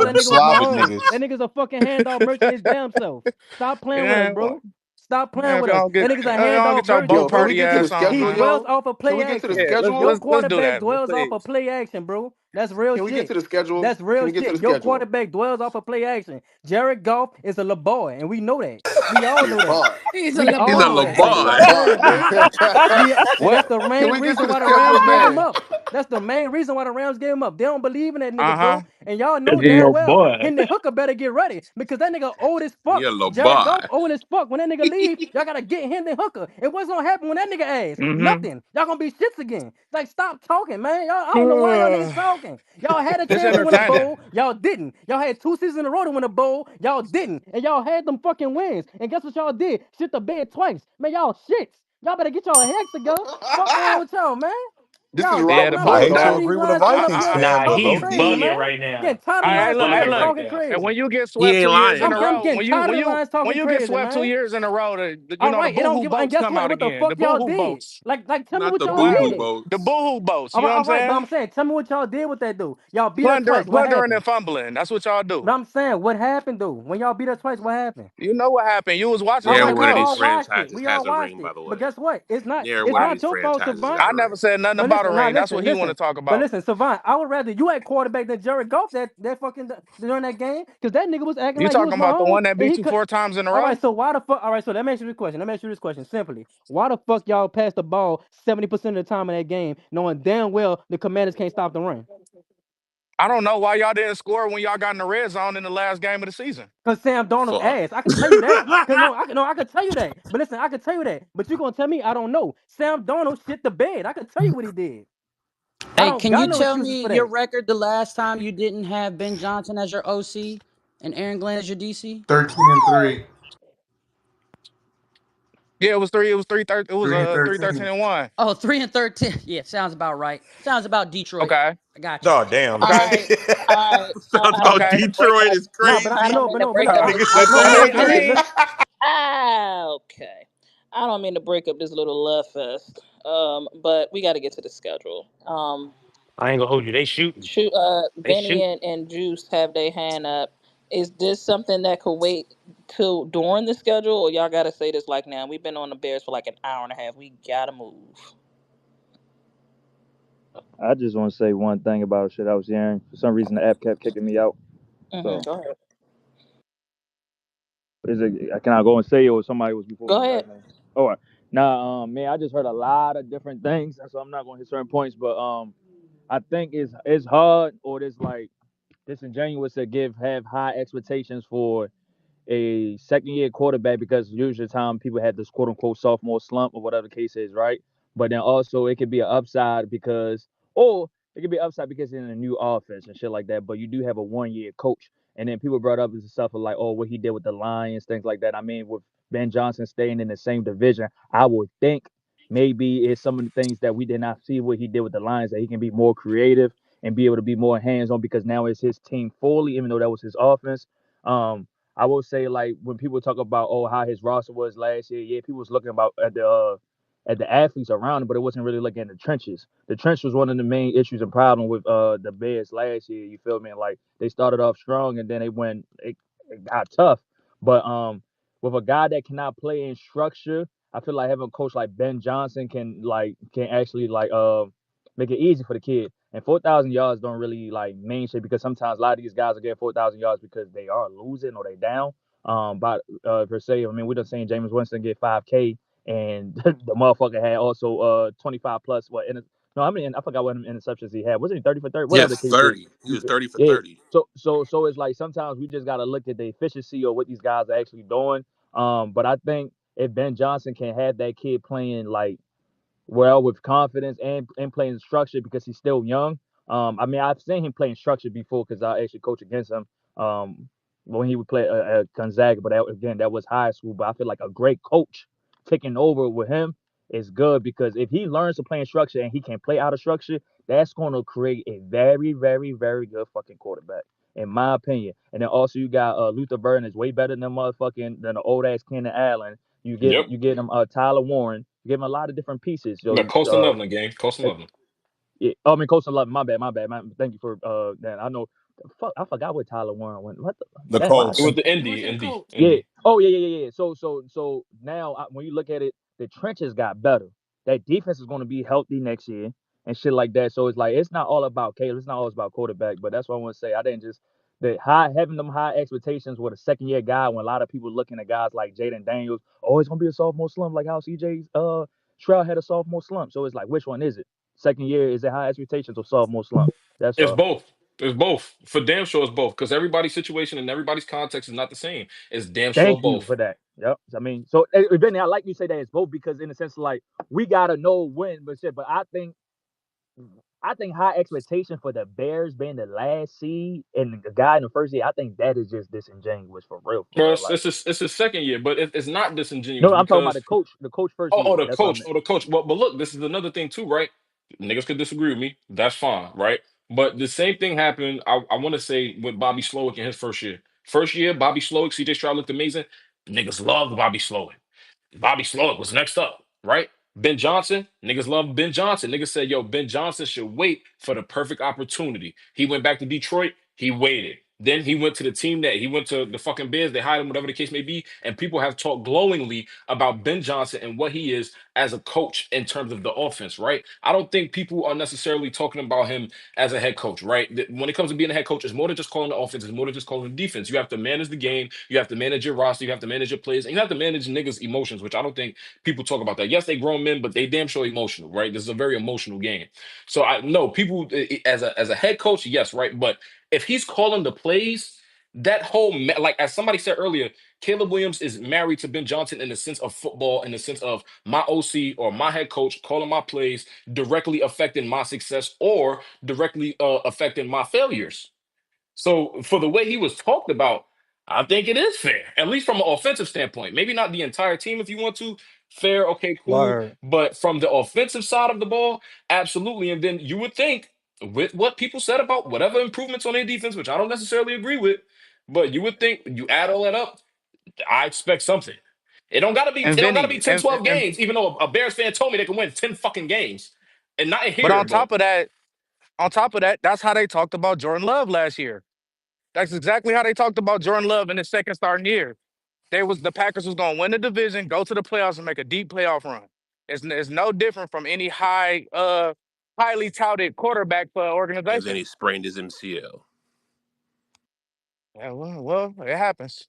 Speaker 4: thought that
Speaker 10: You
Speaker 4: nigga was
Speaker 10: Slavic
Speaker 4: Mahomes.
Speaker 10: niggas.
Speaker 4: That nigga's a fucking handoff merchant his damn self. Stop playing with us,
Speaker 17: Yeah,
Speaker 4: bro. Stop playing
Speaker 17: man,
Speaker 4: with us. That nigga's a handoff
Speaker 17: y'all
Speaker 4: merchant,
Speaker 17: Bo
Speaker 5: Yo, can we
Speaker 4: bro.
Speaker 17: Purdy
Speaker 5: get to the
Speaker 17: ass on,
Speaker 4: He
Speaker 5: schedule,
Speaker 17: man.
Speaker 4: dwells
Speaker 5: yo?
Speaker 4: off of
Speaker 5: Can
Speaker 4: play
Speaker 5: we get to the
Speaker 4: action.
Speaker 17: Yeah,
Speaker 5: schedule?
Speaker 4: Your
Speaker 17: let's do
Speaker 4: quarterback
Speaker 17: that.
Speaker 4: dwells off of
Speaker 16: Thanks.
Speaker 4: play action, bro. That's real
Speaker 5: Can we get
Speaker 4: shit.
Speaker 5: to the schedule?
Speaker 4: That's real
Speaker 5: Can we get to the
Speaker 4: shit. Your
Speaker 5: schedule?
Speaker 4: quarterback dwells off of play action. Jared Goff is a little boy, and we know that. We all know that.
Speaker 5: Lamar.
Speaker 4: We
Speaker 14: He's a little
Speaker 16: He's a
Speaker 4: all know
Speaker 16: little
Speaker 4: that.
Speaker 14: boy.
Speaker 4: Like,
Speaker 16: boy.
Speaker 4: stop playing,
Speaker 5: Lamar.
Speaker 4: bro. We That's
Speaker 17: What?
Speaker 4: the
Speaker 5: Can
Speaker 4: main
Speaker 5: we get to
Speaker 4: reason
Speaker 5: the
Speaker 4: why the
Speaker 5: schedule,
Speaker 4: Rams gave him
Speaker 5: man?
Speaker 4: up. That's the main reason why the Rams gave him up. They don't believe in that nigga,
Speaker 17: Uh-huh.
Speaker 4: bro. And y'all know
Speaker 1: Cause you're
Speaker 4: damn
Speaker 1: your
Speaker 4: well
Speaker 1: boy.
Speaker 4: Hendon Hooker better get ready because that nigga old as
Speaker 16: He
Speaker 4: fuck.
Speaker 16: a little
Speaker 4: Jared
Speaker 16: boy.
Speaker 4: Goff old as fuck. When that nigga leave, y'all gotta get Hendon Hooker. And what's gonna happen when that nigga ass?
Speaker 1: Mm-hmm.
Speaker 4: Nothing. Y'all gonna be shits again. Like, stop talking, man. Y'all, I don't know why y'all niggas talking. Y'all had a
Speaker 17: It's
Speaker 4: chance to win a
Speaker 17: entertaining.
Speaker 4: bowl. Y'all didn't. Y'all had 2 seasons in a row to win a bowl. Y'all didn't. And y'all had them fucking wins. And guess what y'all did? Shit the bed twice. Man, y'all shits. Y'all better get y'all heads together. Fuck wrong with y'all, man.
Speaker 5: This is
Speaker 4: Y'all,
Speaker 5: wrong
Speaker 17: Yeah,
Speaker 4: man,
Speaker 5: with
Speaker 17: the
Speaker 4: when I
Speaker 10: I
Speaker 17: bull.
Speaker 4: look
Speaker 10: hate to
Speaker 4: past
Speaker 17: The,
Speaker 4: these
Speaker 10: agree with a
Speaker 4: lines coming up
Speaker 10: Vikings
Speaker 4: here,
Speaker 10: fan,
Speaker 4: talking
Speaker 10: but
Speaker 1: He's
Speaker 4: crazy,
Speaker 1: bugging
Speaker 4: man.
Speaker 1: right
Speaker 4: Getting
Speaker 1: now.
Speaker 4: tired of these
Speaker 1: He's
Speaker 17: hey,
Speaker 4: lines
Speaker 17: look,
Speaker 4: coming
Speaker 17: hey,
Speaker 4: up
Speaker 1: bugging
Speaker 4: here
Speaker 17: look.
Speaker 1: right
Speaker 4: talking
Speaker 1: now.
Speaker 17: And
Speaker 4: crazy.
Speaker 17: when you get
Speaker 16: He
Speaker 17: swept
Speaker 16: ain't
Speaker 17: 2 years in
Speaker 16: lying.
Speaker 17: a
Speaker 4: I'm
Speaker 17: row,
Speaker 4: getting tired of the lines
Speaker 17: when
Speaker 4: talking
Speaker 17: you get
Speaker 4: crazy,
Speaker 17: swept two
Speaker 4: man.
Speaker 17: years in a row,
Speaker 4: All
Speaker 17: the
Speaker 4: right, it don't
Speaker 17: boohoo
Speaker 4: give. And
Speaker 17: boats
Speaker 4: guess
Speaker 17: come
Speaker 4: what?
Speaker 17: out
Speaker 4: What the
Speaker 17: again. The
Speaker 4: fuck y'all
Speaker 17: boohoo
Speaker 4: did?
Speaker 17: boats.
Speaker 4: Tell me
Speaker 16: Not
Speaker 4: what
Speaker 16: the
Speaker 4: y'all
Speaker 16: boo boo
Speaker 4: did.
Speaker 17: The
Speaker 16: boats.
Speaker 17: boohoo boats. You know what I'm
Speaker 4: All right, but I'm
Speaker 17: saying?
Speaker 4: saying, tell me what y'all did with that dude. Y'all beat us twice. What
Speaker 17: Plundering
Speaker 4: happened?
Speaker 17: and fumbling. That's what y'all do.
Speaker 4: But I'm saying, what happened though? When y'all beat us twice, what happened?
Speaker 17: You know what happened. You was watching
Speaker 4: All
Speaker 17: us
Speaker 16: Near
Speaker 17: at
Speaker 4: right,
Speaker 16: one
Speaker 4: we
Speaker 16: of these
Speaker 4: all
Speaker 17: Colts.
Speaker 4: watched it.
Speaker 16: franchises
Speaker 4: We
Speaker 16: has
Speaker 4: all
Speaker 16: a
Speaker 4: watched
Speaker 16: ring,
Speaker 4: it.
Speaker 16: by the
Speaker 4: But
Speaker 16: way.
Speaker 4: guess what? It's not.
Speaker 16: Near
Speaker 4: It's
Speaker 16: one of
Speaker 4: not
Speaker 16: these
Speaker 4: your fault,
Speaker 16: franchises has
Speaker 4: Savant.
Speaker 17: I
Speaker 16: a
Speaker 17: never
Speaker 16: ring.
Speaker 17: said nothing
Speaker 4: But
Speaker 17: title
Speaker 19: listen, nah,
Speaker 17: ring. That's
Speaker 19: listen,
Speaker 17: what he want to
Speaker 19: listen.
Speaker 17: talk
Speaker 19: But
Speaker 17: about.
Speaker 19: listen, Savant, I would rather you at quarterback than Jared Goff that fucking during that game because that nigga was acting
Speaker 17: You
Speaker 19: like he was
Speaker 17: talking about the
Speaker 19: Mahomes
Speaker 17: one that
Speaker 19: and
Speaker 17: beat
Speaker 19: he
Speaker 17: you
Speaker 19: could.
Speaker 17: 4 times in a
Speaker 19: All
Speaker 17: row?
Speaker 19: right, so why the fuck? All right, so let me ask you this question. Let me ask you this question simply. Why the fuck y'all pass the ball 70% of the time in that game, knowing damn well the Commanders can't stop the run?
Speaker 17: I don't know why y'all didn't score when y'all got in the red zone in the last game of the season.
Speaker 19: Cause Sam Darnold
Speaker 16: Fuck.
Speaker 19: ass. I can tell you that. Cause no, I can tell you that. But listen, I can tell you that. But you gonna tell me I don't know. Sam Darnold shit the bed. I can tell you what he did. I
Speaker 11: Hey,
Speaker 19: don't
Speaker 11: can
Speaker 19: got
Speaker 11: you
Speaker 19: no
Speaker 11: tell
Speaker 19: excuses
Speaker 11: me
Speaker 19: for
Speaker 11: your
Speaker 19: that.
Speaker 11: record the last time you didn't have Ben Johnson as your OC and Aaron Glenn as your DC?
Speaker 13: 13-3,
Speaker 17: Yeah, it was three. It was three. It was
Speaker 13: 3-13.
Speaker 17: 3-13-1.
Speaker 11: Oh, 3-13. Yeah, sounds about right. Sounds about Detroit.
Speaker 17: Okay.
Speaker 11: I got you.
Speaker 18: Oh damn.
Speaker 2: All
Speaker 17: Okay.
Speaker 2: right, all right.
Speaker 18: Sounds
Speaker 2: I don't
Speaker 18: about
Speaker 17: Okay.
Speaker 2: mean to break
Speaker 18: Detroit
Speaker 2: up.
Speaker 18: is
Speaker 19: No, but
Speaker 2: I
Speaker 19: but
Speaker 18: crazy.
Speaker 2: don't
Speaker 19: no,
Speaker 2: mean
Speaker 19: but
Speaker 2: to
Speaker 19: no, but
Speaker 2: break
Speaker 19: listen,
Speaker 2: up
Speaker 18: Nigga
Speaker 2: this.
Speaker 18: said
Speaker 19: no,
Speaker 17: I
Speaker 19: but
Speaker 17: mean,
Speaker 19: listen,
Speaker 17: I
Speaker 19: listen,
Speaker 18: 3-13.
Speaker 17: mean,
Speaker 19: listen.
Speaker 2: Okay. I don't mean to break up this little love fest. But we got to get to the schedule.
Speaker 9: I ain't gonna hold you. They shooting.
Speaker 2: Shoot,
Speaker 9: They
Speaker 2: Benny
Speaker 9: shooting.
Speaker 2: and Juice have their hand up. Is this something that could wait till during the schedule, or y'all got to say this like now? We've been on the Bears for like an hour and a half. We gotta move.
Speaker 20: I just want to say one thing about shit I was hearing. For some reason, the app kept kicking me out. So,
Speaker 2: Go ahead.
Speaker 20: is it? Can I go and say it, or somebody was before
Speaker 2: Go
Speaker 20: me
Speaker 2: ahead.
Speaker 20: last name? All right. Now, man, I just heard a lot of different things, so I'm not going to hit certain points. But I think it's hard or it's like disingenuous to have high expectations for a second year quarterback because usually the time people had this quote unquote sophomore slump or whatever the case is, right? But then also it could be an upside because, or it could be an upside because it's in a new offense and shit like that. But you do have a 1 year coach. And then people brought up this stuff of like, oh, what he did with the Lions, things like that. I mean, with Ben Johnson staying in the same division, I would think maybe it's some of the things that we did not see what he did with the Lions, that he can be more creative and be able to be more hands on because now it's his team fully, even though that was his offense. I will say like when people talk about oh how his roster was last year, yeah, people was looking about at the athletes around him, but it wasn't really looking at the trenches. The trench was one of the main issues and problem with the Bears last year. You feel me? Like they started off strong and then it got tough. But with a guy that cannot play in structure, I feel like having a coach like Ben Johnson can actually make it easy for the kid. And 4,000 yards don't really like mean shit because sometimes a lot of these guys are getting 4,000 yards because they are losing or they down. But per se, I mean, we done seen James Winston get 5K, and the motherfucker had also 25 plus what? No, I mean I forgot what interceptions he had. Wasn't he 30 for 30?
Speaker 16: Yeah,
Speaker 20: Whatever the case is.
Speaker 16: 30. He was 30 for
Speaker 20: Yeah.
Speaker 16: 30.
Speaker 20: So it's like sometimes we just gotta look at the efficiency of what these guys are actually doing. But I think if Ben Johnson can have that kid playing like well with confidence and playing structure because he's still young. I mean, I've seen him playing structure before because I actually coach against him when he would play at Gonzaga. But again, that was high school. But I feel like a great coach taking over with him is good because if he learns to play in structure and he can play out of structure, that's going to create a very, very, very good fucking quarterback, in my opinion. And then also you got Luther Burden is way better than motherfucking than the old ass Kenan Allen.
Speaker 12: Yep.
Speaker 20: You get him Tyler Warren. You give him a lot of different pieces.
Speaker 12: No, Colston Loveland game. Colston
Speaker 20: Uh,
Speaker 12: Loveland.
Speaker 20: yeah. Oh, I mean Coastal Love. My bad. Thank you for that. I know. Fuck, I forgot where Tyler Warren went. What the
Speaker 16: The
Speaker 20: damn? Why I
Speaker 12: It
Speaker 16: Colts.
Speaker 12: was
Speaker 20: think.
Speaker 12: the
Speaker 4: He went
Speaker 12: Indy,
Speaker 4: to the
Speaker 12: Indy,
Speaker 4: Colts.
Speaker 20: Yeah.
Speaker 12: Indy.
Speaker 20: Oh yeah. So now when you look at it, the trenches got better. That defense is going to be healthy next year and shit like that. So it's like it's not all about Caleb. It's not always about quarterback. But that's what I want to say. I didn't just the high having them high expectations with a second year guy when a lot of people looking at guys like Jaden Daniels. Oh, it's gonna be a sophomore slump like how CJ Stroud had a sophomore slump. So it's like which one is it? Second year is it high expectations or sophomore slump? That's
Speaker 12: It's
Speaker 20: all.
Speaker 12: both. It's both. For damn sure, it's both. Because everybody's situation and everybody's context is not the same. It's damn sure
Speaker 20: Thank you
Speaker 12: both.
Speaker 20: for that. Yep. I mean, so Benny, I like you say that it's both because in a sense, like we gotta know when, but shit. But I think high expectation for the Bears being the last seed and the guy in the first year, I think that is just disingenuous for
Speaker 12: Bro,
Speaker 20: real. Like,
Speaker 12: it's his second year, but it's not disingenuous
Speaker 20: no, I'm talking about
Speaker 12: because
Speaker 20: the coach first year.
Speaker 12: the
Speaker 20: That's what I
Speaker 12: coach,
Speaker 20: meant.
Speaker 12: the coach. Well, but look, this is another thing too, right? Niggas could disagree with me. That's fine, right? But the same thing happened. I want to say with Bobby Slowick in his first year. First year, Bobby Slowick, CJ Stroud looked amazing. Niggas loved Bobby Slowick. Bobby Slowick was next up, right? Ben Johnson, niggas love Ben Johnson. Niggas said, yo, Ben Johnson should wait for the perfect opportunity. He went back to Detroit. He waited. Then he went to the team that he went to the fucking Bears. They hired him, whatever the case may be. And people have talked glowingly about Ben Johnson and what he is as a coach in terms of the offense, right? I don't think people are necessarily talking about him as a head coach, right? When it comes to being a head coach, it's more than just calling the offense, it's more than just calling the defense. You have to manage the game, you have to manage your roster, you have to manage your players, and you have to manage niggas' emotions, which I don't think people talk about that. Yes, they grown men, but they damn sure emotional, right? This is a very emotional game. So I know people as a head coach, yes, right. But if he's calling the plays, that whole like as somebody said earlier, Caleb Williams is married to Ben Johnson in the sense of football, in the sense of my OC or my head coach calling my plays directly affecting my success or directly affecting my failures. So for the way he was talked about, I think it is fair, at least from an offensive standpoint. Maybe not the entire team if you want to. Fair, okay, cool.
Speaker 20: Word.
Speaker 12: But from the offensive side of the ball, absolutely. And then you would think, with what people said about whatever improvements on their defense, which I don't necessarily agree with, but you would think you add all that up, I expect something. It
Speaker 17: And
Speaker 12: don't gotta be
Speaker 17: Vinny,
Speaker 12: 10, 12 games, even though a Bears fan told me they can win 10 fucking games. And not
Speaker 17: but
Speaker 12: here, but
Speaker 17: on top of that, that's how they talked about Jordan Love last year. That's exactly how they talked about Jordan Love in his second starting year. The Packers was going to win the division, go to the playoffs, and make a deep playoff run. It's no different from any highly touted quarterback for
Speaker 16: And then
Speaker 17: organization.
Speaker 16: he sprained his MCL.
Speaker 17: Yeah, well, it happens.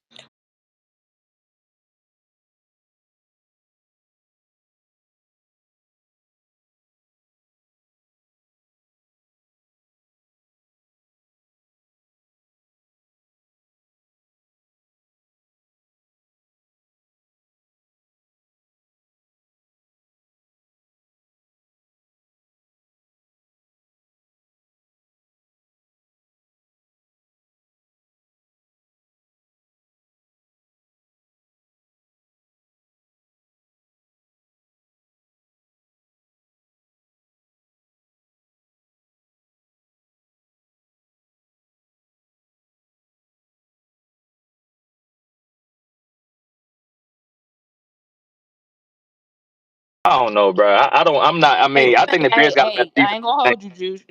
Speaker 20: I don't know, bro. I don't. I'm not. I mean, I think the Bears got the best
Speaker 2: Hey, I
Speaker 20: defense.
Speaker 2: ain't gonna hold you, Juice.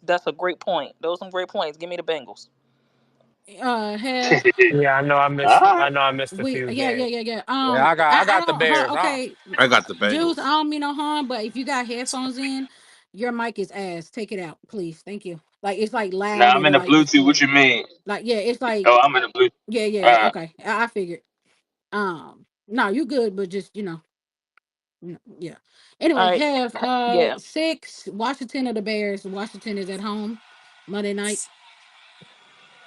Speaker 2: That's a great point. Those some great points. Give me the Bengals.
Speaker 4: Have
Speaker 9: Yeah,
Speaker 20: All right.
Speaker 9: I know I missed a
Speaker 4: we?
Speaker 9: few
Speaker 4: Yeah, yeah,
Speaker 9: games.
Speaker 4: yeah, yeah.
Speaker 17: Yeah, I
Speaker 4: I
Speaker 17: got the
Speaker 4: don't.
Speaker 17: Bears.
Speaker 4: Okay,
Speaker 16: I got the
Speaker 4: Juice. I
Speaker 16: Bengals.
Speaker 4: don't mean no harm, but if you got headphones in, your mic is ass. Take it out, please. Thank you. Like it's like
Speaker 20: Now
Speaker 4: loud
Speaker 20: I'm
Speaker 4: and
Speaker 20: in the
Speaker 4: like
Speaker 20: Bluetooth. What
Speaker 4: distorted.
Speaker 20: you mean?
Speaker 4: Like yeah, it's like
Speaker 20: Oh, I'm in the Bluetooth.
Speaker 4: yeah,
Speaker 20: All
Speaker 4: yeah.
Speaker 20: right.
Speaker 4: Okay, I figured. No, you good, but just yeah.
Speaker 2: All
Speaker 4: Anyway,
Speaker 2: right.
Speaker 4: have
Speaker 2: Yeah.
Speaker 4: 6 Washington of the Bears. Washington is at home Monday night.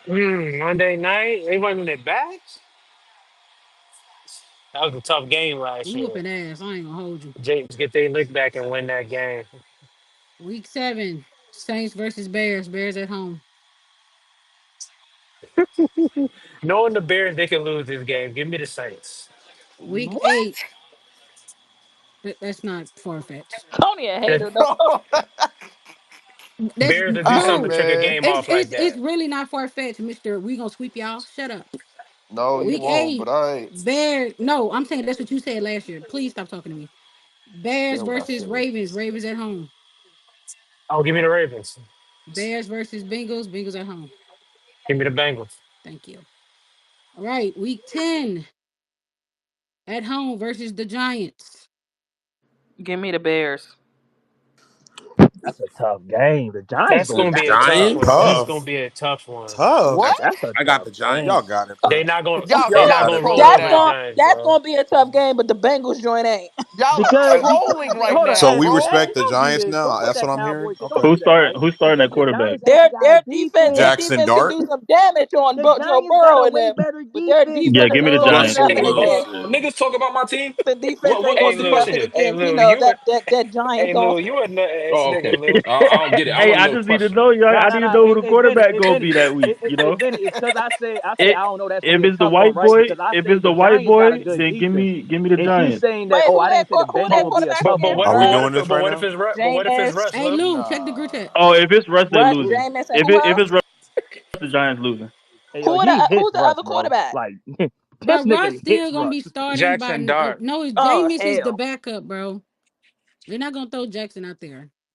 Speaker 9: Monday night, they wasn't their backs. That was a tough game
Speaker 4: We
Speaker 9: last year.
Speaker 4: whooping ass. I ain't gonna hold you.
Speaker 9: James get their lick back and win that game.
Speaker 4: Week 7, Saints versus Bears. Bears at home.
Speaker 9: Knowing the Bears, they can lose this game. Give me the Saints.
Speaker 4: Week
Speaker 2: What?
Speaker 4: 8. That's not far fetched.
Speaker 2: Tony a
Speaker 9: The
Speaker 2: hater though.
Speaker 4: That's
Speaker 9: Bears to do
Speaker 5: Hey
Speaker 9: something
Speaker 4: no.
Speaker 9: to trick a
Speaker 5: man,
Speaker 9: game off like
Speaker 4: It's
Speaker 9: that.
Speaker 4: really not far fetched, Mister. We gonna sweep y'all. Shut up.
Speaker 5: no, he
Speaker 4: Week
Speaker 5: won't. But
Speaker 4: 8,
Speaker 5: all right,
Speaker 4: Bears. No, I'm saying that's what you said last year. Please stop talking to me. Bears
Speaker 5: damn what I
Speaker 4: versus
Speaker 5: said.
Speaker 4: Ravens. Ravens at home.
Speaker 9: Oh, give me the Ravens.
Speaker 4: Bears versus Bengals. Bengals at home.
Speaker 9: Give me the Bengals.
Speaker 4: Thank you. All right. Week 10 at home versus the Giants.
Speaker 2: Give me the Bears.
Speaker 20: That's a tough game. The Giants
Speaker 9: That's
Speaker 20: gonna
Speaker 16: The
Speaker 9: gonna
Speaker 20: be
Speaker 9: be a tough
Speaker 20: active.
Speaker 9: one.
Speaker 16: Giants?
Speaker 9: That's
Speaker 10: Tough.
Speaker 9: gonna be a tough one.
Speaker 5: What?
Speaker 10: Tough.
Speaker 20: That's a
Speaker 16: I got
Speaker 20: tough
Speaker 16: the
Speaker 20: game.
Speaker 10: Y'all
Speaker 16: Giants.
Speaker 10: got it,
Speaker 9: They
Speaker 10: bro.
Speaker 9: not going.
Speaker 5: Y'all
Speaker 9: They
Speaker 10: Y'all
Speaker 9: not
Speaker 10: got
Speaker 9: gonna
Speaker 10: it,
Speaker 9: roll
Speaker 10: bro.
Speaker 9: the
Speaker 2: That's
Speaker 5: trolling.
Speaker 9: damn
Speaker 2: going
Speaker 9: Giants,
Speaker 2: that's
Speaker 9: bro.
Speaker 2: gonna be a tough game, but the Bengals joint ain't.
Speaker 5: Y'all are
Speaker 20: Because
Speaker 5: trolling right
Speaker 20: hold on,
Speaker 10: So
Speaker 5: now,
Speaker 10: we
Speaker 20: hey,
Speaker 10: respect
Speaker 5: bro.
Speaker 10: the
Speaker 20: don't do
Speaker 10: Giants
Speaker 20: this. Don't
Speaker 10: now.
Speaker 20: put
Speaker 10: That's
Speaker 20: that
Speaker 10: what I'm hearing.
Speaker 20: cowboy shit. Don't
Speaker 10: Okay.
Speaker 20: do that, right?
Speaker 1: Who's starting at
Speaker 20: Because the
Speaker 1: quarterback?
Speaker 20: Giants actually got a
Speaker 2: Their
Speaker 20: decent.
Speaker 10: Jackson
Speaker 2: defense can
Speaker 10: Dart.
Speaker 2: do some damage on
Speaker 20: The
Speaker 2: Joe
Speaker 20: Giants got
Speaker 2: Burrow
Speaker 20: a
Speaker 2: and
Speaker 20: way
Speaker 2: them,
Speaker 20: better
Speaker 2: but their
Speaker 20: defense
Speaker 1: Yeah,
Speaker 2: defense
Speaker 1: give
Speaker 20: than
Speaker 1: me the
Speaker 2: ain't gonna do
Speaker 1: Giants.
Speaker 16: Russell
Speaker 2: nothing
Speaker 12: Hey,
Speaker 2: against
Speaker 16: Wilson.
Speaker 12: niggas talk about my team.
Speaker 2: the defense ain't
Speaker 12: What's
Speaker 2: gonna
Speaker 12: the
Speaker 2: do
Speaker 12: question
Speaker 2: nothing
Speaker 12: here?
Speaker 9: Hey,
Speaker 2: against
Speaker 9: Lou, you would.
Speaker 2: that Giants
Speaker 9: Hey, Lou,
Speaker 2: offense.
Speaker 9: you a ass
Speaker 12: Oh, okay.
Speaker 9: nigga, Lou.
Speaker 12: I don't get it. I
Speaker 1: Hey,
Speaker 12: want to
Speaker 1: I
Speaker 12: know the
Speaker 1: just need to
Speaker 12: question.
Speaker 1: know, y'all.
Speaker 20: Nah,
Speaker 1: I
Speaker 20: nah,
Speaker 1: need to
Speaker 20: nah.
Speaker 1: know who the
Speaker 20: Hey, Vinny,
Speaker 1: quarterback
Speaker 20: hey,
Speaker 1: gonna
Speaker 20: Vinny,
Speaker 1: be that week.
Speaker 20: hey, Vinny. It's because I say
Speaker 1: It,
Speaker 20: I don't know. That's gonna
Speaker 1: if
Speaker 20: be a
Speaker 1: it's the
Speaker 20: tough one,
Speaker 1: white
Speaker 20: right?
Speaker 1: boy,
Speaker 20: Because I
Speaker 1: if
Speaker 20: say
Speaker 1: it's
Speaker 20: the
Speaker 1: the white
Speaker 20: Giants got a
Speaker 1: boy,
Speaker 20: good
Speaker 1: then
Speaker 20: defense,
Speaker 1: give me the
Speaker 20: and you
Speaker 1: Giants.
Speaker 20: saying that?
Speaker 2: Wait,
Speaker 20: Oh, I didn't say the
Speaker 2: who
Speaker 20: Bengals
Speaker 2: that
Speaker 20: gonna be a
Speaker 2: quarterback
Speaker 20: tough
Speaker 9: But
Speaker 2: again?
Speaker 20: game.
Speaker 10: Are we doing this
Speaker 9: but
Speaker 10: right
Speaker 9: what if
Speaker 10: now?
Speaker 9: it's but what if it's
Speaker 2: Jameis,
Speaker 9: Russ,
Speaker 4: Hey,
Speaker 9: Lou?
Speaker 4: Lou, check the group
Speaker 5: Nah.
Speaker 4: chat.
Speaker 1: Oh, if it's Russ, they losing.
Speaker 2: Jameis, and who
Speaker 1: If
Speaker 2: else?
Speaker 1: it's Russ, the Giants losing.
Speaker 20: Hey, yo, hit
Speaker 2: Who's the
Speaker 20: Russ,
Speaker 2: other
Speaker 20: bro.
Speaker 2: quarterback?
Speaker 20: Like this
Speaker 4: But Russ
Speaker 20: nigga hits
Speaker 4: still gonna
Speaker 20: Russ.
Speaker 4: be starting by
Speaker 17: Jackson Dart.
Speaker 4: no.
Speaker 2: Oh
Speaker 4: Jameis is the
Speaker 2: hell.
Speaker 4: backup, bro. They're not gonna throw Jackson out there.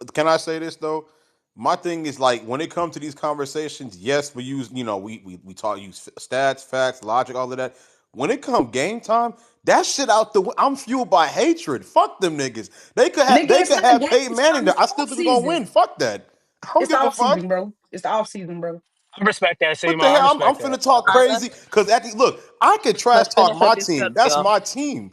Speaker 10: But can I say this though? My thing is like when it comes to these conversations, yes, we use we talk use stats, facts, logic, all of that. When it come game time, that shit out the. I'm fueled by hatred. Fuck them niggas.
Speaker 3: Nigga,
Speaker 10: They
Speaker 3: it's
Speaker 10: could
Speaker 3: not
Speaker 10: have
Speaker 3: game
Speaker 10: Peyton Manning
Speaker 3: time.
Speaker 10: there.
Speaker 3: It's
Speaker 10: I
Speaker 3: the
Speaker 10: still
Speaker 3: off
Speaker 10: think we're gonna
Speaker 3: season.
Speaker 10: win. Fuck that. I don't
Speaker 3: It's the
Speaker 10: give a
Speaker 3: off
Speaker 10: fuck.
Speaker 3: season, bro. It's the off season, bro.
Speaker 9: I respect that,
Speaker 10: What
Speaker 9: Seymour.
Speaker 10: the
Speaker 9: I
Speaker 10: hell? I'm
Speaker 9: respect that.
Speaker 10: finna talk
Speaker 2: All right,
Speaker 10: crazy because look, I could trash
Speaker 2: let's
Speaker 10: talk
Speaker 2: finish up
Speaker 10: my
Speaker 2: these
Speaker 10: team.
Speaker 2: clips,
Speaker 10: That's
Speaker 2: y'all.
Speaker 10: my team.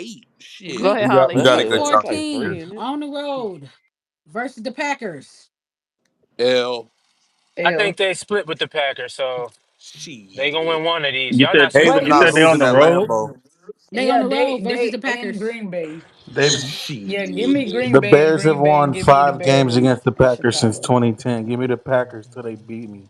Speaker 16: 8.
Speaker 2: Go
Speaker 16: Shit.
Speaker 2: ahead,
Speaker 4: Week
Speaker 3: We
Speaker 2: Holly.
Speaker 3: got a
Speaker 4: week
Speaker 3: good
Speaker 8: Yeah,
Speaker 3: chunk.
Speaker 8: like 3,
Speaker 4: 14
Speaker 8: isn't it?
Speaker 4: on the road versus the Packers.
Speaker 16: L.
Speaker 9: I
Speaker 3: L.
Speaker 9: think they split with the Packers, so they gonna
Speaker 16: Shit.
Speaker 9: win one of these.
Speaker 1: You
Speaker 9: Y'all
Speaker 1: said
Speaker 9: not
Speaker 3: David
Speaker 9: splitting
Speaker 1: you
Speaker 9: with
Speaker 3: not
Speaker 1: said
Speaker 9: them.
Speaker 1: they on
Speaker 3: losing
Speaker 1: the
Speaker 3: at
Speaker 1: road.
Speaker 3: Lambeau.
Speaker 4: They on
Speaker 3: Yeah,
Speaker 4: the road versus
Speaker 3: they
Speaker 4: the
Speaker 3: and
Speaker 4: Packers.
Speaker 3: Green Bay.
Speaker 13: David,
Speaker 3: Yeah, give me Green
Speaker 13: the
Speaker 3: Bay,
Speaker 13: Bears have
Speaker 3: Green Bay, and
Speaker 13: won
Speaker 3: give me the
Speaker 13: 5 games
Speaker 3: Bears,
Speaker 13: against the Packers since
Speaker 3: Chicago.
Speaker 13: 2010. Give me the Packers till they beat me.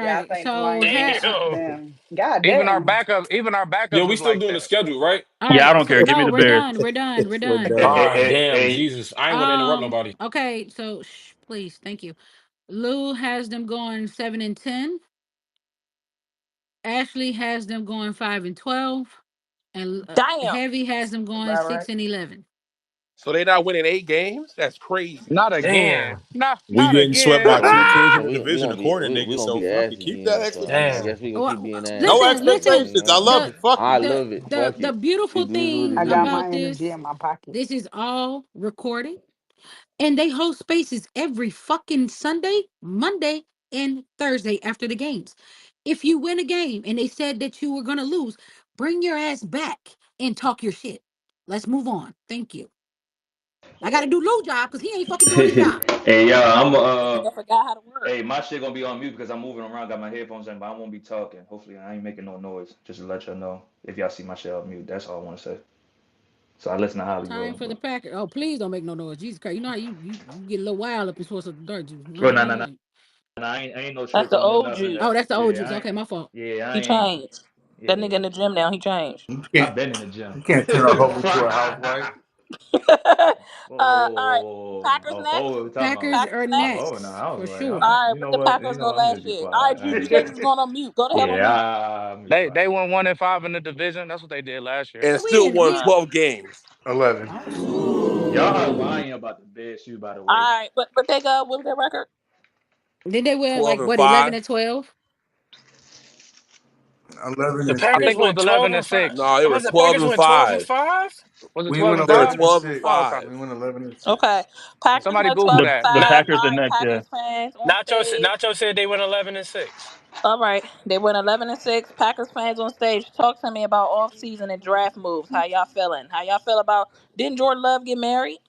Speaker 3: Yeah, I
Speaker 4: right.
Speaker 3: think the
Speaker 4: So
Speaker 3: Lions
Speaker 4: ha-
Speaker 3: gonna sit
Speaker 12: Damn.
Speaker 3: them. God
Speaker 17: Even our
Speaker 3: damn.
Speaker 17: backups, even our
Speaker 12: Yo,
Speaker 17: backups
Speaker 12: we
Speaker 17: is
Speaker 12: still
Speaker 17: like
Speaker 12: doing the
Speaker 17: that.
Speaker 12: schedule, right?
Speaker 4: all
Speaker 1: Yeah, I
Speaker 4: right.
Speaker 1: don't
Speaker 4: So
Speaker 1: care. Give me
Speaker 4: no,
Speaker 1: the
Speaker 4: we're
Speaker 1: Bears.
Speaker 4: done. We're done. We're
Speaker 18: We're
Speaker 4: done.
Speaker 18: done.
Speaker 12: Ah, damn,
Speaker 18: Hey,
Speaker 12: Jesus. I ain't want to interrupt nobody.
Speaker 4: Okay. So please, thank you. Lou has them going 7-10. Ashley has them going 5-12, and
Speaker 2: Damn.
Speaker 4: Heavy has them going
Speaker 3: About right.
Speaker 4: 6-11.
Speaker 16: So they not winning 8 games? That's crazy.
Speaker 17: Not again.
Speaker 12: Damn.
Speaker 18: we
Speaker 17: Not
Speaker 18: getting swept
Speaker 17: again.
Speaker 18: by two teams in
Speaker 8: So
Speaker 18: the
Speaker 8: we
Speaker 18: division
Speaker 8: gonna be
Speaker 18: according,
Speaker 8: we
Speaker 18: nigga.
Speaker 8: gonna
Speaker 18: So
Speaker 8: be
Speaker 18: fucking
Speaker 8: ass
Speaker 18: keep that
Speaker 8: again. So I
Speaker 18: expectation.
Speaker 12: Damn.
Speaker 8: guess we gonna keep
Speaker 4: Well,
Speaker 8: being ass.
Speaker 18: No
Speaker 4: listen, listen.
Speaker 8: You
Speaker 18: expectations. I
Speaker 8: know,
Speaker 18: love
Speaker 4: The
Speaker 18: it. Fuck it.
Speaker 8: I
Speaker 4: the
Speaker 8: love it.
Speaker 4: the
Speaker 8: Fuck
Speaker 4: the
Speaker 8: it.
Speaker 4: beautiful
Speaker 8: It is what
Speaker 4: thing
Speaker 3: I
Speaker 8: it
Speaker 3: got
Speaker 8: is.
Speaker 4: about
Speaker 3: my
Speaker 4: this,
Speaker 3: energy in my pocket.
Speaker 4: this is all recorded, and they host spaces every fucking Sunday, Monday, and Thursday after the games. If you win a game and they said that you were gonna lose, bring your ass back and talk your shit. Let's move on. Thank you. I got to do Lou job because he ain't fucking doing his job.
Speaker 2: Hey, y'all, Nigga forgot how to work. hey, my shit gonna be on mute because I'm moving around, got my headphones in, but I won't be talking. Hopefully, I ain't making no noise. Just to let y'all know if y'all see my shit on mute. That's all I want to say.
Speaker 20: So I listen to
Speaker 4: Time
Speaker 20: Hollywood.
Speaker 4: for the
Speaker 20: But
Speaker 4: Packers. Oh, please don't make no noise. Jesus Christ. You know how you get a little wild up in sports of the dark juice. I
Speaker 20: well,
Speaker 4: don't
Speaker 20: no,
Speaker 4: know
Speaker 20: no, no,
Speaker 4: that.
Speaker 20: no. I ain't no
Speaker 2: That's
Speaker 20: short
Speaker 2: the
Speaker 20: term, no
Speaker 2: old
Speaker 20: nothing.
Speaker 4: Oh,
Speaker 2: juice.
Speaker 4: that's the old
Speaker 20: Yeah,
Speaker 4: juice. Okay, my fault.
Speaker 20: I
Speaker 2: He
Speaker 20: ain't.
Speaker 2: changed. That nigga
Speaker 20: Yeah,
Speaker 2: in the gym now. He changed.
Speaker 13: You
Speaker 20: I've
Speaker 13: can't
Speaker 20: been in the gym.
Speaker 13: you can't turn a hoe into a housewife.
Speaker 2: All right.
Speaker 20: Oh,
Speaker 2: Packers
Speaker 20: a
Speaker 2: next.
Speaker 20: hoe we talking about?
Speaker 4: Packers
Speaker 2: Packers
Speaker 4: are
Speaker 20: A
Speaker 2: next.
Speaker 20: hoe? No,
Speaker 4: next
Speaker 20: I was
Speaker 4: for
Speaker 20: like,
Speaker 4: sure.
Speaker 20: oh,
Speaker 2: All right.
Speaker 20: you
Speaker 2: What
Speaker 20: know
Speaker 2: the
Speaker 20: what?
Speaker 2: Packers
Speaker 20: You know
Speaker 2: go
Speaker 20: what? I'm
Speaker 2: last
Speaker 20: just be
Speaker 2: year? All right, Juju, you niggas is
Speaker 20: quiet.
Speaker 2: going on mute. Go the hell on mute.
Speaker 20: Yeah, I'm be
Speaker 17: They
Speaker 20: quiet.
Speaker 17: won 1-5 in the division. That's what they did last year.
Speaker 16: and
Speaker 4: So we
Speaker 16: still
Speaker 4: in
Speaker 16: won
Speaker 2: All
Speaker 4: we.
Speaker 2: right.
Speaker 16: 12 games.
Speaker 13: 11.
Speaker 4: Oh shit.
Speaker 20: Y'all are lying about the bed shoe, by the
Speaker 2: All
Speaker 20: way.
Speaker 2: right. But they got what was their record?
Speaker 4: Did they win
Speaker 16: 12
Speaker 4: like
Speaker 16: and
Speaker 4: what 11
Speaker 16: 5.
Speaker 4: and 12?
Speaker 13: 11
Speaker 12: The
Speaker 13: and
Speaker 17: I
Speaker 13: 6.
Speaker 12: Packers
Speaker 17: think it was
Speaker 12: went 12
Speaker 17: eleven
Speaker 12: and
Speaker 17: and
Speaker 12: 5.
Speaker 17: six.
Speaker 16: No, it
Speaker 12: I
Speaker 16: were
Speaker 12: was the
Speaker 16: 12
Speaker 12: Packers
Speaker 16: and
Speaker 12: went 12 and
Speaker 16: 5.
Speaker 12: 5.
Speaker 17: Was it
Speaker 13: We
Speaker 17: 12
Speaker 13: went
Speaker 17: and
Speaker 16: They were
Speaker 13: 11
Speaker 17: 5?
Speaker 13: and
Speaker 16: 12 and
Speaker 13: 6.
Speaker 17: Oh, okay.
Speaker 16: 5.
Speaker 13: We went 11 and 6.
Speaker 2: Okay. Packers
Speaker 17: Somebody
Speaker 2: went 12
Speaker 17: Google
Speaker 2: and
Speaker 1: The
Speaker 17: that.
Speaker 2: 5.
Speaker 1: the
Speaker 2: All
Speaker 1: Packers are
Speaker 2: right,
Speaker 1: next. Yeah.
Speaker 2: Packers fans on stage.
Speaker 12: Nacho said they went 11-6.
Speaker 2: All right. They went 11 and 6. Packers fans on stage. Talk to me about off season and draft moves. How y'all feeling? How y'all feel about didn't Jordan Love get married?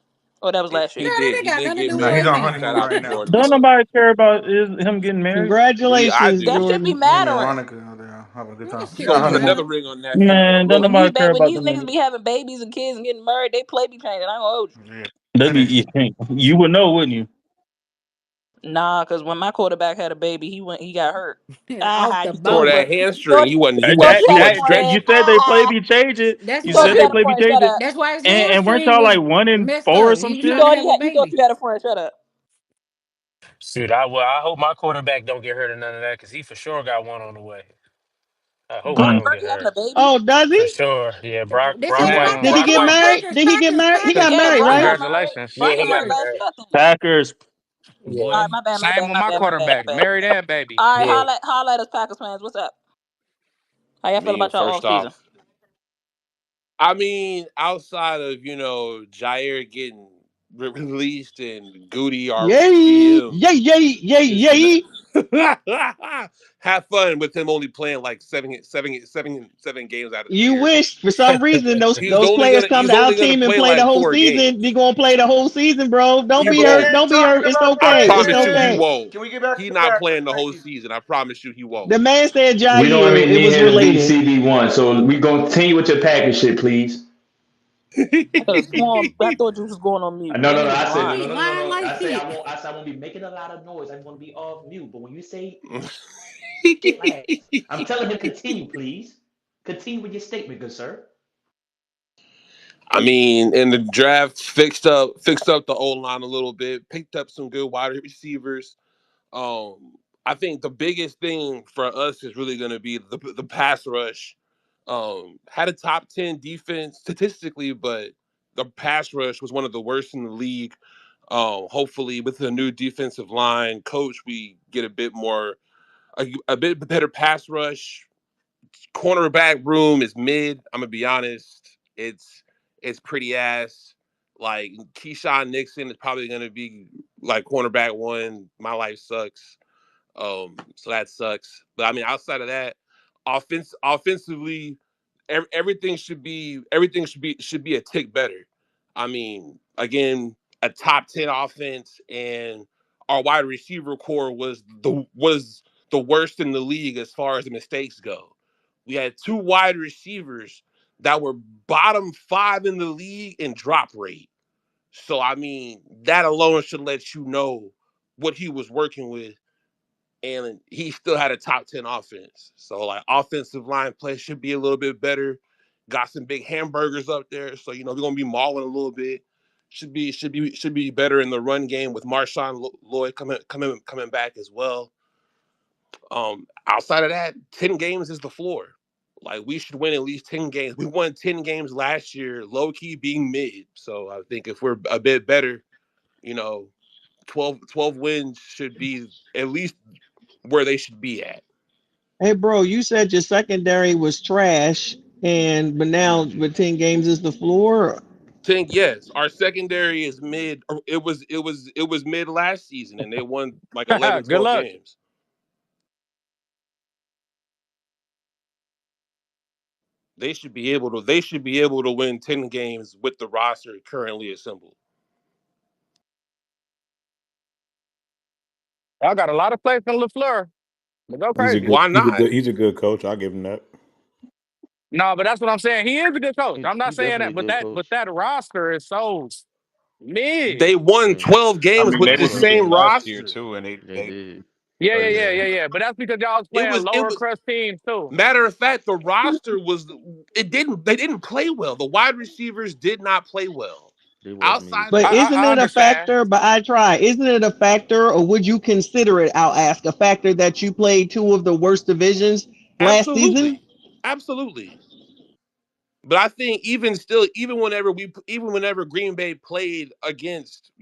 Speaker 2: Oh, that was last
Speaker 4: Girl,
Speaker 2: year.
Speaker 4: that
Speaker 16: He
Speaker 4: ain't got
Speaker 16: did
Speaker 4: nothing to
Speaker 16: get
Speaker 4: do with
Speaker 13: No, he's on
Speaker 16: married.
Speaker 4: anything.
Speaker 16: Shout
Speaker 13: honeymoon
Speaker 16: out to
Speaker 13: right now.
Speaker 16: Jordan
Speaker 1: Don't
Speaker 16: Love.
Speaker 1: nobody care about him getting married.
Speaker 16: I
Speaker 14: Congratulations,
Speaker 2: That
Speaker 16: do.
Speaker 2: should be
Speaker 14: Jordan.
Speaker 13: Him and
Speaker 2: mattering.
Speaker 13: Monica out there have a good
Speaker 4: Man, that
Speaker 13: time.
Speaker 16: He
Speaker 13: He
Speaker 4: shit
Speaker 13: got
Speaker 16: gonna
Speaker 4: don't
Speaker 16: put
Speaker 13: honeymoon.
Speaker 16: another
Speaker 4: matter.
Speaker 16: ring on that finger.
Speaker 1: Man, don't nobody care
Speaker 2: When
Speaker 1: about
Speaker 2: these
Speaker 1: them
Speaker 2: niggas
Speaker 1: niggas.
Speaker 2: be having babies and kids and getting married, they play be changing. I ain't gonna hold you.
Speaker 13: Yeah.
Speaker 1: They
Speaker 13: And it,
Speaker 1: be you would know, wouldn't you?
Speaker 2: Nah, cause when my quarterback had a baby, he got hurt.
Speaker 4: Off the
Speaker 2: You
Speaker 16: Tore
Speaker 2: thought
Speaker 4: boat.
Speaker 16: that hamstring.
Speaker 2: you thought
Speaker 1: That
Speaker 2: you had a
Speaker 1: you
Speaker 2: friend.
Speaker 1: said they play be changing.
Speaker 4: That's
Speaker 2: You
Speaker 1: You
Speaker 4: why
Speaker 2: thought
Speaker 1: said
Speaker 2: you
Speaker 1: they
Speaker 2: had a
Speaker 1: play be
Speaker 2: friend. Shut
Speaker 1: changing.
Speaker 2: up.
Speaker 4: that's why his
Speaker 1: And weren't
Speaker 4: hamstring
Speaker 1: y'all
Speaker 4: was
Speaker 1: like 1-4
Speaker 4: messed
Speaker 1: or
Speaker 4: up.
Speaker 1: some
Speaker 4: He
Speaker 2: You
Speaker 1: shit?
Speaker 4: trying to
Speaker 2: thought
Speaker 4: have a
Speaker 2: you thought
Speaker 4: baby.
Speaker 2: you had a friend. Shut up.
Speaker 12: Shoot, I hope my quarterback don't get hurt or none of that because he for sure got one on the way. I hope he
Speaker 2: Brock
Speaker 1: Mm.
Speaker 12: don't get
Speaker 2: Purdy having
Speaker 12: hurt.
Speaker 2: a baby?
Speaker 14: Oh, does
Speaker 12: For
Speaker 14: he?
Speaker 12: sure. Yeah, Brock
Speaker 4: This
Speaker 12: Brock
Speaker 4: is
Speaker 12: went
Speaker 17: Man,
Speaker 14: Did he
Speaker 12: Brock
Speaker 14: get
Speaker 12: went
Speaker 14: married?
Speaker 4: Packers,
Speaker 14: Did he get
Speaker 4: Packers,
Speaker 14: married? He got
Speaker 4: Packers.
Speaker 2: Yeah,
Speaker 14: married,
Speaker 2: Brock
Speaker 14: right?
Speaker 2: got married.
Speaker 17: congratulations.
Speaker 2: Brock
Speaker 12: Yeah,
Speaker 2: got
Speaker 12: he got
Speaker 2: married
Speaker 4: Packers.
Speaker 2: last
Speaker 12: married.
Speaker 2: year, I think.
Speaker 1: Packers.
Speaker 2: All
Speaker 12: Yeah.
Speaker 2: right, my bad, my
Speaker 17: Same
Speaker 2: bad,
Speaker 17: with
Speaker 2: my
Speaker 17: my
Speaker 2: bad, my bad, my
Speaker 17: quarterback,
Speaker 2: bad.
Speaker 17: married and baby.
Speaker 2: All right,
Speaker 12: Yeah.
Speaker 2: holla at us Packers fans. What's up? How y'all
Speaker 16: I
Speaker 2: feel
Speaker 16: mean,
Speaker 2: about y'all
Speaker 16: first
Speaker 2: off season?
Speaker 16: off, I mean, outside of Jair getting released and Goody, our
Speaker 14: Yay!
Speaker 16: GM,
Speaker 14: Yay! Yay! Yay!
Speaker 16: is gonna
Speaker 14: Yay!
Speaker 16: have fun with him only playing like seven games out of the
Speaker 14: You
Speaker 16: year.
Speaker 14: wish for some reason those players come
Speaker 16: He's
Speaker 14: to our
Speaker 16: only gonna
Speaker 14: team and
Speaker 16: play
Speaker 14: play the
Speaker 16: like
Speaker 14: whole
Speaker 16: four
Speaker 14: season. They
Speaker 16: games.
Speaker 14: gonna play the whole season, bro. Don't
Speaker 16: He
Speaker 14: be hurt.
Speaker 16: won't.
Speaker 14: Don't be hurt. It's
Speaker 16: I
Speaker 14: okay. It's
Speaker 16: promise you, he
Speaker 14: okay.
Speaker 16: won't.
Speaker 13: can we get back to
Speaker 16: He
Speaker 13: the
Speaker 16: not
Speaker 13: Packers?
Speaker 16: playing the
Speaker 13: Thank
Speaker 16: whole
Speaker 13: you.
Speaker 16: season. I promise you, he won't.
Speaker 14: The man said
Speaker 20: We don't have
Speaker 14: Jair.
Speaker 20: any
Speaker 14: It was
Speaker 20: NFC
Speaker 14: related.
Speaker 20: CB1, so we gonna continue with your Packers shit, please.
Speaker 2: I could have sworn I thought you was going on mute.
Speaker 20: No,
Speaker 2: That
Speaker 20: no, no.
Speaker 2: nigga be
Speaker 20: I said no,
Speaker 2: lying.
Speaker 20: no,
Speaker 4: He
Speaker 20: no, no, no,
Speaker 4: lying
Speaker 20: no.
Speaker 4: like
Speaker 20: I say
Speaker 4: shit.
Speaker 20: I said I won't be making a lot of noise. I'm gonna be off mute. But when you say it last, I'm telling him continue, please. Continue with your statement, good sir.
Speaker 16: I mean, in the draft, fixed up the O line a little bit, picked up some good wide receivers. I think the biggest thing for us is really going to be the pass rush. Had a top 10 defense statistically, but the pass rush was one of the worst in the league. Hopefully, with the new defensive line coach, we get a bit better pass rush. Cornerback room is mid. I'm gonna be honest. It's pretty ass. Like Keyshawn Nixon is probably gonna be like cornerback one. My life sucks. So that sucks. But I mean, outside of that, offensively, everything should be a tick better. I mean, again, a top 10 offense, and our wide receiver core was the worst in the league as far as the mistakes go. We had two wide receivers that were bottom five in the league in drop rate. So I mean, that alone should let you know what he was working with, and he still had a top 10 offense. So like offensive line play should be a little bit better. Got some big hamburgers up there, so we're gonna be mauling a little bit. Should be better in the run game with Marshawn Lloyd coming back as well. Outside of that, 10 games is the floor. Like we should win at least 10 games. We won 10 games last year, low key being mid. So I think if we're a bit better, you know, 12 wins should be at least where they should be at.
Speaker 14: Hey, bro, you said your secondary was trash, but now with 10 games is the floor.
Speaker 16: Think yes, our secondary is mid. It was mid last season, and they won like 11,
Speaker 17: Good
Speaker 16: 12
Speaker 17: luck.
Speaker 16: games. They should be able to win 10 games with the roster currently assembled.
Speaker 17: Y'all got a lot of plays from LaFleur. But go
Speaker 10: He's a
Speaker 17: crazy.
Speaker 10: good
Speaker 16: Why
Speaker 10: he's a
Speaker 16: not?
Speaker 10: good he's a good coach. I'll give him that.
Speaker 17: No, but that's what I'm saying. He is a good coach. I'm
Speaker 8: He
Speaker 17: not saying
Speaker 8: definitely a
Speaker 17: that, but
Speaker 8: good
Speaker 17: that
Speaker 8: coach.
Speaker 17: roster is so mid.
Speaker 16: They won
Speaker 8: Yeah,
Speaker 16: 12
Speaker 10: I
Speaker 16: games
Speaker 10: mean,
Speaker 16: with
Speaker 10: they
Speaker 16: the
Speaker 10: didn't
Speaker 8: twelve.
Speaker 10: either
Speaker 16: same
Speaker 10: last year
Speaker 16: roster.
Speaker 10: too, and
Speaker 8: They
Speaker 10: they
Speaker 8: did.
Speaker 17: Yeah. But that's because y'all was playing
Speaker 16: It
Speaker 17: lower
Speaker 16: was
Speaker 17: crust teams too.
Speaker 16: matter of fact, the roster was it didn't they didn't play well. The wide receivers did not play well.
Speaker 8: They was mid.
Speaker 16: Outside
Speaker 3: But
Speaker 16: of
Speaker 3: isn't
Speaker 17: I
Speaker 3: it a
Speaker 17: understand.
Speaker 3: factor? But I try. Isn't it a factor, or would you consider it? I'll ask a factor that you played two of the worst divisions last season.
Speaker 16: absolutely. Absolutely. But I think even still, even whenever Green Bay played against,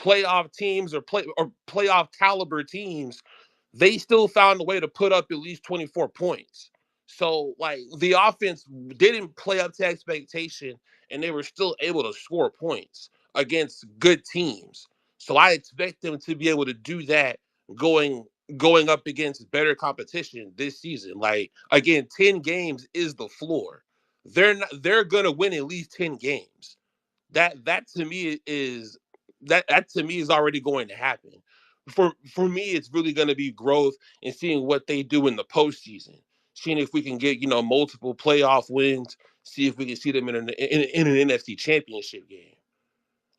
Speaker 16: playoff teams or playoff caliber teams, they still found a way to put up at least 24 points. So like the offense didn't play up to expectation and they were still able to score points against good teams. So I expect them to be able to do that going going up against better competition this season. Like again, 10 games is the floor. They're going to win at least 10 games. That to me is that to me is already going to happen. For me, it's really going to be growth and seeing what they do in the postseason, seeing if we can get multiple playoff wins, see if we can see them in an NFC Championship game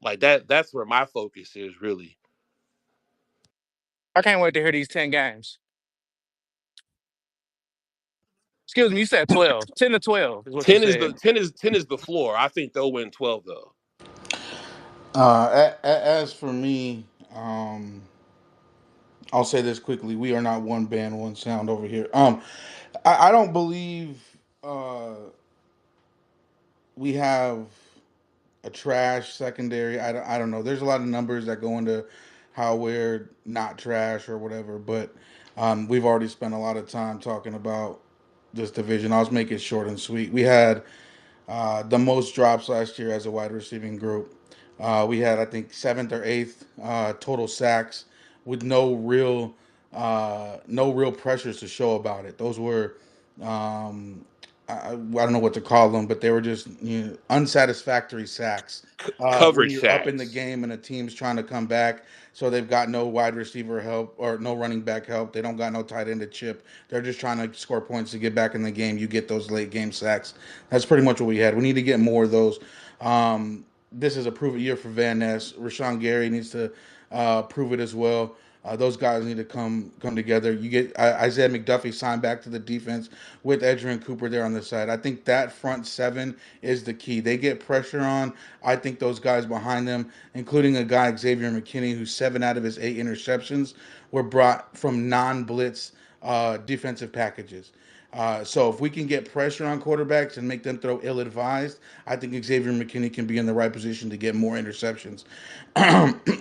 Speaker 16: like that. That's where my focus is really.
Speaker 17: I can't wait to hear these 10 games. Excuse me, you said 12. 10 to 12 is what you
Speaker 16: Ten is the
Speaker 17: said.
Speaker 16: 10 is the floor. I think they'll win 12 though.
Speaker 13: As for me, I'll say this quickly: we are not one band, one sound over here. I don't believe uh, we have a trash secondary. I don't know. There's a lot of numbers that go into how we're not trash or whatever, but we've already spent a lot of time talking about this division. I'll just make it short and sweet. We had the most drops last year as a wide receiving group. We had, I think, seventh or eighth total sacks with no real pressures to show about it. Those were I don't know what to call them, but they were just unsatisfactory sacks. When
Speaker 16: Coverage
Speaker 13: you're up in the
Speaker 16: sacks.
Speaker 13: game and a team's trying to come back, so they've got no wide receiver help or no running back help. They don't got no tight end to chip. They're just trying to score points to get back in the game. You get those late game sacks. That's pretty much what we had. We need to get more of those. This is a prove it year for Van Ness. Rashawn Gary needs to prove it as well. Those guys need to come together. You get Isaiah McDuffie signed back to the defense with Edgerrin Cooper there on the side. I think that front seven is the key. They get pressure on. I think those guys behind them, including a guy Xavier McKinney, who's 7 out of his 8 interceptions were brought from non-blitz defensive packages. So if we can get pressure on quarterbacks and make them throw ill-advised, I think Xavier McKinney can be in the right position to get more interceptions.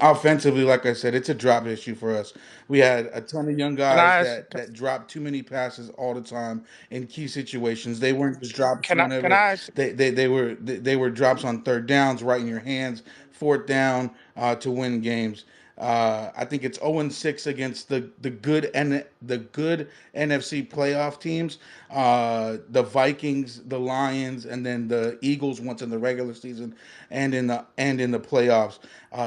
Speaker 13: Offensively, like I said, it's a drop issue for us. We had a ton of young
Speaker 17: Can
Speaker 13: guys
Speaker 17: I ask,
Speaker 13: that dropped too many passes all the time in key situations. They weren't just drops
Speaker 17: can
Speaker 13: whenever
Speaker 17: I ask,
Speaker 13: they were drops on third downs, right in your hands, fourth down to win games. I think it's 0-6 against the good NFC playoff teams. The Vikings, the Lions, and then the Eagles once in the regular season and in the playoffs.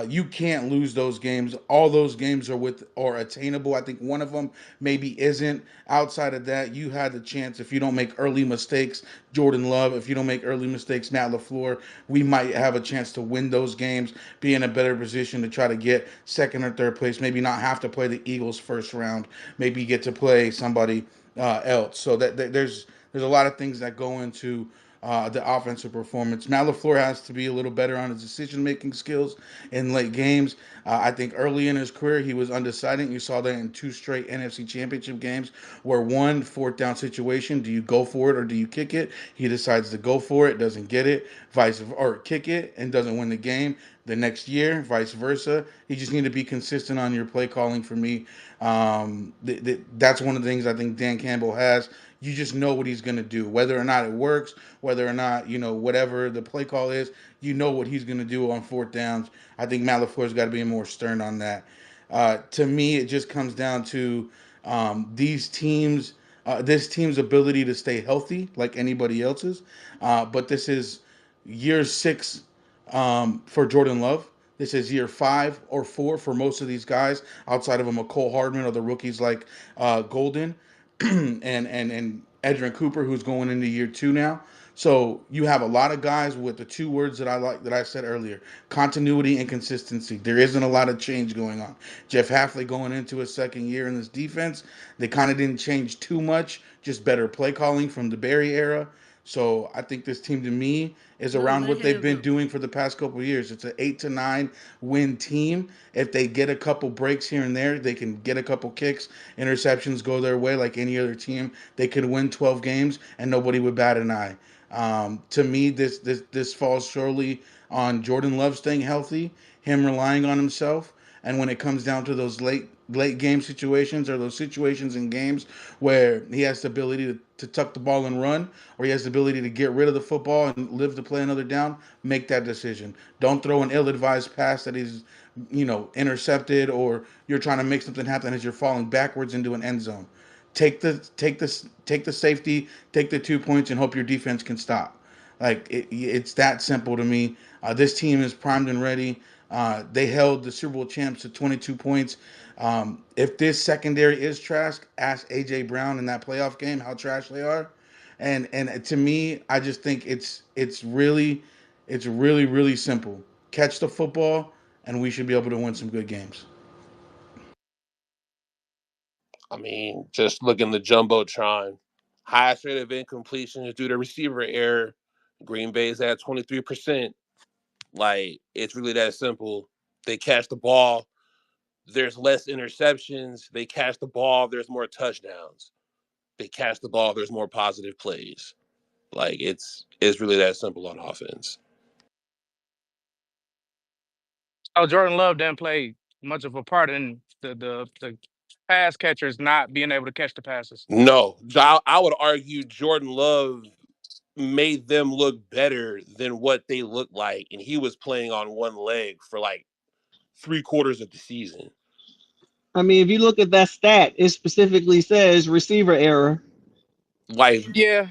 Speaker 13: You can't lose those games. All those games are attainable. I think one of them maybe isn't. Outside of that, you had the chance if you don't make early mistakes, Jordan Love. If you don't make early mistakes, Matt LaFleur, we might have a chance to win those games, be in a better position to try to get second or third place. Maybe not have to play the Eagles first round. Maybe get to play somebody else. So there's a lot of things that go into the offensive performance. Matt LaFleur has to be a little better on his decision making skills in late games. I think early in his career he was undecided. You saw that in 2 straight NFC Championship games, where one fourth down situation, do you go for it or do you kick it? He decides to go for it, doesn't get it, or kick it and doesn't win the game. The next year, vice versa. You just need to be consistent on your play calling for me. That's one of the things I think Dan Campbell has. You just know what he's going to do, whether or not it works, whether or not whatever the play call is. You know what he's going to do on fourth downs. I think Matt LaFleur's got to be more stern on that. To me, it just comes down to this team's ability to stay healthy, like anybody else's. But this is year 6 for Jordan Love. This is year 5 or 4 for most of these guys, outside of a McCole Hardman or the rookies like Golden and Edrin Cooper, who's going into year two now. So you have a lot of guys with the two words that I like that I said earlier: continuity and consistency. There isn't a lot of change going on. Jeff Halfley going into his second year in this defense, they kind of didn't change too much, just better play calling from the Barry era. So I think this team to me is
Speaker 4: No,
Speaker 13: around
Speaker 4: my
Speaker 13: what they've
Speaker 4: hands
Speaker 13: been
Speaker 4: up.
Speaker 13: doing for the past couple of years. It's an 8 to 9 win team. If they get a couple breaks here and there, they can get a couple kicks, interceptions go their way like any other team. They could win 12 games and nobody would bat an eye. To me, this falls surely on Jordan Love staying healthy, him relying on himself, and when it comes down to those late game situations or those situations in games where he has the ability to tuck the ball and run, or he has the ability to get rid of the football and live to play another down, make that decision. Don't throw an ill-advised pass that is, intercepted, or you're trying to make something happen as you're falling backwards into an end zone. Take the safety, take the 2 points, and hope your defense can stop. Like it's that simple to me. This team is primed and ready. They held the Super Bowl champs to 22 points. If this secondary is trash, ask AJ Brown in that playoff game how trash they are. And to me, I just think it's really simple. Catch the football, and we should be able to win some good games.
Speaker 16: I mean, just look in the jumbotron. Highest rate of incompletions due to receiver error. Green Bay's at 23%. Like, it's really that simple. They catch the ball, there's less interceptions. They catch the ball, there's more touchdowns. They catch the ball, there's more positive plays. Like, it's really that simple on offense.
Speaker 17: Oh, Jordan Love didn't play much of a part in the pass catchers not being able to catch the passes.
Speaker 16: No, I would argue Jordan Love made them look better than what they looked like, and he was playing on one leg for like 3 quarters of the season.
Speaker 3: I mean, if you look at that stat, it specifically says receiver error.
Speaker 16: Like
Speaker 17: Yeah,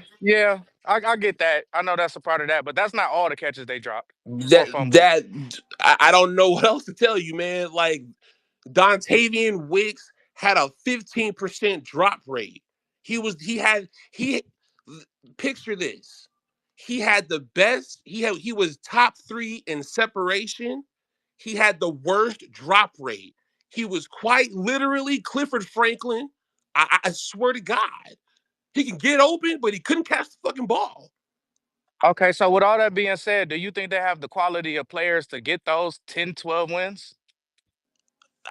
Speaker 17: I get that. I know that's a part of that, but that's not all the catches they dropped or
Speaker 16: that
Speaker 17: fumbled.
Speaker 16: that I don't know what else to tell you, man. Like Dontavian Wicks had a 15% drop rate. He picture this. He had the best, he was top 3 in separation. He had the worst drop rate. He was quite literally Clifford Franklin. I swear to God. He can get open, but he couldn't catch the fucking ball.
Speaker 17: Okay, so with all that being said, do you think they have the quality of players to get those 10, 12 wins?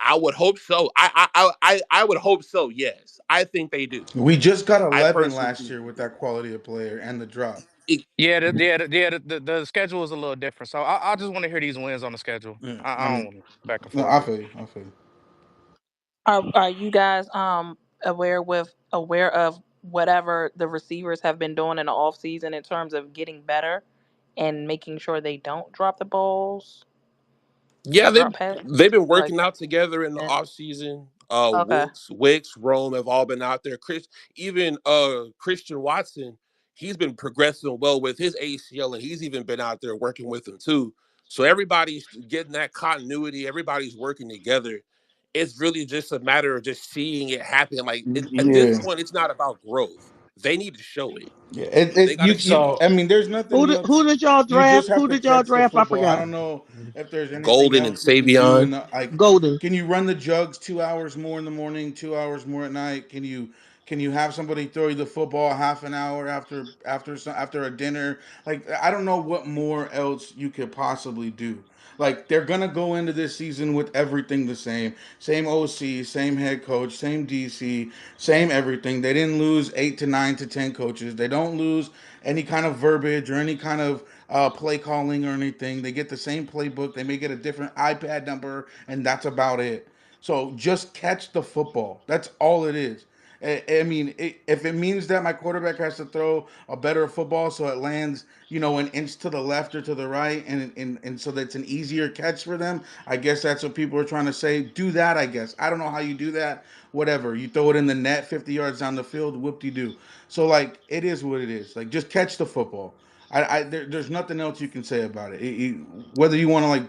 Speaker 16: I would hope so. I would hope so. Yes, I think they do.
Speaker 13: We just got
Speaker 16: I
Speaker 13: 11
Speaker 16: personally
Speaker 13: last
Speaker 16: think
Speaker 13: year
Speaker 16: they
Speaker 13: with
Speaker 16: do.
Speaker 13: that quality of player and the drop.
Speaker 17: The schedule is a little different. So I just want to hear these wins on the schedule.
Speaker 13: Yeah,
Speaker 17: I don't want to back and
Speaker 13: no,
Speaker 17: forth
Speaker 13: I
Speaker 17: with it.
Speaker 13: feel you. I feel you.
Speaker 2: Are you guys aware of whatever the receivers have been doing in the off season in terms of getting better and making sure they don't drop the balls,
Speaker 16: Yeah,
Speaker 2: drop pass,
Speaker 16: they've been
Speaker 2: like
Speaker 16: working out together in the
Speaker 2: eh,
Speaker 16: off season.
Speaker 2: okay.
Speaker 16: Wicks, Rome have all been out there. Even Christian Watson, he's been progressing well with his ACL, and he's even been out there working with him too. So everybody's getting that continuity. Everybody's working together. It's really just a matter of just seeing it happen. Like at this
Speaker 13: Yeah.
Speaker 16: point, it's not about growth. They need to show it.
Speaker 13: Yeah,
Speaker 16: They got to show it.
Speaker 13: I mean, there's nothing else.
Speaker 3: Who did y'all
Speaker 13: You just
Speaker 3: draft?
Speaker 13: have
Speaker 3: Who
Speaker 13: to
Speaker 3: did y'all
Speaker 13: catch the
Speaker 3: draft? I
Speaker 13: football. I
Speaker 3: forgot.
Speaker 13: don't know if there's anything
Speaker 16: Golden and
Speaker 13: else you can do.
Speaker 16: Savion.
Speaker 13: In the, like,
Speaker 3: Golden.
Speaker 13: can you run the jugs 2 hours more in the morning, 2 hours more at night? Can you have somebody throw you the football half an hour after a dinner? Like, I don't know what more else you could possibly do. Like, they're gonna go into this season with everything the same OC, same head coach, same DC, same everything. They didn't lose 8 to 9 to 10 coaches. They don't lose any kind of verbiage or any kind of play calling or anything. They get the same playbook. They may get a different iPad number, and that's about it. So just catch the football. That's all it is. I mean, if it means that my quarterback has to throw a better football so it lands, an inch to the left or to the right, and so that's an easier catch for them, I guess that's what people are trying to say. Do that, I guess. I don't know how you do that. Whatever. You throw it in the net 50 yards down the field, whoop de doo. So, like, it is what it is. Like, just catch the football. There's nothing else you can say about it. Whether you want to, like,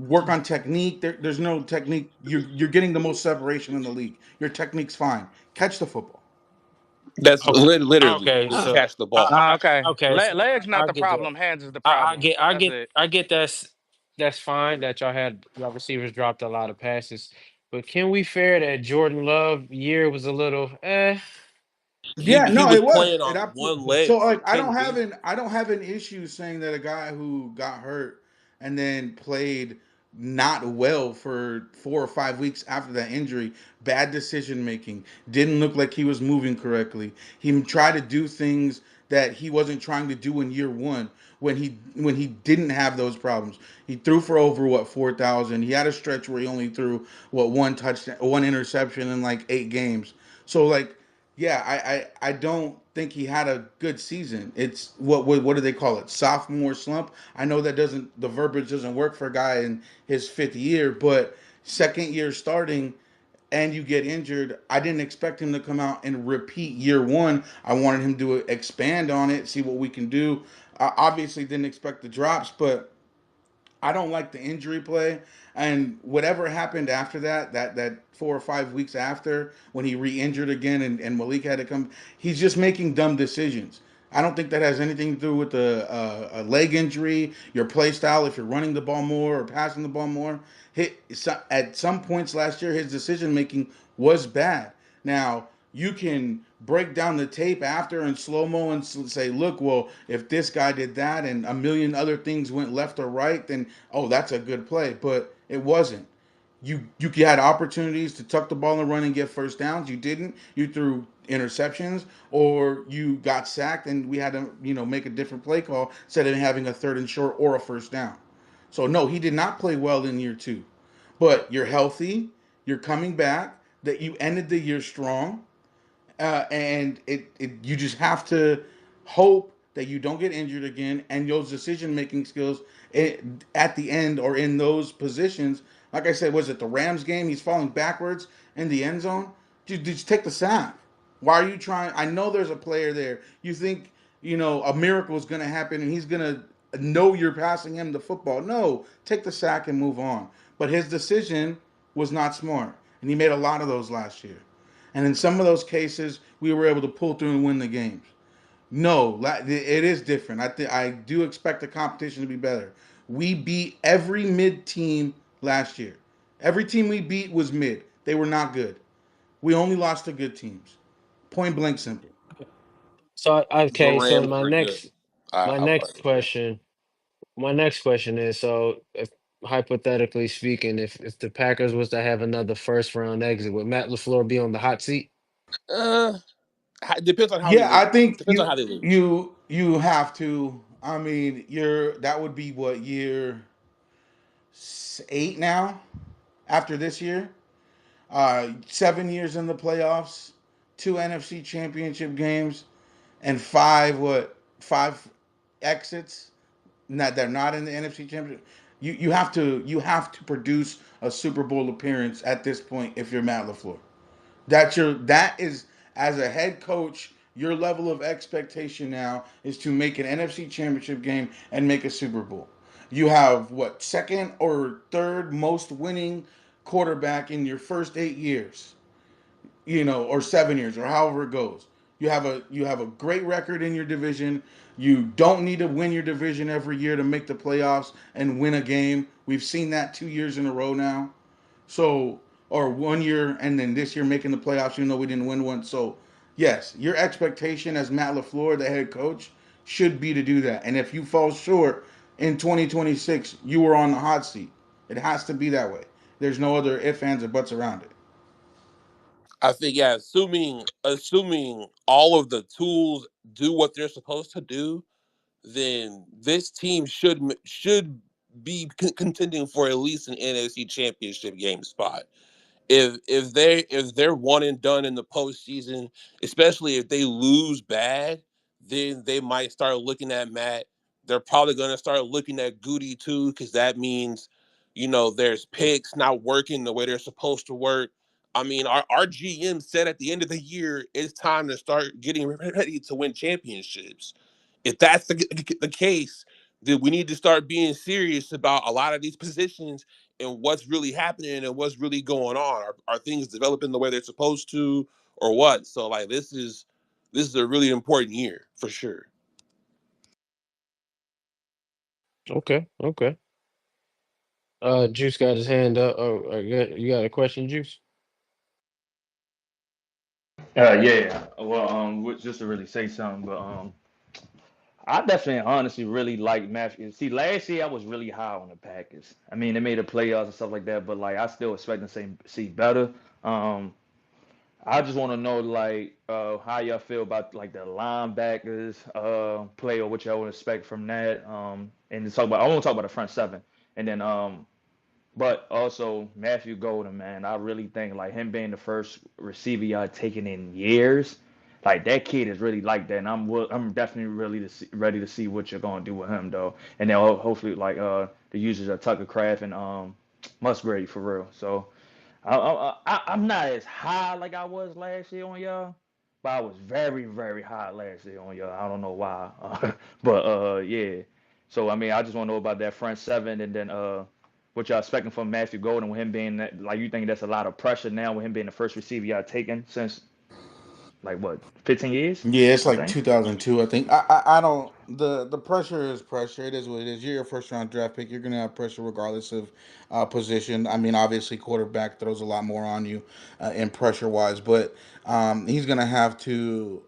Speaker 13: work on technique. There's no technique. You're getting the most separation in the league. Your technique's fine. Catch the football.
Speaker 16: That's
Speaker 9: Okay.
Speaker 16: literally
Speaker 9: Okay.
Speaker 16: just
Speaker 9: So,
Speaker 16: catch the ball.
Speaker 9: I
Speaker 17: Okay.
Speaker 9: okay. So
Speaker 17: Legs not
Speaker 9: I
Speaker 17: the
Speaker 9: get that.
Speaker 17: problem. Hands is the problem. That's it.
Speaker 9: I get that's fine that y'all receivers dropped a lot of passes, but can we fair that Jordan Love year was a little
Speaker 13: Yeah,
Speaker 16: He
Speaker 13: no,
Speaker 16: was
Speaker 13: it was.
Speaker 16: playing
Speaker 13: It
Speaker 16: on
Speaker 13: absolutely.
Speaker 16: one
Speaker 13: So
Speaker 16: leg for
Speaker 13: like,
Speaker 16: 10 games.
Speaker 13: I don't have an issue saying that a guy who got hurt and then played not well for 4 or 5 weeks after that injury, bad decision making, didn't look like he was moving correctly. He tried to do things that he wasn't trying to do in year one when he didn't have those problems. He threw for over what 4,000. He had a stretch where he only threw what one touchdown, one interception in like 8 games. So like yeah, I don't think he had a good season. It's what do they call it? Sophomore slump. I know that doesn't the verbiage doesn't work for a guy in his fifth year, but second year starting and you get injured, I didn't expect him to come out and repeat year one. I wanted him to expand on it, see what we can do. Obviously, didn't expect the drops, but I don't like the injury play. And whatever happened after that, that 4 or 5 weeks after, when he re-injured again and Malik had to come, he's just making dumb decisions. I don't think that has anything to do with a leg injury, your play style, if you're running the ball more or passing the ball more. At some points last year, his decision making was bad. Now, you can break down the tape after in slow mo and say, look, well, if this guy did that and a million other things went left or right, then oh, that's a good play. But it wasn't. You had opportunities to tuck the ball and run and get first downs. You didn't. You threw interceptions or you got sacked and we had to make a different play call instead of having a third and short or a first down. So no, he did not play well in year two. But you're healthy. You're coming back. That you ended the year strong and you just have to hope that you don't get injured again and those decision making skills at the end or in those positions like I said, was it the Rams game, he's falling backwards in the end zone, just take the sack. Why are you trying? I know there's a player there, you think a miracle is going to happen and he's going to know you're passing him the football. No, take the sack and move on. But his decision was not smart and he made a lot of those last year. And in some of those cases, we were able to pull through and win the games. No, it is different. I do expect the competition to be better. We beat every mid team last year. Every team we beat was mid. They were not good. We only lost to good teams. Point blank simple.
Speaker 9: so
Speaker 16: The
Speaker 9: okay. So
Speaker 16: Rams were good.
Speaker 9: my
Speaker 16: I
Speaker 9: next
Speaker 16: like that.
Speaker 9: question my next question is so if hypothetically speaking, if the Packers was to have another first round exit, would Matt LaFleur be on the hot seat?
Speaker 16: Uh, depends on how they
Speaker 13: Yeah, I
Speaker 16: lose.
Speaker 13: think
Speaker 16: Depends on how they lose.
Speaker 13: you have to. I mean, that would be what year 8 now after this year. 7 years in the playoffs, two NFC championship games, and five exits. Not they're not in the NFC championship. You have to produce a Super Bowl appearance at this point if you're Matt Lafleur. That is as a head coach. Your level of expectation now is to make an NFC championship game and make a Super Bowl. You have what second or third most winning quarterback in your first 8 years, or 7 years, or however it goes. You have a great record in your division. You don't need to win your division every year to make the playoffs and win a game. We've seen that 2 years in a row now. So, or 1 year and then this year making the playoffs, even though we didn't win one. So, yes, your expectation as Matt LaFleur, the head coach, should be to do that. And if you fall short in 2026, you are on the hot seat. It has to be that way. There's no other ifs, ands, or buts around it.
Speaker 16: I think yeah, assuming all of the tools do what they're supposed to do, then this team should be contending for at least an NFC Championship game spot. If they're one and done in the postseason, especially if they lose bad, then they might start looking at Matt. They're probably going to start looking at Goody too, because that means, there's picks not working the way they're supposed to work. I mean, our GM said at the end of the year it's time to start getting ready to win championships. If that's the case, then we need to start being serious about a lot of these positions and what's really happening and what's really going on. Are things developing the way they're supposed to, or what? So like This is a really important year for sure.
Speaker 9: Okay, okay. Juice got his hand up. Oh, you got a question, Juice?
Speaker 20: Yeah. Well, just to really say something, but I definitely, honestly, really like Matthew. See, last year I was really high on the Packers. I mean, they made the playoffs and stuff like that, but like I still expect to see better. Um, I just want to know like how y'all feel about like the linebackers play or what y'all would expect from that. And to talk about, I want to talk about the front seven, and then but also Matthew Golden, man, I really think like him being the first receiver y'all taken in years, like that kid is really like that, and I'm definitely really ready to see what you're gonna do with him though, and then hopefully like the users of Tucker Craft and Musgrave for real. So I'm not as high like I was last year on y'all, but I was very, very high last year on y'all. I don't know why, but yeah. So I mean, I just want to know about that front seven, and then what y'all expecting from Matthew Golden with him being that, like you think that's a lot of pressure now with him being the first receiver y'all taken since like what 15 years,
Speaker 13: Yeah, it's
Speaker 20: I
Speaker 13: like
Speaker 20: think.
Speaker 13: 2002. I think I don't the pressure is pressure. It is what it is. You're a first round draft pick. You're gonna have pressure regardless of position. I mean, obviously, quarterback throws a lot more on you in pressure wise, but he's gonna have to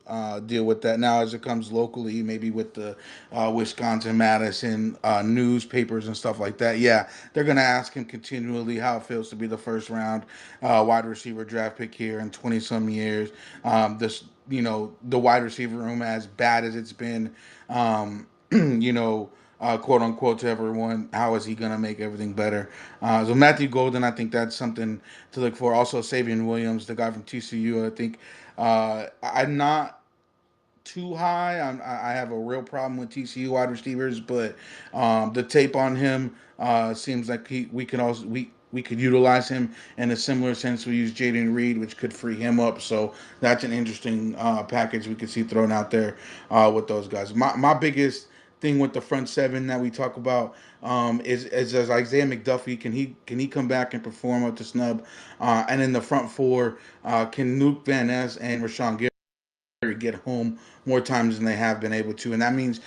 Speaker 13: deal with that now as it comes locally, maybe with the Wisconsin Madison newspapers and stuff like that. Yeah, they're gonna ask him continually how it feels to be the first round wide receiver draft pick here in 20 some years. This the wide receiver room as bad as it's been, you know, quote unquote to everyone. How is he gonna make everything better? So Matthew Golden, I think that's something to look for. Also Savion Williams, the guy from TCU. I think I'm not too high. I have a real problem with TCU wide receivers, but the tape on him seems like we could also we could utilize him in a similar sense. We use Jaden Reed, which could free him up. So that's an interesting package we could see thrown out there with those guys. My biggest thing with the front seven that we talk about is as Isaiah McDuffie, can he come back and perform up to snub, and in the front four, can Luke Van Ness and Rashawn Gary get home more times than they have been able to, and that means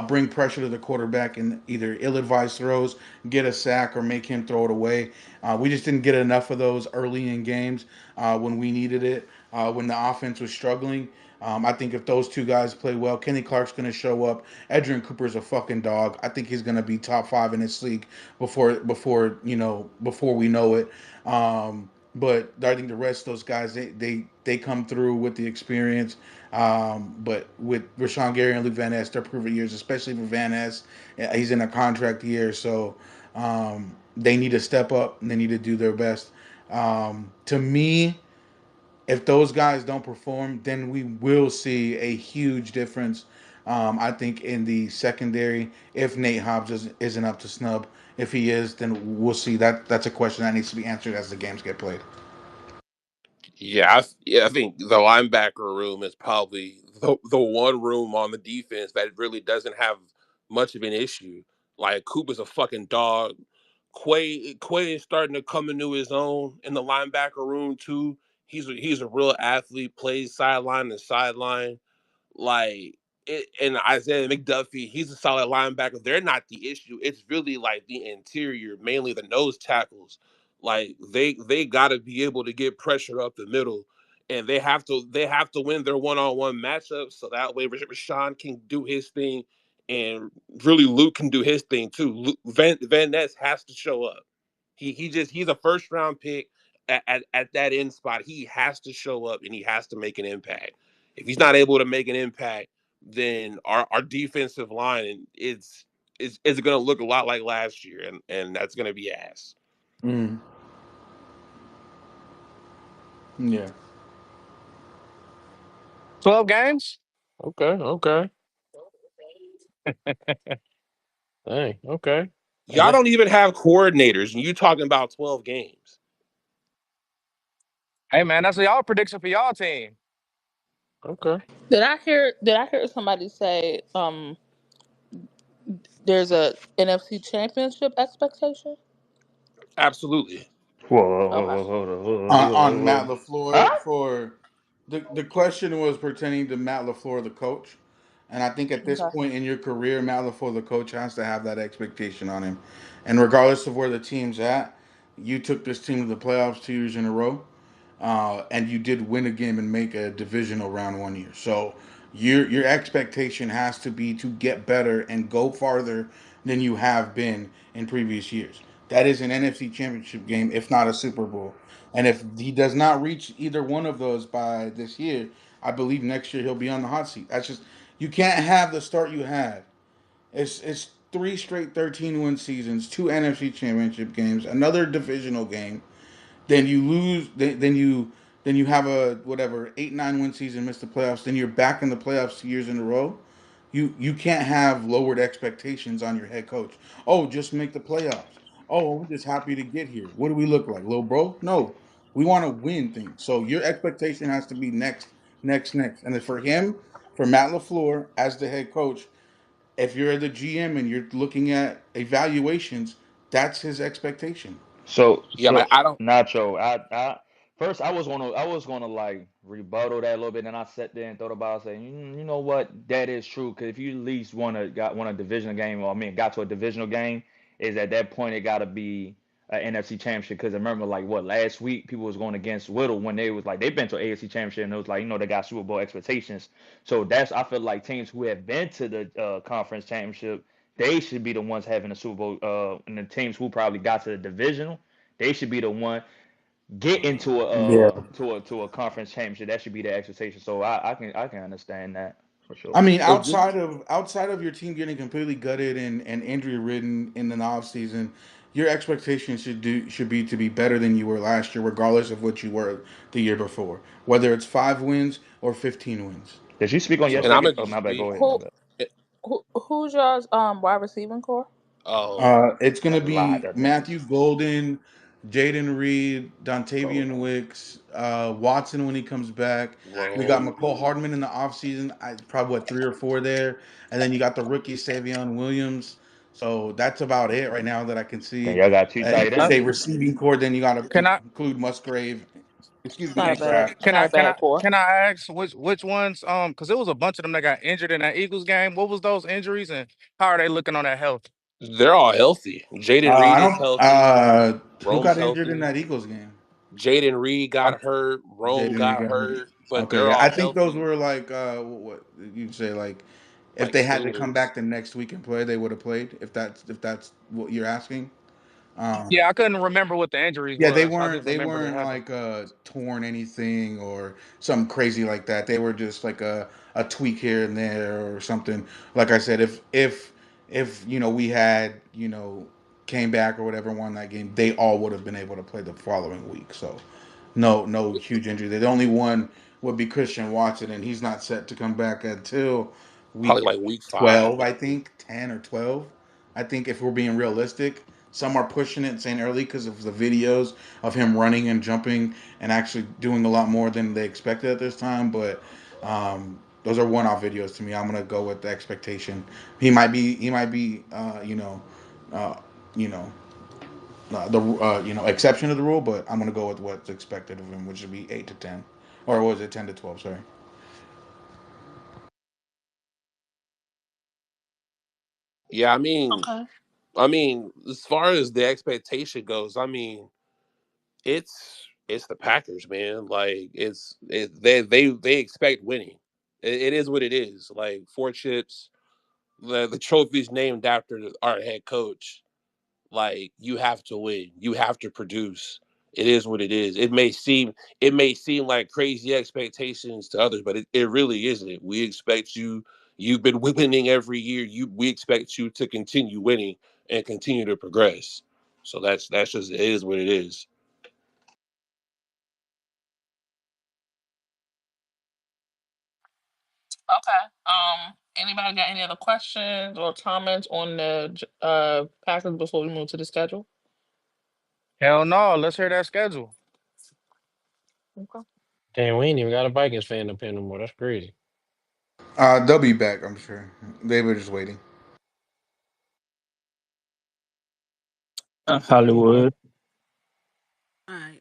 Speaker 13: bring pressure to the quarterback and either ill-advised throws, get a sack, or make him throw it away. We just didn't get enough of those early in games when we needed it, when the offense was struggling. I think if those two guys play well, Kenny Clark's going to show up. Adrian Cooper's a fucking dog. I think he's going to be top five in this league before we know it. But I think the rest of those guys they come through with the experience. But with Rashawn Gary and Luke Van Ness, they're proven years, especially for Van Ness. He's in a contract year, so they need to step up and they need to do their best. To me, if those guys don't perform, then we will see a huge difference. I think in the secondary, if Nate Hobbs isn't up to snub, if he is, then we'll see. That's a question that needs to be answered as the games get played.
Speaker 16: Yeah, I think the linebacker room is probably the one room on the defense that really doesn't have much of an issue. Like Cooper's a fucking dog. Quay is starting to come into his own in the linebacker room too. He's a real athlete. Plays sideline to sideline. Like and Isaiah McDuffie, he's a solid linebacker. They're not the issue. It's really like the interior, mainly the nose tackles. Like they got to be able to get pressure up the middle, and they have to win their one-on-one matchups so that way Rashawn can do his thing, and really Luke can do his thing too. Van Ness has to show up. He's a first round pick at that end spot. He has to show up and he has to make an impact. If he's not able to make an impact, then our defensive line is going to look a lot like last year, and that's going to be ass.
Speaker 13: Mm, yeah.
Speaker 9: 12 games? Okay, okay. Dang, okay.
Speaker 16: Y'all don't even have coordinators, and you talking about 12 games.
Speaker 17: Hey man, that's y'all prediction for y'all team.
Speaker 9: Okay.
Speaker 2: Did I hear somebody say there's a NFC championship expectation?
Speaker 16: Absolutely.
Speaker 20: Whoa, whoa, whoa,
Speaker 2: Okay.
Speaker 20: whoa, hold on, hold on, hold on, hold
Speaker 13: On Matt
Speaker 20: on. Huh?
Speaker 13: LaFleur for The question was pertaining to Matt LaFleur, the coach, and I think at this
Speaker 2: Okay.
Speaker 13: point in your career, Matt LaFleur, the coach, has to have that expectation on him, and regardless of where the team's at, you took this team to the playoffs 2 years in a row. And you did win a game and make a divisional round 1 year. So your expectation has to be to get better and go farther than you have been in previous years. That is an NFC Championship game, if not a Super Bowl. And if he does not reach either one of those by this year, I believe next year he'll be on the hot seat. That's just you can't have the start you had. It's three straight 13-win seasons, two NFC Championship games, another divisional game, then you lose. Then you have a whatever 8-9 win season, miss the playoffs. Then you're back in the playoffs 2 years in a row. You can't have lowered expectations on your head coach. Oh, just make the playoffs. Oh, we're just happy to get here. What do we look like, little bro? No, we want to win things. So your expectation has to be next, next, next. And then for him, for Matt LaFleur as the head coach, if you're the GM and you're looking at evaluations, that's his expectation.
Speaker 20: So
Speaker 16: Yeah,
Speaker 20: so
Speaker 16: I don't.
Speaker 20: Nacho, I first I was gonna like rebuttal that a little bit, and I sat there and thought about saying, you know what, that is true. Because if you at least won a divisional game, or I mean got to a divisional game, is at that point it got to be an NFC championship. Because I remember like what last week people was going against Whittle when they was like they've been to an AFC championship and it was like they got Super Bowl expectations. So that's I feel like teams who have been to the conference championship, they should be the ones having the Super Bowl. And the teams who probably got to the divisional, they should be the one get into
Speaker 13: Yeah.
Speaker 20: a conference championship. That should be the expectation. So I can understand that for sure.
Speaker 13: I mean,
Speaker 16: It just
Speaker 13: outside of your team getting completely gutted and injury ridden in the off season, your expectations should be to be better than you were last year, regardless of what you were the year before. Whether it's 5 wins or 15 wins.
Speaker 20: Did you speak on your
Speaker 13: So
Speaker 16: and I'm
Speaker 20: second?
Speaker 16: gonna
Speaker 20: Oh
Speaker 16: just
Speaker 20: my bad.
Speaker 16: speak.
Speaker 20: Go ahead. My
Speaker 2: Who
Speaker 20: bad.
Speaker 2: who's y'all's wide receiving core?
Speaker 16: Oh,
Speaker 13: It's
Speaker 20: A
Speaker 13: gonna
Speaker 20: lot
Speaker 13: be
Speaker 20: of
Speaker 13: Matthew
Speaker 20: niggas.
Speaker 13: Golden, Jaden Reed, Dontavian
Speaker 20: Golden.
Speaker 13: Wicks, Watson when he comes back. We got
Speaker 16: Rome.
Speaker 13: McCole Hardman in the offseason. I probably what 3 or 4 there, and then you got the rookie Savion Williams. So that's about it right now that I can
Speaker 20: Then
Speaker 13: see.
Speaker 20: y'all got two
Speaker 13: If
Speaker 20: tight
Speaker 13: they
Speaker 17: Uh,
Speaker 13: say
Speaker 20: ends.
Speaker 13: receiving core, then you got to
Speaker 17: can I
Speaker 13: include Musgrave, excuse
Speaker 2: It's
Speaker 13: me,
Speaker 2: not a
Speaker 13: and
Speaker 2: bad
Speaker 13: Kraft.
Speaker 17: can
Speaker 2: not
Speaker 17: I
Speaker 2: a
Speaker 17: can
Speaker 2: bad
Speaker 17: I
Speaker 2: core.
Speaker 17: can I ask which ones because there was a bunch of them that got injured in that Eagles game. What was those injuries and how are they looking on that health?
Speaker 16: They're all healthy. Jaden
Speaker 13: I
Speaker 16: Reed is
Speaker 13: don't.
Speaker 16: healthy.
Speaker 13: Who
Speaker 16: Rome's
Speaker 13: got injured in
Speaker 16: healthy.
Speaker 13: that Eagles game?
Speaker 16: Jaden Reed
Speaker 17: Um,
Speaker 16: got hurt. Rome
Speaker 13: Jaden Reed
Speaker 16: got
Speaker 13: got hurt.
Speaker 16: hurt, but
Speaker 13: Okay,
Speaker 16: they're
Speaker 13: yeah,
Speaker 16: all
Speaker 13: I think those
Speaker 16: healthy.
Speaker 13: were like what you'd say like if
Speaker 16: Like
Speaker 13: they had to come
Speaker 16: stingers.
Speaker 13: back the next week and play, they would have played. If that's what you're asking. Um,
Speaker 17: yeah, I couldn't remember what the injuries
Speaker 13: yeah, they
Speaker 17: was. I
Speaker 13: weren't
Speaker 17: just
Speaker 13: they
Speaker 17: remember they
Speaker 13: weren't
Speaker 17: had them.
Speaker 13: like torn anything or something crazy like that. They were just like a tweak here and there or something. Like I said, if we had came back or whatever won that game, they all would have been able to play the following week. So no huge injury. The only one would be Christian Watson, and he's not set to come back until
Speaker 16: Probably
Speaker 13: week
Speaker 16: like week 5.
Speaker 13: 12, I think, 10 or 12. I think if we're being realistic, some are pushing it and saying early because of the videos of him running and jumping and actually doing a lot more than they expected at this time. But those are one-off videos to me. I'm gonna go with the expectation. He might be, uh, you know, the exception to the rule, but I'm gonna go with what's expected of him, which would be 8 to 10, or was it 10 to 12? Sorry.
Speaker 16: Yeah, I mean,
Speaker 2: Okay.
Speaker 16: as far as the expectation goes, it's the Packers, man. Like they expect winning. It is what it is. Like 4 chips, the trophy's named after our head coach. Like you have to win. You have to produce. It is what it is. It may seem like crazy expectations to others, but it really isn't. We expect you. You've been winning every year. We expect you to continue winning and continue to progress. So that's just it is what it is.
Speaker 2: Okay. Anybody got any other questions or comments on the Packers before we move to the schedule?
Speaker 17: Hell no. Let's hear that schedule.
Speaker 2: Okay.
Speaker 9: Damn, we ain't even got a Vikings fan up here no more. That's crazy.
Speaker 13: They'll be back, I'm sure. They were just waiting.
Speaker 1: Hollywood.
Speaker 4: All right.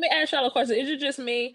Speaker 2: let me ask y'all a question. Is it just me?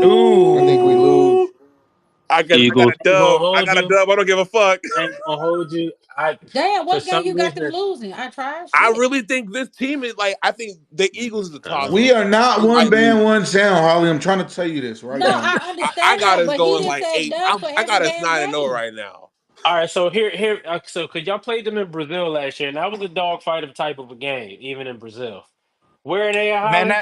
Speaker 13: I think we lose.
Speaker 12: Ooh. I got a
Speaker 1: Eagles.
Speaker 9: Ain't gonna
Speaker 12: dub. I
Speaker 9: hold
Speaker 12: got a
Speaker 9: you.
Speaker 12: dub. I don't give a fuck.
Speaker 9: Ain't gonna hold you. I
Speaker 4: Damn,
Speaker 9: for
Speaker 4: what game
Speaker 9: some
Speaker 4: you got them
Speaker 9: reason
Speaker 4: losing? I tried
Speaker 16: I
Speaker 4: shit.
Speaker 16: really think this team is like. I think the Eagles is the toss
Speaker 15: Uh,
Speaker 13: We
Speaker 16: up.
Speaker 13: are not one
Speaker 16: I
Speaker 13: band, one sound, Holly. I'm trying to tell you this right
Speaker 4: No,
Speaker 13: now.
Speaker 4: I
Speaker 16: I
Speaker 4: understand
Speaker 16: got
Speaker 4: that,
Speaker 16: us
Speaker 4: but he
Speaker 16: going
Speaker 4: didn't
Speaker 16: like
Speaker 4: say
Speaker 16: eight.
Speaker 4: dub for
Speaker 16: I
Speaker 4: every
Speaker 16: got us
Speaker 4: damn
Speaker 16: 9-0
Speaker 4: game.
Speaker 16: right now.
Speaker 9: All right, so so because y'all played them in Brazil last year, and that was a dogfight of type of a game, even in Brazil. Where are they at,
Speaker 17: Man,
Speaker 9: Holly?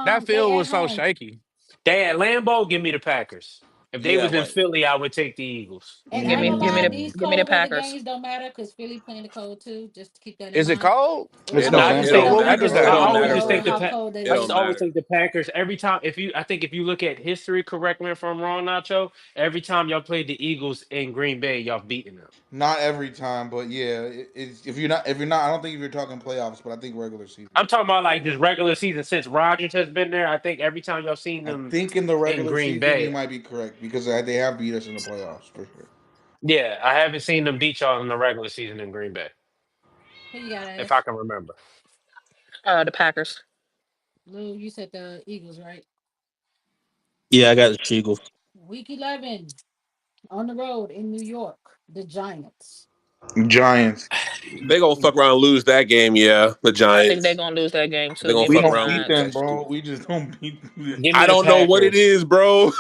Speaker 17: that
Speaker 4: They
Speaker 17: field
Speaker 4: at
Speaker 17: was so
Speaker 4: home.
Speaker 17: shaky.
Speaker 9: They at Lambeau. Give me the Packers. If they
Speaker 16: Yeah,
Speaker 9: was in
Speaker 16: like
Speaker 9: Philly, I would take the Eagles.
Speaker 4: And I ain't gonna
Speaker 14: Give
Speaker 4: lie,
Speaker 14: me
Speaker 4: these
Speaker 14: give me the
Speaker 4: cold weather
Speaker 14: Packers.
Speaker 4: games don't matter because Philly playing the cold too. Just to keep that in
Speaker 17: Is it
Speaker 4: mind.
Speaker 17: cold?
Speaker 13: It's
Speaker 16: it
Speaker 9: No,
Speaker 16: don't
Speaker 9: I
Speaker 16: it
Speaker 9: just
Speaker 4: It
Speaker 9: think
Speaker 16: don't
Speaker 4: don't
Speaker 9: well,
Speaker 4: matter.
Speaker 16: matter.
Speaker 9: I
Speaker 16: It
Speaker 4: Weather
Speaker 16: don't
Speaker 4: don't
Speaker 9: always
Speaker 16: matter,
Speaker 9: just
Speaker 4: matter
Speaker 9: think
Speaker 16: bro.
Speaker 9: the
Speaker 4: how cold it
Speaker 16: It
Speaker 9: I just
Speaker 16: don't
Speaker 4: is.
Speaker 9: always
Speaker 16: matter.
Speaker 9: think the Packers every time. If you, I think if you look at history, correct me if I'm wrong, Nacho. Every time y'all played the Eagles in Green Bay, y'all beaten them.
Speaker 13: not every time, but yeah, if you're not, I don't think if you're talking playoffs, but I think regular season.
Speaker 9: I'm talking about like this regular season since Rodgers has been there. I think every time y'all seen
Speaker 13: I
Speaker 9: them
Speaker 13: think in the
Speaker 9: in
Speaker 13: regular
Speaker 9: Green
Speaker 13: season you
Speaker 9: Bay,
Speaker 13: might be correct because they have beat us in the playoffs for sure.
Speaker 9: yeah, I haven't seen them beat y'all in the regular season in Green Bay,
Speaker 4: Who you got,
Speaker 9: if I
Speaker 4: Ash?
Speaker 9: can remember.
Speaker 14: The Packers.
Speaker 4: Lou, you said the Eagles, right?
Speaker 1: Yeah, I got the Eagles.
Speaker 4: Week 11 on the road in New York. The Giants.
Speaker 13: Giants.
Speaker 16: They gonna fuck around and lose that game. Yeah, the
Speaker 14: I think they're
Speaker 16: Giants.
Speaker 14: gonna lose that game
Speaker 16: They
Speaker 14: too.
Speaker 16: gonna
Speaker 14: Give me
Speaker 13: We
Speaker 16: fuck
Speaker 14: the
Speaker 13: don't
Speaker 16: around and
Speaker 13: beat
Speaker 16: lose
Speaker 13: them,
Speaker 16: that
Speaker 14: Giants.
Speaker 13: bro.
Speaker 16: shit.
Speaker 13: We just don't beat them.
Speaker 9: Give me
Speaker 16: I
Speaker 9: the
Speaker 16: don't know what it
Speaker 9: Packers.
Speaker 16: is, bro.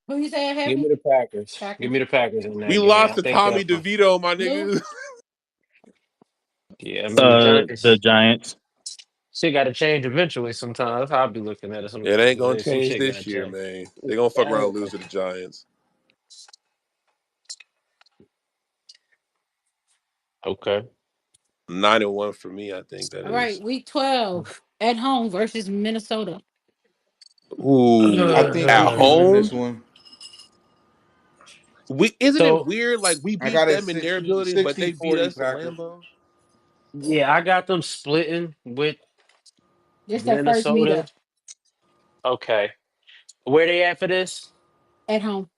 Speaker 4: Who you saying,
Speaker 9: Give me
Speaker 4: Heavy?
Speaker 9: the Packers. Give
Speaker 4: Packers.
Speaker 9: me the Packers in
Speaker 16: We
Speaker 9: that game.
Speaker 16: lost
Speaker 9: I
Speaker 16: to
Speaker 9: think they'll
Speaker 16: Tommy
Speaker 9: find.
Speaker 16: DeVito, my
Speaker 4: Lou?
Speaker 16: nigga.
Speaker 9: Yeah, I mean the
Speaker 1: The
Speaker 9: Giants.
Speaker 1: Giants.
Speaker 9: Shit got to change eventually. Sometimes that's how I be looking at it.
Speaker 16: It ain't
Speaker 9: Sometimes
Speaker 16: gonna
Speaker 9: some
Speaker 16: change
Speaker 9: shit got to
Speaker 16: this year,
Speaker 9: change.
Speaker 16: man. They gonna fuck around and lose to the Giants.
Speaker 9: Okay.
Speaker 16: 9-1 for me, I think that
Speaker 4: All right,
Speaker 16: is.
Speaker 4: week 12 at home versus Minnesota.
Speaker 13: I
Speaker 16: Ooh,
Speaker 13: think
Speaker 16: at
Speaker 13: we can win
Speaker 16: home.
Speaker 13: this one.
Speaker 16: We isn't it
Speaker 9: So
Speaker 16: weird? Like we
Speaker 13: I
Speaker 16: beat
Speaker 13: got it
Speaker 16: them in their
Speaker 13: 60,
Speaker 16: building, but they beat
Speaker 13: 40
Speaker 16: us in
Speaker 13: Packers.
Speaker 16: Lambeau.
Speaker 9: yeah, I got them splitting with
Speaker 4: This their first
Speaker 9: Minnesota.
Speaker 4: meetup
Speaker 9: Okay. Where they at for this?
Speaker 4: at home.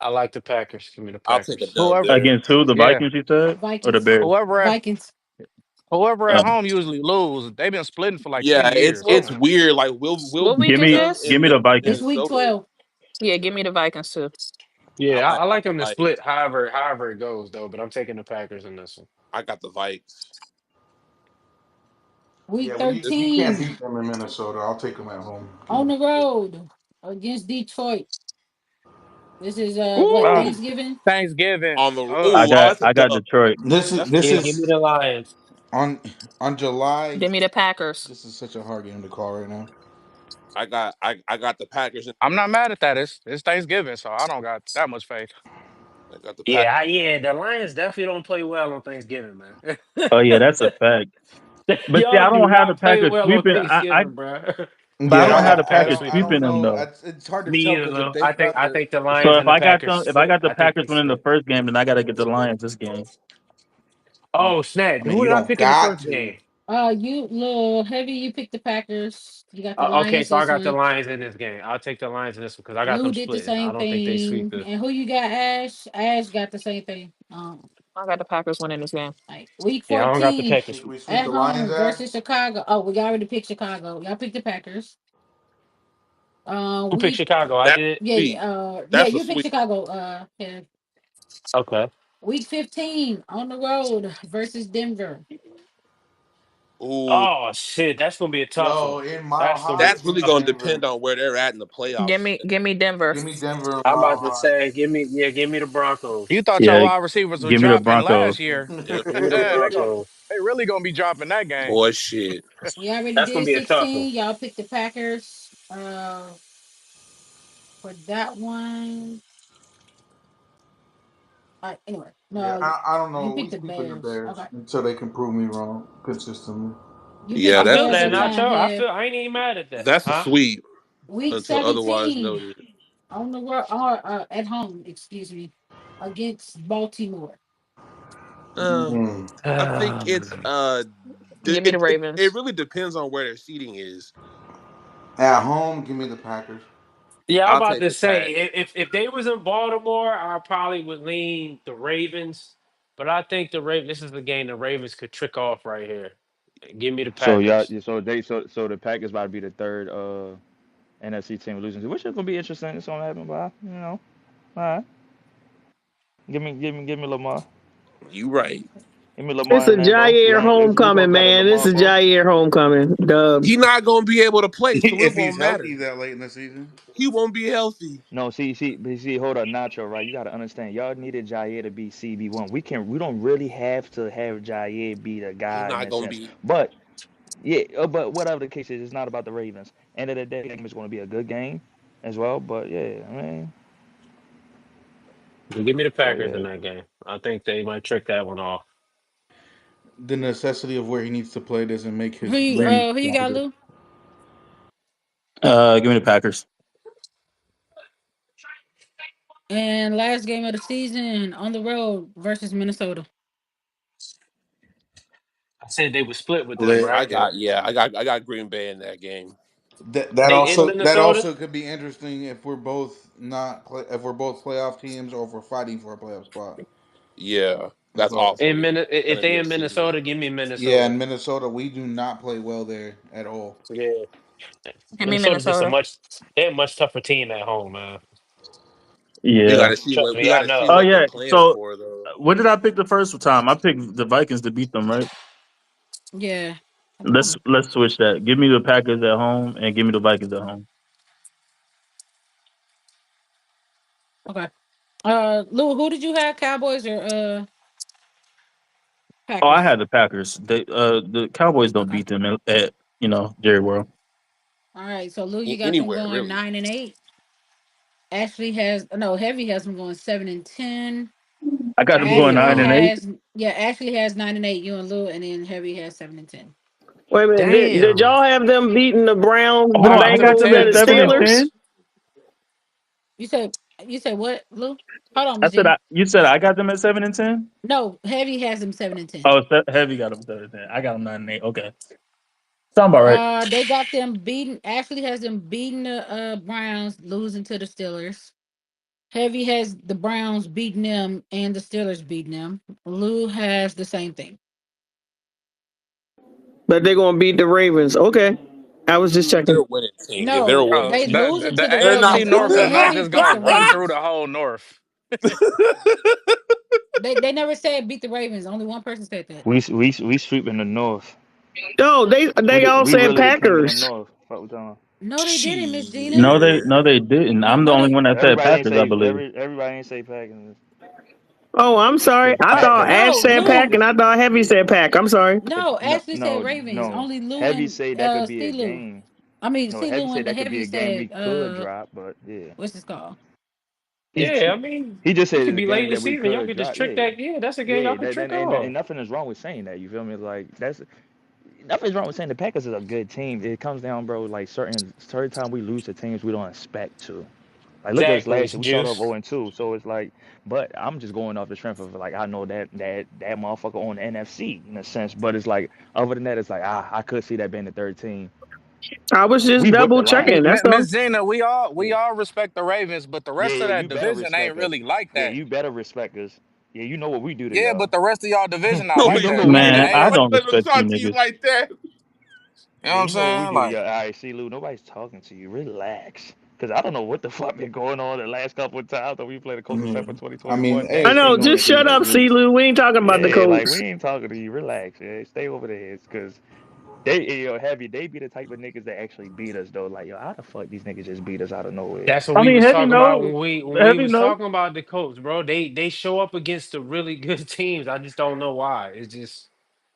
Speaker 9: I like the Packers. Give me the
Speaker 16: I'll take a
Speaker 9: Packers.
Speaker 16: dub
Speaker 17: Whoever,
Speaker 16: there.
Speaker 1: Against who? The
Speaker 17: yeah,
Speaker 1: Vikings, you said, or the
Speaker 4: Vikings.
Speaker 1: Bears?
Speaker 17: whoever at
Speaker 4: Vikings.
Speaker 17: whoever at
Speaker 1: Uh,
Speaker 17: home usually lose. They've been splitting for like
Speaker 16: Yeah,
Speaker 17: 10 years. I
Speaker 16: it's
Speaker 17: don't.
Speaker 16: weird. Like we'll
Speaker 14: What week
Speaker 16: beat
Speaker 1: give
Speaker 14: is
Speaker 1: me
Speaker 16: them
Speaker 14: this?
Speaker 1: give
Speaker 16: in
Speaker 1: me the
Speaker 4: This
Speaker 1: Vikings.
Speaker 4: week
Speaker 16: Minnesota.
Speaker 4: 12.
Speaker 14: Yeah, give me the Vikings too.
Speaker 9: Yeah, I
Speaker 16: I
Speaker 9: like
Speaker 16: got
Speaker 9: them to
Speaker 16: like
Speaker 9: split however it goes though, but I'm taking the Packers in this one.
Speaker 16: I got the Vikes.
Speaker 4: Week
Speaker 13: Yeah,
Speaker 16: This
Speaker 13: we can't
Speaker 4: 13
Speaker 13: beat them in Minnesota. I'll take them at home. Give me
Speaker 4: on
Speaker 13: the
Speaker 4: the road against Detroit. This is what
Speaker 17: Uh,
Speaker 16: Ooh,
Speaker 4: Thanksgiving?
Speaker 17: Thanksgiving.
Speaker 16: on the
Speaker 1: I
Speaker 16: ooh,
Speaker 1: got
Speaker 16: that's a
Speaker 1: I got
Speaker 16: dub.
Speaker 1: Detroit.
Speaker 13: This is
Speaker 16: That's a
Speaker 13: this
Speaker 9: Yeah,
Speaker 16: dub.
Speaker 9: give me
Speaker 13: is
Speaker 9: the Lions.
Speaker 13: on July.
Speaker 14: Give me the Packers.
Speaker 13: This is such a hard game to call right now.
Speaker 16: I got the Packers.
Speaker 17: I'm not mad at that. It's Thanksgiving, so I don't got that much faith.
Speaker 16: I got the Packers.
Speaker 9: Yeah, the Lions definitely don't play well on Thanksgiving, man.
Speaker 1: Oh yeah, that's a fact. But see,
Speaker 9: Y'all
Speaker 1: I
Speaker 9: do
Speaker 1: don't have the
Speaker 9: not play
Speaker 1: Packers
Speaker 9: well on
Speaker 1: sweeping.
Speaker 9: Thanksgiving, bro.
Speaker 1: But I
Speaker 9: Yeah, I
Speaker 1: don't
Speaker 9: got
Speaker 1: have
Speaker 13: Yeah,
Speaker 9: the
Speaker 1: the
Speaker 13: I
Speaker 9: Packers
Speaker 1: Packers
Speaker 13: don't I
Speaker 9: sweeping
Speaker 1: sweeping
Speaker 13: don't
Speaker 9: this
Speaker 1: them
Speaker 9: week.
Speaker 13: know.
Speaker 1: though.
Speaker 13: It's hard to
Speaker 9: Me
Speaker 13: tell
Speaker 9: either,
Speaker 13: because if
Speaker 9: though.
Speaker 13: they've got
Speaker 9: I
Speaker 13: their
Speaker 9: think the
Speaker 1: So
Speaker 9: Lions
Speaker 1: if
Speaker 9: and the
Speaker 1: I got
Speaker 9: Packers
Speaker 1: them, if I
Speaker 9: split.
Speaker 1: got the
Speaker 9: I think
Speaker 1: Packers
Speaker 9: they
Speaker 1: winning the
Speaker 9: split.
Speaker 1: first game, then I got to get the Lions this game.
Speaker 9: Oh snap!
Speaker 13: I mean,
Speaker 9: Who
Speaker 13: you
Speaker 9: did I
Speaker 13: don't
Speaker 9: pick in the
Speaker 13: got
Speaker 9: first
Speaker 13: to.
Speaker 9: game?
Speaker 4: You little heavy, you picked the Packers. You got the
Speaker 9: Okay,
Speaker 4: Lions
Speaker 9: so I
Speaker 4: this
Speaker 9: got the
Speaker 4: one.
Speaker 9: Lions in this game. I'll take the Lions in this one because I got
Speaker 4: Lou
Speaker 9: them
Speaker 4: did the
Speaker 9: splitting. I
Speaker 4: same
Speaker 9: don't think they sweep
Speaker 4: thing.
Speaker 9: the.
Speaker 4: And who you got, Ash? Ash got the same thing.
Speaker 14: I got the Packers winning this game.
Speaker 4: Like week
Speaker 9: Yeah, I don't got the
Speaker 4: 14
Speaker 9: Packers.
Speaker 13: We sweep
Speaker 4: at
Speaker 13: the Lions
Speaker 4: home
Speaker 13: ass.
Speaker 4: versus Chicago. Oh, we already picked Chicago. Y'all picked the Packers.
Speaker 9: Who picked
Speaker 4: Week
Speaker 9: Chicago? I
Speaker 16: That's
Speaker 9: did.
Speaker 16: sweet.
Speaker 4: yeah,
Speaker 16: That's a
Speaker 4: you picked
Speaker 16: sweep.
Speaker 4: Chicago. Yeah.
Speaker 9: Okay.
Speaker 4: Week 15 on the road versus Denver.
Speaker 16: Ooh,
Speaker 9: Oh shit, that's gonna be a tough
Speaker 13: Yo,
Speaker 9: one.
Speaker 13: in Mile
Speaker 9: That's gonna be
Speaker 13: High,
Speaker 16: that's
Speaker 13: give
Speaker 16: really
Speaker 13: me
Speaker 9: a tough
Speaker 16: gonna
Speaker 9: one.
Speaker 13: Denver.
Speaker 16: depend on where they're at in the playoffs.
Speaker 14: Give me Denver.
Speaker 13: Give me Denver in
Speaker 9: I'm
Speaker 13: Mile
Speaker 9: about to
Speaker 13: High.
Speaker 9: say, give me the
Speaker 17: You
Speaker 9: Broncos.
Speaker 17: thought your
Speaker 1: Yeah,
Speaker 17: wide receivers were
Speaker 1: give me the
Speaker 17: dropping
Speaker 1: Broncos.
Speaker 17: last year.
Speaker 16: Yeah,
Speaker 9: Give me the
Speaker 17: Yeah,
Speaker 9: Broncos.
Speaker 17: they really gonna be dropping that game.
Speaker 16: boy, shit.
Speaker 4: We already
Speaker 9: That's gonna
Speaker 4: did
Speaker 9: be a tough one.
Speaker 4: 16. Y'all picked the Packers. For that one. Anyway,
Speaker 13: Yeah,
Speaker 4: no,
Speaker 13: I don't
Speaker 4: you
Speaker 13: know. We
Speaker 4: picked the
Speaker 13: sweeping the
Speaker 4: Bears.
Speaker 13: Bears
Speaker 4: Okay.
Speaker 13: until they can prove me wrong consistently.
Speaker 4: You picked
Speaker 16: Yeah,
Speaker 9: I
Speaker 4: the
Speaker 16: that's
Speaker 9: feel
Speaker 16: a
Speaker 4: Bears
Speaker 9: that,
Speaker 4: this
Speaker 16: sweep.
Speaker 4: time,
Speaker 9: Nacho.
Speaker 4: Hev.
Speaker 9: I ain't even mad at that.
Speaker 16: That's a
Speaker 9: Huh?
Speaker 16: sweep
Speaker 4: Week
Speaker 16: until otherwise
Speaker 4: 17
Speaker 16: noted.
Speaker 4: on the road or at home, excuse me, against Baltimore.
Speaker 16: Uh,
Speaker 13: Mm.
Speaker 16: I think it's
Speaker 14: Give me the
Speaker 16: it
Speaker 14: Ravens.
Speaker 16: really depends on where their seating is.
Speaker 13: At home, give me the Packers.
Speaker 9: Yeah, I'm
Speaker 16: I'll
Speaker 9: about
Speaker 16: take
Speaker 9: to
Speaker 16: the
Speaker 9: say
Speaker 16: pack.
Speaker 9: if they was in Baltimore, I probably would lean the Ravens. But I think the Ravens. This is the game the Ravens could trick off right here. Give me the
Speaker 20: So yeah,
Speaker 9: Packers.
Speaker 20: so the Packers about to be the third NFC team losing, which is gonna be interesting. It's gonna happen, but all right. Give me Lamar.
Speaker 16: You right.
Speaker 20: Give me Lamar
Speaker 3: It's
Speaker 20: in
Speaker 3: a
Speaker 20: there, bro.
Speaker 3: Jair
Speaker 20: We
Speaker 3: homecoming,
Speaker 20: both got a
Speaker 3: man. It's
Speaker 20: Lamar,
Speaker 3: a
Speaker 20: bro.
Speaker 3: Jair homecoming. Dubs.
Speaker 16: He not gonna be able to play, so it
Speaker 13: If he's
Speaker 16: won't
Speaker 13: healthy
Speaker 16: matter.
Speaker 13: that late in the season.
Speaker 16: He won't be healthy.
Speaker 20: No, see, hold up, Nacho, right? You gotta understand, y'all needed Jair to be CB1. We don't really have to have Jair be the
Speaker 16: He
Speaker 20: guy in
Speaker 16: not
Speaker 20: a
Speaker 16: gonna
Speaker 20: sense.
Speaker 16: be.
Speaker 20: But yeah, but whatever the case is, it's not about the Ravens. End of the day, the game is going to be a good game as well. But yeah, I mean,
Speaker 9: Give me the
Speaker 20: but
Speaker 9: Packers in
Speaker 20: yeah,
Speaker 9: that game. I think they might trick that one off.
Speaker 13: The necessity of where he needs to play doesn't make
Speaker 4: Who
Speaker 13: his
Speaker 4: you
Speaker 13: reign
Speaker 4: who you got,
Speaker 13: longer.
Speaker 4: Lou?
Speaker 1: Give me the Packers.
Speaker 4: And last game of the season on the road versus Minnesota.
Speaker 9: I said they were split with them,
Speaker 13: Lit.
Speaker 16: I
Speaker 9: right?
Speaker 20: yep.
Speaker 16: got I got Green Bay in that game.
Speaker 13: That
Speaker 9: They in
Speaker 13: also that
Speaker 9: Minnesota.
Speaker 13: also could be interesting if we're both not if we're both playoff teams or if we're fighting for a playoff spot.
Speaker 16: Yeah, that's
Speaker 13: But
Speaker 16: also
Speaker 9: If
Speaker 16: gonna
Speaker 9: they
Speaker 16: be a
Speaker 9: in
Speaker 16: scene.
Speaker 9: Minnesota, give me
Speaker 13: yeah,
Speaker 9: Minnesota.
Speaker 13: in Minnesota we do not play well there at all.
Speaker 9: Yeah,
Speaker 14: Give me
Speaker 9: Minnesota's just a
Speaker 14: Minnesota.
Speaker 9: they're a much tougher team at home, man.
Speaker 16: We
Speaker 1: Yeah.
Speaker 16: gotta see
Speaker 9: Trust
Speaker 16: what we
Speaker 9: me, I
Speaker 16: gotta see
Speaker 9: know.
Speaker 1: Oh
Speaker 16: what they're
Speaker 1: yeah.
Speaker 16: playing
Speaker 1: So
Speaker 16: for though.
Speaker 1: what did I pick the first time? I picked the Vikings to beat them, right?
Speaker 4: Yeah. I think
Speaker 1: Let's
Speaker 4: so.
Speaker 1: let's switch that. Give me the Packers at home and give me the Vikings at home.
Speaker 4: Okay. Lou, who did you have? Cowboys or
Speaker 1: Oh, I
Speaker 4: Packers?
Speaker 1: had the Packers. The Cowboys don't
Speaker 4: Okay.
Speaker 1: beat them at Jerry World.
Speaker 4: All right. So Lou, you got them
Speaker 16: Anywhere
Speaker 4: going
Speaker 16: really.
Speaker 4: 9-8. Ashley has no Heavy has them going 7-10.
Speaker 1: I got them going nine
Speaker 4: Ashley
Speaker 1: and
Speaker 16: Damn.
Speaker 1: eight.
Speaker 4: has Ashley has 9-8. You and Lou, and then Heavy has 7-10.
Speaker 3: Wait a minute. Did
Speaker 9: Damn.
Speaker 3: y'all have them beating the Browns,
Speaker 1: Hold
Speaker 3: the
Speaker 9: What
Speaker 1: on,
Speaker 9: happened
Speaker 1: I
Speaker 9: to the
Speaker 1: got
Speaker 3: Bengals,
Speaker 1: them at
Speaker 3: and the
Speaker 9: Titans,
Speaker 1: seven and
Speaker 3: Steelers?
Speaker 9: Carlos?
Speaker 1: 10.
Speaker 4: You said what, Lou? Hold on,
Speaker 1: I
Speaker 4: Miss
Speaker 1: said
Speaker 4: Gina.
Speaker 1: you said I got them at 7 and 10.
Speaker 4: No, Heavy has them 7-10.
Speaker 1: Oh, Heavy got them 7 and 10. I got them 9 and 8. Okay, sound about right.
Speaker 4: They got them beating. Ashley has them beating the Browns, losing to the Steelers. Heavy has the Browns beating them and the Steelers beating them. Lou has the same thing.
Speaker 3: But they're gonna beat the Ravens. Okay. I was just
Speaker 16: They're
Speaker 3: checking.
Speaker 16: a winning team. Yeah, they're a
Speaker 4: No,
Speaker 16: winning
Speaker 9: Oh,
Speaker 4: they
Speaker 16: team.
Speaker 4: losing
Speaker 9: the
Speaker 4: to the
Speaker 16: They're not
Speaker 9: AFC
Speaker 4: Ravens.
Speaker 9: North
Speaker 4: Only
Speaker 9: is not
Speaker 4: Heavy
Speaker 9: just
Speaker 4: picked
Speaker 9: gonna
Speaker 4: the
Speaker 9: run
Speaker 4: Ravens.
Speaker 9: through the whole North.
Speaker 4: They never said beat the Ravens. Only one person said that.
Speaker 20: We sweeping the North.
Speaker 3: No, they all
Speaker 20: We
Speaker 3: said
Speaker 20: really the king of the
Speaker 3: Packers.
Speaker 20: North. Fuck we talking about.
Speaker 4: No, they didn't, Miss Gina.
Speaker 1: No,
Speaker 16: Shit.
Speaker 1: they didn't. I'm the
Speaker 4: No,
Speaker 1: only
Speaker 4: they
Speaker 1: one that said
Speaker 20: Everybody ain't
Speaker 1: Packers, I
Speaker 20: say
Speaker 1: believe.
Speaker 20: everybody ain't say Packers.
Speaker 3: Oh, I'm sorry.
Speaker 20: Cause
Speaker 3: I thought
Speaker 20: Packers.
Speaker 3: Ash
Speaker 4: no
Speaker 3: said Pack
Speaker 4: Lou.
Speaker 3: and I thought Heavy said Pack. I'm sorry.
Speaker 4: No,
Speaker 20: No,
Speaker 4: Ashley said
Speaker 20: no,
Speaker 4: Ravens.
Speaker 20: no.
Speaker 4: Only Lou
Speaker 20: Heavy
Speaker 4: and
Speaker 20: say that could be a
Speaker 4: C Lou.
Speaker 20: game.
Speaker 4: I mean
Speaker 20: No,
Speaker 4: C
Speaker 20: Heavy
Speaker 4: Lou
Speaker 20: say
Speaker 4: and the
Speaker 20: that could be
Speaker 4: Heavy
Speaker 20: a game we
Speaker 4: said
Speaker 20: could drop, but yeah.
Speaker 4: what's this called?
Speaker 20: He's
Speaker 9: Yeah, I mean,
Speaker 20: he just
Speaker 9: it
Speaker 20: said
Speaker 9: could
Speaker 20: it's a
Speaker 9: be late
Speaker 20: game
Speaker 9: in the
Speaker 20: that we
Speaker 9: season. Y'all
Speaker 20: could
Speaker 9: could just
Speaker 20: drop.
Speaker 9: trick
Speaker 20: Yeah,
Speaker 9: that. Yeah, that's a game y'all
Speaker 20: yeah.
Speaker 9: could trick
Speaker 20: And
Speaker 9: off.
Speaker 20: nothing is wrong with saying that. You feel me? Like that's nothing's wrong with saying the Packers is a good team. It comes down, bro. Like certain time we lose to teams we don't expect to. Like look at us
Speaker 9: Exactly,
Speaker 20: last year. We started off
Speaker 9: Juice.
Speaker 20: 0-2, so it's like. But I'm just going off the strength of like I know that motherfucker on the NFC in a sense. But it's like other than that, it's like I could see that being the third team.
Speaker 3: I was just
Speaker 20: We whipped the
Speaker 3: double
Speaker 6: Hey,
Speaker 3: checking.
Speaker 20: Lions.
Speaker 3: That's all.
Speaker 6: Miss Gina, we
Speaker 20: Yeah.
Speaker 6: all respect the Ravens, but the
Speaker 20: Yeah,
Speaker 6: rest of
Speaker 20: yeah,
Speaker 6: that
Speaker 20: you better
Speaker 6: division ain't
Speaker 20: respect us.
Speaker 6: really like
Speaker 20: Yeah,
Speaker 6: that.
Speaker 20: you better respect us. Yeah, you know what we do to
Speaker 6: Yeah,
Speaker 20: y'all.
Speaker 6: but the rest of y'all division not
Speaker 20: You
Speaker 6: like
Speaker 20: know
Speaker 16: Wait,
Speaker 6: that.
Speaker 20: what we
Speaker 6: Like
Speaker 20: do
Speaker 6: the
Speaker 20: to
Speaker 1: Man, I
Speaker 6: A,
Speaker 16: don't
Speaker 20: y'all.
Speaker 1: don't
Speaker 16: let them
Speaker 1: respect you
Speaker 16: talk to you
Speaker 1: niggas.
Speaker 16: like that.
Speaker 6: you know what
Speaker 20: Yeah,
Speaker 6: I'm
Speaker 20: you know what we
Speaker 6: saying?
Speaker 20: do to
Speaker 6: Like,
Speaker 20: y'all. All right, see, Lou, nobody's talking to you. Relax. Because I don't know what the fuck been going on the last couple of times that we played a coaching
Speaker 13: Yeah.
Speaker 20: strap for
Speaker 13: I mean,
Speaker 20: 2021.
Speaker 3: I
Speaker 13: hey,
Speaker 20: Everything
Speaker 3: know.
Speaker 20: going
Speaker 3: Just
Speaker 20: to be
Speaker 3: shut
Speaker 20: like
Speaker 3: up,
Speaker 20: this.
Speaker 3: C. We ain't talking about the
Speaker 20: Yeah, like we
Speaker 3: Colts.
Speaker 20: ain't talking to you. Relax, yeah. Stay over there. Because they, heavy, they be the type of niggas that actually beat us, though. Like, yo, how the fuck these niggas just beat us out of nowhere?
Speaker 9: That's what
Speaker 1: I
Speaker 9: we
Speaker 1: mean,
Speaker 9: was
Speaker 1: heavy
Speaker 9: talking about
Speaker 1: no,
Speaker 9: when we
Speaker 1: heavy
Speaker 9: was
Speaker 1: no.
Speaker 9: talking about the Colts, bro. They show up against the really good teams. I just don't know why. It's just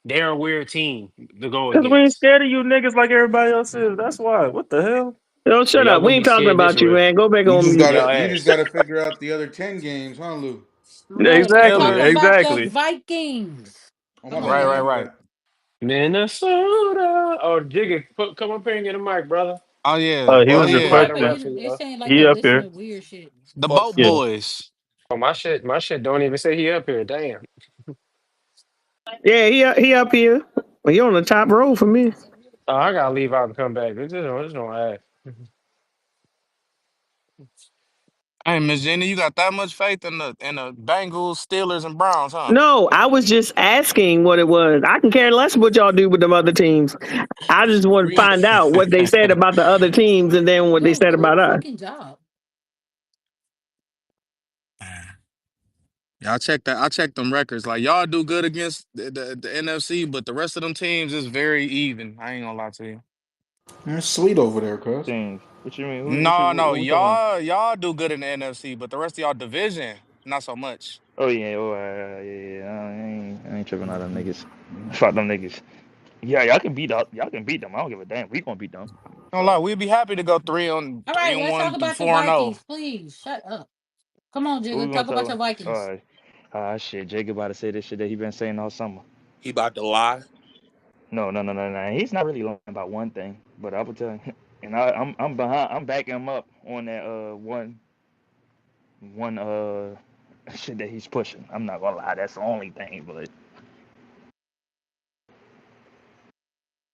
Speaker 9: they're a weird team to go
Speaker 1: Because we ain't
Speaker 9: against.
Speaker 1: scared of you niggas like everybody else is. That's why. What the hell?
Speaker 3: Don't
Speaker 9: Well,
Speaker 3: shut
Speaker 9: y'all
Speaker 3: up. We
Speaker 9: gonna
Speaker 3: ain't
Speaker 9: be
Speaker 3: talking
Speaker 9: scared this
Speaker 3: about you,
Speaker 9: way.
Speaker 3: man. Go back on mute.
Speaker 9: Y'all
Speaker 13: you just
Speaker 9: ass.
Speaker 13: gotta figure out the other 10 games, huh, Lou?
Speaker 4: No, I'm
Speaker 6: yeah,
Speaker 1: Exactly,
Speaker 4: talking
Speaker 6: Lou.
Speaker 4: about the
Speaker 1: exactly.
Speaker 4: Vikings.
Speaker 13: Oh my
Speaker 4: Come on,
Speaker 6: Right,
Speaker 13: bad,
Speaker 6: right,
Speaker 13: my
Speaker 4: y'all.
Speaker 6: right.
Speaker 13: bad.
Speaker 9: Minnesota. Oh, Jigga, come up here and get a mic, brother.
Speaker 6: Oh yeah,
Speaker 1: He
Speaker 6: oh
Speaker 9: Or
Speaker 1: was
Speaker 9: some
Speaker 1: the
Speaker 6: yeah.
Speaker 1: first
Speaker 9: flat
Speaker 1: one.
Speaker 9: around
Speaker 4: Talking,
Speaker 9: for
Speaker 4: they
Speaker 9: you.
Speaker 4: saying like
Speaker 1: He
Speaker 4: they
Speaker 1: up
Speaker 4: listen
Speaker 1: here.
Speaker 4: to weird shit.
Speaker 6: The
Speaker 9: Oh,
Speaker 6: boat
Speaker 1: Yeah.
Speaker 6: boys.
Speaker 9: oh, my shit don't even say he up here. Damn.
Speaker 3: Yeah, he up here. Well, he on the top row for me.
Speaker 9: Oh, I gotta leave out and come back. This don't ask.
Speaker 6: Hey, Miss Gina, you got that much faith in the Bengals, Steelers, and Browns, huh?
Speaker 3: No, I was just asking what it was. I can care less what y'all do with them other teams. I just want to
Speaker 16: Green
Speaker 3: find out what they said about the other teams and then what they
Speaker 4: Yo,
Speaker 3: said
Speaker 4: good
Speaker 3: about us.
Speaker 4: fucking job.
Speaker 6: Yeah, I checked that. I checked them records. Like y'all do good against the NFC, but the rest of them teams is very even. I ain't gonna lie to you.
Speaker 13: It's sweet over there, cuz.
Speaker 20: Teams. What you mean?
Speaker 6: No, no,
Speaker 20: What we talking about?
Speaker 6: y'all do good in the NFC, but the rest of y'all division, not so much.
Speaker 20: Oh yeah, yeah. I ain't tripping on them niggas. Fuck them niggas. Yeah, y'all can beat them. I don't give a damn. We gonna beat them.
Speaker 6: Don't lie,
Speaker 20: Fuck.
Speaker 6: we'd be happy to go
Speaker 4: All
Speaker 6: three
Speaker 4: right,
Speaker 6: and
Speaker 4: let's talk
Speaker 6: one through
Speaker 4: about the
Speaker 6: 4-0.
Speaker 4: Vikings, please. Shut up. Come on,
Speaker 20: Who we
Speaker 4: Jigga.
Speaker 20: gonna
Speaker 4: Talk
Speaker 20: talk
Speaker 4: about your
Speaker 20: about?
Speaker 4: Vikings.
Speaker 20: Ah, shit. Jacob about to say this shit that he been saying all summer.
Speaker 16: He about to lie.
Speaker 20: No. He's not really lying about one thing, but I will tell you. And I'm behind. I'm backing him up on that one shit that he's pushing. I'm not gonna lie. That's the only thing. But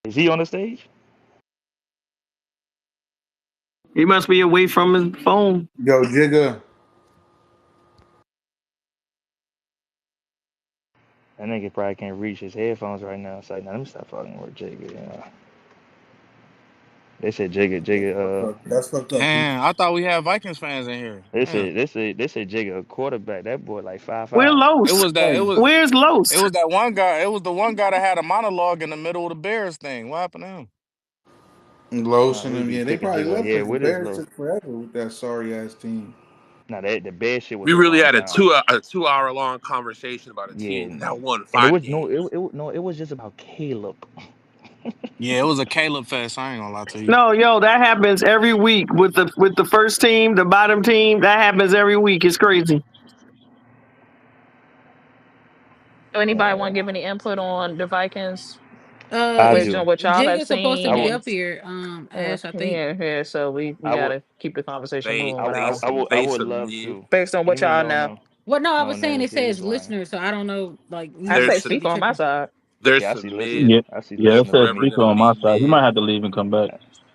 Speaker 20: is he on the stage?
Speaker 3: He must be away from his phone.
Speaker 13: Yo, Jigga.
Speaker 20: That nigga probably can't reach his headphones right now. It's like, now let me stop fucking with Jigga. You know. They said Jigga.
Speaker 13: That's fucked up, B.
Speaker 6: Damn, I thought we had Vikings fans in here. Damn.
Speaker 20: They said Jigga a quarterback. That boy like five
Speaker 3: Where
Speaker 20: five.
Speaker 6: It
Speaker 3: Los?
Speaker 6: was that
Speaker 13: Hey,
Speaker 3: Where's
Speaker 6: it
Speaker 3: Los?
Speaker 6: was that one guy. It was the one guy that had a monologue in the middle of the Bears thing. What happened to him?
Speaker 13: Los
Speaker 20: Nah,
Speaker 13: and
Speaker 20: we
Speaker 13: them,
Speaker 20: be
Speaker 13: yeah, they
Speaker 20: kicking
Speaker 13: probably
Speaker 20: Jigga.
Speaker 13: left
Speaker 20: Yeah,
Speaker 13: because the
Speaker 20: what is
Speaker 13: Bears
Speaker 20: low?
Speaker 13: took forever with that sorry ass team.
Speaker 20: Nah, that the bad shit was
Speaker 16: We
Speaker 20: a
Speaker 16: really
Speaker 20: long
Speaker 16: had a
Speaker 20: time.
Speaker 16: two hour long conversation about a
Speaker 20: Yeah,
Speaker 16: team that won
Speaker 20: and it
Speaker 16: five
Speaker 20: was no,
Speaker 16: games.
Speaker 20: no, it was just about Caleb.
Speaker 6: Yeah, it was a Caleb fest. I ain't gonna lie to you.
Speaker 3: No, yo, that happens every week with the first team, the bottom team. That happens every week. It's crazy.
Speaker 2: Do anybody want
Speaker 20: Uh,
Speaker 2: to give any input on the Vikings
Speaker 20: I
Speaker 2: based
Speaker 20: do.
Speaker 2: on what y'all have
Speaker 4: Jigga's supposed to
Speaker 20: I
Speaker 2: seen?
Speaker 4: be
Speaker 20: will.
Speaker 2: And
Speaker 4: up here.
Speaker 2: yeah,
Speaker 4: Ash, I think.
Speaker 2: yeah, yeah. So we
Speaker 20: I will.
Speaker 2: gotta keep the conversation
Speaker 16: They
Speaker 2: moving without him.
Speaker 20: I
Speaker 16: they
Speaker 20: would love
Speaker 16: submit.
Speaker 20: to.
Speaker 2: Based on what
Speaker 20: Even
Speaker 2: y'all
Speaker 20: though
Speaker 2: know,
Speaker 4: Well, no, I
Speaker 20: no
Speaker 4: was saying it
Speaker 20: NFC is
Speaker 4: says
Speaker 20: lying.
Speaker 4: listener, so I don't know. Like,
Speaker 2: I
Speaker 4: you
Speaker 16: They're
Speaker 2: say
Speaker 16: su-
Speaker 4: could
Speaker 2: speak
Speaker 4: be
Speaker 2: on my
Speaker 4: tripping.
Speaker 2: side.
Speaker 16: they're
Speaker 20: Yeah,
Speaker 16: submit.
Speaker 1: Yeah,
Speaker 20: I see
Speaker 1: yeah. It
Speaker 20: listeners
Speaker 16: They
Speaker 1: says
Speaker 20: with
Speaker 16: forever
Speaker 20: me.
Speaker 1: speak
Speaker 16: gonna
Speaker 1: on my
Speaker 16: be
Speaker 1: side. He might
Speaker 16: mid.
Speaker 1: have to leave and come back.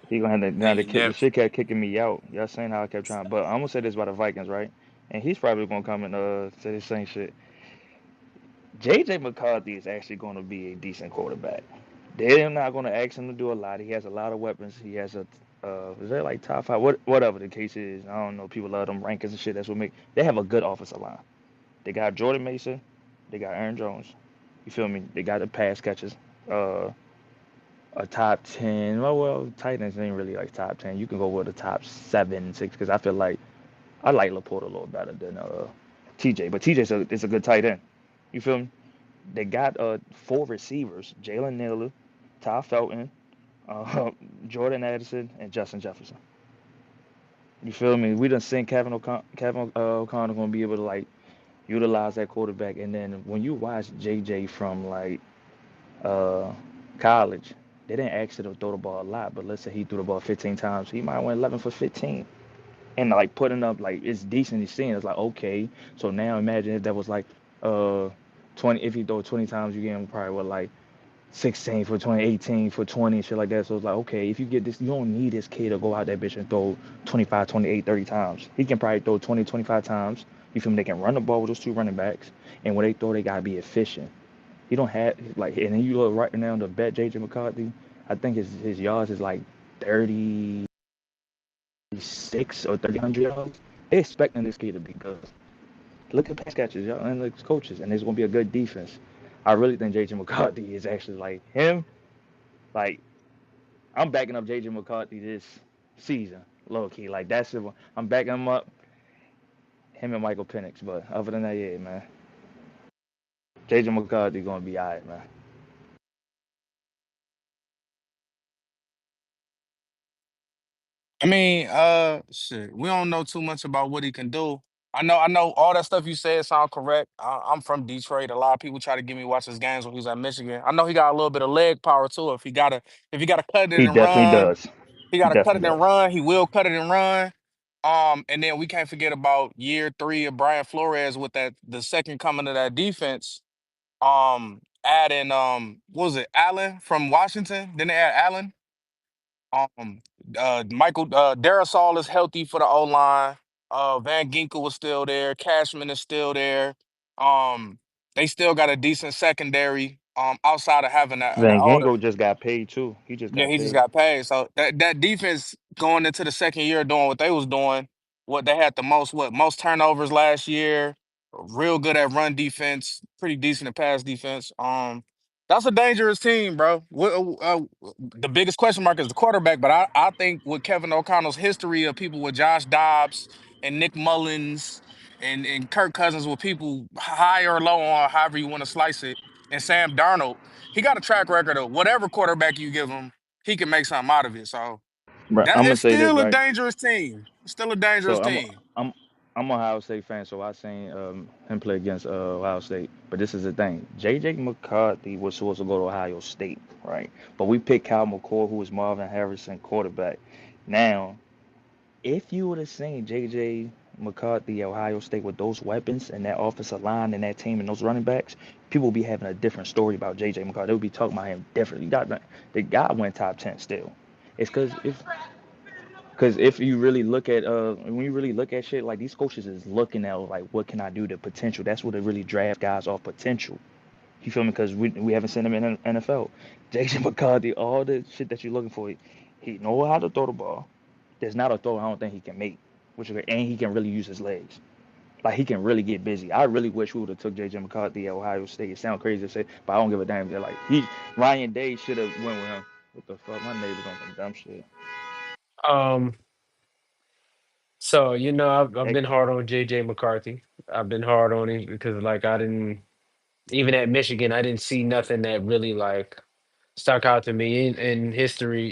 Speaker 20: He gonna have to now
Speaker 16: And you
Speaker 20: the
Speaker 16: never.
Speaker 20: shit kept kicking me out. Y'all saying how I kept trying, but I'm gonna say this about the Vikings, right? And he's probably gonna come and say the same shit. JJ McCarthy is actually gonna be a decent quarterback. They're not gonna ask him to do a lot. He has a lot of weapons. He has a is that like top five? Whatever the case is, I don't know. People love them rankings and shit. That's what make they have a good offensive line. They got Jordan Mason. They got Aaron Jones. You feel me? They got the pass catches. Uh, a top 10. Well, Titans ain't really like top 10. You can go with a top 7, 6, because I feel like I like Laporta a little better than TJ. But TJ's is a good tight end. You feel me? They got four receivers: Jalen Nailor, Ty Felton, uh, Jordan Addison, and Justin Jefferson. You feel me? We done seen Kevin O'Connor gonna be able to like utilize that quarterback, and then when you watch JJ from like uh, college, they didn't ask you to throw the ball a lot, but let's say he threw the ball 15 times, he might win 11 for 15. And like putting up like it's decently seen. It's like okay, so now imagine if that was like uh 20. If you throw 20 times, you get him probably what like 16 for 20, 18 for 20, and shit like that. So it's like okay, if you get this, you don't need this kid to go out that bitch and throw 25, 28, 30 times. He can probably throw 20, 25 times. You feel me? They can run the ball with those two running backs, and when they throw, they gotta be efficient. He don't have like, and then you look right now to bet JJ McCarthy. I think his yards is like 36 or 300 yards. They expecting this kid to be good. Look at pass catches, y'all, and the coaches, and it's gonna be a good defense. I really think JJ McCarthy is actually like him. Like I'm backing up JJ McCarthy this season, low key. Like that's it. I'm backing him up. Him and Michael Penix, but other than that, yeah, man. JJ McCarthy gonna be alright, man.
Speaker 6: I mean, shit, we don't know too much about what he can do. I know all that stuff you said sound correct. I'm from Detroit. A lot of people try to get me watch his games when he was at Michigan. I know he got a little bit of leg power too. If he gotta cut it
Speaker 20: He
Speaker 6: and
Speaker 20: definitely
Speaker 6: run,
Speaker 20: does.
Speaker 6: he
Speaker 20: He
Speaker 6: gotta cut it
Speaker 20: definitely
Speaker 6: and
Speaker 20: does.
Speaker 6: run. He will cut it and run. And then we can't forget about year 3 of Brian Flores with that the second coming of that defense. Adding what was it, Allen from Washington? Then they add Allen. Um, Michael Darrisaw is healthy for the O line. Van Ginkel was still there. Cashman is still there. Um, they still got a decent secondary. Outside of having that
Speaker 20: Van
Speaker 6: older,
Speaker 20: Gingo just got paid too. He just
Speaker 6: yeah,
Speaker 20: got
Speaker 6: he just
Speaker 20: paid.
Speaker 6: got paid. So that defense going into the second year doing what they was doing, what they had the most turnovers last year. real good at run defense, pretty decent at pass defense. That's a dangerous team, bro. The biggest question mark is the quarterback, but I think with Kevin O'Connell's history of people with Josh Dobbs and Nick Mullins and Kirk Cousins with people high or low on however you want to slice it, and Sam Darnold, he got a track record of whatever quarterback you give him, he can make something out of it. So
Speaker 20: Bro,
Speaker 6: that
Speaker 20: I'm gonna
Speaker 6: is
Speaker 20: say this
Speaker 6: still a
Speaker 20: right.
Speaker 6: dangerous team. Still a dangerous
Speaker 20: So
Speaker 6: team.
Speaker 20: I'm I'm a Ohio State fan, so I seen him play against Ohio State. But this is the thing: J.J. McCarthy was supposed to go to Ohio State, right? But we picked Cal McCoy, who was Marvin Harrison quarterback. Now, if you would have seen J.J. McCarthy at Ohio State with those weapons and that offensive line and that team and those running backs, people would be having a different story about J.J. McCarthy. They would be talking about him differently. The guy went top 10 still. It's because if you really look at when you really look at shit, like these coaches is looking at like what can I do to potential. That's what they really draft guys off potential. You feel me? Because we haven't seen him in the NFL. Jason McCarthy, all the shit that you're looking for, he know how to throw the ball. There's not a throw I don't think he can make, and he can really use his legs. Like he can really get busy. I really wish we would have took J.J. McCarthy at Ohio State. It sounds crazy to say, but I don't give a damn. They're like Ryan Day should have went with him. What the fuck? My neighbor's on some dumb shit.
Speaker 9: Um, so I've
Speaker 20: Hey,
Speaker 9: been hard on JJ McCarthy. I've been hard on him because like I didn't even at Michigan, I didn't see nothing that really like stuck out to me in history.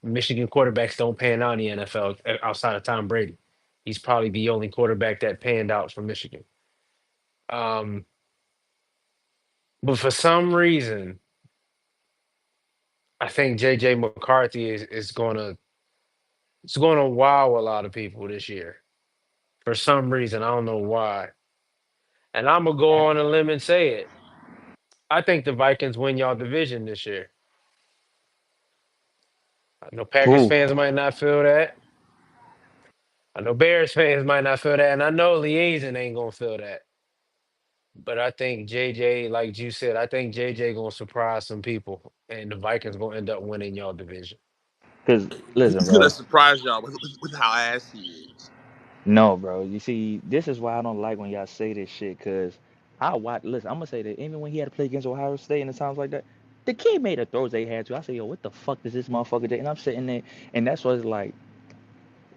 Speaker 9: Michigan quarterbacks don't pan out in the NFL outside of Tom Brady. He's probably the only quarterback that panned out for Michigan. Um, but for some reason, I think JJ McCarthy is gonna wow a lot of people this year. For some reason, I don't know why. And I'm gonna go on a limb and say it. I think the Vikings win y'all division this year. I know Packers
Speaker 20: who?
Speaker 9: fans might not feel that. I know Bears fans might not feel that, and I know Liaison ain't gonna feel that. But I think JJ, like you said, I think JJ gonna surprise some people, and the Vikings gonna end up winning y'all division.
Speaker 20: Because listen,
Speaker 16: He's gonna
Speaker 20: bro.
Speaker 16: surprise y'all with how ass he is.
Speaker 20: No, bro. You see, this is why I don't like when y'all say this shit. Cause I watch. Listen, I'm gonna say that even when he had to play against Ohio State and the times like that, the kid made the throws they had to. I say, yo, what the fuck does this motherfucker do? And I'm sitting there, and that's what it's like.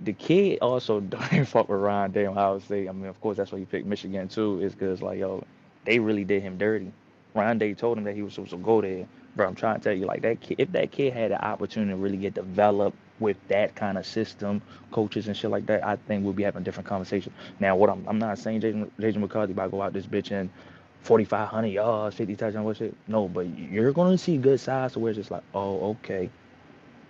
Speaker 20: The kid also didn't fuck with Ryan Day on Ohio State. I mean, of course, that's why he picked Michigan too. Is because like, yo, they really did him dirty. Ryan Day told him that he was supposed to go there. Bro, I'm trying to tell you, like that kid, if that kid had an opportunity to really get developed with that kind of system, coaches and shit like that, I think we'll be having a different conversation. Now, what I'm not saying Jason McCarthy about to go out this bitch in 4,500 yards, 50 touchdowns, what shit. No, but you're gonna see good sides to where it's just like, oh, okay.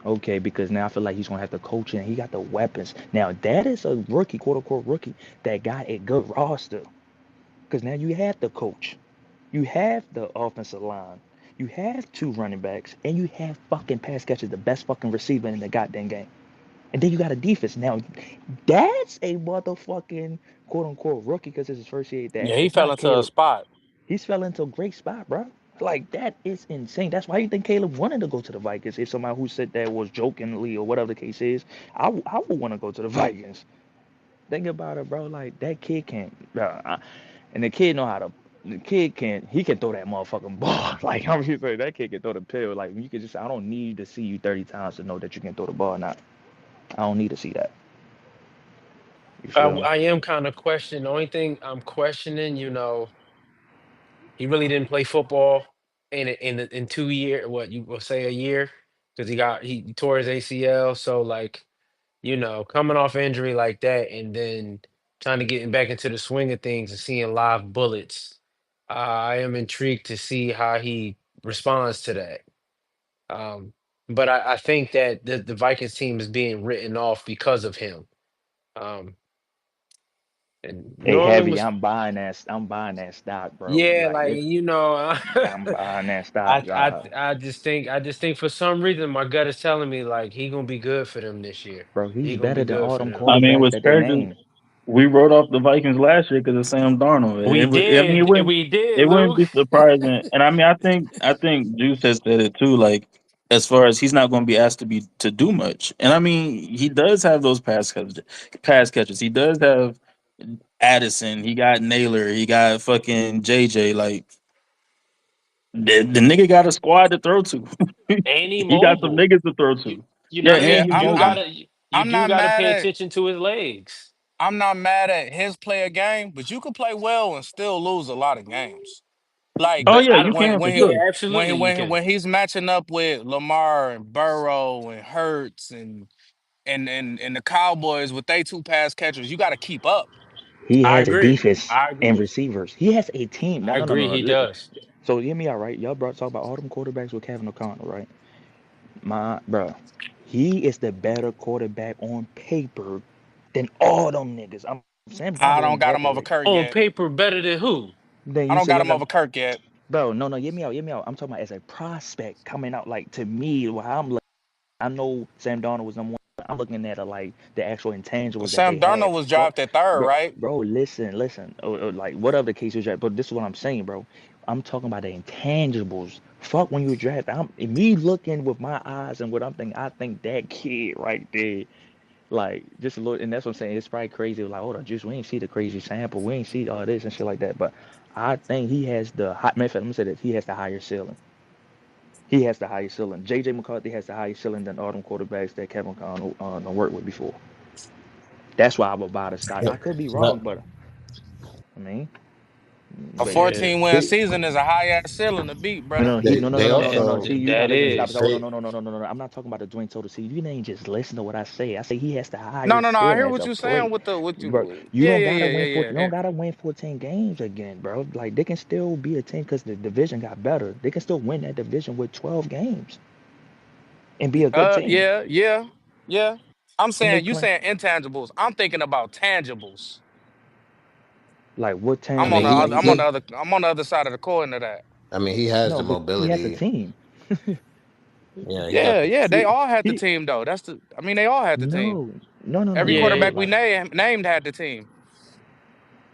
Speaker 20: Okay, because now I feel like he's gonna have to coach and he got the weapons. Now that is a rookie, quote unquote rookie, that got a good roster. Because now you have the coach, you have the offensive line, you have two running backs, and you have fucking pass catchers, the best fucking receiver in the goddamn game. And then you got a defense. Now that's a motherfucking quote unquote rookie because it's his first year. That
Speaker 9: Yeah, he
Speaker 20: it's
Speaker 9: fell
Speaker 20: not
Speaker 9: into a
Speaker 20: Caleb.
Speaker 9: spot.
Speaker 20: He's fell into a great spot, bro. Like that is insane. That's why you think Caleb wanted to go to the Vikings. If somebody who said that was jokingly or whatever the case is, I would want to go to the Vikings. Think about it, bro. Like that kid can, and the kid know how to. The kid can. He can throw that motherfucking ball. Like I'm just saying, that kid can throw the pill. Like you can just. I don't need to see you 30 times to know that you can throw the ball. Now I don't need to see that. You
Speaker 9: I,
Speaker 20: feel me?
Speaker 9: I am kind of questioning. The only thing I'm questioning, he really didn't play football in 2 years. What you will say a year because he tore his ACL. So like coming off injury like that and then trying to get back into the swing of things and seeing live bullets, I am intrigued to see how he responds to that. Um, but I think that the Vikings team is being written off because of him. Um, and New
Speaker 20: Hey,
Speaker 9: Orleans
Speaker 20: heavy.
Speaker 9: was,
Speaker 20: I'm buying that stock, bro.
Speaker 9: yeah,
Speaker 20: Like
Speaker 9: like
Speaker 20: it's. I'm buying that stock.
Speaker 9: I just think for some reason my gut is telling me like he gonna be good for them this year.
Speaker 20: Bro,
Speaker 9: He
Speaker 20: he's
Speaker 9: gonna be
Speaker 20: better than
Speaker 9: good
Speaker 20: all
Speaker 9: for
Speaker 20: them
Speaker 9: them.
Speaker 1: I mean,
Speaker 20: quarterbacks
Speaker 1: what's
Speaker 20: that they
Speaker 1: crazy?
Speaker 20: named.
Speaker 1: We wrote off the Vikings last year because of Sam Darnold.
Speaker 9: We
Speaker 1: I mean,
Speaker 9: did, we did,
Speaker 1: it wouldn't
Speaker 9: Luke.
Speaker 1: be surprising. And I mean, I think Juice has said it too. Like, as far as he's not going to be asked to do much, and I mean, he does have those pass catches. He does have. Addison, he got Naylor, he got fucking JJ. Like the nigga got a squad to throw to.
Speaker 9: And he
Speaker 1: He got some
Speaker 9: mobile.
Speaker 1: niggas to throw
Speaker 9: You
Speaker 1: to.
Speaker 9: you know
Speaker 1: Yeah,
Speaker 9: what I mean?
Speaker 1: and
Speaker 6: Yeah,
Speaker 1: he's mobile.
Speaker 9: You
Speaker 6: I'm
Speaker 9: do
Speaker 6: not
Speaker 9: gotta
Speaker 6: mad
Speaker 9: pay
Speaker 6: at
Speaker 9: attention to his legs.
Speaker 6: I'm not mad at his play a game, but you could play well and still lose a lot of games. Like
Speaker 1: Oh
Speaker 9: But
Speaker 1: yeah,
Speaker 9: I
Speaker 1: you
Speaker 9: don't
Speaker 6: when
Speaker 1: can for
Speaker 6: when he
Speaker 1: sure.
Speaker 9: yeah, absolutely you can.
Speaker 6: when he's matching up with Lamar and Burrow and Hurts and the Cowboys with they two pass catchers, you got to keep up.
Speaker 20: He
Speaker 9: I
Speaker 20: has a
Speaker 9: agree.
Speaker 20: defense
Speaker 9: I
Speaker 20: and
Speaker 9: agree.
Speaker 20: receivers. He has a team. No,
Speaker 9: I
Speaker 20: no, no,
Speaker 9: agree
Speaker 20: no, no.
Speaker 9: he does.
Speaker 20: So hear me out, right? Y'all brought talk about all them quarterbacks with Kevin O'Connell, right? My bro, he is the better quarterback on paper than all them niggas. Sam
Speaker 6: I
Speaker 20: Darnold
Speaker 6: don't
Speaker 20: ain't
Speaker 6: got
Speaker 20: that
Speaker 6: him over
Speaker 20: great.
Speaker 6: Kirk
Speaker 9: On
Speaker 6: yet.
Speaker 9: paper, better than who?
Speaker 20: Then
Speaker 6: I
Speaker 20: you
Speaker 6: don't
Speaker 20: say
Speaker 6: got
Speaker 20: y'all
Speaker 6: him
Speaker 20: got
Speaker 6: over Kirk yet.
Speaker 20: bro. No, no, hear me out. I'm talking about as a prospect coming out. Like to me, how I'm looking, I know Sam Darnold was number one. I'm looking at like the actual intangibles that they
Speaker 6: Sam
Speaker 20: have.
Speaker 6: Darnold was
Speaker 20: What,
Speaker 6: dropped at third,
Speaker 20: bro?
Speaker 6: right?
Speaker 20: Bro, listen. Like whatever the case is, but this is what I'm saying, bro. I'm talking about the intangibles. Fuck when you draft. I'm me looking with my eyes and what I'm thinking. I think that kid right there, like just a little, and that's what I'm saying. It's probably crazy. Like, hold on, just we ain't see the crazy sample. We ain't see all this and shit like that. But I think he has the hot. Matter of fact, I'm gonna say this. He has the higher ceiling. He has the highest ceiling. JJ McCarthy has the highest ceiling than all them quarterbacks that Kevin O'Connell done worked with before. That's why I would buy the stock. I could be
Speaker 15: No,
Speaker 20: wrong, but I mean,
Speaker 6: A
Speaker 20: but yeah.
Speaker 9: Yeah,
Speaker 6: 14 win
Speaker 15: he,
Speaker 6: season is a high ass ceiling to beat, brother.
Speaker 15: they
Speaker 9: that
Speaker 20: See,
Speaker 15: also
Speaker 20: you not
Speaker 9: that
Speaker 20: listening. Stop.
Speaker 9: is.
Speaker 20: Hold on.
Speaker 15: they
Speaker 20: No. I'm not talking about the joint total. See, you ain't just listen to what I say. I say he has the
Speaker 6: No,
Speaker 20: higher
Speaker 6: no, no. I
Speaker 20: ceiling
Speaker 6: hear
Speaker 20: as
Speaker 6: what
Speaker 20: a
Speaker 6: you're saying
Speaker 20: play.
Speaker 6: with the with
Speaker 20: Bro,
Speaker 6: you.
Speaker 20: you
Speaker 6: Yeah,
Speaker 20: don't
Speaker 6: yeah,
Speaker 20: gotta
Speaker 6: yeah,
Speaker 20: win
Speaker 6: yeah,
Speaker 20: 14.
Speaker 6: yeah,
Speaker 20: You
Speaker 6: yeah.
Speaker 20: don't gotta win 14 games again, bro. Like they can still be a team because the division got better. They can still win that division with 12 games and be a good team.
Speaker 6: Yeah, yeah, yeah. I'm
Speaker 20: And they
Speaker 6: saying you
Speaker 20: play
Speaker 6: saying intangibles. I'm thinking about tangibles.
Speaker 20: like what
Speaker 15: I
Speaker 6: I'm on
Speaker 15: mean
Speaker 6: the
Speaker 20: tangibles are
Speaker 6: other
Speaker 15: he
Speaker 20: you
Speaker 6: I'm on
Speaker 20: saying?
Speaker 6: the
Speaker 15: he
Speaker 6: other I'm on the other side of the coin of that.
Speaker 15: I mean he has
Speaker 20: No,
Speaker 15: the
Speaker 20: but he has a
Speaker 15: mobility.
Speaker 20: team.
Speaker 15: Yeah, he got
Speaker 6: Yeah,
Speaker 15: the
Speaker 6: yeah. They
Speaker 20: He
Speaker 6: all had the
Speaker 20: he
Speaker 6: team though. I mean, they all had the team.
Speaker 20: no no no no
Speaker 6: Every
Speaker 20: no no.
Speaker 9: Yeah,
Speaker 6: quarterback we
Speaker 20: Like
Speaker 6: named had the team.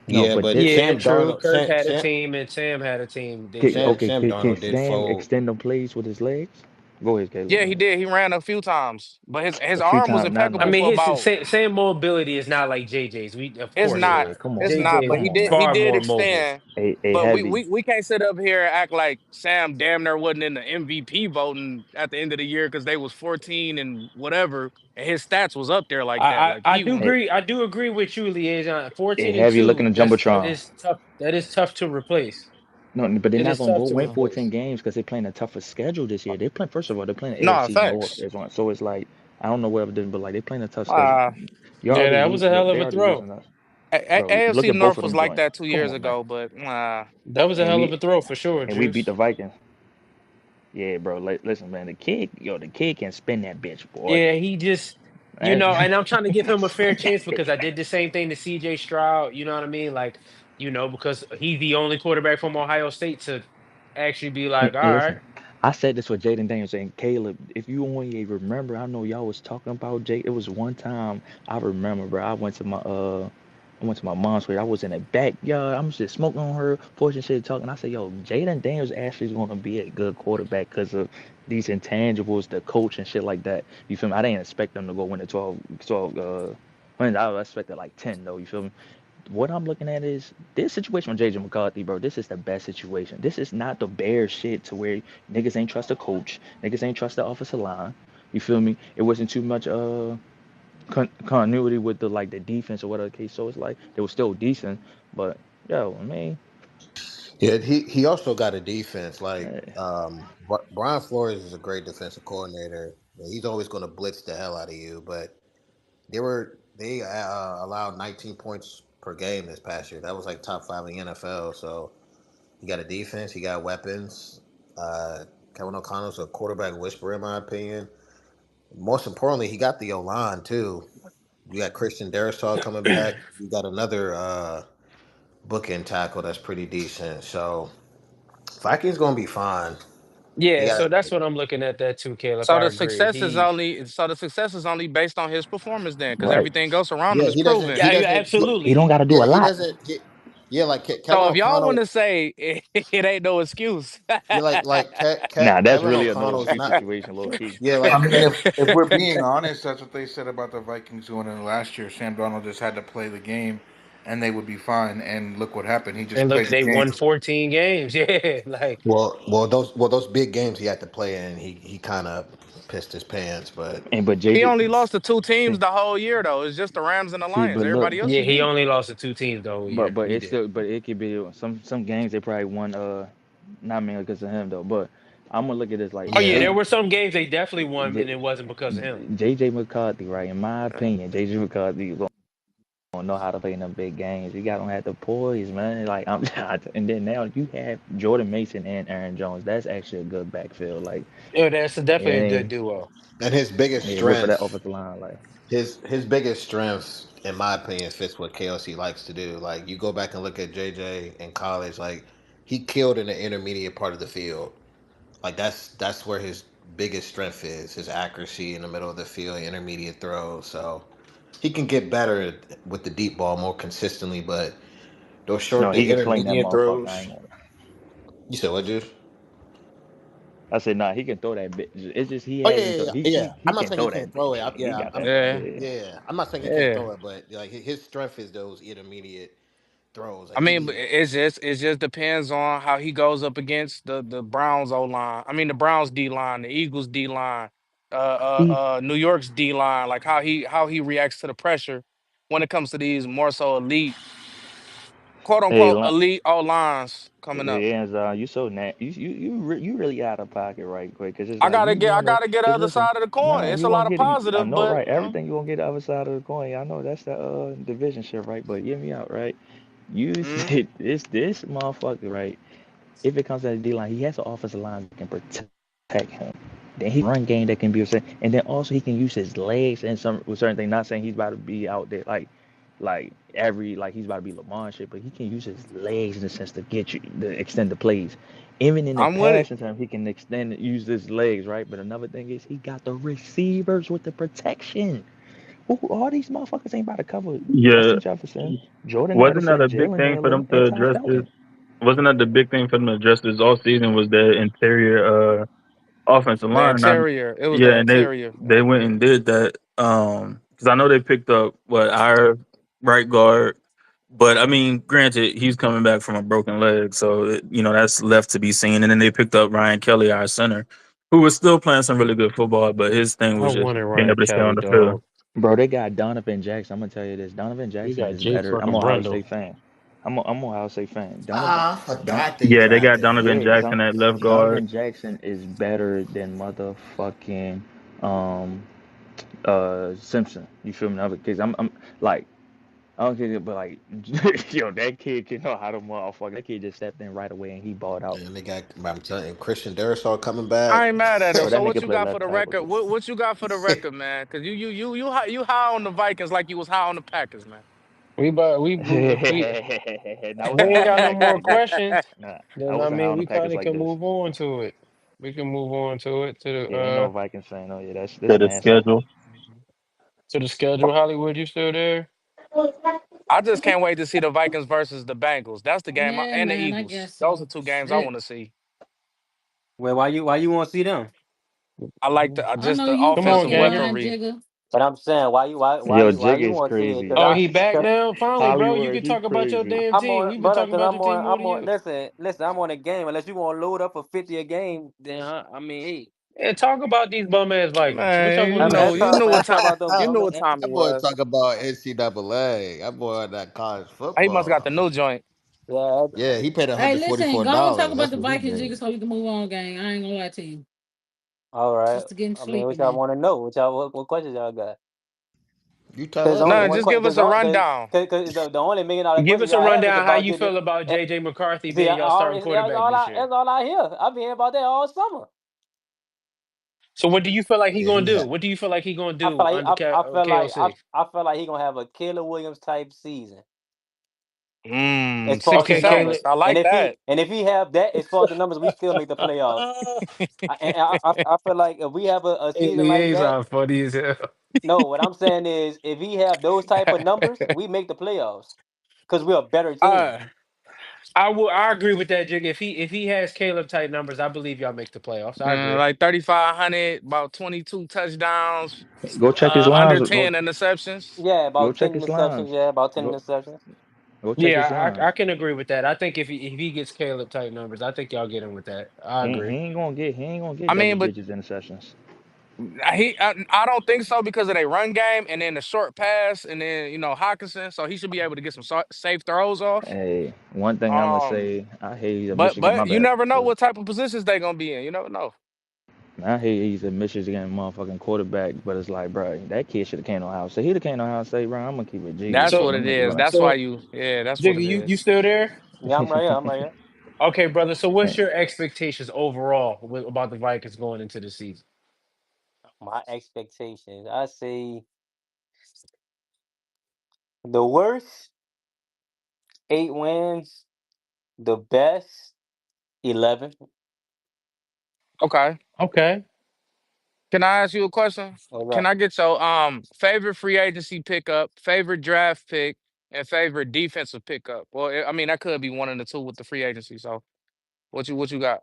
Speaker 20: no,
Speaker 15: yeah,
Speaker 20: but
Speaker 15: but
Speaker 20: this
Speaker 9: yeah,
Speaker 15: Sam
Speaker 9: true.
Speaker 15: Darnold
Speaker 9: Kirk had a
Speaker 15: Sam
Speaker 9: team and Sam had a team this
Speaker 20: can,
Speaker 9: year.
Speaker 15: Sam
Speaker 20: okay.
Speaker 15: Sam
Speaker 20: Can
Speaker 15: Darnold did
Speaker 20: Sam
Speaker 15: fold.
Speaker 20: extend the plays with his legs? Go ahead, Caleb.
Speaker 6: Yeah, he
Speaker 20: Man.
Speaker 6: did. He ran a few times, but his
Speaker 20: A few
Speaker 6: arm was
Speaker 20: times, not
Speaker 9: I
Speaker 6: impeccable
Speaker 20: enough.
Speaker 9: mean,
Speaker 6: for
Speaker 9: his
Speaker 6: about.
Speaker 9: same mobility is not like JJ's. We of
Speaker 6: It's
Speaker 9: course
Speaker 6: not.
Speaker 20: Yeah,
Speaker 9: not.
Speaker 20: come on,
Speaker 6: It's
Speaker 20: man.
Speaker 6: not.
Speaker 9: JJ
Speaker 6: But
Speaker 20: Come
Speaker 9: is
Speaker 20: on,
Speaker 6: he
Speaker 20: man.
Speaker 9: far
Speaker 6: did
Speaker 9: more mobile.
Speaker 6: extend.
Speaker 20: A
Speaker 6: But
Speaker 20: heavy.
Speaker 6: we can't sit up here and act like Sam damn near wasn't in the MVP voting at the end of the year because they was 14 and whatever, and his stats was up there like that. Like
Speaker 9: I
Speaker 6: he
Speaker 9: do
Speaker 6: was.
Speaker 20: A,
Speaker 9: agree. I do agree with you, Liaison.
Speaker 20: a
Speaker 9: 14 and
Speaker 20: heavy looking
Speaker 9: 2.
Speaker 20: at
Speaker 9: That
Speaker 20: jumbotron.
Speaker 9: is tough. That is tough to replace.
Speaker 20: No, but they're
Speaker 9: It
Speaker 20: not
Speaker 9: is
Speaker 20: gonna
Speaker 9: tough
Speaker 20: go
Speaker 9: to
Speaker 20: win
Speaker 9: replace.
Speaker 20: 14 games because they're playing a tougher schedule this year. They're playing first of all, they're playing the
Speaker 6: No,
Speaker 20: AFC North.
Speaker 6: thanks.
Speaker 20: It's on, so it's like I don't know what it is, but like they're playing a tough schedule.
Speaker 6: Uh,
Speaker 20: You
Speaker 9: Yeah,
Speaker 20: already
Speaker 9: that was a hell of
Speaker 20: they
Speaker 9: a
Speaker 20: already
Speaker 9: throw.
Speaker 20: losing us, bro. Look
Speaker 6: AFC
Speaker 20: at both
Speaker 6: North
Speaker 20: of
Speaker 6: was
Speaker 20: them
Speaker 6: like
Speaker 20: joints.
Speaker 6: that two
Speaker 20: Come
Speaker 6: years
Speaker 20: on, man.
Speaker 6: ago, but
Speaker 9: That was a
Speaker 20: And
Speaker 9: hell of
Speaker 20: we
Speaker 9: a throw for sure,
Speaker 20: and we beat
Speaker 9: Juice.
Speaker 20: the Vikings. Yeah, bro. Listen, man. The kid can spin that bitch, boy.
Speaker 9: Yeah, he just,
Speaker 20: That's,
Speaker 9: and I'm trying to give him a fair chance because I did the same thing to CJ Stroud, you know what I mean? Like, because he's the only quarterback from Ohio State to actually be like, all
Speaker 20: and
Speaker 9: right.
Speaker 20: listen, I said this with Jaden Daniels and Caleb. If you only remember, I know y'all was talking about Jake. It was one time I remember, bro. I went to my mom's place. I was in the backyard. I'm just smoking on her porch and shit, talking. I said, yo, Jaden Daniels actually is going to be a good quarterback because of these intangibles, the coach and shit like that. You feel me? I didn't expect them to go win the 12 wins. I expected like 10 though. You feel me? What I'm looking at is this situation with JJ McCarthy, bro. This is the best situation. This is not the bear shit to where niggas ain't trust the coach, niggas ain't trust the offensive line. You feel me? It wasn't too much continuity with the defense or whatever the case. So it's like they were still decent, but yo, I mean,
Speaker 15: Yeah, he also got a defense. Like
Speaker 20: eh,
Speaker 15: Brian Flores is a great defensive coordinator. He's always going to blitz the hell out of you. But they allowed 19 points per game this past year. That was like top five in the NFL. So he got a defense. He got weapons. Uh, Kevin O'Connell's a quarterback whisperer, in my opinion. Most importantly, he got the O line too. You got Christian Darrisaw coming back. You got another bookend tackle that's pretty decent. So Vikings gonna be fine. They
Speaker 9: Yeah,
Speaker 15: got
Speaker 9: so that's what I'm looking at that too, Caleb.
Speaker 6: so
Speaker 9: I
Speaker 6: the
Speaker 9: agree.
Speaker 6: success is only based on his performance then, because
Speaker 20: right.
Speaker 6: everything else around him
Speaker 15: yeah.
Speaker 6: is
Speaker 15: He doesn't.
Speaker 6: proven.
Speaker 15: He
Speaker 9: Yeah, yeah,
Speaker 15: doesn't.
Speaker 20: He don't
Speaker 9: absolutely.
Speaker 20: got to do
Speaker 15: Yeah,
Speaker 20: a
Speaker 15: he
Speaker 20: lot.
Speaker 15: doesn't. Yeah, like
Speaker 6: So
Speaker 15: Kevin
Speaker 6: if y'all want
Speaker 15: O'Connell.
Speaker 6: to say it ain't no excuse,
Speaker 15: Yeah,
Speaker 20: Nah, that's
Speaker 15: Kevin
Speaker 20: really a no
Speaker 15: O'Connell's
Speaker 20: excuse
Speaker 15: not.
Speaker 20: situation, low key.
Speaker 15: Yeah,
Speaker 13: I
Speaker 15: like
Speaker 13: mean, if we're being honest, that's what they said about the Vikings going in last year. Sam Donald just had to play the game. and they would be fine. And look what happened. He just
Speaker 9: And look,
Speaker 13: played the
Speaker 9: they
Speaker 13: game.
Speaker 9: won 14 games. Yeah, like
Speaker 15: Well, those big games he had to play in, he kind of pissed his pants. But
Speaker 20: And but
Speaker 11: He
Speaker 20: JJ,
Speaker 11: only lost to two teams
Speaker 20: see,
Speaker 11: the whole year though. It's just the Rams and the
Speaker 20: see,
Speaker 11: Lions.
Speaker 20: but look,
Speaker 11: Everybody else
Speaker 9: yeah,
Speaker 11: he
Speaker 9: he
Speaker 11: beat.
Speaker 9: only lost to two teams the whole year.
Speaker 20: but
Speaker 9: He
Speaker 20: it's
Speaker 9: did.
Speaker 20: still, but it could be some games they probably won. Not mainly because of him though. But I'm gonna look at this like
Speaker 9: Oh yeah,
Speaker 15: yeah,
Speaker 9: there were some games they definitely won, and
Speaker 20: J,
Speaker 9: it wasn't because of him.
Speaker 20: JJ McCarthy, right? In my opinion, JJ McCarthy don't know how to play in them big games. You got to have the poise, man. Like I'm, and then now you have Jordan Mason and Aaron Jones. That's actually a good backfield. Like
Speaker 9: Yeah, that's definitely a good
Speaker 20: yeah,
Speaker 9: duo.
Speaker 15: and his biggest
Speaker 20: yeah, with for that
Speaker 15: strength,
Speaker 20: offensive line, like
Speaker 15: his biggest strength, in my opinion, fits what KLC likes to do. Like you go back and look at JJ in college, like he killed in the intermediate part of the field. Like that's where his biggest strength is, his accuracy in the middle of the field, intermediate throws. So he can get better with the deep ball more consistently, but
Speaker 20: no, he
Speaker 15: the
Speaker 20: can sling that
Speaker 15: intermediate
Speaker 20: motherfucker. I
Speaker 15: throws.
Speaker 20: ain't gonna.
Speaker 15: You said what, dude?
Speaker 20: I said nah, he can throw that bit. It's just he
Speaker 15: Oh yeah,
Speaker 20: hasn't
Speaker 15: yeah,
Speaker 20: throw.
Speaker 15: yeah.
Speaker 20: He
Speaker 15: Yeah.
Speaker 20: he he
Speaker 15: I'm not
Speaker 20: can
Speaker 15: saying he
Speaker 20: throw
Speaker 15: can't
Speaker 20: that
Speaker 15: throw
Speaker 20: bitch.
Speaker 15: it.
Speaker 20: He
Speaker 15: Yeah,
Speaker 20: got
Speaker 15: I'm.
Speaker 20: that.
Speaker 11: Yeah,
Speaker 20: Yeah.
Speaker 15: Yeah, I'm not saying he can't
Speaker 11: yeah.
Speaker 15: throw it, but like his strength is those intermediate throws.
Speaker 11: I
Speaker 15: Like
Speaker 11: mean, but
Speaker 15: he,
Speaker 11: it just depends on how he goes up against the Browns O line. I mean, the Browns D line, the Eagles D line,
Speaker 20: He
Speaker 11: New York's D line. Like how he reacts to the pressure when it comes to these more so elite, quote
Speaker 20: hey,
Speaker 11: unquote elite O lines coming up.
Speaker 20: hands you so you really out of pocket right quick because it's like you
Speaker 11: I
Speaker 20: wanna
Speaker 11: gotta get the
Speaker 20: because
Speaker 11: other
Speaker 20: listen,
Speaker 11: side of the coin.
Speaker 20: nah,
Speaker 11: It's
Speaker 20: you
Speaker 11: a
Speaker 20: won't
Speaker 11: lot of
Speaker 20: get it. I
Speaker 11: positive,
Speaker 20: know
Speaker 11: but
Speaker 20: right, everything you won't get the other side of the coin. I know that's the division shit, right? But hear me out, right? You
Speaker 11: mm,
Speaker 20: this motherfucker, right? If it comes to the D line, he has an offensive line that can protect him. Then he run game that can be upset, and then also he can use his legs and some with certain things. Not saying he's about to be out there like he's about to be Lamar and shit, but he can use his legs in the sense to get you to extend the plays. Even in the
Speaker 11: I'm with it.
Speaker 20: passing time, he can extend use his legs, right? But another thing is he got the receivers with the protection. Who all these motherfuckers ain't about to cover
Speaker 1: Yeah,
Speaker 20: Justin Jefferson, Jordan
Speaker 1: wasn't that
Speaker 20: Addison,
Speaker 1: a big
Speaker 20: Jalen
Speaker 1: thing for
Speaker 20: Nailor,
Speaker 1: them
Speaker 20: and
Speaker 1: to
Speaker 20: Ty
Speaker 1: address this?
Speaker 20: Felton.
Speaker 1: Wasn't that the big thing for them to address this all season? Was their interior offensive
Speaker 11: The
Speaker 1: line? And
Speaker 11: interior, it was
Speaker 1: yeah,
Speaker 11: the
Speaker 1: and
Speaker 11: interior.
Speaker 1: they went
Speaker 11: Yeah.
Speaker 1: and did that. Because I know they picked up what our right guard, but I mean, granted, he's coming back from a broken leg, so that's left to be seen. And then they picked up Ryan Kelly, our center, who was still playing some really good football, but his thing
Speaker 9: I
Speaker 1: was just
Speaker 9: wanted
Speaker 1: being
Speaker 9: Ryan
Speaker 1: able to stay on
Speaker 9: Kelly,
Speaker 1: the field.
Speaker 9: dog.
Speaker 20: Bro, they got Donovan Jackson. I'm gonna tell you this. Donovan
Speaker 9: We
Speaker 20: Jackson
Speaker 9: got
Speaker 20: is
Speaker 9: Jake
Speaker 20: better. I'm
Speaker 9: fucking
Speaker 20: a Ohio
Speaker 9: Brundle.
Speaker 20: State fan. I'm a Ohio State fan.
Speaker 15: I forgot they
Speaker 1: Yeah, they got
Speaker 15: drafted
Speaker 1: Donovan
Speaker 15: him.
Speaker 20: Yeah,
Speaker 1: Jackson at left guard.
Speaker 20: Donovan Jackson is better than motherfucking um Simpson. You feel me? Because I'm like I don't care, but like yo, that kid can know how to motherfucker. That kid just stepped in right away and he balled out.
Speaker 15: And they got, I'm telling you, Christian Darrisaw coming back.
Speaker 11: I ain't mad at him.
Speaker 20: Bro,
Speaker 11: So
Speaker 20: that
Speaker 11: what
Speaker 20: nigga
Speaker 11: you
Speaker 20: play
Speaker 11: got for
Speaker 20: left
Speaker 11: the
Speaker 20: tackle
Speaker 11: record?
Speaker 20: too.
Speaker 11: What you got for the record, man? Because you high on the Vikings like you was high on the Packers, man.
Speaker 9: We but
Speaker 20: Not
Speaker 9: if
Speaker 20: with
Speaker 9: we
Speaker 20: the
Speaker 9: ain't
Speaker 20: high on the
Speaker 9: got no
Speaker 20: Packers
Speaker 9: more
Speaker 20: like this.
Speaker 9: questions,
Speaker 20: Nah, I
Speaker 9: then I
Speaker 20: wasn't high
Speaker 9: mean
Speaker 20: on the
Speaker 9: we
Speaker 20: Packers
Speaker 9: probably
Speaker 20: like
Speaker 9: can
Speaker 20: this.
Speaker 9: move on to it. We can move on to it
Speaker 20: Yeah, ain't no Vikings fan. Oh yeah, that's
Speaker 1: To
Speaker 20: this
Speaker 1: the
Speaker 20: nasty.
Speaker 1: schedule.
Speaker 9: the schedule. Hollywood, you still there?
Speaker 11: I just can't wait to see the Vikings versus the Bengals. That's the game,
Speaker 4: Yeah,
Speaker 11: and the
Speaker 4: man, I
Speaker 11: Eagles.
Speaker 4: guess
Speaker 11: Those are
Speaker 4: so.
Speaker 11: two games I
Speaker 4: Shit.
Speaker 11: want to see.
Speaker 19: Well, why you want to see them?
Speaker 11: I like the
Speaker 4: I
Speaker 11: just
Speaker 4: know
Speaker 11: the
Speaker 4: you
Speaker 9: Come on,
Speaker 11: offensive
Speaker 4: fucking
Speaker 9: Gainer.
Speaker 4: lying,
Speaker 11: weaponry.
Speaker 4: Jigga.
Speaker 19: But I'm saying
Speaker 20: Yo,
Speaker 19: why
Speaker 20: Jig
Speaker 19: you
Speaker 20: is
Speaker 19: want to see it?
Speaker 20: crazy,
Speaker 19: Because
Speaker 9: Oh,
Speaker 20: yo.
Speaker 9: he back
Speaker 19: 'cause
Speaker 9: now. Finally, bro. You
Speaker 20: Hollywood,
Speaker 9: can
Speaker 20: he
Speaker 9: talk about your
Speaker 20: crazy.
Speaker 9: damn
Speaker 19: I'm
Speaker 9: team.
Speaker 19: on,
Speaker 9: We've been
Speaker 19: brother.
Speaker 9: talking
Speaker 19: Because
Speaker 9: about
Speaker 19: I'm
Speaker 9: your team
Speaker 19: on.
Speaker 9: more than
Speaker 19: I'm on.
Speaker 9: you.
Speaker 19: Listen. I'm on a game. Unless you want to load up for 50 a game, then I mean, hey,
Speaker 9: Yeah, talk about these bum ass Vikings. Which
Speaker 11: Man,
Speaker 9: one you got?
Speaker 19: I'm
Speaker 11: you
Speaker 19: talking about them.
Speaker 11: knew what time it
Speaker 15: That boy
Speaker 11: was.
Speaker 15: talk about NCAA. That boy on that college
Speaker 11: He must got
Speaker 15: football.
Speaker 11: the new joint.
Speaker 19: Yeah.
Speaker 15: Yeah, he paid
Speaker 4: Hey, listen, go on talk
Speaker 15: $144.
Speaker 4: about
Speaker 15: That's
Speaker 4: the
Speaker 15: what he
Speaker 4: Vikings,
Speaker 15: did.
Speaker 4: Jigga, so you can move on, gang. I ain't gonna lie to you.
Speaker 19: All right.
Speaker 4: Just to getting
Speaker 19: I mean,
Speaker 4: sleepy,
Speaker 19: what y'all
Speaker 4: man.
Speaker 19: want to know? What questions y'all got?
Speaker 15: You tell
Speaker 19: Because
Speaker 15: us,
Speaker 19: only
Speaker 11: No,
Speaker 19: one
Speaker 11: just
Speaker 15: nigga.
Speaker 11: give
Speaker 19: question.
Speaker 11: us a rundown.
Speaker 19: Because the only $1 million
Speaker 9: Give
Speaker 19: question
Speaker 9: us a
Speaker 19: y'all have is
Speaker 9: rundown how
Speaker 19: about
Speaker 9: you
Speaker 19: getting.
Speaker 9: feel about
Speaker 19: eh,
Speaker 9: JJ McCarthy
Speaker 19: See,
Speaker 9: being
Speaker 19: I
Speaker 9: your starting
Speaker 19: already
Speaker 9: quarterback this year.
Speaker 19: that's all I hear. I've been hearing about that all summer.
Speaker 9: So what do you feel like he
Speaker 15: Yeah,
Speaker 9: gonna
Speaker 15: he
Speaker 9: do?
Speaker 15: had.
Speaker 9: What do you feel like he gonna
Speaker 19: I feel
Speaker 9: do
Speaker 19: like
Speaker 9: under KOC?
Speaker 19: I feel like he gonna have a Caleb Williams type season as
Speaker 11: Mmm,
Speaker 19: far as the
Speaker 9: Okay,
Speaker 11: 60
Speaker 9: Caleb.
Speaker 19: numbers.
Speaker 11: numbers. I like that.
Speaker 19: And if he have that as far as the numbers, we still make the playoffs. I feel like if we have a
Speaker 9: Hey,
Speaker 19: season like that,
Speaker 9: liaison funny as hell.
Speaker 19: no, what I'm saying is if he have those type of numbers, we make the playoffs because we're a better team.
Speaker 9: uh, I agree with that, Jig. If he has Caleb type numbers, I believe y'all make the playoffs. I agree.
Speaker 11: Like 3,500, about 22 touchdowns,
Speaker 20: Go check his
Speaker 11: under
Speaker 20: lines.
Speaker 11: 10 interceptions.
Speaker 19: Yeah,
Speaker 20: Go
Speaker 19: about
Speaker 20: check
Speaker 19: 10
Speaker 20: his lines.
Speaker 19: interceptions. Yeah, about 10
Speaker 20: Go
Speaker 19: interceptions.
Speaker 20: Go check his
Speaker 9: Yeah,
Speaker 20: line.
Speaker 9: I can agree with that. I think if he gets Caleb type numbers, I think y'all get him with that. I
Speaker 20: He
Speaker 9: agree.
Speaker 20: ain't gonna get
Speaker 17: I
Speaker 20: double
Speaker 17: mean, but
Speaker 20: digits interceptions.
Speaker 17: I don't think so because of their run game and then the short pass and then Hawkinson, so he should be able to get some safe throws off.
Speaker 20: Hey, one thing I'm gonna
Speaker 17: Um,
Speaker 20: say, I hate he's a
Speaker 17: but
Speaker 20: Michigan. My
Speaker 17: but you
Speaker 20: bad.
Speaker 17: never know
Speaker 20: Go
Speaker 17: what type of positions they gonna be in. You never know.
Speaker 20: I hate he's a Michigan motherfucking quarterback, but it's like, bro, that kid should have came to Ohio State. He'd have came to Ohio State, bro. I'm gonna keep it G with
Speaker 17: That's
Speaker 20: you.
Speaker 9: So
Speaker 17: what
Speaker 20: Them
Speaker 17: it
Speaker 20: niggas
Speaker 17: is.
Speaker 20: like,
Speaker 17: That's why
Speaker 9: so
Speaker 17: that's what
Speaker 9: Jigga,
Speaker 17: it
Speaker 9: you
Speaker 17: is.
Speaker 9: still there?
Speaker 3: Yeah, I'm right here. I'm right here.
Speaker 9: Okay, brother. So what's your expectations overall about the Vikings going into the season?
Speaker 2: My expectations. I say the worst 8 wins, the best 11.
Speaker 17: Okay.
Speaker 9: Okay.
Speaker 17: Can I ask you a question?
Speaker 2: What's
Speaker 17: Can
Speaker 2: up?
Speaker 17: I get your favorite free agency pickup, favorite draft pick, and favorite defensive pickup? Well, I mean that could be one of the two with the free agency. So what you got?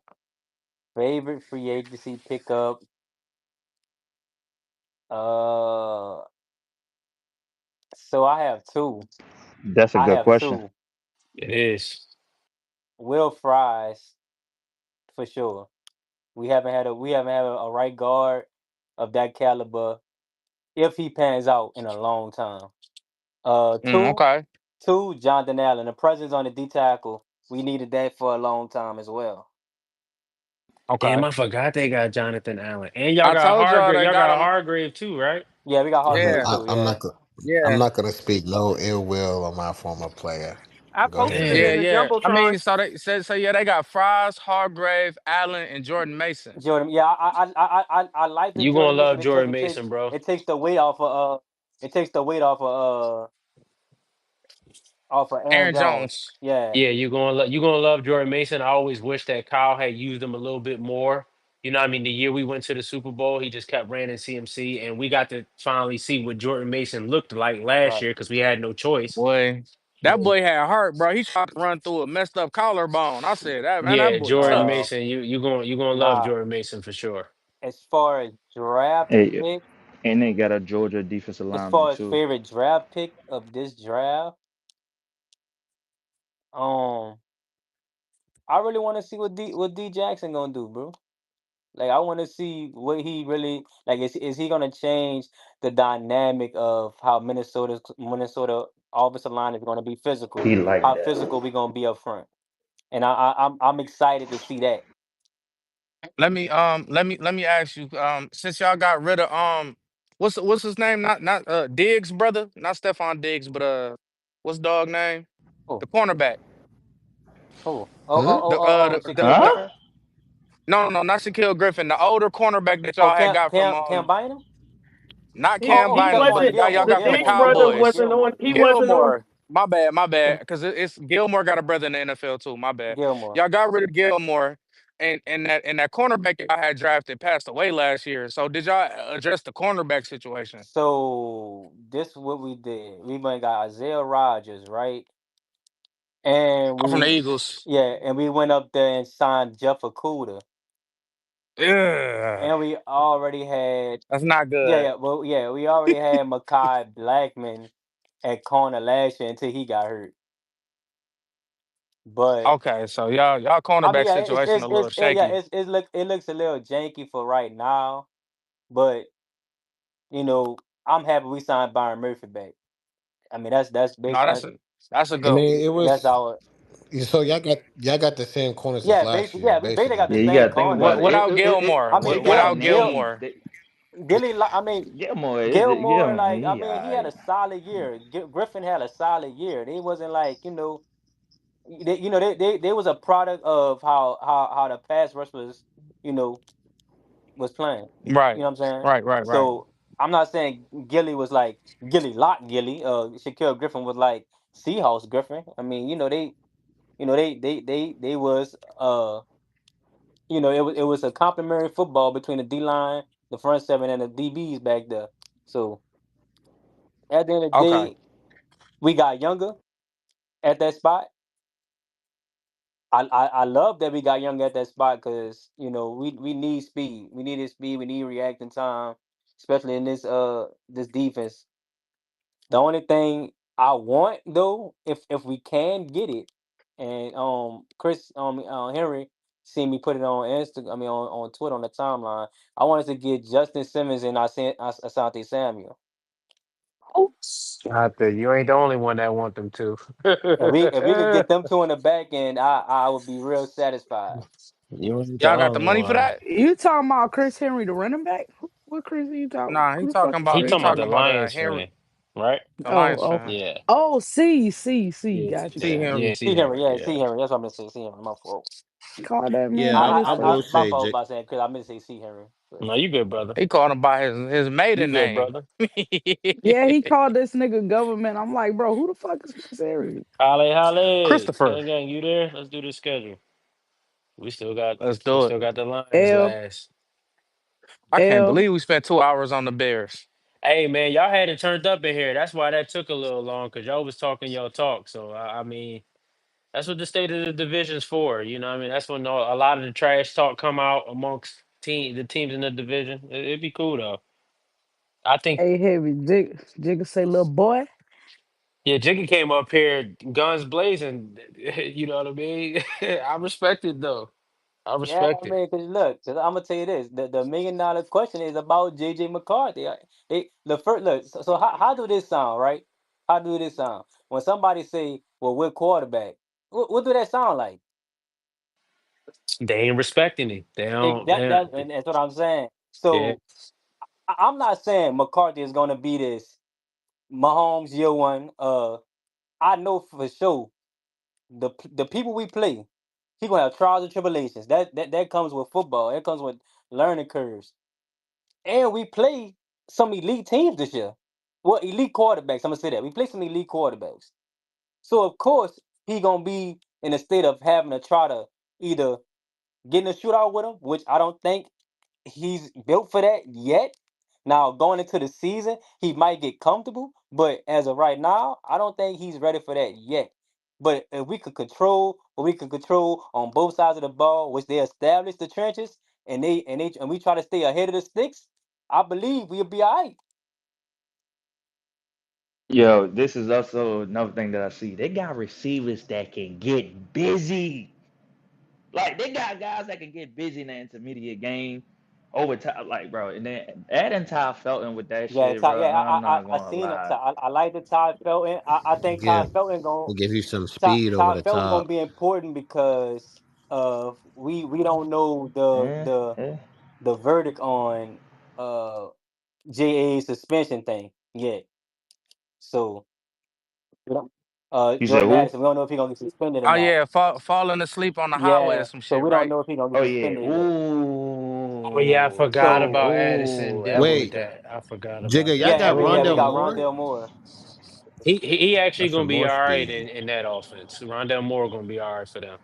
Speaker 2: Favorite free agency pickup. Uh, so I have two.
Speaker 20: that's a
Speaker 2: I
Speaker 20: good
Speaker 2: have
Speaker 20: question.
Speaker 2: two.
Speaker 9: It is.
Speaker 2: Will Fries for sure. We haven't had a right guard of that caliber if he pans out in a long time. Uh, two,
Speaker 17: Okay.
Speaker 2: two, Jonathan Allen. The presence on the D tackle. We needed that for a long time as well.
Speaker 9: Damn,
Speaker 17: Okay.
Speaker 9: I forgot they got Jonathan Allen, and y'all
Speaker 17: I
Speaker 9: got
Speaker 17: told y'all
Speaker 9: Hargrave.
Speaker 17: they
Speaker 9: Y'all
Speaker 17: got
Speaker 9: got
Speaker 17: him.
Speaker 9: Hargrave too, right?
Speaker 2: Yeah, we got
Speaker 15: Look,
Speaker 2: Hargrave
Speaker 17: Yeah.
Speaker 2: too. Yeah.
Speaker 15: I'm
Speaker 17: Yeah.
Speaker 15: not gonna speak no ill will on my former player.
Speaker 11: I
Speaker 15: Go
Speaker 11: posted
Speaker 15: ahead,
Speaker 11: it
Speaker 15: Jay.
Speaker 17: Yeah,
Speaker 9: Damn.
Speaker 11: in the
Speaker 17: yeah. I
Speaker 11: jumbotron.
Speaker 17: mean, so they said so. Yeah, they got Fries, Hargrave, Allen, and Jordan Mason.
Speaker 2: Jordan. Yeah, I like the
Speaker 9: You gonna
Speaker 2: Jordan Mason
Speaker 9: love
Speaker 2: because
Speaker 9: Jordan Mason, bro.
Speaker 2: it takes the weight off of it takes the weight off of Aaron
Speaker 17: Aaron
Speaker 2: Jones.
Speaker 17: Jones.
Speaker 2: Yeah,
Speaker 9: Yeah, you gonna love Jordan Mason. I always wish that Kyle had used him a little bit more. You know, what I mean, the year we went to the Super Bowl, he just kept running CMC, and we got to finally see what Jordan Mason looked like last
Speaker 2: right.
Speaker 9: year because we had no choice.
Speaker 17: Boy, that
Speaker 9: But
Speaker 17: boy had heart, bro. He tried to run through a messed up collarbone. I said, that man, that
Speaker 9: yeah,
Speaker 17: boy
Speaker 9: Jordan
Speaker 17: tough.
Speaker 9: Mason, you gonna love
Speaker 2: Nah,
Speaker 9: Jordan Mason for sure.
Speaker 2: as far as draft
Speaker 20: Hey,
Speaker 2: pick,
Speaker 20: and they got a Georgia defensive
Speaker 2: as
Speaker 20: lineman
Speaker 2: far as
Speaker 20: too.
Speaker 2: favorite draft pick of this draft, um, I really want to see what D Jackson gonna do, bro. Like I want to see what he really like. Is he gonna change the dynamic of how Minnesota offensive line is gonna be physical?
Speaker 20: He like
Speaker 2: How
Speaker 20: that.
Speaker 2: physical we gonna be up front? And I'm excited to see that.
Speaker 17: Let me ask you, since y'all got rid of what's his name? Not Diggs, brother, not Stephon Diggs, but what's dog name?
Speaker 2: Oh,
Speaker 17: The cornerback.
Speaker 2: oh,
Speaker 15: Hmm?
Speaker 17: The
Speaker 2: Shaquille
Speaker 20: Huh?
Speaker 2: Griffin.
Speaker 17: no, not Shaquille Griffin, the older cornerback that
Speaker 2: Oh,
Speaker 17: y'all had got from
Speaker 2: Cam Bynum.
Speaker 17: not
Speaker 2: Oh,
Speaker 17: Cam
Speaker 2: you
Speaker 17: Bynum,
Speaker 2: talking
Speaker 17: but the
Speaker 2: about
Speaker 17: guy y'all got from the Cowboys.
Speaker 2: Gilmore.
Speaker 17: Gilmore. My bad, because it's Gilmore got a brother in the NFL too. My bad.
Speaker 2: Gilmore.
Speaker 17: Y'all got rid of Gilmore, and that cornerback y'all had drafted passed away last year. So did y'all address the cornerback situation?
Speaker 2: So this is what we did. We went and got Isaiah Rogers, right? And
Speaker 17: I'm from the
Speaker 2: we,
Speaker 17: Eagles.
Speaker 2: yeah, and we went up there and signed Jeff Okuda.
Speaker 17: Yeah,
Speaker 2: And we already had,
Speaker 17: that's not
Speaker 2: yeah,
Speaker 17: good.
Speaker 2: yeah, well, yeah, we already had Makai Blackman at corner last year until he got hurt. But
Speaker 17: Okay, so y'all
Speaker 2: I mean,
Speaker 17: cornerback
Speaker 2: yeah,
Speaker 17: situation a little
Speaker 2: yeah,
Speaker 17: shaky.
Speaker 2: it looks a little janky for right now. But you know, I'm happy we signed Byron Murphy back. I mean, that's
Speaker 17: No,
Speaker 2: basically
Speaker 17: that's a
Speaker 15: I
Speaker 17: go.
Speaker 15: mean, it
Speaker 2: that's
Speaker 15: was
Speaker 2: our
Speaker 15: so y'all got the same corners as
Speaker 2: yeah,
Speaker 15: last year,
Speaker 2: yeah. We basically got
Speaker 15: basically.
Speaker 2: the
Speaker 20: Yeah, you
Speaker 2: same
Speaker 20: gotta think about
Speaker 2: corners.
Speaker 20: it.
Speaker 17: Without
Speaker 2: I
Speaker 17: Gilmore,
Speaker 2: mean,
Speaker 20: They got
Speaker 2: yeah,
Speaker 17: without
Speaker 2: Gil
Speaker 17: Gilmore.
Speaker 20: names.
Speaker 2: Gilly. I mean,
Speaker 20: Gilmore,
Speaker 2: Gilmore. I
Speaker 20: he
Speaker 2: mean, he had
Speaker 20: alright.
Speaker 2: a solid year. Griffin had a solid year. They wasn't like they was a product of how the pass rush was you know was playing. You
Speaker 17: Right,
Speaker 2: know what I'm saying?
Speaker 17: right.
Speaker 2: So I'm not saying Gilly was like Gilly Lock Gilly. Shaquille Griffin was like Seahawks Griffin. I mean, they was it was a complementary football between the D line, the front seven, and the DBs back there. So at the end of the
Speaker 17: Okay.
Speaker 2: day, we got younger at that spot. I love that we got young at that spot because we need speed. We needed speed. We need reacting time, especially in this defense. The only thing I want though, if we can get it, and Chris Henry seen me put it on Insta, I mean on Twitter on the timeline. I wanted to get Justin Simmons and Asante Samuel.
Speaker 9: I think you ain't the only one that want them to.
Speaker 2: If we could get them two in the back end, I would be real satisfied.
Speaker 6: You ain't the
Speaker 17: Y'all got the
Speaker 6: only
Speaker 17: money for
Speaker 6: one.
Speaker 17: that?
Speaker 11: You talking about Chris Henry, the running back? What Chris are you talking?
Speaker 17: Nah,
Speaker 11: Who the fuck is
Speaker 6: He
Speaker 11: Chris
Speaker 6: talking about the
Speaker 11: Henry?
Speaker 6: Lions
Speaker 17: Henry,
Speaker 6: fan, right?
Speaker 17: the
Speaker 11: Oh,
Speaker 17: Lions
Speaker 11: oh,
Speaker 17: fan.
Speaker 6: Yeah,
Speaker 11: oh, see.
Speaker 6: yeah,
Speaker 11: Got you,
Speaker 17: See
Speaker 6: yeah,
Speaker 11: got you.
Speaker 6: yeah.
Speaker 17: Henry.
Speaker 6: See
Speaker 2: See Henry,
Speaker 6: Henry,
Speaker 2: yeah,
Speaker 6: yeah.
Speaker 2: see Henry. That's what I'm gonna say. See Henry, my fault.
Speaker 11: Call that
Speaker 15: Yeah,
Speaker 11: man
Speaker 15: I
Speaker 11: Mister.
Speaker 15: will
Speaker 2: My
Speaker 15: say,
Speaker 2: fault by saying Chris. I meant to say see Henry. But
Speaker 6: No, you good, brother.
Speaker 17: He called him by his
Speaker 6: You
Speaker 17: maiden
Speaker 6: good,
Speaker 17: name.
Speaker 6: brother.
Speaker 11: Yeah, he called this nigga government. I'm like, bro, who the fuck is Chris Henry?
Speaker 6: Holly, Holly,
Speaker 17: Christopher.
Speaker 6: gang, you there? Let's do this schedule.
Speaker 17: Let's
Speaker 6: We
Speaker 17: do it.
Speaker 6: still got the Lions
Speaker 11: L
Speaker 6: last.
Speaker 17: I can't
Speaker 11: L.
Speaker 17: believe we spent 2 hours on the Bears.
Speaker 6: Hey man, y'all had it turned up in here. That's why that took a little long because y'all was talking your talk. So I mean, that's what the state of the division's for. You know, what I mean, that's when a lot of the trash talk come out amongst the teams in the division. It'd be cool though. I think.
Speaker 11: A heavy Jigga say little boy.
Speaker 6: Yeah, Jiggy came up here, guns blazing. You know what I mean? I respect it though. I
Speaker 2: yeah,
Speaker 6: respect
Speaker 2: I
Speaker 6: it.
Speaker 2: mean, cause look, cause I'm gonna tell you this: the $1 million question is about JJ McCarthy. The first look. So how do this sound, right? How do this sound when somebody say, "Well, we're quarterback"? What do that sound like?
Speaker 6: They ain't respecting it. They don't. They don't
Speaker 2: And that's what I'm saying.
Speaker 6: yeah.
Speaker 2: So I'm not saying McCarthy is gonna be this Mahomes year one. I know for sure the people we play, he gonna have trials and tribulations. That comes with football. That comes with learning curves. And we play some elite teams this year. Well, elite quarterbacks. I'm gonna say that we play some elite quarterbacks. So of course he gonna be in a state of having to try to either get in a shootout with him, which I don't think he's built for that yet. Now going into the season, he might get comfortable, but as of right now, I don't think he's ready for that yet. But if we could control what we can control on both sides of the ball, which they establish the trenches, and we try to stay ahead of the sticks, I believe we'll be all right.
Speaker 20: Yo, this is also another thing that I see. They got receivers that can get busy. Like they got guys that can get busy in the intermediate game over time. Like, bro, and then adding Ty Felton with that
Speaker 2: Yeah,
Speaker 20: shit, bro.
Speaker 2: Yeah,
Speaker 20: I'm not
Speaker 2: I
Speaker 20: gonna
Speaker 2: seen it.
Speaker 20: lie.
Speaker 2: I like the Todd Felton. I think
Speaker 15: yeah,
Speaker 2: Todd Felton going
Speaker 15: will give you some speed over
Speaker 2: Todd
Speaker 15: the
Speaker 2: Felton gonna
Speaker 15: top.
Speaker 2: be important because of we don't know
Speaker 20: Yeah, yeah.
Speaker 2: the verdict on uh JA's suspension thing yet. So we don't-
Speaker 20: You said
Speaker 2: Jordan
Speaker 20: who?
Speaker 2: Addison, we don't know if he's gonna get suspended or
Speaker 17: Oh
Speaker 2: not.
Speaker 17: yeah, falling asleep on the highway or
Speaker 2: Yeah,
Speaker 17: some
Speaker 2: so
Speaker 17: shit,
Speaker 2: we don't
Speaker 17: right?
Speaker 2: know if he's gonna
Speaker 20: Oh
Speaker 2: get
Speaker 20: yeah.
Speaker 2: suspended yet.
Speaker 6: Oh yeah, I
Speaker 20: Ooh,
Speaker 6: forgot
Speaker 20: okay.
Speaker 2: So
Speaker 6: about Addison
Speaker 20: Ooh,
Speaker 6: dealing with
Speaker 15: Wait,
Speaker 6: that. I forgot about
Speaker 15: Jigga, y'all
Speaker 6: that.
Speaker 2: yeah,
Speaker 15: got
Speaker 2: and we
Speaker 15: Rondell
Speaker 2: got
Speaker 15: Moore?
Speaker 2: Rondell Moore.
Speaker 6: He actually
Speaker 15: That's some
Speaker 6: gonna be
Speaker 15: more
Speaker 6: all right
Speaker 15: speed.
Speaker 6: in that offense. Rondell Moore gonna be all right for them.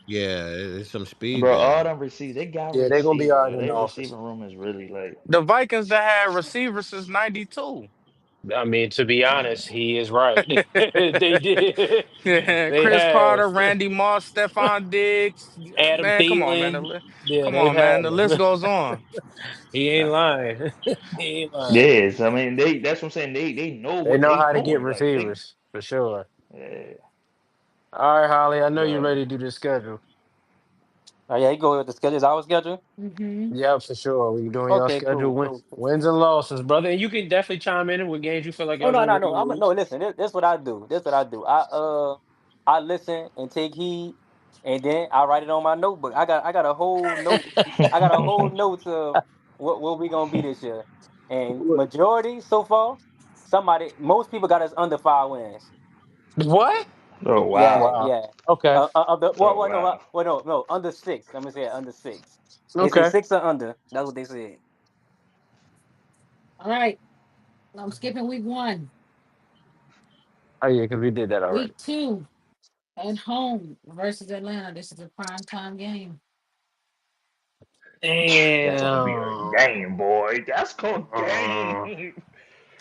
Speaker 15: Yeah, there's some speed
Speaker 20: bro. All
Speaker 15: there.
Speaker 20: them receivers, they got
Speaker 6: Yeah, they're gonna be all
Speaker 20: receivers.
Speaker 6: right
Speaker 20: Yo,
Speaker 6: in
Speaker 20: they
Speaker 6: the offense.
Speaker 20: receiving room is really like.
Speaker 17: The Vikings that had receivers since '92.
Speaker 6: I mean, to be honest, he is right. They did.
Speaker 17: Yeah,
Speaker 6: They
Speaker 17: Chris
Speaker 6: have
Speaker 17: Carter, Randy Moss, Stephon Diggs.
Speaker 6: Adam
Speaker 17: Man, come on, man.
Speaker 6: Thielen. Yeah,
Speaker 17: Come
Speaker 6: they've
Speaker 17: on, man.
Speaker 6: had
Speaker 17: The list
Speaker 6: him.
Speaker 17: goes on.
Speaker 6: He ain't lying. He ain't lying.
Speaker 20: Yes, I mean they. That's what I'm saying. They know
Speaker 6: They
Speaker 20: what
Speaker 6: know
Speaker 20: they
Speaker 6: how to get
Speaker 20: doing. Like they.
Speaker 6: receivers for sure.
Speaker 20: Yeah,
Speaker 6: All right, Holly. I know you're
Speaker 20: bro.
Speaker 6: ready to do the schedule.
Speaker 2: Oh yeah, he go with the schedule. Is our schedule?
Speaker 4: Mm-hmm.
Speaker 6: Yeah, for sure. We doing your
Speaker 2: Okay,
Speaker 6: schedule
Speaker 2: cool, cool, cool.
Speaker 6: wins and losses, brother. And you can definitely chime in with games you feel like
Speaker 2: Oh
Speaker 6: y'all
Speaker 2: no,
Speaker 6: gonna
Speaker 2: no,
Speaker 6: win
Speaker 2: no.
Speaker 6: or
Speaker 2: No.
Speaker 6: lose.
Speaker 2: Listen, this what I do. This what I do. I listen and take heed, and then I write it on my notebook. I got a whole note. I got a whole notes of what we gonna be this year, and majority so far, most people got us under 5 wins.
Speaker 6: What?
Speaker 20: Oh
Speaker 2: Yeah,
Speaker 20: wow.
Speaker 6: Wow.
Speaker 2: yeah.
Speaker 6: Okay.
Speaker 2: Of the
Speaker 20: Oh wow.
Speaker 2: no, under six. Let me say under six. They say
Speaker 6: Okay.
Speaker 2: six or under. That's what they said.
Speaker 4: All right. I'm skipping week one.
Speaker 6: Oh yeah, because we did that already.
Speaker 4: Week two at home versus Atlanta. This is a prime time game.
Speaker 20: That's gonna be a
Speaker 6: Damn.
Speaker 20: game, boy. That's a
Speaker 6: Uh,
Speaker 20: game.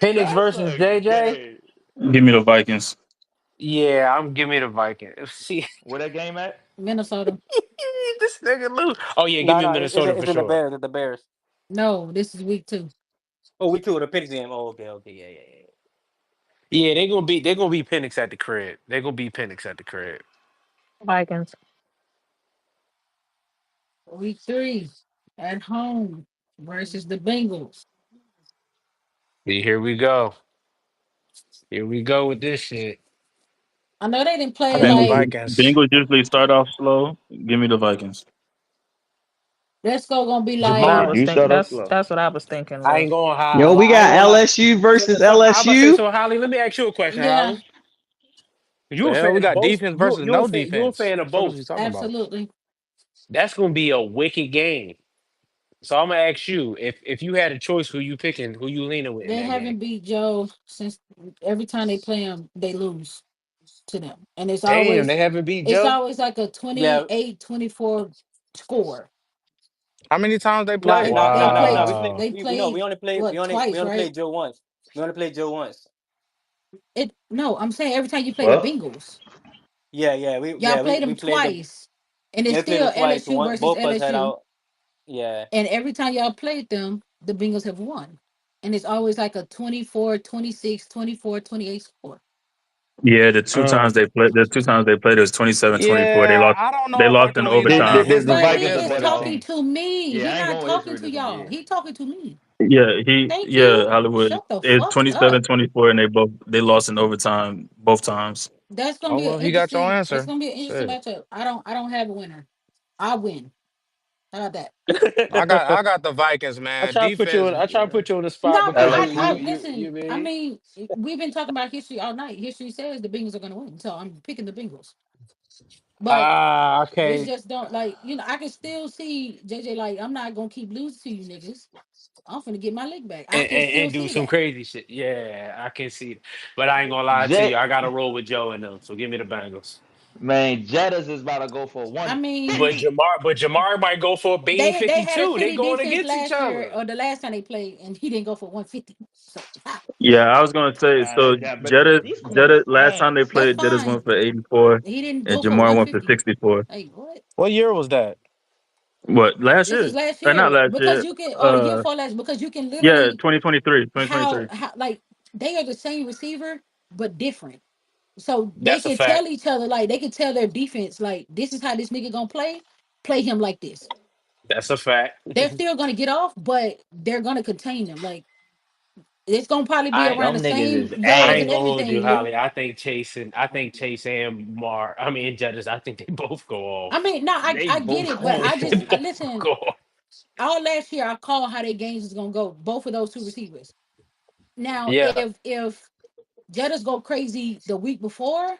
Speaker 6: Penix
Speaker 20: That's
Speaker 6: versus
Speaker 20: a
Speaker 6: JJ.
Speaker 20: game.
Speaker 1: Give me the Vikings.
Speaker 6: Yeah, I'm give me the Vikings. See,
Speaker 20: Where that game at?
Speaker 4: Minnesota.
Speaker 6: this nigga lose. Oh yeah, give
Speaker 2: No,
Speaker 6: me
Speaker 2: no,
Speaker 6: Minnesota for
Speaker 2: it's in the
Speaker 6: sure.
Speaker 2: Bears. It's the Bears.
Speaker 4: No, this is week two.
Speaker 2: Oh, we two of the Pitts game. Oh, okay, okay, yeah, yeah, yeah.
Speaker 9: Yeah, they gonna be Penix at the crib. They gonna be Penix at the crib.
Speaker 2: Vikings.
Speaker 4: Week 3 at home versus the Bengals.
Speaker 9: See, here we go. Here we go with this shit.
Speaker 4: I know they didn't
Speaker 9: I
Speaker 4: play
Speaker 9: got the
Speaker 1: Bengals,
Speaker 4: like
Speaker 9: Vikings.
Speaker 1: Bengals usually start off slow. Give me the Vikings.
Speaker 4: let's go gonna be
Speaker 2: I
Speaker 4: like
Speaker 9: Jamar,
Speaker 2: was
Speaker 7: You
Speaker 2: think
Speaker 7: start off
Speaker 2: that's
Speaker 7: slow.
Speaker 2: that's what I was thinking,
Speaker 9: I
Speaker 2: Lil.
Speaker 9: ain't going high.
Speaker 3: Yo, we
Speaker 9: I ain't
Speaker 3: got
Speaker 9: gonna lie.
Speaker 3: LSU
Speaker 9: So,
Speaker 3: versus
Speaker 9: so I about to say,
Speaker 3: LSU.
Speaker 9: so Holly, let me ask you a question,
Speaker 4: yeah,
Speaker 9: Holly. You
Speaker 11: The
Speaker 9: a
Speaker 11: hell, we
Speaker 9: fan of
Speaker 11: got
Speaker 9: both?
Speaker 11: defense
Speaker 9: You
Speaker 11: versus
Speaker 9: you a
Speaker 11: no
Speaker 9: fan? You a
Speaker 11: defense.
Speaker 9: fan of
Speaker 11: The fuck is we
Speaker 9: both?
Speaker 11: talking about?
Speaker 4: absolutely.
Speaker 9: That's gonna be a wicked game. So I'm gonna ask you if you had a choice, who you picking? Who you leaning with in
Speaker 4: They
Speaker 9: that game?
Speaker 4: haven't beat Joe since every time they play them, they lose to them. And
Speaker 9: Damn, they haven't beat
Speaker 4: it's
Speaker 9: Joe.
Speaker 4: always like a
Speaker 20: Yeah.
Speaker 4: 28-24 score.
Speaker 11: How many times they
Speaker 20: No,
Speaker 11: play?
Speaker 20: no,
Speaker 4: They
Speaker 20: no, no, no.
Speaker 4: played
Speaker 20: We play.
Speaker 9: Wow.
Speaker 4: they
Speaker 20: We know. We
Speaker 4: played
Speaker 20: only play. We
Speaker 4: what
Speaker 20: only. We
Speaker 4: twice,
Speaker 20: only
Speaker 4: right?
Speaker 20: played Joe once. We only played Joe once.
Speaker 4: It no, I'm saying every time you play the
Speaker 7: Well,
Speaker 4: Bengals,
Speaker 20: Yeah, yeah. We
Speaker 4: y'all
Speaker 20: yeah.
Speaker 4: played
Speaker 20: We
Speaker 4: them
Speaker 20: played them.
Speaker 4: twice. And it's
Speaker 20: Yeah, we played
Speaker 4: still
Speaker 20: them twice.
Speaker 4: LSU
Speaker 20: One.
Speaker 4: versus
Speaker 20: Both of us had
Speaker 4: LSU.
Speaker 20: out. Yeah.
Speaker 4: And every time y'all played them, the Bengals have won. And it's always like a 24-26, 24-28 score.
Speaker 1: Yeah, the 2 times they played, it was 27-24. They
Speaker 11: Yeah,
Speaker 1: lost.
Speaker 11: I don't
Speaker 1: They
Speaker 11: know if I
Speaker 1: lost in
Speaker 11: can lean on that
Speaker 1: overtime.
Speaker 7: the
Speaker 11: Israel
Speaker 4: But
Speaker 11: though
Speaker 4: he
Speaker 7: Vikings are
Speaker 11: against
Speaker 4: is
Speaker 7: better
Speaker 11: this
Speaker 4: talking
Speaker 7: off.
Speaker 11: team.
Speaker 4: to me.
Speaker 7: Yeah,
Speaker 4: He
Speaker 7: I ain't
Speaker 4: not
Speaker 7: going with
Speaker 4: talking
Speaker 7: Israel
Speaker 4: to
Speaker 7: this one.
Speaker 4: y'all.
Speaker 7: Yeah.
Speaker 4: He talking to me. Thank
Speaker 1: Yeah,
Speaker 4: you.
Speaker 1: Hollywood.
Speaker 4: Shut the
Speaker 1: It's
Speaker 4: fuck up.
Speaker 1: 27-24, and they lost in overtime both times.
Speaker 4: That's gonna
Speaker 11: Oh
Speaker 4: be an
Speaker 11: well, he got your
Speaker 4: interesting. It's
Speaker 11: answer.
Speaker 4: gonna be an interesting
Speaker 11: Shit.
Speaker 4: matchup. I don't have a winner. I win. How about that?
Speaker 11: I got the Vikings,
Speaker 9: I
Speaker 11: man.
Speaker 9: try to put you
Speaker 11: Defense.
Speaker 9: on. I try to put you on the spot
Speaker 4: No, but
Speaker 9: because
Speaker 4: I
Speaker 7: LSU.
Speaker 9: you
Speaker 4: listen. I
Speaker 9: mean.
Speaker 4: mean, we've been talking about history all night. History says the Bengals are gonna win, so I'm picking the Bengals. But
Speaker 9: Ah,
Speaker 4: it's
Speaker 9: okay.
Speaker 4: just don't like I can still see JJ like I'm not gonna keep losing to you niggas. I'm finna get my lick back. I
Speaker 9: And,
Speaker 4: can
Speaker 9: and,
Speaker 4: still
Speaker 9: and do
Speaker 4: see
Speaker 9: some
Speaker 4: that.
Speaker 9: crazy shit. Yeah, I can see it. But I ain't gonna lie to you.
Speaker 7: Jet
Speaker 9: I gotta roll with Joe and them. So give me the Bengals.
Speaker 7: man, Jettas is about to go for
Speaker 4: I mean,
Speaker 9: But
Speaker 7: 150.
Speaker 9: Jamar might go for a bean
Speaker 4: they had a
Speaker 9: 52. They
Speaker 4: shitty
Speaker 9: going
Speaker 4: defense
Speaker 9: against each
Speaker 4: last year
Speaker 9: other.
Speaker 4: or the last time they played, and he didn't go for 150. So
Speaker 1: Yeah, I was gonna say
Speaker 7: Nah,
Speaker 1: so.
Speaker 7: but these corners
Speaker 1: Last time they
Speaker 7: ass.
Speaker 4: that's
Speaker 1: played, Jettas
Speaker 4: fine.
Speaker 1: went for 84,
Speaker 4: He didn't
Speaker 1: and
Speaker 4: go for
Speaker 1: Jamar went for
Speaker 4: 150.
Speaker 1: 64.
Speaker 4: Like what?
Speaker 11: What year was that?
Speaker 1: What last
Speaker 4: This
Speaker 1: year?
Speaker 4: is last
Speaker 1: Not
Speaker 4: year
Speaker 1: last
Speaker 4: because
Speaker 1: year.
Speaker 4: you can or the year before last because you can
Speaker 1: Yeah,
Speaker 4: literally
Speaker 1: 2023,
Speaker 4: how
Speaker 1: 2023.
Speaker 4: like they are the same receiver but different. So they
Speaker 9: That's a
Speaker 4: can tell
Speaker 9: fact.
Speaker 4: each other like they can tell their defense like this is how this nigga gonna play. Play him like this.
Speaker 9: That's a fact.
Speaker 4: They're still gonna get off, but they're gonna contain them. Like it's gonna probably be
Speaker 9: I
Speaker 4: around the
Speaker 7: Them niggas
Speaker 4: same
Speaker 7: is
Speaker 9: I
Speaker 4: yards
Speaker 9: ain't
Speaker 4: and
Speaker 7: ass.
Speaker 9: gonna hold you,
Speaker 4: everything, Lou.
Speaker 9: Holly. I think Chase and Mar. I mean Jettas. I think they both go
Speaker 4: I
Speaker 9: off.
Speaker 4: mean, no,
Speaker 7: They
Speaker 4: I get
Speaker 7: both
Speaker 4: it, but
Speaker 7: going
Speaker 4: I
Speaker 9: They
Speaker 4: just
Speaker 7: for.
Speaker 9: both
Speaker 4: listen.
Speaker 9: go off.
Speaker 4: All last year, I called how their games is gonna go. Both of those two receivers. Now,
Speaker 9: Yeah.
Speaker 4: if Jettas go crazy the week before,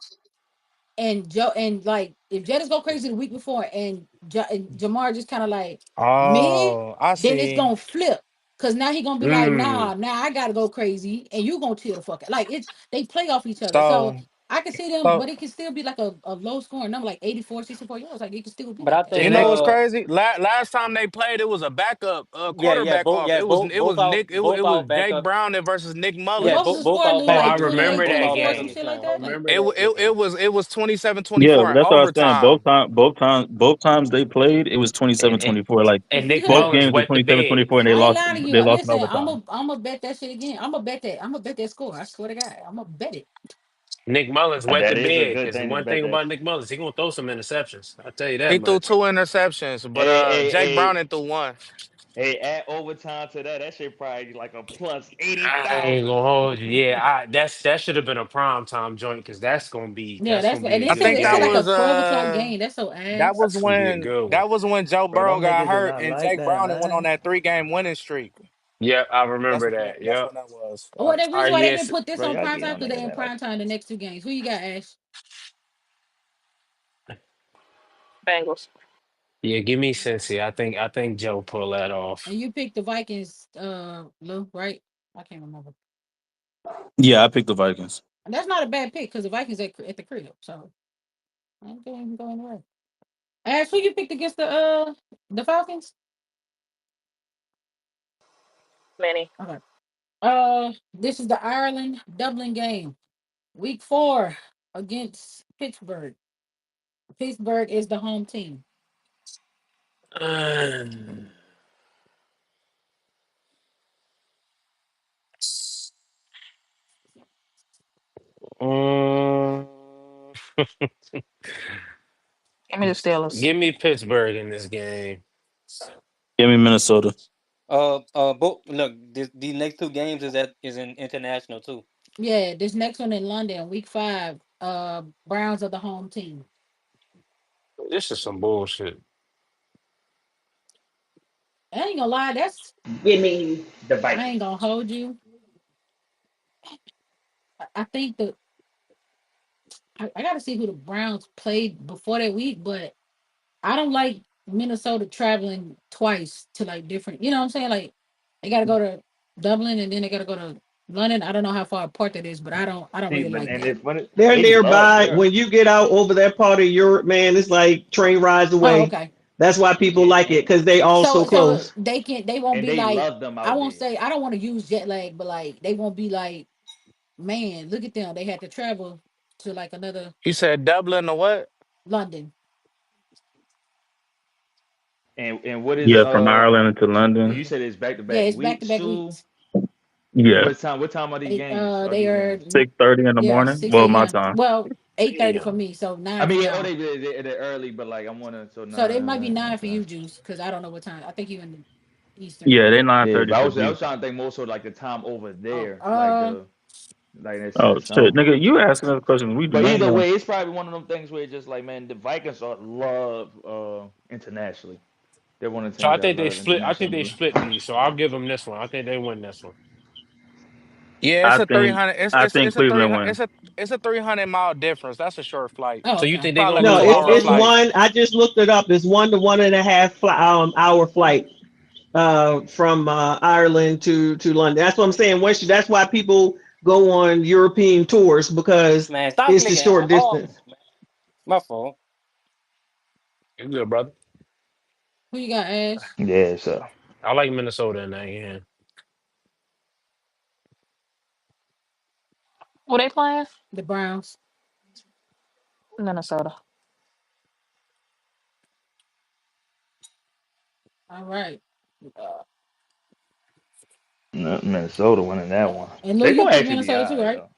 Speaker 4: and Joe and like if Jettas go crazy the week before, and Jamar just kind of like mid,
Speaker 11: Oh, I
Speaker 4: then it's
Speaker 11: see.
Speaker 4: gonna flip. Cause now he gonna be like,
Speaker 9: Mm.
Speaker 4: nah, now I gotta go crazy, and you gonna chill the fuck out. Like it's they play off each other, so
Speaker 11: So,
Speaker 4: I can see them,
Speaker 11: so
Speaker 4: but it can still be like a low scoring number, like 84, 64 yards. Like it can still be
Speaker 20: But
Speaker 4: like
Speaker 20: I
Speaker 4: that.
Speaker 11: you
Speaker 20: think.
Speaker 11: know what's crazy? Last time they played, it was a backup
Speaker 20: Yeah, yeah.
Speaker 11: quarterback
Speaker 20: Both.
Speaker 11: off.
Speaker 20: Yeah. Both
Speaker 11: It was
Speaker 20: out.
Speaker 11: Nick. It
Speaker 20: Both
Speaker 11: was
Speaker 20: out
Speaker 11: Jake
Speaker 20: backup.
Speaker 11: Brown versus Nick
Speaker 4: What
Speaker 20: Yeah.
Speaker 11: Mullins.
Speaker 4: was the
Speaker 20: Both
Speaker 4: score,
Speaker 20: out
Speaker 4: Lou?
Speaker 9: Oh, I
Speaker 4: Like
Speaker 20: backup.
Speaker 9: remember that
Speaker 4: 28-24, some
Speaker 20: Backups
Speaker 9: game.
Speaker 4: shit like
Speaker 20: playing.
Speaker 9: I
Speaker 4: that. Like
Speaker 9: remember
Speaker 11: It wa-
Speaker 9: that game.
Speaker 11: it was 27 twenty
Speaker 1: Yeah,
Speaker 11: four in
Speaker 1: that's what I was saying.
Speaker 11: overtime.
Speaker 1: Both times they played, it was
Speaker 9: And,
Speaker 1: 27-24. Like
Speaker 9: and Nick
Speaker 1: both
Speaker 9: Mullins
Speaker 1: games were
Speaker 9: wet the bed.
Speaker 1: 27-24, and they
Speaker 4: I ain't
Speaker 1: lost.
Speaker 4: lying to you.
Speaker 1: They lost in
Speaker 4: Listen,
Speaker 1: overtime.
Speaker 4: I'm gonna bet that shit again. I'm gonna bet that score. I swear to God, I'm gonna bet it.
Speaker 9: Nick Mullins wet the
Speaker 7: That is a
Speaker 9: bed
Speaker 7: good
Speaker 9: because
Speaker 7: thing to
Speaker 9: one
Speaker 7: bet
Speaker 9: thing
Speaker 7: that.
Speaker 9: about Nick Mullins, he gonna throw some interceptions. I'll tell you that
Speaker 11: He threw
Speaker 9: much.
Speaker 11: two interceptions, but
Speaker 7: Hey, hey,
Speaker 11: Jake
Speaker 7: hey,
Speaker 11: Brown threw one.
Speaker 7: hey, add overtime to that. That shit probably like a plus
Speaker 9: I ain't
Speaker 7: 80,000.
Speaker 9: gonna hold you. Yeah, that should have been a prime time joint because
Speaker 4: Yeah,
Speaker 9: that's
Speaker 4: that's
Speaker 9: gonna be
Speaker 4: and
Speaker 9: a
Speaker 11: I
Speaker 9: good
Speaker 11: think
Speaker 4: it's
Speaker 11: that
Speaker 4: like a
Speaker 11: was
Speaker 9: game.
Speaker 4: 12 o'clock game. That's so
Speaker 9: That's gonna be a good one.
Speaker 11: that was when Joe
Speaker 19: Bro,
Speaker 11: Burrow
Speaker 19: them
Speaker 11: got
Speaker 19: niggas do
Speaker 11: hurt
Speaker 19: not
Speaker 11: and
Speaker 19: like
Speaker 11: Jake
Speaker 19: that,
Speaker 11: Brown went on
Speaker 19: man.
Speaker 11: that 3 game winning streak.
Speaker 9: Yep, I
Speaker 11: That's
Speaker 9: remember
Speaker 11: when
Speaker 9: that.
Speaker 11: that's
Speaker 9: Yep.
Speaker 11: when that was.
Speaker 4: Well, the
Speaker 9: All
Speaker 4: reason
Speaker 9: right,
Speaker 4: why they didn't
Speaker 9: yes.
Speaker 4: put this
Speaker 7: Bro,
Speaker 4: on
Speaker 7: y'all
Speaker 4: prime
Speaker 7: getting
Speaker 4: time
Speaker 7: on
Speaker 4: because they
Speaker 7: niggas
Speaker 4: in
Speaker 7: that like
Speaker 4: prime time the next two games. Who you got, Ash?
Speaker 2: Bengals.
Speaker 9: Yeah, give me Cincy. I think Joe pull that
Speaker 4: And
Speaker 9: off.
Speaker 4: you picked the Vikings, Lou, right? I can't remember.
Speaker 1: Yeah, I picked the Vikings.
Speaker 4: And that's not a bad pick because the Vikings at the crib. So I ain't going away. Ash, who you picked against the Falcons?
Speaker 2: Many.
Speaker 4: Okay. This is the Ireland Dublin game. Week 4 against Pittsburgh. Pittsburgh is the home team.
Speaker 2: Give me the Steelers.
Speaker 9: Give me Pittsburgh in this game.
Speaker 1: Give me Minnesota.
Speaker 2: Look, these next two games is in international too.
Speaker 4: Yeah, this next one in London, week 5. Browns are the home team.
Speaker 9: This is some bullshit.
Speaker 4: I ain't gonna lie, that's
Speaker 7: Give me the
Speaker 4: I ain't gonna
Speaker 7: Vikings.
Speaker 4: hold you. I think I gotta see who the Browns played before that week, but I don't like Minnesota traveling twice to like different. You know what I'm saying? Like they gotta go to Dublin and then they gotta go to London. I don't know how far apart that is, but I don't
Speaker 7: See,
Speaker 4: really
Speaker 7: but
Speaker 4: like
Speaker 7: and
Speaker 4: that.
Speaker 7: it's funny.
Speaker 3: They're
Speaker 7: They love
Speaker 3: nearby.
Speaker 7: their
Speaker 3: When you get out over that part of Europe, man, it's like train rides
Speaker 4: Oh,
Speaker 3: away.
Speaker 4: okay.
Speaker 3: That's why people
Speaker 7: yeah,
Speaker 3: like it because they all so
Speaker 4: So
Speaker 3: close.
Speaker 4: they won't
Speaker 7: and
Speaker 4: be
Speaker 7: they
Speaker 4: like
Speaker 7: love them
Speaker 4: I
Speaker 7: out
Speaker 4: won't
Speaker 7: there.
Speaker 4: say I don't want to use jet lag, but like they won't be like, man, look at them. They had to travel to like another
Speaker 9: You said Dublin or what?
Speaker 4: London.
Speaker 7: And what is
Speaker 1: Yeah, from Ireland to London.
Speaker 7: you said it's back to
Speaker 4: Yeah,
Speaker 7: back
Speaker 4: it's back to
Speaker 7: weeks
Speaker 4: back
Speaker 7: too?
Speaker 4: weeks.
Speaker 1: Yeah,
Speaker 7: What time are these games? Are
Speaker 4: They
Speaker 7: these
Speaker 4: are
Speaker 7: games?
Speaker 1: 6:30 in the
Speaker 4: yeah,
Speaker 1: morning.
Speaker 4: 6
Speaker 1: Well, my
Speaker 4: a.m.
Speaker 1: time.
Speaker 4: Well, 8:30 for
Speaker 9: Damn.
Speaker 4: me, so
Speaker 7: I
Speaker 4: 9 for
Speaker 7: mean, yeah, oh,
Speaker 4: y'all.
Speaker 7: they're early, but like I'm wondering, so
Speaker 4: So they might be
Speaker 7: nine.
Speaker 4: 9 for
Speaker 7: Okay.
Speaker 4: you, Juice, because I don't know what time. I think you in the Eastern.
Speaker 1: Yeah, they nine
Speaker 7: Yeah,
Speaker 1: thirty
Speaker 7: but
Speaker 1: for
Speaker 7: I
Speaker 1: me.
Speaker 7: was trying to think more so like the time over
Speaker 4: Oh,
Speaker 7: there, like the like that
Speaker 1: Oh
Speaker 7: said
Speaker 1: shit,
Speaker 7: something.
Speaker 1: nigga, you asking us questions we do
Speaker 7: But
Speaker 1: not
Speaker 7: either
Speaker 1: know.
Speaker 7: way, it's probably one of them things where it's just like, man, the Vikings are love internationally. They're one of the
Speaker 9: So
Speaker 7: teams
Speaker 9: I
Speaker 7: that
Speaker 9: think they
Speaker 7: love
Speaker 9: split. I think they
Speaker 7: internationally.
Speaker 9: split these. So I'll give them this one. I think they win this one.
Speaker 6: Yeah, it's
Speaker 1: I
Speaker 6: a
Speaker 1: think
Speaker 6: 300.
Speaker 1: I think
Speaker 6: It's a
Speaker 1: Cleveland
Speaker 6: 300.
Speaker 1: win.
Speaker 6: It's a 300-mile difference. That's a short flight.
Speaker 4: oh,
Speaker 9: So you
Speaker 4: okay.
Speaker 9: think they're
Speaker 6: Probably
Speaker 9: gonna
Speaker 6: like a
Speaker 9: lose
Speaker 3: No,
Speaker 9: a
Speaker 6: two-hour
Speaker 3: it's
Speaker 9: couple?
Speaker 6: flight.
Speaker 3: one. I just looked it up. It's 1 to 1.5 hour flight from Ireland to London. That's what I'm saying. That's why people go on European tours because
Speaker 2: Man, stop
Speaker 3: it's the
Speaker 2: clicking
Speaker 3: short
Speaker 2: all
Speaker 3: distance.
Speaker 2: man. My fault.
Speaker 9: You good, brother.
Speaker 4: Who you got, Ash?
Speaker 7: Yeah, so
Speaker 9: I like Minnesota in that game.
Speaker 2: Who they playing?
Speaker 4: The Browns.
Speaker 2: Minnesota.
Speaker 4: All right. Uh,
Speaker 7: Minnesota winning that one.
Speaker 4: and Lou,
Speaker 7: They're
Speaker 4: you
Speaker 7: gonna
Speaker 4: picked
Speaker 7: actually be
Speaker 4: Minnesota too,
Speaker 7: alright
Speaker 4: right?
Speaker 7: though.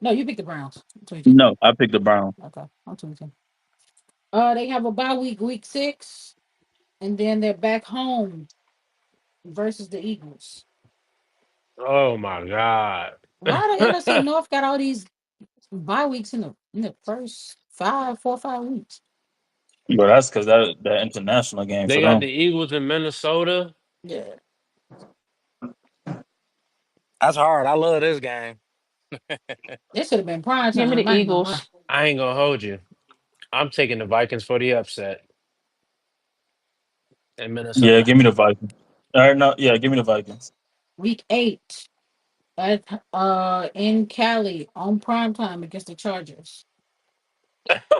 Speaker 4: No, you picked the Browns. I'm tweaking.
Speaker 1: No, I picked the Browns.
Speaker 4: Okay, I'm tweaking. They have a bye week, week 6, and then they're back home versus the Eagles.
Speaker 9: Oh my god.
Speaker 4: Why the NFC North got all these bye weeks in the first 4 or 5 weeks?
Speaker 1: But that's because that international game
Speaker 9: They
Speaker 1: for
Speaker 9: got the
Speaker 1: them.
Speaker 9: Eagles in Minnesota.
Speaker 4: Yeah,
Speaker 6: That's hard. I love this game.
Speaker 4: this should have been prime
Speaker 2: Give me
Speaker 4: time.
Speaker 2: the
Speaker 4: I ain't gonna lie.
Speaker 2: Eagles.
Speaker 9: I ain't gonna hold you. I'm taking the Vikings for the upset in
Speaker 1: Yeah,
Speaker 9: Minnesota.
Speaker 1: give me the Vikings. All right, no, yeah, give me the Vikings.
Speaker 4: Week 8 at in Cali on prime time against the Chargers.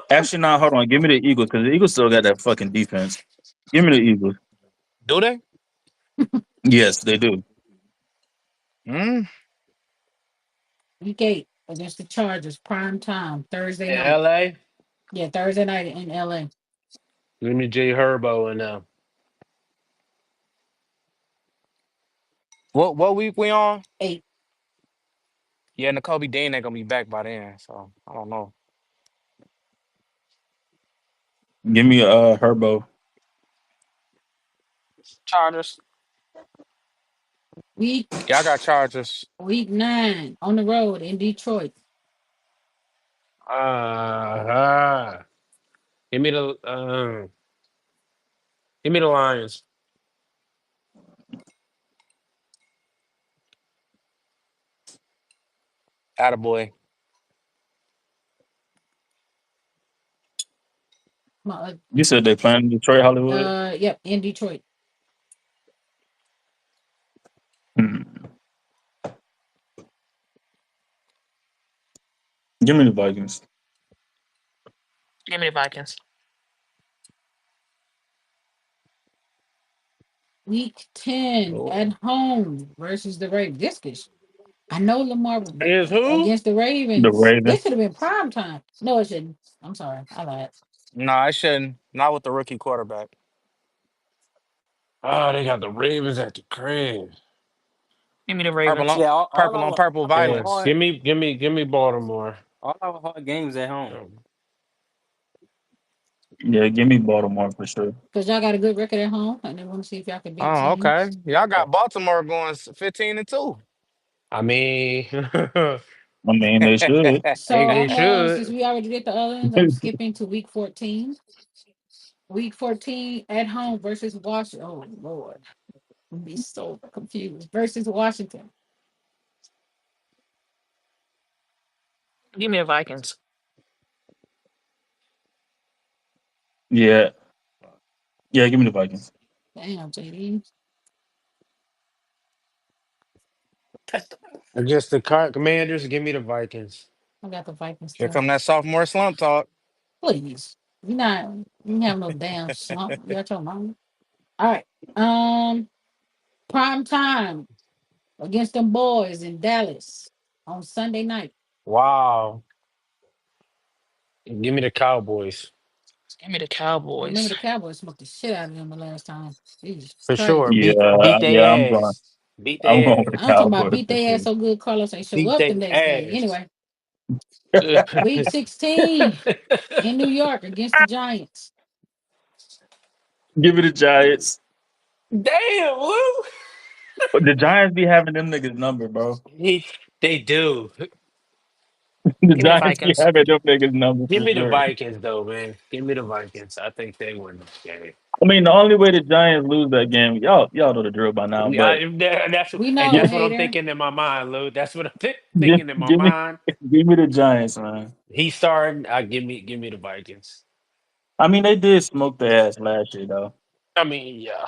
Speaker 1: Actually, no, hold on. Give me the Eagles because the Eagles still got that fucking defense. Give me the Eagles.
Speaker 6: Do they?
Speaker 1: Yes, they do.
Speaker 6: Mm.
Speaker 4: Week 8 against the Chargers, prime time, Thursday
Speaker 9: In
Speaker 4: night.
Speaker 9: LA,
Speaker 4: Yeah, Thursday night in LA.
Speaker 9: give me J Herbo and
Speaker 6: What week we on?
Speaker 4: 8.
Speaker 6: Yeah, N'Kobe Dean ain't gonna be back by then, so I don't know.
Speaker 1: Give me Herbo.
Speaker 6: Chargers.
Speaker 4: Week
Speaker 6: Yeah, I got Chargers.
Speaker 4: week 9 on the road in Detroit.
Speaker 9: uh give me the give me the Lions.
Speaker 6: Attaboy.
Speaker 4: My,
Speaker 1: You said they playing in Detroit, Hollywood.
Speaker 4: yep, in Detroit.
Speaker 1: Hmm. Give me the Vikings.
Speaker 2: Give me the Vikings.
Speaker 4: Week 10
Speaker 9: Oh.
Speaker 4: at home versus the Ravens. I know Lamar
Speaker 9: Is who?
Speaker 4: against the
Speaker 1: The
Speaker 4: Ravens. This
Speaker 1: Ravens.
Speaker 4: should have been prime time. No, it shouldn't. I'm sorry. I lied.
Speaker 6: No, I shouldn't. Not with the rookie quarterback.
Speaker 9: Oh, they got the Ravens at the crib.
Speaker 2: Give me the
Speaker 6: Purple
Speaker 2: Ravens.
Speaker 6: on
Speaker 3: Yeah,
Speaker 6: purple on purple
Speaker 9: Yeah,
Speaker 6: violence.
Speaker 9: give me Baltimore. All our hard games at home.
Speaker 12: Oh,
Speaker 1: Yeah, give me Baltimore for sure.
Speaker 4: Because y'all got a good record at home, and I want to see if y'all can beat
Speaker 6: Okay.
Speaker 4: teams.
Speaker 6: Y'all got Baltimore going 15-2.
Speaker 9: I mean,
Speaker 1: I mean, they should.
Speaker 4: So
Speaker 9: they
Speaker 4: I'm since
Speaker 9: should.
Speaker 4: we already did the other ones, I'm skipping to week 14. Week 14 at home versus Washington. Oh Lord. I'm be so confused. Versus Washington.
Speaker 2: Give me the Vikings.
Speaker 1: Yeah, yeah, give me the Vikings.
Speaker 4: Damn, JD.
Speaker 9: Against the Commanders, give me the Vikings.
Speaker 4: I got the Vikings
Speaker 6: Here
Speaker 4: too.
Speaker 6: come that sophomore slump talk.
Speaker 4: Please. You're not you have no damn slump. You got your mama. All right. Um, prime time against them boys in Dallas on Sunday night.
Speaker 9: Wow. Give me the Cowboys.
Speaker 2: Give me the
Speaker 4: Remember
Speaker 2: Cowboys.
Speaker 4: the Cowboys smoked the shit out of them the last time. Jesus
Speaker 9: For sure.
Speaker 4: Christ.
Speaker 9: Beat
Speaker 1: Yeah, I'm
Speaker 9: their
Speaker 1: going.
Speaker 9: ass. Beat
Speaker 1: I'm going
Speaker 9: their
Speaker 1: with the
Speaker 9: ass.
Speaker 4: I'm talking about
Speaker 1: Cowboys
Speaker 4: beat
Speaker 1: for
Speaker 4: their ass
Speaker 1: sure.
Speaker 4: so good Carlos ain't show
Speaker 9: Beat
Speaker 4: up
Speaker 9: their
Speaker 4: the next day.
Speaker 9: ass.
Speaker 4: Anyway, week 16 in New York against the Giants.
Speaker 1: Give it the Giants.
Speaker 9: Damn, Lou.
Speaker 1: But the Giants be having them niggas number, bro.
Speaker 9: He, they do.
Speaker 1: The
Speaker 2: Give me the
Speaker 1: Giants be
Speaker 2: Vikings.
Speaker 1: having them niggas number
Speaker 9: Give
Speaker 1: for
Speaker 9: me the
Speaker 1: sure.
Speaker 9: Vikings, though, man. Give me the Vikings. I think they win this game.
Speaker 1: I mean, the only way the Giants lose that game, y'all know the drill by now. But
Speaker 4: We
Speaker 9: And
Speaker 4: know,
Speaker 1: give,
Speaker 9: that's what I'm
Speaker 4: hater.
Speaker 9: thinking in my mind, Lou. That's what I'm
Speaker 1: give,
Speaker 9: thinking in my
Speaker 1: give me
Speaker 9: mind.
Speaker 1: give me the Giants, man.
Speaker 9: He's starting. Give me the Vikings.
Speaker 1: I mean, they did smoke their ass last year, though.
Speaker 9: I mean, yeah,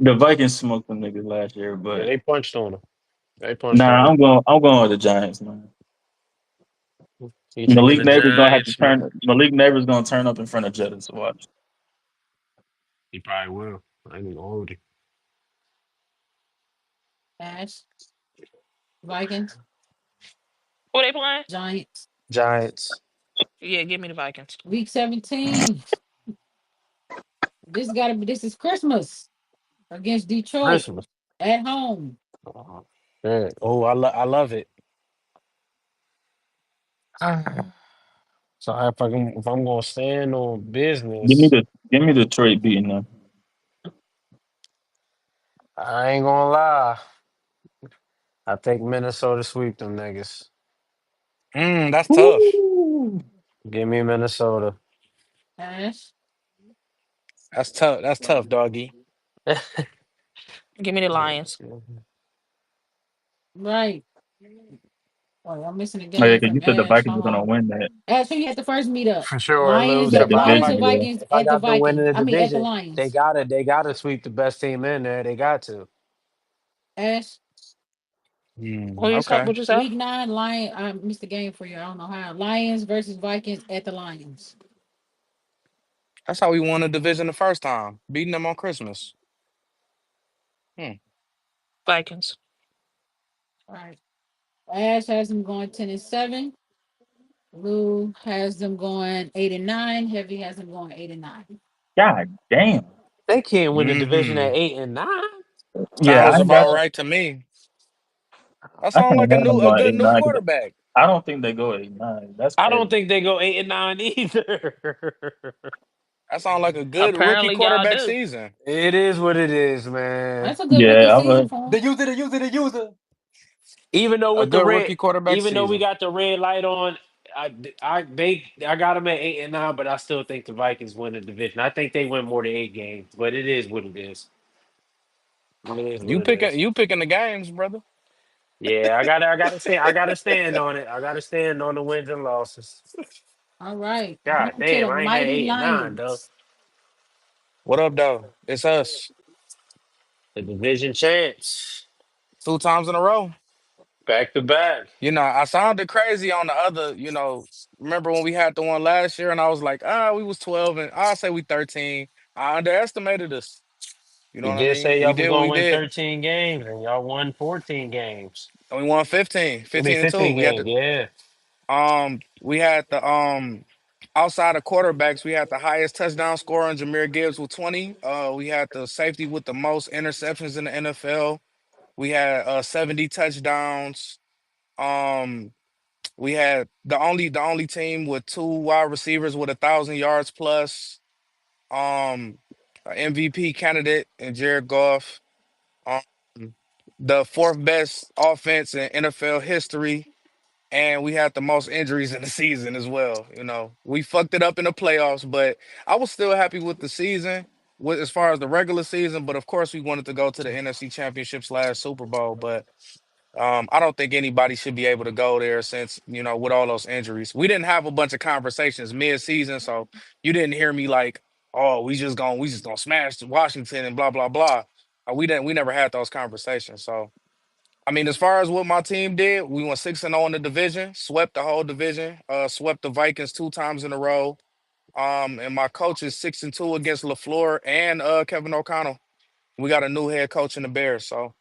Speaker 1: The Vikings smoked them niggas last year,
Speaker 9: yeah.
Speaker 1: but
Speaker 9: They punched on him. They punched on
Speaker 1: nah,
Speaker 9: him.
Speaker 1: I'm going with the Giants, man.
Speaker 9: You taking
Speaker 1: Malik
Speaker 9: the
Speaker 1: Neighbors gonna have to
Speaker 9: Giants, man?
Speaker 1: turn. Malik Neighbors gonna turn up in front of Jetta. So watch.
Speaker 9: He probably will. I ain't gonna hold you.
Speaker 4: Ash, Vikings,
Speaker 2: Who they playing?
Speaker 4: Giants.
Speaker 9: Giants.
Speaker 2: Yeah, give me the Vikings.
Speaker 4: Week 17. This is Christmas against Detroit
Speaker 9: Christmas.
Speaker 4: at home.
Speaker 9: Oh, yeah. Oh, I love it. So if I'm gonna stand on
Speaker 1: Give me
Speaker 9: business,
Speaker 1: the give me Detroit beating them.
Speaker 9: I ain't gonna lie. I think Minnesota sweep them niggas.
Speaker 6: That's tough.
Speaker 1: Woo!
Speaker 9: Give me Minnesota.
Speaker 4: Ash,
Speaker 6: That's tough. That's tough, doggy.
Speaker 2: Give me the Lions.
Speaker 4: right. Oh, I'm missing a
Speaker 1: Oh yeah,
Speaker 4: game
Speaker 1: because
Speaker 4: from
Speaker 1: you said the
Speaker 4: Ash.
Speaker 1: Vikings
Speaker 4: Hold
Speaker 1: are gonna
Speaker 4: on.
Speaker 1: win that
Speaker 4: Ash, who you had the first meetup?
Speaker 9: For sure,
Speaker 4: Lions,
Speaker 9: lose.
Speaker 1: that
Speaker 4: Lions or
Speaker 1: division. Yeah,
Speaker 4: Vikings
Speaker 9: If I
Speaker 4: at the
Speaker 9: got them winning
Speaker 4: Vikings.
Speaker 9: the
Speaker 4: I mean at the
Speaker 9: division,
Speaker 4: Lions.
Speaker 9: they gotta sweep the best team in there. They got to.
Speaker 4: Ash,
Speaker 6: Okay.
Speaker 2: What you say?
Speaker 4: week 9, Lion. I missed the game for you. I don't know how. Lions versus Vikings at the Lions.
Speaker 6: That's how we won the division the first time, beating them on Christmas. Hmm.
Speaker 2: Vikings.
Speaker 4: All right. Ash has them going 10-7. Lou has them going 8-9. Heavy has them going 8-9.
Speaker 1: God damn.
Speaker 9: They can't win the division
Speaker 6: Hmm.
Speaker 9: at 8-9.
Speaker 1: Yeah,
Speaker 6: Sounds
Speaker 1: I
Speaker 6: about
Speaker 1: got.
Speaker 6: right to me. That
Speaker 1: I
Speaker 6: sounds
Speaker 1: kind of
Speaker 6: like
Speaker 1: got them
Speaker 6: a
Speaker 1: going
Speaker 6: good
Speaker 1: eight
Speaker 6: new
Speaker 1: nine.
Speaker 6: quarterback.
Speaker 1: I don't think they go 8-9. That's
Speaker 9: I don't
Speaker 1: crazy.
Speaker 9: think they go 8-9 either.
Speaker 6: That sounds like a good rookie
Speaker 2: Apparently, y'all
Speaker 6: quarterback
Speaker 2: do.
Speaker 6: season.
Speaker 9: It is what it is, man.
Speaker 4: That's a good rookie
Speaker 1: Yeah, I'm
Speaker 4: season
Speaker 1: a.
Speaker 4: for
Speaker 9: The
Speaker 4: him.
Speaker 9: user, the user, the user. Even though
Speaker 6: A
Speaker 9: with the
Speaker 6: good
Speaker 9: red,
Speaker 6: rookie quarterback
Speaker 9: even though we
Speaker 6: season.
Speaker 9: got the red light on, I got them at 8-9, but I still think the Vikings win the division. I think they win more than 8 games, but it is what it is. It is what it is.
Speaker 6: You picking the games, brother.
Speaker 9: Yeah, I gotta stand on it. I gotta stand on the wins and losses.
Speaker 4: All right.
Speaker 9: God
Speaker 4: On to
Speaker 9: damn,
Speaker 4: the
Speaker 9: I ain't had
Speaker 4: mighty
Speaker 9: 8-9 though.
Speaker 4: Lions.
Speaker 6: What up, though? It's us.
Speaker 9: The division champs,
Speaker 6: 2 times in a row.
Speaker 9: back to back.
Speaker 6: I sounded crazy on the other, remember when we had the one last year and I was like, we was 12 and I say we 13. I underestimated us. You know
Speaker 9: We
Speaker 6: what I
Speaker 9: did
Speaker 6: mean?
Speaker 9: say
Speaker 6: We
Speaker 9: y'all was
Speaker 6: did what
Speaker 9: gonna
Speaker 6: we
Speaker 9: win
Speaker 6: did.
Speaker 9: 13 games, and y'all won 14 games.
Speaker 6: And we won 15,
Speaker 9: I mean
Speaker 6: 15 and 2.
Speaker 9: 15
Speaker 6: We had
Speaker 9: games. Yeah,
Speaker 6: the outside of quarterbacks, we had the highest touchdown scorer in Jameer Gibbs with 20. We had the safety with the most interceptions in the NFL. We had 70 touchdowns. Um We had the only team with two wide receivers with 1,000 yards plus. Um, a MVP candidate in Jared Goff. Um, the fourth best offense in NFL history, and we had the most injuries in the season as well. We fucked it up in the playoffs, but I was still happy with the season, with as far as the regular season. But of course, we wanted to go to the NFC Championship last Super Bowl, but I don't think anybody should be able to go there since, with all those injuries. We didn't have a bunch of conversations mid-season, so you didn't hear me like, "Oh, we just gonna smash Washington and blah blah blah." We never had those conversations. So, I mean, as far as what my team did, we went 6-0 in the division, swept the whole division, swept the Vikings 2 times in a row. And my coach is 6-2 against LaFleur and Kevin O'Connell. We got a new head coach in the Bears, so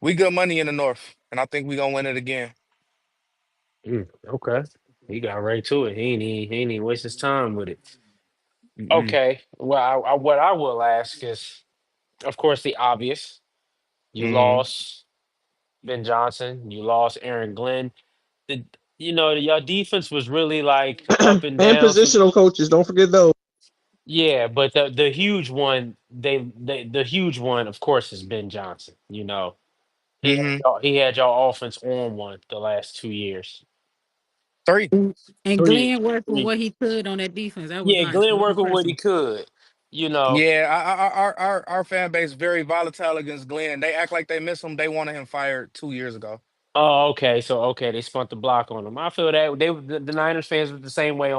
Speaker 6: we good money in the North, and I think we gonna win it again.
Speaker 9: Okay. He got right to it. He ain't even waste his time with it.
Speaker 6: Mm-mm.
Speaker 9: Okay. Well, what I will ask is, of course, the obvious. You
Speaker 6: Hmm.
Speaker 9: lost Ben Johnson. You lost Aaron Glenn. The, your defense was really like up and
Speaker 16: And
Speaker 9: down.
Speaker 16: positional coaches, don't forget those.
Speaker 9: Yeah, but the huge one, the huge one, of course, is Ben Johnson.
Speaker 6: Hmm.
Speaker 9: He had y'all offense on one the last 2 years.
Speaker 6: Three.
Speaker 4: And
Speaker 9: Three.
Speaker 4: Glenn worked with
Speaker 9: three.
Speaker 4: what he could on that defense. That was
Speaker 9: Yeah,
Speaker 4: nice. It
Speaker 9: Glenn
Speaker 4: was
Speaker 9: working what he
Speaker 4: impressive.
Speaker 9: could. You know.
Speaker 6: Yeah, our fan base very volatile against Glenn. They act like they miss him. They wanted him fired 2 years ago.
Speaker 9: Oh, okay. So okay, they spun the block on him. I feel that the Niners fans were the same way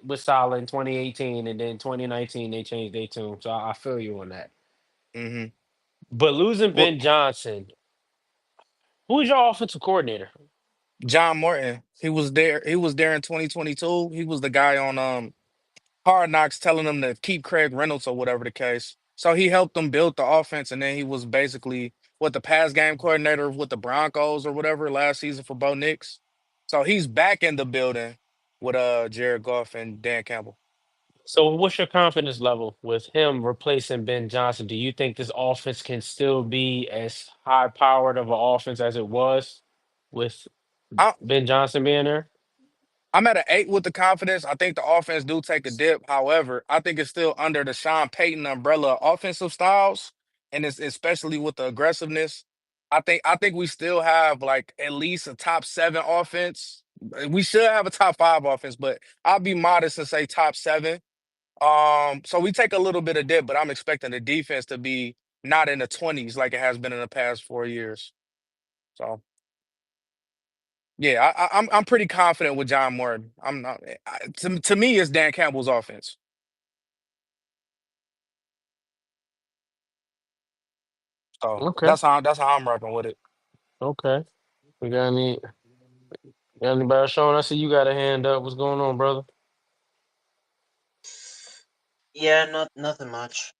Speaker 9: with Salah in 2018, and then 2019 they changed their tune. So I feel you on that.
Speaker 6: Hmm.
Speaker 9: But losing
Speaker 6: Well,
Speaker 9: Ben Johnson, who is your offensive coordinator?
Speaker 6: John Morton, he was there. He was there in 2022. He was the guy on Hard Knocks telling them to keep Craig Reynolds or whatever the case. So he helped them build the offense, and then he was basically what the pass game coordinator with the Broncos or whatever last season for Bo Nix. So he's back in the building with Jared Goff and Dan Campbell.
Speaker 9: So what's your confidence level with him replacing Ben Johnson? Do you think this offense can still be as high powered of an offense as it was with
Speaker 6: I,
Speaker 9: Ben Johnson being there?
Speaker 6: I'm at an 8 with the confidence. I think the offense do take a dip. However, I think it's still under the Sean Payton umbrella of offensive styles, and it's especially with the aggressiveness. I think we still have like at least a top 7 offense. We should have a top 5 offense, but I'll be modest and say top 7. So we take a little bit of dip, but I'm expecting the defense to be not in the 20s like it has been in the past 4 years. So. Yeah, I'm pretty confident with John Morton. I'm not to me it's Dan Campbell's offense. So
Speaker 9: Okay.
Speaker 6: that's how I'm rocking with it.
Speaker 9: Okay. We got anybody, Sean? I see you got a hand up. What's going on, brother?
Speaker 2: Yeah, not nothing much.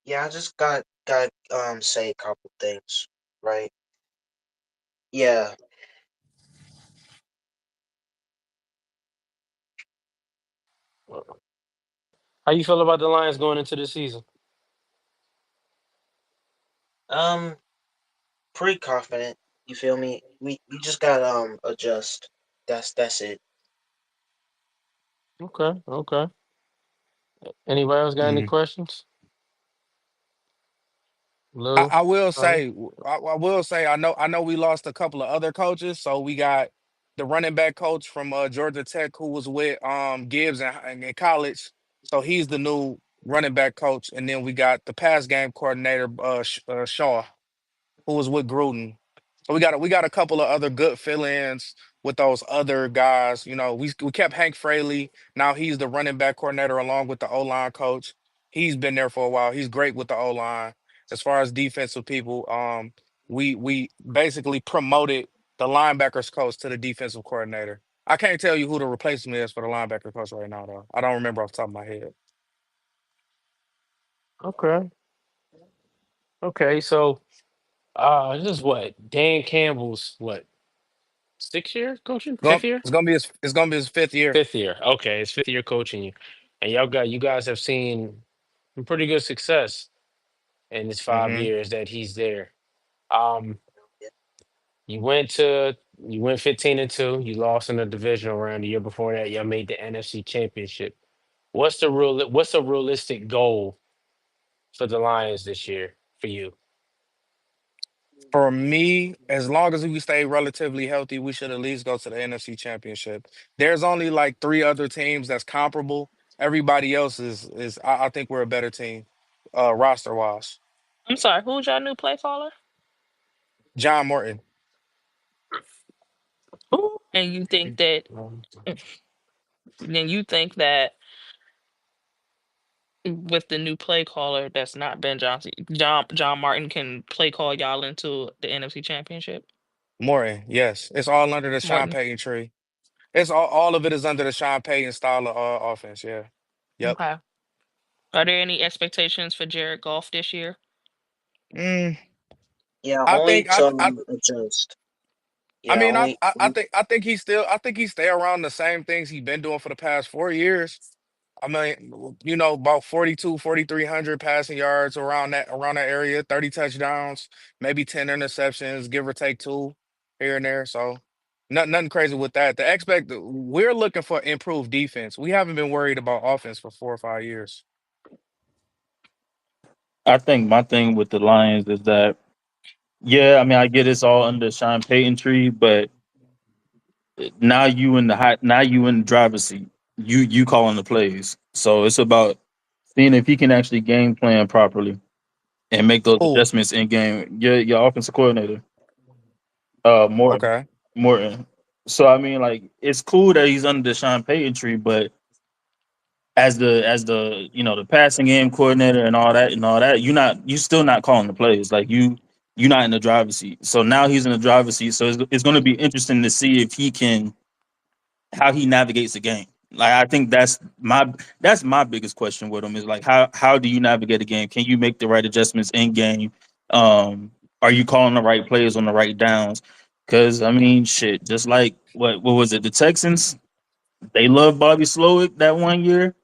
Speaker 2: Yeah, I just got say a couple things, right? Yeah.
Speaker 9: How you feel about the Lions going into the season?
Speaker 2: Um, pretty confident. You feel me? We just gotta adjust. That's it.
Speaker 9: Okay, okay. Anybody else got any
Speaker 6: Mhm.
Speaker 9: questions?
Speaker 6: I,
Speaker 9: Lou?
Speaker 6: I will
Speaker 9: Connie?
Speaker 6: say I will say I know we lost a couple of other coaches. So we got the running back coach from Georgia Tech who was with Gibbs in college. So he's the new running back coach, and then we got the pass game coordinator Shaw, who was with Gruden. So we got a couple of other good fill-ins with those other guys. We kept Hank Fraley. Now he's the running back coordinator along with the O-line coach. He's been there for a while. He's great with the O-line. As far as defensive people, we basically promoted the linebackers coach to the defensive coordinator. I can't tell you who the replacement is for the linebacker coach right now, though. I don't remember off the top of my head.
Speaker 9: Okay. Okay, so this is what? Dan Campbell's what, 6 years coaching?
Speaker 6: It's gonna,
Speaker 9: Fifth year?
Speaker 6: it's gonna be his 5th year.
Speaker 9: Fifth year. Okay, it's fifth year coaching you. And you guys have seen some pretty good success in his five
Speaker 6: Hmm.
Speaker 9: years that he's there. Um, You went 15-2. You lost in the divisional round. The year before that, y'all made the NFC Championship. What's a realistic goal for the Lions this year for you?
Speaker 6: For me, as long as we stay relatively healthy, we should at least go to the NFC Championship. There's only like three other teams that's comparable. Everybody else is I think we're a better team, roster wise.
Speaker 2: I'm sorry, who's your new play caller?
Speaker 6: John Morton.
Speaker 2: Who? And you think that then you think that with the new play caller that's not Ben Johnson, John Martin can play call y'all into the NFC Championship?
Speaker 6: Morton, yes. It's all under the Sean
Speaker 2: Morton.
Speaker 6: Payton tree. It's all of it is under the Sean Payton style of offense. Yeah. Yep.
Speaker 2: Okay. Are there any expectations for Jared Goff this year?
Speaker 6: Mm,
Speaker 2: Yeah,
Speaker 6: I
Speaker 2: only
Speaker 6: think I, I
Speaker 2: to adjust.
Speaker 6: I
Speaker 2: Yeah,
Speaker 6: mean
Speaker 2: only.
Speaker 6: I think he stay around the same things he's been doing for the past 4 years. I mean, about 42, 4,300 passing yards around that area, 30 touchdowns, maybe 10 interceptions, give or take two here and there. So nothing crazy with that. We're looking for improved defense. We haven't been worried about offense for 4 or 5 years.
Speaker 1: I think my thing with the Lions is that, yeah, I mean, I get it's all under Sean Payton tree, but now you in the driver's seat. You calling the plays, so it's about seeing if he can actually game plan properly and make those
Speaker 6: Oh,
Speaker 1: adjustments in game. Your offensive coordinator, Morton,
Speaker 6: okay.
Speaker 1: Morton. So I mean, like, it's cool that he's under the Sean Payton tree, but as the the passing game coordinator and all that, you still not calling the plays. Like, you're not in the driver's seat. So now he's in the driver's seat. So it's going to be interesting to see if he can how he navigates the game. Like, I think that's my biggest question with him is, like, how do you navigate a game? Can you make the right adjustments in game? Are you calling the right plays on the right downs? Because I mean, shit, just like what was it? The Texans, they loved Bobby Slowick that one year.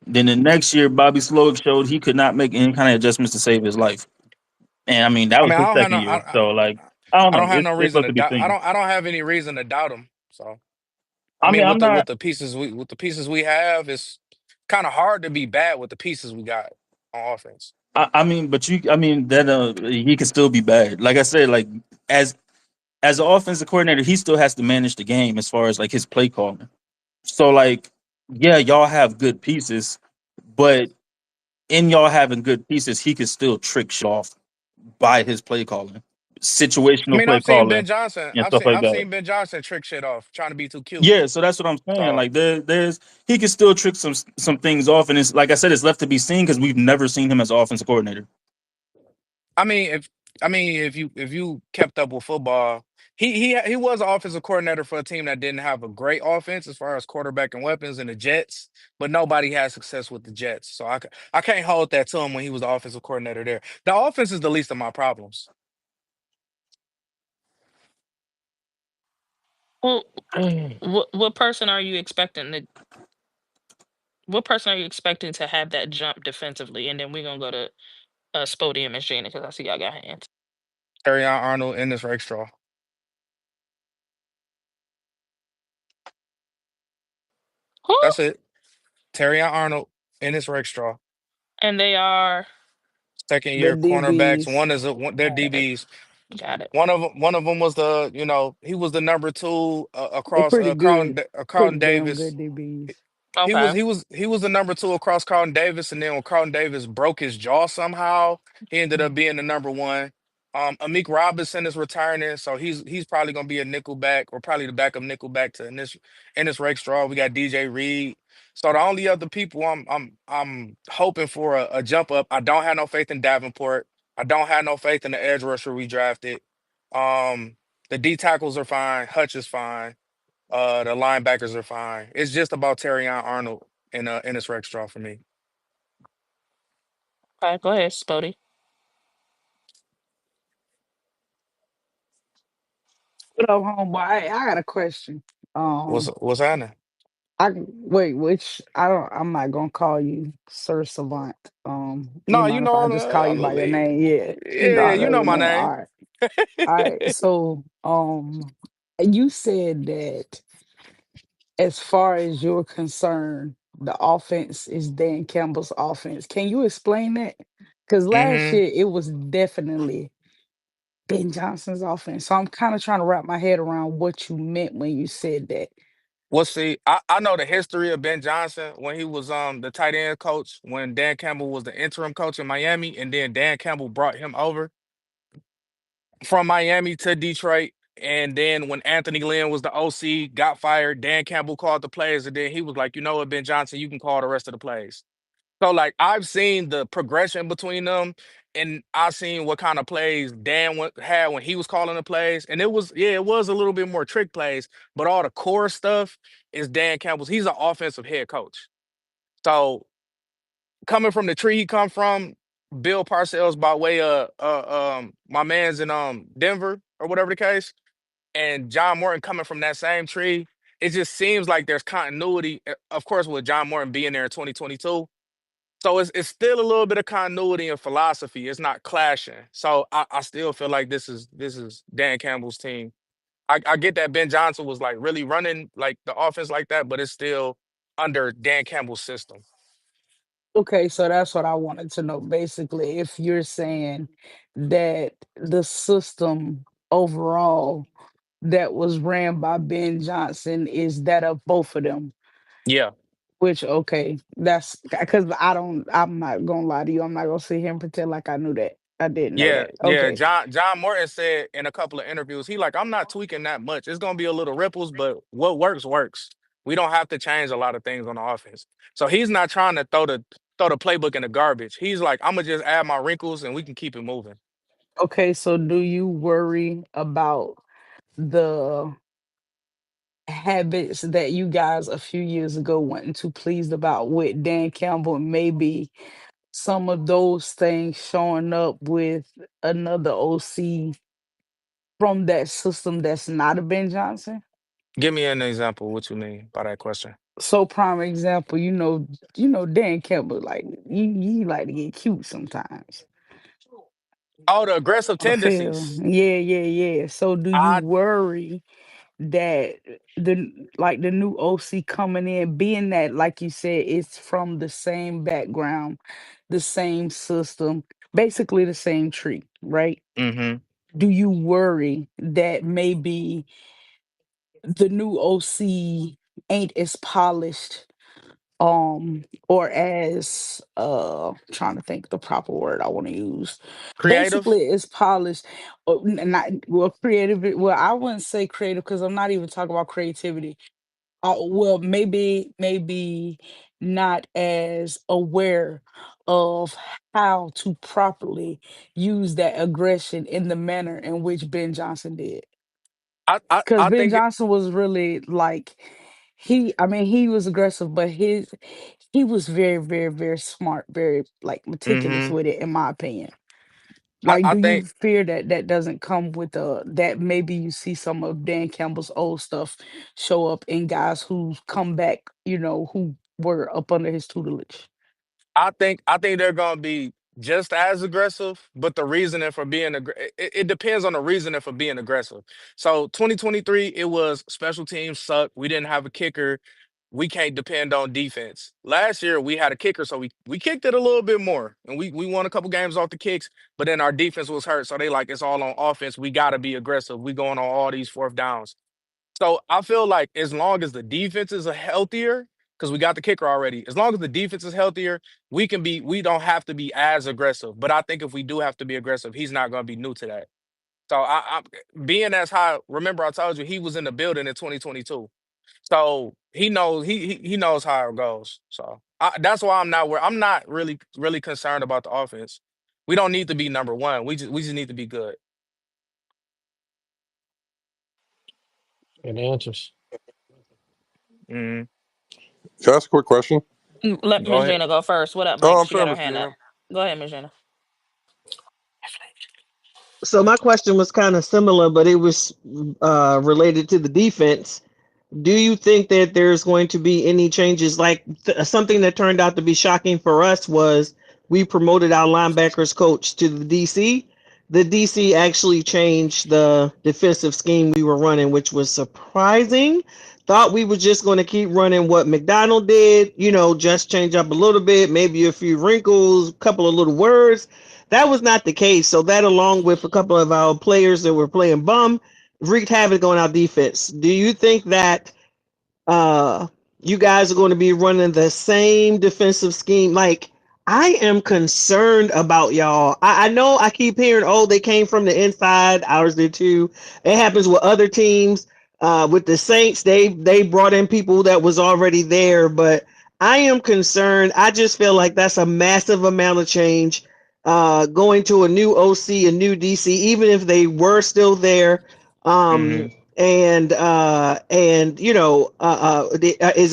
Speaker 1: Then the next year, Bobby Slowick showed he could not make any kind of adjustments to save his life. And I mean, that
Speaker 6: I
Speaker 1: was
Speaker 6: mean,
Speaker 1: his second year. So, like, I don't
Speaker 6: I
Speaker 1: know.
Speaker 6: don't have
Speaker 1: It's
Speaker 6: no
Speaker 1: it's
Speaker 6: reason
Speaker 1: left
Speaker 6: to
Speaker 1: to be
Speaker 6: doubt.
Speaker 1: seen.
Speaker 6: I don't have any reason to doubt him. So I
Speaker 1: I mean,
Speaker 6: mean,
Speaker 1: I'm not.
Speaker 6: with the pieces we have, it's kind of hard to be bad with the pieces we got on offense.
Speaker 1: I mean, but I mean that he can still be bad. Like I said, like, as as an offensive coordinator, he still has to manage the game as far as, like, his play calling. So, like, yeah, y'all have good pieces, but in y'all having good pieces, he could still trick shit off by his play calling,
Speaker 6: I
Speaker 1: situational
Speaker 6: mean,
Speaker 1: play calling, and stuff like
Speaker 6: I've
Speaker 1: that.
Speaker 6: seen Ben Johnson trick shit off, trying to be too cute.
Speaker 1: Yeah, so that's what I'm saying.
Speaker 6: So
Speaker 1: Like, there's he can still trick some things off, and it's like I said, it's left to be seen because we've never seen him as an offensive coordinator.
Speaker 6: I mean, if you kept up with football, he was an offensive coordinator for a team that didn't have a great offense as far as quarterback and weapons and the Jets, but nobody had success with the Jets. So I can't hold that to him when he was the offensive coordinator there. The offense is the least of my problems.
Speaker 2: Well, what person are you expecting to? What person are you expecting to have that jump defensively? And then we're gonna go to Spodium and Shayna because I see y'all got hands.
Speaker 6: Arian Arnold and this Rakestraw.
Speaker 2: Who?
Speaker 6: That's it. Terrion Arnold and this Rakestraw.
Speaker 2: And they are.
Speaker 6: Second
Speaker 3: The
Speaker 6: year cornerbacks.
Speaker 3: DBs.
Speaker 6: They're
Speaker 2: Got it.
Speaker 6: DBs.
Speaker 2: Got it.
Speaker 6: One of them was he was the number two
Speaker 3: They
Speaker 6: across
Speaker 3: pretty good.
Speaker 6: Carlton
Speaker 3: Pretty damn
Speaker 6: Davis.
Speaker 3: good DBs.
Speaker 2: Okay.
Speaker 6: He was the number two across Carlton Davis, and then when Carlton Davis broke his jaw somehow, he ended up being the number one. Amik Robinson is returning, so he's probably gonna be a nickel back or probably the backup nickel back to in this Rakestraw. We got DJ Reed. So the only other people I'm hoping for a jump up. I don't have no faith in Davenport. I don't have no faith in the edge rusher we drafted. Um, the D tackles are fine. Hutch is fine. The linebackers are fine. It's just about Terrion Arnold and Ennis Rexstraw for me.
Speaker 2: All right. Go ahead, Spody.
Speaker 3: What up, homeboy? I got a question.
Speaker 6: What's happening?
Speaker 3: Wait, which I don't. I'm not gonna call you Sir Savant. You
Speaker 6: No,
Speaker 3: mind if I just call you by your name? Yeah, you know
Speaker 6: yeah,
Speaker 3: I
Speaker 6: you
Speaker 3: know
Speaker 6: know
Speaker 3: your
Speaker 6: my
Speaker 3: name. All
Speaker 6: name.
Speaker 3: right. All right. So, you said that as far as you're concerned, the offense is Dan Campbell's offense. Can you explain that? Because last
Speaker 6: Hmm.
Speaker 3: year it was definitely Ben Johnson's offense. So I'm kind of trying to wrap my head around what you meant when you said that.
Speaker 6: Well, see, I know the history of Ben Johnson when he was the tight end coach when Dan Campbell was the interim coach in Miami, and then Dan Campbell brought him over from Miami to Detroit. And then when Anthony Lynn was the OC, got fired, Dan Campbell called the plays, and then he was like, you know what, Ben Johnson, you can call the rest of the plays. So like I've seen the progression between them, and I've seen what kind of plays had when he was calling the plays, and it was a little bit more trick plays, but all the core stuff is Dan Campbell's. He's an offensive head coach, so coming from the tree he come from, Bill Parcells by way of my man's in Denver or whatever the case, and John Morton coming from that same tree. It just seems like there's continuity, of course, with John Morton being there in 2022. So it's still a little bit of continuity and philosophy. It's not clashing. So I still feel like this is Dan Campbell's team. I get that Ben Johnson was like really running like the offense like that, but it's still under Dan Campbell's system.
Speaker 3: Okay, so that's what I wanted to know. Basically, if you're saying that the system overall that was ran by Ben Johnson is that of both of them.
Speaker 6: Yeah.
Speaker 3: Which okay, that's because I'm not gonna lie to you. I'm not gonna sit here and pretend like I knew that. I didn't know
Speaker 6: Yeah,
Speaker 3: that.
Speaker 6: yeah.
Speaker 3: Okay.
Speaker 6: John Morton said in a couple of interviews, he like, I'm not tweaking that much. It's gonna be a little ripples, but what works works. We don't have to change a lot of things on the offense. So he's not trying to throw the playbook in the garbage. He's like, I'm gonna just add my wrinkles and we can keep it moving.
Speaker 3: Okay, so do you worry about the habits that you guys a few years ago went into pleased about with Dan Campbell? Maybe some of those things showing up with another OC from that system that's not a Ben Johnson?
Speaker 6: Give me an example. What you mean by that question?
Speaker 3: So prime example, Dan Campbell, like he like to get cute sometimes.
Speaker 6: Oh, the aggressive
Speaker 3: I feel,
Speaker 6: tendencies.
Speaker 3: yeah, yeah, yeah. So do you
Speaker 6: I
Speaker 3: worry that the new OC coming in, being that like you said, it's from the same background, the same system, basically the same tree, right?
Speaker 6: mm-hmm.
Speaker 3: Do you worry that maybe the new OC ain't as polished or as trying to think the proper word I want to use,
Speaker 6: Creative.
Speaker 3: basically it's polished or not well creative, well I wouldn't say creative because I'm not even talking about creativity. Well, maybe not as aware of how to properly use that aggression in the manner in which Ben Johnson did. Because
Speaker 6: I
Speaker 3: Ben
Speaker 6: think
Speaker 3: Johnson was really like I mean, he was aggressive, but he was very, very, very smart, very like meticulous
Speaker 6: mm-hmm.
Speaker 3: with it, in my opinion. Like,
Speaker 6: I
Speaker 3: do you
Speaker 6: think
Speaker 3: fear that that doesn't come with that maybe you see some of Dan Campbell's old stuff show up in guys who come back, who were up under his tutelage?
Speaker 6: I think they're gonna be just as aggressive, but the reasoning for being it depends on the reasoning for being aggressive. So 2023, it was special teams suck. We didn't have a kicker. We can't depend on defense. Last year we had a kicker, so we kicked it a little bit more, and we won a couple games off the kicks. But then our defense was hurt, so they like it's all on offense. We got to be aggressive. We going on all these fourth downs. So I feel like as long as the defense is healthier, because we got the kicker already, as long as the defense is healthier, we don't have to be as aggressive. But I think if we do have to be aggressive, he's not going to be new to that. So being as high, remember I told you he was in the building in 2022. So he knows he knows how it goes. So that's why I'm not really concerned about the offense. We don't need to be number one. We just need to be good.
Speaker 9: And answers.
Speaker 6: Mhm.
Speaker 16: Can I ask a quick question?
Speaker 2: Let
Speaker 6: Go
Speaker 2: Miss
Speaker 6: ahead.
Speaker 2: Gina go first. What up,
Speaker 16: Oh,
Speaker 2: Mike?
Speaker 16: I'm
Speaker 2: She
Speaker 16: sorry,
Speaker 2: got her
Speaker 16: Miss
Speaker 2: hand up.
Speaker 16: Gina.
Speaker 2: Go ahead, Miss Gina. So my question was kind of similar, but it was related to the defense. Do you think that there's going to be any changes? Like something that turned out to be shocking for us was we promoted our linebackers coach to the DC. the DC actually changed the defensive scheme we were running, which was surprising. Thought we were just going to keep running what McDonald did, just change up a little bit, maybe a few wrinkles, a couple of little words. That was not the case. So that, along with a couple of our players that were playing bum, wreaked havoc on our defense. Do you think that uh you guys are going to be running the same defensive scheme? Like, I am concerned about y'all. I know I keep hearing, oh, they came from the inside. Ours did too. It happens with other teams. With the Saints, they brought in people that was already there, but I am concerned. I just feel like that's a massive amount of change. Going to a new OC, a new DC, even if they were still there.
Speaker 17: Hmm.
Speaker 2: Is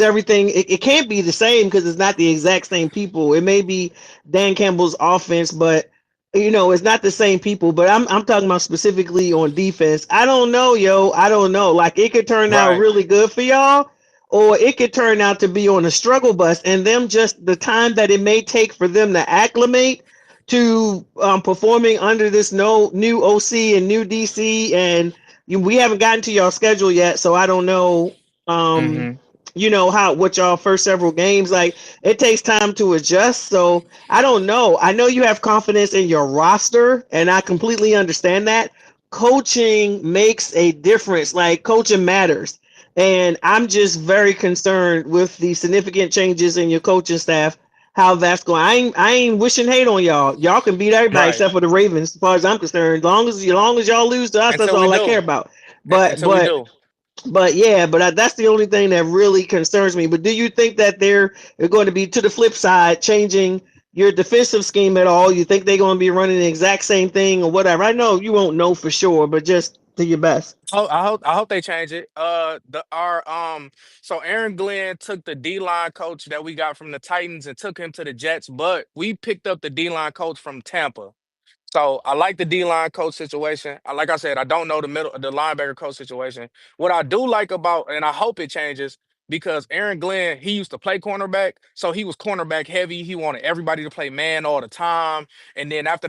Speaker 2: everything, it can't be the same because it's not the exact same people. It may be Dan Campbell's offense, but it's not the same people. But I'm talking about specifically on defense. I don't know, yo. I don't know. Like, it could turn out
Speaker 17: Right.
Speaker 2: really good for y'all, or it could turn out to be on a struggle bus, and them, just the time that it may take for them to acclimate to performing under this no new OC and new DC. And we haven't gotten to y'all schedule yet, so I don't know. Um,
Speaker 17: Hmm.
Speaker 2: how what y'all first several games, like, it takes time to adjust. So I don't know. I know you have confidence in your roster, and I completely understand that. Coaching makes a difference. Like, coaching matters, and I'm just very concerned with the significant changes in your coaching staff. How that's going. I ain't wishing hate on y'all. Y'all can beat everybody
Speaker 17: Right.
Speaker 2: except for the Ravens, as far as I'm concerned. As long as y'all lose to us, that's
Speaker 17: Until we
Speaker 2: all I care
Speaker 17: do.
Speaker 2: about. But
Speaker 17: Until we
Speaker 2: but
Speaker 17: do.
Speaker 2: but yeah, that's the only thing that really concerns me. But do you think that they're going to be, to the flip side, changing your defensive scheme at all? You think they're going to be running the exact same thing or whatever? I know you won't know for sure, but just do your best.
Speaker 17: I hope they change it. So Aaron Glenn took the D line coach that we got from the Titans and took him to the Jets, but we picked up the D line coach from Tampa. So I like the D line coach situation. Like I said, I don't know the linebacker coach situation. What I do like about, and I hope it changes, because Aaron Glenn, he used to play cornerback, so he was cornerback heavy. He wanted everybody to play man all the time. And then after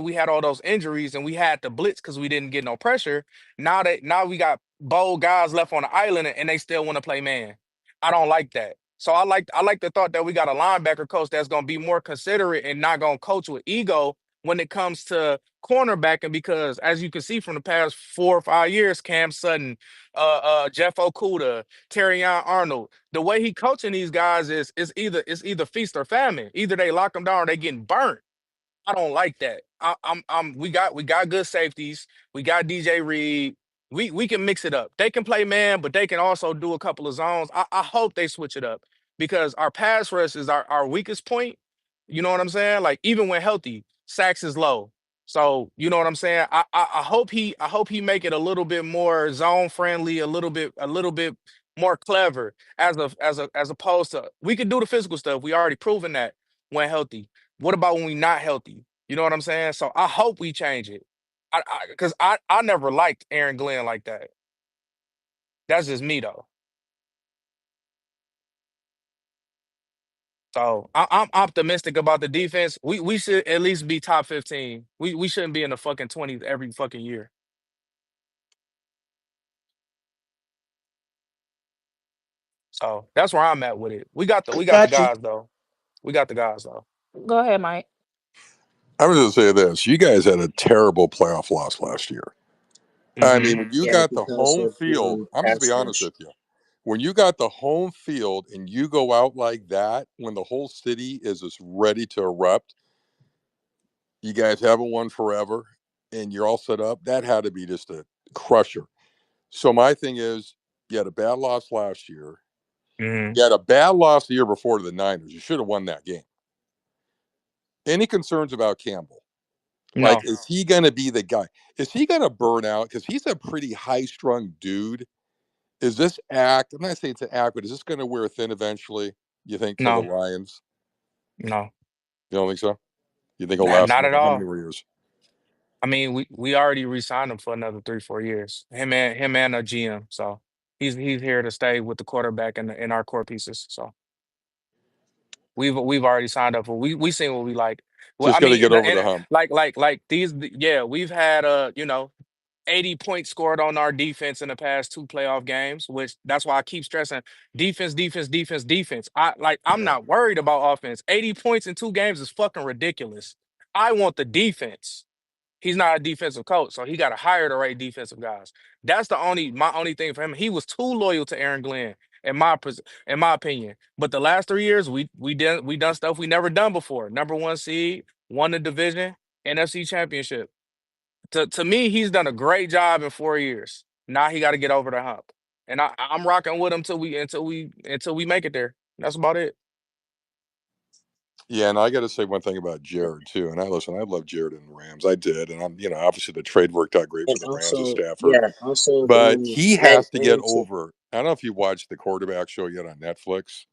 Speaker 17: we had all those injuries and we had to blitz because we didn't get no pressure. Now we got bold guys left on the island and they still want to play man. I don't like that. So I like the thought that we got a linebacker coach that's gonna be more considerate and not gonna coach with ego when it comes to cornerbacking, because as you can see from the past 4 or 5 years, Cam Sutton, Jeff Okuda, Arnold, the way he coaching these guys is either feast or famine. Either they lock them down or they getting burnt. I don't like that. We got good safeties. We got DJ Reed. We can mix it up. They can play man, but they can also do a couple of zones. I hope they switch it up because our pass rush is our weakest point. You know what I'm saying? Like, even when healthy, sacks is low. So you know what I'm saying? I hope he make it a little bit more zone friendly, a little bit more clever, as opposed to, we can do the physical stuff. We already proven that when healthy. What about when we not healthy? You know what I'm saying? So I hope we change it. Because I never liked Aaron Glenn like that. That's just me though. So I'm optimistic about the defense. We should at least be top 15. We shouldn't be in the fucking 20s every fucking year. So that's where I'm at with it. We got the
Speaker 2: Got you.
Speaker 17: guys though. We got the guys though.
Speaker 2: Go ahead, Mike.
Speaker 3: I was going to say this. You guys had a terrible playoff loss last year. I
Speaker 17: Hmm.
Speaker 3: mean, when you
Speaker 11: Yeah,
Speaker 3: got the
Speaker 11: because
Speaker 3: home
Speaker 11: of
Speaker 3: field,
Speaker 11: the
Speaker 3: I'm just be
Speaker 11: pass
Speaker 3: honest
Speaker 11: rush.
Speaker 3: with you. When you got the home field and you go out like that, when the whole city is just ready to erupt, you guys haven't won forever and you're all set up, that had to be just a crusher. So my thing is, you had a bad loss last year.
Speaker 17: Hmm.
Speaker 3: You had a bad loss the year before to the Niners. You should have won that game. Any concerns about Campbell? Like,
Speaker 17: No,
Speaker 3: is he going to be the guy? Is he going to burn out? Because he's a pretty high strung dude. Is this act? I'm not saying it's an act, but is this going to wear thin eventually? You think for the
Speaker 17: no,
Speaker 3: Lions?
Speaker 17: no,
Speaker 3: You don't think so? You think he'll last
Speaker 17: not at
Speaker 3: another how many
Speaker 17: all.
Speaker 3: more years?
Speaker 17: I mean, we already re-signed him for another 3 4 years. Him and a GM. So he's here to stay with the quarterback and our core pieces. So we've already signed up for, we seen what we like.
Speaker 12: Well,
Speaker 18: Just
Speaker 12: I
Speaker 18: got to
Speaker 12: mean,
Speaker 18: get over the hump.
Speaker 12: like these. Yeah, we've had 80 points scored on our defense in the past two playoff games, which that's why I keep stressing defense, defense, defense, defense. I'm
Speaker 18: Yeah.
Speaker 12: not worried about offense. 80 points in two games is fucking ridiculous. I want the defense. He's not a defensive coach, so he got to hire the right defensive guys. That's my only thing for him. He was too loyal to Aaron Glenn, in my opinion. But the last 3 years, we done stuff we never done before. Number one seed, won the division, NFC Championship. To me, he's done a great job in 4 years. Now he got to get over the hump, and I'm rocking with him until we make it there. That's about it.
Speaker 18: Yeah, and I got to say one thing about Jared too. And I love Jared and the Rams. I did, and obviously the trade worked out great for
Speaker 2: And
Speaker 18: the Rams with
Speaker 2: also,
Speaker 18: Stafford.
Speaker 2: yeah, also
Speaker 18: But he
Speaker 2: and
Speaker 18: has to get
Speaker 2: also
Speaker 18: over. I don't know if you watched the quarterback show yet on Netflix,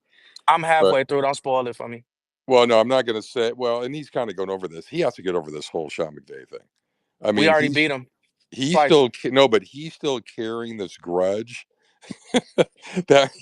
Speaker 12: I'm
Speaker 18: but
Speaker 12: halfway through. Don't spoil it for me.
Speaker 18: well, no, I'm not going to say. Well, and he's kind of going over this. He has to get over this whole Sean McVay thing. I
Speaker 12: We
Speaker 18: mean,
Speaker 12: already beat him
Speaker 18: he's
Speaker 12: twice.
Speaker 18: still no, but he's still carrying this grudge that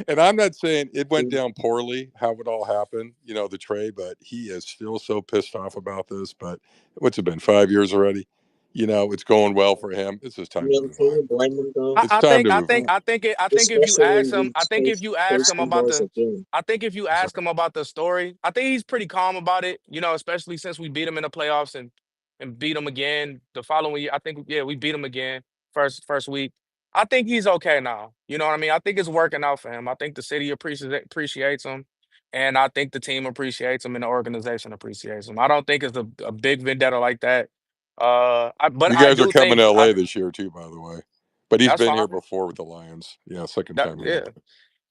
Speaker 18: And I'm not saying it went down poorly how it all happened, the trade, but he is still so pissed off about this. But what's it been 5 years already? It's going well for him. It's just
Speaker 2: I
Speaker 18: time to
Speaker 2: mean,
Speaker 18: move
Speaker 2: can
Speaker 18: on.
Speaker 2: you blame them though?
Speaker 18: It's time to move on.
Speaker 12: I think if you
Speaker 2: Especially
Speaker 12: ask
Speaker 2: when
Speaker 12: him,
Speaker 2: we stay
Speaker 12: I
Speaker 2: facing
Speaker 12: about
Speaker 2: those
Speaker 12: the
Speaker 2: again.
Speaker 12: I think if you ask him about the story, I think he's pretty calm about it, especially since we beat him in the playoffs and beat him again the following year. I think yeah, we beat him again first week. I think he's okay now. You know what I mean? I think it's working out for him. I think the city appreciates him, and I think the team appreciates him and the organization appreciates him. I don't think it's a big vendetta like that. But
Speaker 18: You
Speaker 12: I
Speaker 18: guys are
Speaker 12: do
Speaker 18: coming
Speaker 12: think
Speaker 18: to LA this year too, by the way. But he's
Speaker 12: that's
Speaker 18: been here
Speaker 12: fine.
Speaker 18: before with the Lions. Yeah, second
Speaker 12: That
Speaker 18: time here.
Speaker 12: yeah.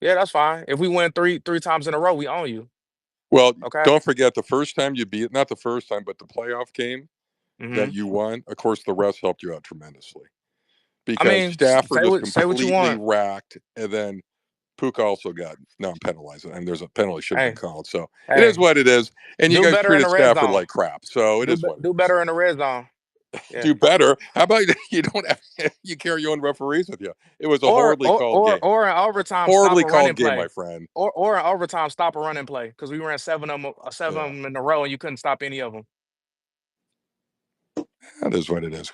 Speaker 12: Yeah, that's fine. If we win three times in a row, we own you.
Speaker 18: Well,
Speaker 12: Okay.
Speaker 18: don't forget the first time you beat, not the first time, but the playoff game
Speaker 12: hmm
Speaker 18: that you won. Of course, the refs helped you out tremendously
Speaker 12: I
Speaker 18: because
Speaker 12: mean,
Speaker 18: Stafford was
Speaker 12: say what you
Speaker 18: completely
Speaker 12: want.
Speaker 18: racked, and then Puka also got non-penalized, and there's a penalty should have been
Speaker 12: Hey,
Speaker 18: called. So it is
Speaker 12: hey,
Speaker 18: what it is. And you
Speaker 12: do
Speaker 18: guys
Speaker 12: better in
Speaker 18: treated
Speaker 12: the red
Speaker 18: Stafford
Speaker 12: zone.
Speaker 18: like crap, so it is what it
Speaker 12: Do
Speaker 18: is.
Speaker 12: better in the red zone. Yeah.
Speaker 18: Do better. How about you don't have, you carry your own referees with you? It was a horribly called game.
Speaker 12: Or in overtime, stop
Speaker 18: Horribly
Speaker 12: a running
Speaker 18: called game, my
Speaker 12: play.
Speaker 18: friend.
Speaker 12: Or in overtime, stop a running play because we ran seven
Speaker 18: Yeah,
Speaker 12: of them in a row and you couldn't stop any of them.
Speaker 18: that is what it is.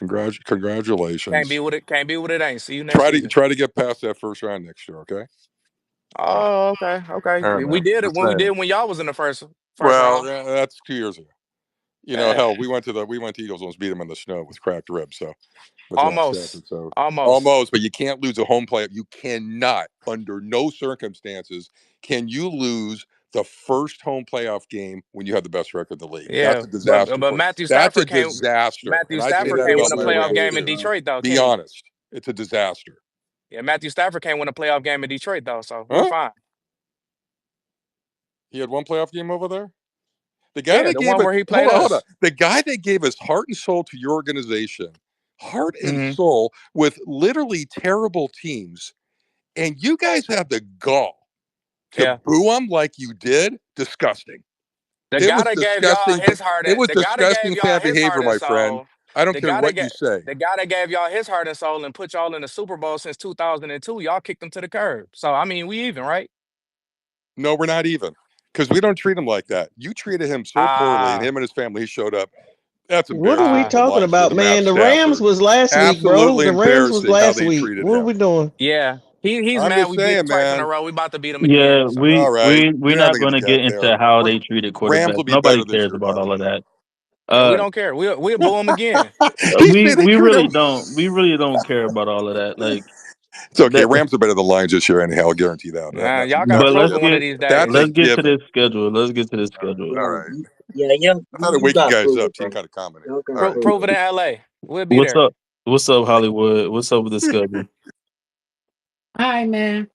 Speaker 12: Can't be
Speaker 18: Congratulations.
Speaker 12: what it can't be what it ain't. See you next season.
Speaker 18: Try to get past that first round next year. Okay. All right.
Speaker 12: Oh, okay,
Speaker 18: All right,
Speaker 12: okay. We
Speaker 18: man.
Speaker 12: did it
Speaker 18: Just
Speaker 12: when we
Speaker 18: saying.
Speaker 12: did when y'all was in the first
Speaker 18: Well,
Speaker 12: round.
Speaker 18: that's 2 years ago.
Speaker 12: Yeah,
Speaker 18: Hell, we went to Eagles almost beat them in the snow with cracked ribs. So with Ralph
Speaker 12: almost,
Speaker 18: Stafford. So
Speaker 12: almost.
Speaker 18: almost, but you can't lose a home playoff. You cannot, under no circumstances, can you lose the first home playoff game when you have the best record in the league. That's
Speaker 12: Yeah,
Speaker 18: a disaster.
Speaker 12: but Matthew
Speaker 18: That's a
Speaker 12: Stafford came.
Speaker 18: disaster.
Speaker 12: Matthew
Speaker 18: And I say
Speaker 2: It's
Speaker 12: Stafford
Speaker 18: that
Speaker 12: can't
Speaker 2: been
Speaker 18: about
Speaker 12: win a
Speaker 18: my
Speaker 2: 2
Speaker 12: playoff
Speaker 18: Rams
Speaker 12: game
Speaker 2: years,
Speaker 12: in
Speaker 18: too.
Speaker 2: bro.
Speaker 12: Detroit though,
Speaker 18: Be
Speaker 12: can he?
Speaker 18: honest. It's a disaster.
Speaker 12: Yeah, Matthew Stafford can't win a playoff game in Detroit though, so we're
Speaker 18: Huh?
Speaker 12: fine.
Speaker 18: He had one playoff game over there? The guy
Speaker 12: Yeah,
Speaker 18: that
Speaker 12: the
Speaker 18: gave
Speaker 12: one
Speaker 18: it,
Speaker 12: where he played
Speaker 18: hold on.
Speaker 12: us.
Speaker 18: The guy that gave his heart and soul to your organization, heart and
Speaker 12: hmm
Speaker 18: soul with literally terrible teams, and you guys have the gall to
Speaker 12: Yeah,
Speaker 18: boo him like you did. Disgusting.
Speaker 12: the
Speaker 18: It
Speaker 12: guy
Speaker 18: was
Speaker 12: that gave y'all
Speaker 18: disgusting.
Speaker 12: his heart,
Speaker 18: It
Speaker 12: and
Speaker 18: was
Speaker 12: the guy that gave
Speaker 18: disgusting
Speaker 12: y'all
Speaker 18: fan
Speaker 12: his heart
Speaker 18: behavior,
Speaker 12: and
Speaker 18: my friend.
Speaker 12: soul,
Speaker 18: I don't care what you say.
Speaker 12: the guy that gave y'all his heart and soul and put y'all in the Super Bowl since 2002, y'all kicked him to the curb. So I mean, we even, right?
Speaker 18: No, we're not even because we don't treat him like that. You treated him so poorly, and
Speaker 12: Ah,
Speaker 18: him and his family. He showed up. That's
Speaker 2: What are we
Speaker 18: embarrassing
Speaker 12: ah.
Speaker 18: to
Speaker 2: talking
Speaker 18: watch with
Speaker 2: about,
Speaker 18: a Matt
Speaker 2: man? The Rams
Speaker 18: Stafford.
Speaker 2: was last week, bro.
Speaker 18: Absolutely
Speaker 2: The Rams was
Speaker 18: embarrassing how
Speaker 2: last
Speaker 18: they
Speaker 2: week.
Speaker 18: treated
Speaker 2: What are
Speaker 18: him.
Speaker 2: we doing?
Speaker 12: Yeah, he's
Speaker 18: I'm
Speaker 12: mad.
Speaker 18: just
Speaker 12: We beat him
Speaker 18: saying,
Speaker 12: twice in a
Speaker 18: man.
Speaker 12: row. We about to beat him
Speaker 1: Yeah,
Speaker 12: again. So
Speaker 18: All right,
Speaker 1: we're
Speaker 18: you're
Speaker 1: not
Speaker 18: never
Speaker 1: going
Speaker 18: going to
Speaker 1: to get
Speaker 18: get
Speaker 1: into
Speaker 18: there.
Speaker 1: how they treated
Speaker 18: Rams
Speaker 1: quarterbacks.
Speaker 18: will be
Speaker 1: Nobody
Speaker 18: better this
Speaker 1: cares
Speaker 18: year,
Speaker 1: about
Speaker 18: by the
Speaker 1: all of
Speaker 18: way.
Speaker 1: that.
Speaker 12: yeah, we
Speaker 1: Uh,
Speaker 12: don't care. We'll boo him again.
Speaker 18: He
Speaker 1: we
Speaker 18: said they
Speaker 1: we
Speaker 18: treat him.
Speaker 1: really don't. We really don't care about all of that. Like
Speaker 18: It's okay.
Speaker 1: that.
Speaker 18: Rams are better than the Lions this year, anyhow. I'll guarantee that.
Speaker 12: Nah, y'all got to
Speaker 1: But
Speaker 18: That's a
Speaker 12: prove it
Speaker 1: let's
Speaker 12: one
Speaker 18: given.
Speaker 12: of
Speaker 1: get
Speaker 12: these
Speaker 18: That's a
Speaker 12: days.
Speaker 1: let's get to
Speaker 18: given.
Speaker 1: this schedule. Let's get to this schedule.
Speaker 18: All
Speaker 2: Yeah,
Speaker 18: right.
Speaker 2: yeah,
Speaker 18: I thought I'd
Speaker 2: you
Speaker 18: wake you
Speaker 2: gotta
Speaker 18: guys
Speaker 2: prove
Speaker 18: up
Speaker 2: it,
Speaker 18: so you
Speaker 2: bro.
Speaker 18: can kind of comment
Speaker 2: Y'all
Speaker 18: All
Speaker 2: gotta
Speaker 18: right.
Speaker 2: prove
Speaker 12: Prove
Speaker 2: it.
Speaker 12: it in LA. We'll be
Speaker 1: What's
Speaker 12: there.
Speaker 1: up? What's up, Hollywood? What's up with the schedule?
Speaker 4: All right, man.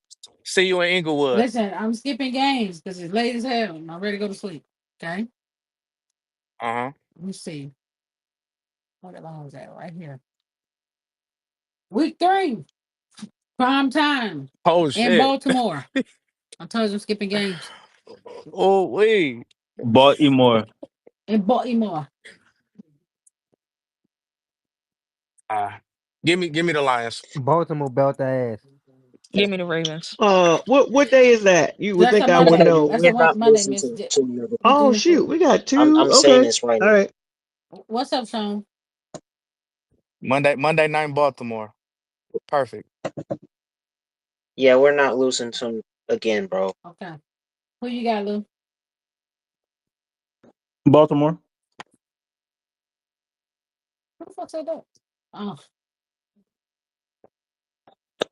Speaker 12: See you in Inglewood.
Speaker 4: Listen, I'm skipping games because it's late as hell. I'm ready to go to sleep. Okay.
Speaker 12: Uh-huh.
Speaker 4: Let me see. What line was that? Right here. Week 3, prime time
Speaker 12: Oh
Speaker 4: in
Speaker 12: shit.
Speaker 4: Baltimore. I told you I'm skipping games
Speaker 12: Oh wait.
Speaker 1: Baltimore.
Speaker 4: in Baltimore.
Speaker 12: Give me the Lions.
Speaker 19: Baltimore belt their ass.
Speaker 2: Give me the Ravens.
Speaker 19: What day is that? You would
Speaker 4: That's
Speaker 19: think
Speaker 4: a
Speaker 19: I would
Speaker 4: Monday.
Speaker 19: know.
Speaker 4: That's a
Speaker 2: We're
Speaker 4: one
Speaker 2: not
Speaker 4: Monday,
Speaker 2: losing
Speaker 4: Miss
Speaker 2: to another
Speaker 19: Oh
Speaker 2: team.
Speaker 4: Jennifer.
Speaker 19: shoot, we got
Speaker 2: I'm
Speaker 19: two.
Speaker 2: saying
Speaker 19: Okay,
Speaker 2: this right
Speaker 19: all
Speaker 2: now.
Speaker 19: right.
Speaker 4: What's up, Sean?
Speaker 6: Monday night in Baltimore. Perfect.
Speaker 2: Yeah, we're not losing to again, bro.
Speaker 4: Okay. Who you got, Lou?
Speaker 1: Baltimore.
Speaker 4: Who the fuck said that? Oh,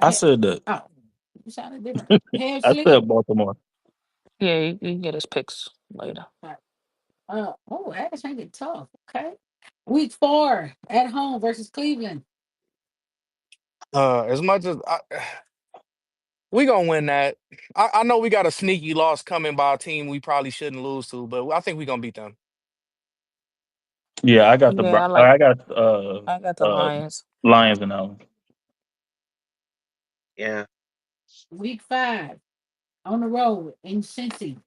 Speaker 1: I
Speaker 4: he-
Speaker 1: said that.
Speaker 4: oh, you sounded different. Hail
Speaker 1: I
Speaker 4: Sleeve.
Speaker 1: said Baltimore.
Speaker 2: Yeah, you can get his picks later.
Speaker 4: Right. Oh, that's make it tough. Okay. Week 4 at home versus Cleveland.
Speaker 6: As much as we gonna win that. I know we got a sneaky loss coming by a team we probably shouldn't lose to, but I think we gonna beat them.
Speaker 1: Yeah, I got the
Speaker 2: Yeah,
Speaker 1: I got
Speaker 2: I got the Lions.
Speaker 1: Lions in that one.
Speaker 2: Yeah.
Speaker 4: Week 5 on the road in Cincy.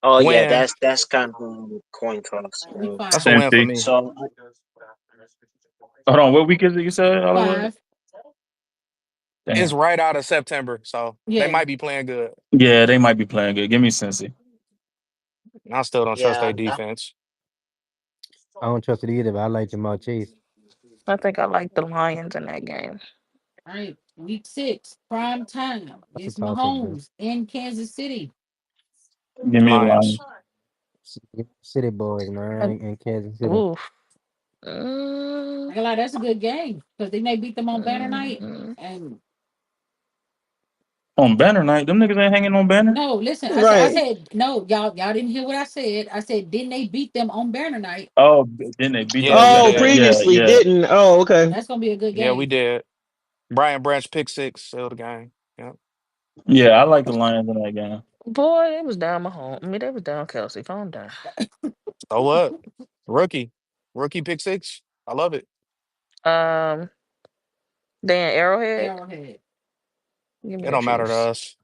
Speaker 2: Oh yeah,
Speaker 6: Win.
Speaker 2: that's kind of coin toss.
Speaker 4: Week 5.
Speaker 6: That's a win for
Speaker 1: Cincy.
Speaker 6: me.
Speaker 2: So
Speaker 1: Hold on, what week is it? You said Hollywood.
Speaker 4: 5.
Speaker 6: It's
Speaker 1: Damn.
Speaker 6: right out of September, so they
Speaker 4: Yeah.
Speaker 6: might be playing good.
Speaker 1: Yeah, they might be playing good. Give me Cincy.
Speaker 6: I still don't trust
Speaker 2: yeah,
Speaker 6: their defense.
Speaker 19: I don't trust it either, but I like Jamal Chase.
Speaker 2: I think I like the Lions in that game.
Speaker 4: All right. Week 6, prime time.
Speaker 19: That's a
Speaker 4: It's
Speaker 19: toss up, though.
Speaker 4: Mahomes in Kansas City.
Speaker 1: Give me the Lions.
Speaker 6: Lions.
Speaker 19: City Boys,
Speaker 2: And,
Speaker 19: man, in Kansas City.
Speaker 2: oof. Mm,
Speaker 4: I lie, that's a good game because they may beat them on banner night.
Speaker 2: mm,
Speaker 4: And
Speaker 1: On banner night, them niggas ain't hanging on banner.
Speaker 4: no, listen, I
Speaker 19: Right.
Speaker 4: said no, y'all didn't hear what I said. I said, didn't they beat them on banner night?
Speaker 1: Oh, then they beat them
Speaker 6: Yeah,
Speaker 1: on
Speaker 6: we
Speaker 19: Oh,
Speaker 1: banner night.
Speaker 6: did.
Speaker 1: Yeah,
Speaker 19: previously
Speaker 1: yeah.
Speaker 19: didn't. Oh, okay.
Speaker 4: That's gonna be a good
Speaker 6: Yeah, we
Speaker 4: game.
Speaker 6: did. Brian Branch pick six, sealed the game. Yeah.
Speaker 1: Yeah, I like the Lions in that game.
Speaker 2: boy, it was down Mahomes. I mean, they was down Kelsey. Calm down.
Speaker 6: So what? Rookie. Rookie pick six. I love it.
Speaker 2: Um, Dan Arrowhead.
Speaker 4: Arrowhead.
Speaker 2: Give me
Speaker 6: It
Speaker 2: the
Speaker 6: don't matter to
Speaker 2: Chiefs.
Speaker 6: us.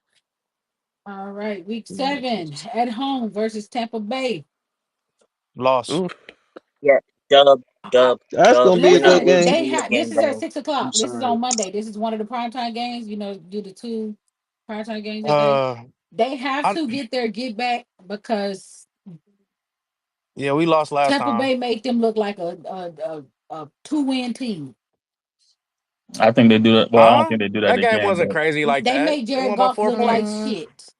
Speaker 4: All right, week
Speaker 2: Give me the
Speaker 4: 7
Speaker 2: Chiefs.
Speaker 4: at home versus Tampa Bay.
Speaker 6: Loss.
Speaker 2: Oof. Yeah, dub, dub,
Speaker 19: That's
Speaker 2: dub.
Speaker 19: gonna be a
Speaker 2: We're not
Speaker 19: good
Speaker 4: Listen,
Speaker 19: game.
Speaker 2: losing
Speaker 4: they
Speaker 2: in the
Speaker 4: have this
Speaker 2: game,
Speaker 4: is at
Speaker 2: bro.
Speaker 4: 6 o'clock.
Speaker 2: I'm
Speaker 4: This is
Speaker 2: sorry.
Speaker 4: on Monday. This is one of the primetime games, do the two primetime games that day.
Speaker 6: Uh
Speaker 4: They have
Speaker 6: I
Speaker 4: to get their get back because
Speaker 6: yeah, we lost last
Speaker 4: Tampa
Speaker 6: time.
Speaker 4: Bay made them look like a 2-win team.
Speaker 1: I think they do that. Well, I don't
Speaker 6: Huh?
Speaker 1: think they do that
Speaker 6: That game
Speaker 1: again,
Speaker 6: wasn't
Speaker 1: but
Speaker 6: crazy like
Speaker 4: They
Speaker 6: that.
Speaker 4: made
Speaker 6: They
Speaker 4: Jared
Speaker 6: won by
Speaker 4: Goff
Speaker 6: four
Speaker 4: look like
Speaker 6: points.
Speaker 2: Mm,
Speaker 4: shit.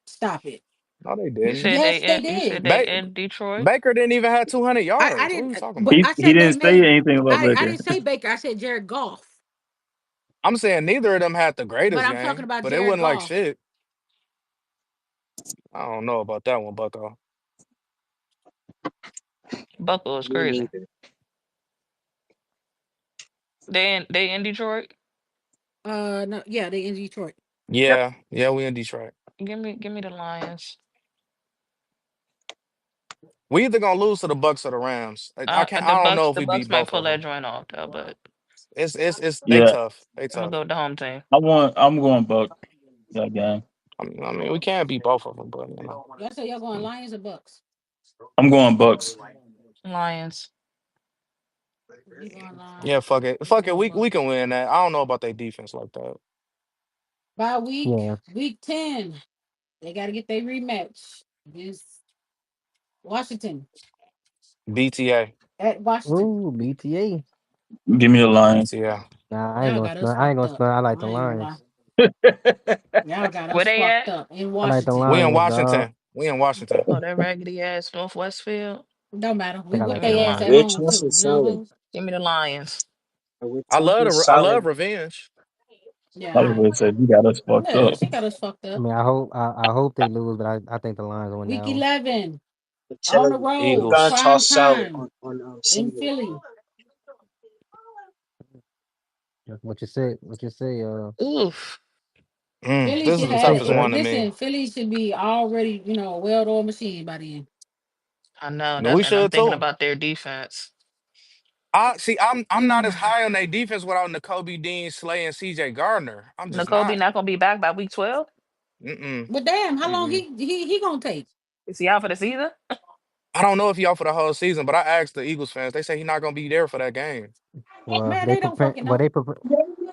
Speaker 4: Stop it.
Speaker 6: No, they
Speaker 2: you
Speaker 6: didn't.
Speaker 2: said they
Speaker 4: Yes, they
Speaker 2: in. You said
Speaker 4: did.
Speaker 2: they
Speaker 6: Ba-
Speaker 2: in Detroit.
Speaker 6: Baker didn't even have 200
Speaker 4: I
Speaker 6: yards. What are
Speaker 4: didn't,
Speaker 6: we talking
Speaker 4: but
Speaker 6: about?
Speaker 4: I
Speaker 1: he
Speaker 4: said they
Speaker 1: didn't say
Speaker 4: made.
Speaker 1: anything about
Speaker 4: I
Speaker 1: Baker.
Speaker 4: didn't say Baker. I said Jared Goff.
Speaker 6: I'm saying neither of them had the
Speaker 4: But
Speaker 6: greatest
Speaker 4: I'm talking
Speaker 6: game,
Speaker 4: about
Speaker 6: but it
Speaker 4: Jared
Speaker 6: wasn't like
Speaker 4: Goff.
Speaker 6: shit. I don't know about that one, Bucko.
Speaker 2: Buckle is me crazy. neither. They in Detroit.
Speaker 4: No, yeah, they in Detroit.
Speaker 2: Yep.
Speaker 6: Yeah, we in Detroit.
Speaker 2: Give me the Lions.
Speaker 6: We either gonna lose to the Bucks or the Rams. I can't.
Speaker 2: The
Speaker 6: I don't
Speaker 2: Bucks.
Speaker 6: know if
Speaker 2: The
Speaker 6: we beat
Speaker 2: Bucks might
Speaker 6: both
Speaker 2: pull
Speaker 6: of
Speaker 2: that
Speaker 6: them.
Speaker 2: joint off though, but
Speaker 6: It's they
Speaker 1: Yeah,
Speaker 6: tough. They
Speaker 2: I'm gonna
Speaker 6: tough.
Speaker 2: go with the home team.
Speaker 1: I'm going Buck that game.
Speaker 6: I mean, we can't beat both of them, but you know.
Speaker 4: Y'all say y'all going
Speaker 6: Mm.
Speaker 4: Lions or Bucks?
Speaker 1: I'm going Bucks.
Speaker 2: Lions.
Speaker 4: You going Lions?
Speaker 6: Yeah, fuck it.
Speaker 4: I'm
Speaker 6: Fuck it.
Speaker 4: going
Speaker 6: We
Speaker 4: Bucks.
Speaker 6: can win that. I don't know about their defense like that.
Speaker 4: By
Speaker 19: Yeah.
Speaker 4: week 10, they got to get their rematch against Washington
Speaker 6: BTA.
Speaker 4: at Washington.
Speaker 19: Ooh, BTA.
Speaker 1: Give me the Lions.
Speaker 6: BTA.
Speaker 19: Nah, I ain't
Speaker 4: Y'all
Speaker 19: gonna
Speaker 4: got us
Speaker 19: stunt. I ain't
Speaker 4: fucked
Speaker 19: gonna
Speaker 4: up.
Speaker 19: stunt. I like the
Speaker 4: I ain't gonna lie.
Speaker 19: Lions.
Speaker 4: Y'all got
Speaker 2: Where
Speaker 4: us
Speaker 2: they
Speaker 4: fucked
Speaker 2: at?
Speaker 4: up in
Speaker 19: I like the
Speaker 4: Washington.
Speaker 6: We in
Speaker 19: Lions, dog.
Speaker 6: Washington. We in Washington.
Speaker 2: Oh, that raggedy ass Northwest field.
Speaker 4: Don't matter.
Speaker 19: I
Speaker 4: We
Speaker 19: think I
Speaker 4: whip
Speaker 19: like
Speaker 2: Give me
Speaker 19: the
Speaker 2: the
Speaker 4: their ass
Speaker 19: Lions.
Speaker 4: at
Speaker 2: Rich,
Speaker 4: home
Speaker 2: this
Speaker 4: too.
Speaker 2: is
Speaker 4: You know what I
Speaker 2: solid.
Speaker 4: mean?
Speaker 2: Give me the Lions. Rich, this is
Speaker 6: I love
Speaker 2: solid.
Speaker 6: revenge.
Speaker 4: Yeah, all right.
Speaker 1: Hollywood said you got us fucked
Speaker 4: Yeah,
Speaker 1: up.
Speaker 4: she got us fucked
Speaker 19: I
Speaker 4: up.
Speaker 19: mean, I hope they lose, but I think the Lions will win that
Speaker 4: Week
Speaker 19: one.
Speaker 4: 11
Speaker 2: I'm
Speaker 4: on the
Speaker 2: telling you, we're
Speaker 4: road,
Speaker 2: gonna
Speaker 6: Eagles.
Speaker 4: prime
Speaker 2: toss solid
Speaker 4: time
Speaker 2: on
Speaker 4: in
Speaker 2: Sunday.
Speaker 4: Philly.
Speaker 19: What you say? What you say?
Speaker 2: Oof.
Speaker 4: Philly
Speaker 6: This is
Speaker 4: should
Speaker 6: the
Speaker 19: What you say,
Speaker 4: have
Speaker 6: toughest
Speaker 19: Shay?
Speaker 6: one to me.
Speaker 4: listen. Philly should be already, a well-oiled machine by then.
Speaker 2: I know
Speaker 6: And
Speaker 2: that,
Speaker 6: we
Speaker 2: and I'm
Speaker 6: should
Speaker 2: thinking
Speaker 6: too.
Speaker 2: about their defense.
Speaker 6: I see. I'm not as high on their defense without N'Kobe Dean, Slay, and C.J. Gardner. I'm just
Speaker 2: N'Kobe
Speaker 6: not.
Speaker 2: not gonna be back by week 12.
Speaker 6: Mm-mm.
Speaker 4: But damn, how long
Speaker 6: Mm-mm.
Speaker 4: he gonna take?
Speaker 2: Is he out for the season?
Speaker 6: I don't know if he out for the whole season, but I asked the Eagles fans. They say he's not gonna be there for that game.
Speaker 19: Well,
Speaker 4: Man, they don't fucking
Speaker 19: Well,
Speaker 4: know.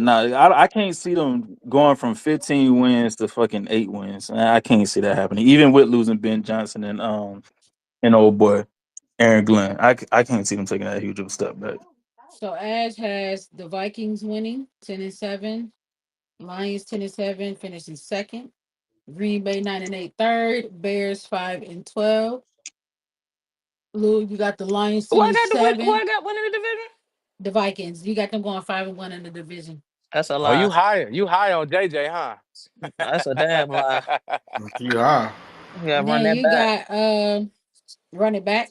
Speaker 1: nah, I can't see them going from 15 wins to fucking 8 wins. I can't see that happening, even with losing Ben Johnson and old boy. Aaron Glenn. I can't see them taking that huge of a step back.
Speaker 4: So Ash has the Vikings winning 10-7, Lions 10-7, finishing second. Green Bay 9-8 third, Bears 5-12. Lou, you got the Lions
Speaker 2: Who I
Speaker 4: 10
Speaker 2: got to win? Who
Speaker 4: seven.
Speaker 2: I got winning the division?
Speaker 4: The Vikings, you got them going 5-1 in the division.
Speaker 2: That's a
Speaker 6: Oh,
Speaker 2: lie.
Speaker 6: you high on JJ, huh?
Speaker 2: That's a damn lie.
Speaker 13: Yeah.
Speaker 2: Yeah, run
Speaker 4: Then
Speaker 2: that
Speaker 4: you
Speaker 2: back.
Speaker 4: got running back.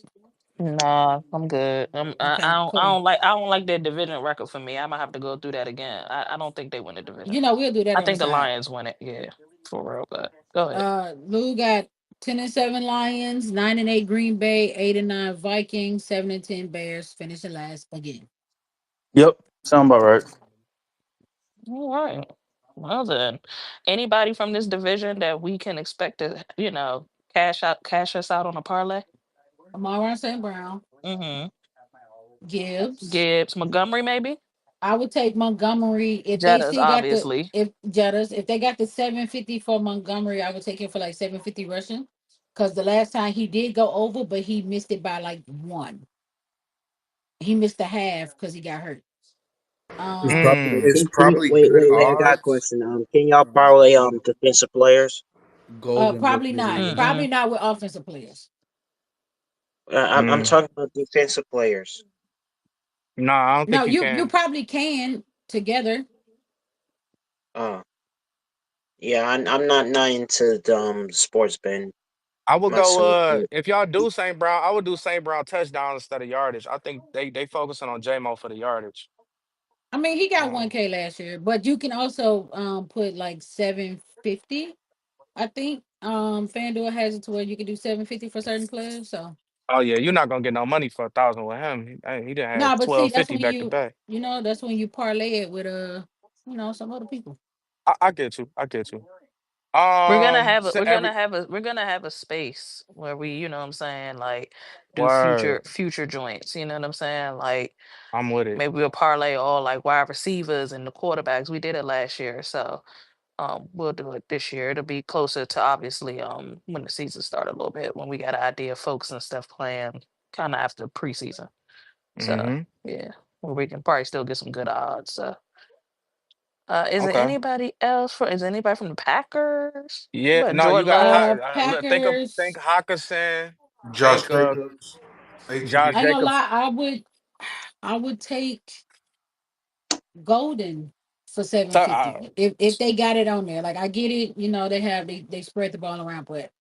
Speaker 2: Nah, I'm good.
Speaker 4: Okay,
Speaker 2: I
Speaker 4: cool.
Speaker 2: don't like that division record for me. I'm gonna have to go through that again. I don't think they win the division.
Speaker 4: We'll do that
Speaker 2: I
Speaker 4: on the
Speaker 2: think the
Speaker 4: side.
Speaker 2: Lions win it. Yeah, for real. But go ahead.
Speaker 4: Lou got 10-7 Lions, 9-8 Green Bay, 8-9 Vikings, 7-10 Bears, finishing last again.
Speaker 1: Yep, sound about right.
Speaker 2: All right. Well then, anybody from this division that we can expect to, cash us out on a parlay?
Speaker 4: Amara St. Brown,
Speaker 2: Mm-hmm.
Speaker 4: Gibbs.
Speaker 2: Gibbs, Montgomery, maybe.
Speaker 4: I would take Montgomery if they
Speaker 2: Jettas,
Speaker 4: still got the
Speaker 2: obviously.
Speaker 4: if Jettas, if they got the 750 for Montgomery, I would take him for like 750 rushing. Because the last time he did go over, but he missed it by like one. He missed the half because he got hurt.
Speaker 14: It's
Speaker 4: Um,
Speaker 14: probably
Speaker 6: Mm.
Speaker 14: it's probably
Speaker 13: Wait,
Speaker 14: good
Speaker 13: wait. I got a
Speaker 14: odds.
Speaker 13: question.
Speaker 14: Can y'all
Speaker 13: Um,
Speaker 14: parlay defensive players?
Speaker 13: Golden
Speaker 4: probably
Speaker 13: Rookie of the
Speaker 4: not.
Speaker 13: Year.
Speaker 4: Probably
Speaker 2: Mm-mm.
Speaker 4: not with offensive players.
Speaker 14: I'm
Speaker 6: Mm.
Speaker 14: talking about defensive players.
Speaker 6: No, I don't
Speaker 4: No,
Speaker 6: think you
Speaker 4: you
Speaker 6: can.
Speaker 4: probably can together.
Speaker 14: Uh, yeah, I'm not into sports betting.
Speaker 6: I would
Speaker 14: My
Speaker 6: go
Speaker 14: son.
Speaker 6: if y'all do St. Brown, I would do St. Brown touchdown instead of yardage. I think they focusing on JMO for the yardage.
Speaker 4: I mean, he got
Speaker 6: Um,
Speaker 4: 1K last year, but you can also put like 750. I think FanDuel has it to where you can do 750 for certain players. So
Speaker 6: oh yeah, you're not gonna get no money for 1,000 with him. He done
Speaker 4: no,
Speaker 6: had
Speaker 4: but see,
Speaker 6: 1250 back to back.
Speaker 4: that's when you parlay it with some other people.
Speaker 6: I get you. I get you. So every
Speaker 2: We're gonna have a space where we, what I'm saying, like do
Speaker 6: word,
Speaker 2: future joints, you know what I'm saying? Like
Speaker 6: I'm with it.
Speaker 2: maybe we'll parlay all like wide receivers and the quarterbacks. We did it last year, so we'll do it this year. It'll be closer to obviously when the season started a little bit, when we got an idea of folks and stuff playing kind of after preseason. So
Speaker 6: Hmm.
Speaker 2: yeah, where we can probably still get some good odds. So
Speaker 6: Okay.
Speaker 2: is there anybody from the Packers?
Speaker 6: Yeah.
Speaker 2: What about
Speaker 6: No, you
Speaker 2: Jordan
Speaker 6: got
Speaker 2: Love?
Speaker 6: look, think
Speaker 4: Packers.
Speaker 6: Hawkinson.
Speaker 13: Josh
Speaker 6: Think
Speaker 13: Jacobs,
Speaker 6: Josh
Speaker 13: ATD.
Speaker 4: I ain't gonna
Speaker 6: Jacobs.
Speaker 4: lie, I would take Golden for
Speaker 6: So,
Speaker 4: 750 if they got it on there. Like I get it, they spread the ball around, but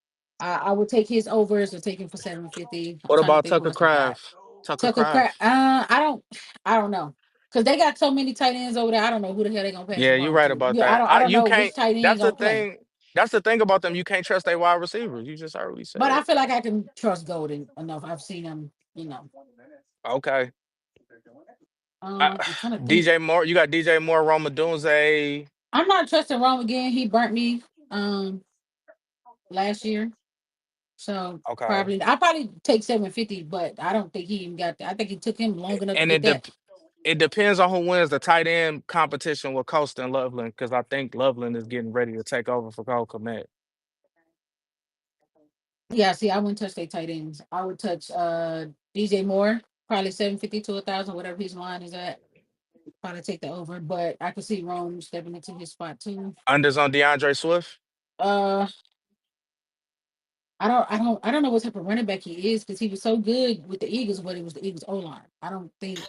Speaker 4: I would take his overs or take him for 750. I'm
Speaker 6: what
Speaker 4: trying to
Speaker 6: about
Speaker 4: think who
Speaker 6: Tucker
Speaker 4: else we got.
Speaker 6: Craft? Tucker
Speaker 4: Tucker Craft.
Speaker 6: Craft.
Speaker 4: I don't know. Because they got so many tight ends over there. I don't know who the hell they gonna pass the
Speaker 6: Yeah, you're
Speaker 4: ball
Speaker 6: right
Speaker 4: to.
Speaker 6: about
Speaker 4: Yeah, I
Speaker 6: that.
Speaker 4: don't I don't
Speaker 6: You
Speaker 4: know which
Speaker 6: can't.
Speaker 4: tight end
Speaker 6: That's the
Speaker 4: gonna play.
Speaker 6: thing. That's the thing about them. You can't trust their wide receivers. You just already
Speaker 4: But
Speaker 6: said.
Speaker 4: I feel like I can trust Golden enough. I've seen him.
Speaker 6: Okay.
Speaker 4: I'm trying to think.
Speaker 6: DJ Moore. You got DJ Moore, Roma Dunze.
Speaker 4: I'm not trusting Rome again. He burnt me last year. So
Speaker 6: Okay.
Speaker 4: probably I probably take 750, but I don't think he even got that. I think it took him long enough to
Speaker 6: And
Speaker 4: get that.
Speaker 6: it depends on who wins the tight end competition with Costa and Loveland, because I think Loveland is getting ready to take over for Cole Kmet.
Speaker 4: Yeah, see, I wouldn't touch their tight ends. I would touch DJ Moore, probably 750 to 1,000, whatever his line is at. Probably take the over, but I could see Rome stepping into his spot too.
Speaker 6: Unders on DeAndre Swift.
Speaker 4: Uh I don't know what type of running back he is because he was so good with the Eagles, but it was the Eagles O line. I don't think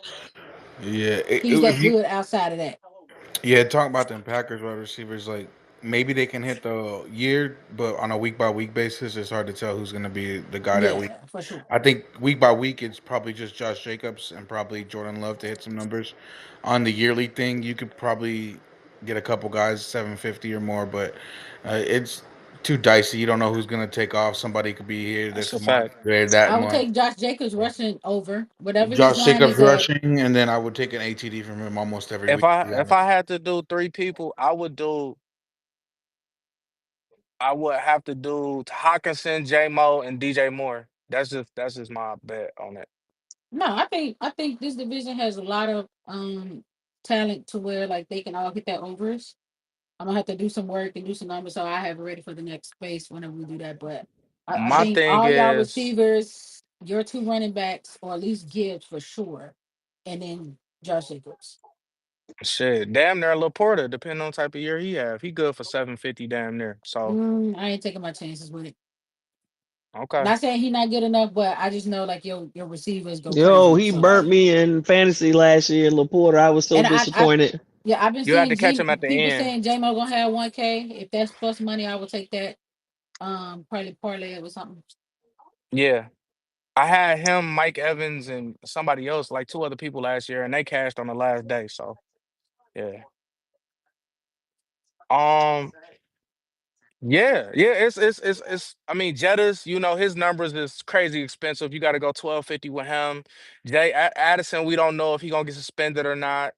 Speaker 13: Yeah,
Speaker 4: he's
Speaker 13: if
Speaker 4: that
Speaker 13: you
Speaker 4: good outside of that.
Speaker 13: talking about them Packers wide receivers, like maybe they can hit the year, but on a week by week basis, it's hard to tell who's going to be the guy that week.
Speaker 4: Yeah, for sure.
Speaker 13: I think week by week, it's probably just Josh Jacobs and probably Jordan Love to hit some numbers. On the yearly thing, you could probably get a couple guys 750 or more, but it's too dicey. You don't know who's going to take off. Somebody could be here
Speaker 6: That's
Speaker 13: this
Speaker 6: a
Speaker 13: month,
Speaker 6: fact.
Speaker 13: there that
Speaker 4: I would
Speaker 13: month.
Speaker 4: take Josh Jacobs rushing over whatever his
Speaker 13: Josh
Speaker 4: line
Speaker 13: Jacobs
Speaker 4: is at.
Speaker 13: rushing, and then I would take an ATD from him almost every week. To be
Speaker 6: If
Speaker 13: honest.
Speaker 6: I had to do three people, I would have to do Hawkinson, J Mo, and DJ Moore. That's just my bet on it.
Speaker 4: No, I think this division has a lot of talent to where like they can all hit their overs. I'm gonna have to do some work and do some numbers so I have it ready for the next space whenever we do that. But I
Speaker 6: My
Speaker 4: think
Speaker 6: thing
Speaker 4: all y'all
Speaker 6: is
Speaker 4: receivers. your two running backs, or at least Gibbs for sure, and then Josh Jacobs.
Speaker 17: Shit, damn near Laporta, depending on type of year he have. He good for 750 damn near. So
Speaker 4: I ain't taking my chances with it.
Speaker 17: okay.
Speaker 4: Not saying he not good enough, but I just know like your receivers go
Speaker 3: Yo,
Speaker 4: crazy.
Speaker 3: he
Speaker 4: So
Speaker 3: burnt
Speaker 4: like,
Speaker 3: me in fantasy last year, Laporta. I was so
Speaker 4: and I
Speaker 3: disappointed.
Speaker 4: yeah, I've been
Speaker 17: You had to
Speaker 4: seeing
Speaker 17: catch him at the
Speaker 4: people
Speaker 17: end.
Speaker 4: saying JMO gonna have 1K. If that's plus money, I will take that. Probably parlay it with something.
Speaker 17: Yeah. I had him, Mike Evans, and somebody else, like two other people last year, and they cashed on the last day. So yeah. Um, yeah, it's I mean, Jettas, his numbers is crazy expensive. You gotta go 1250 with him. Addison, we don't know if he gonna get suspended or not.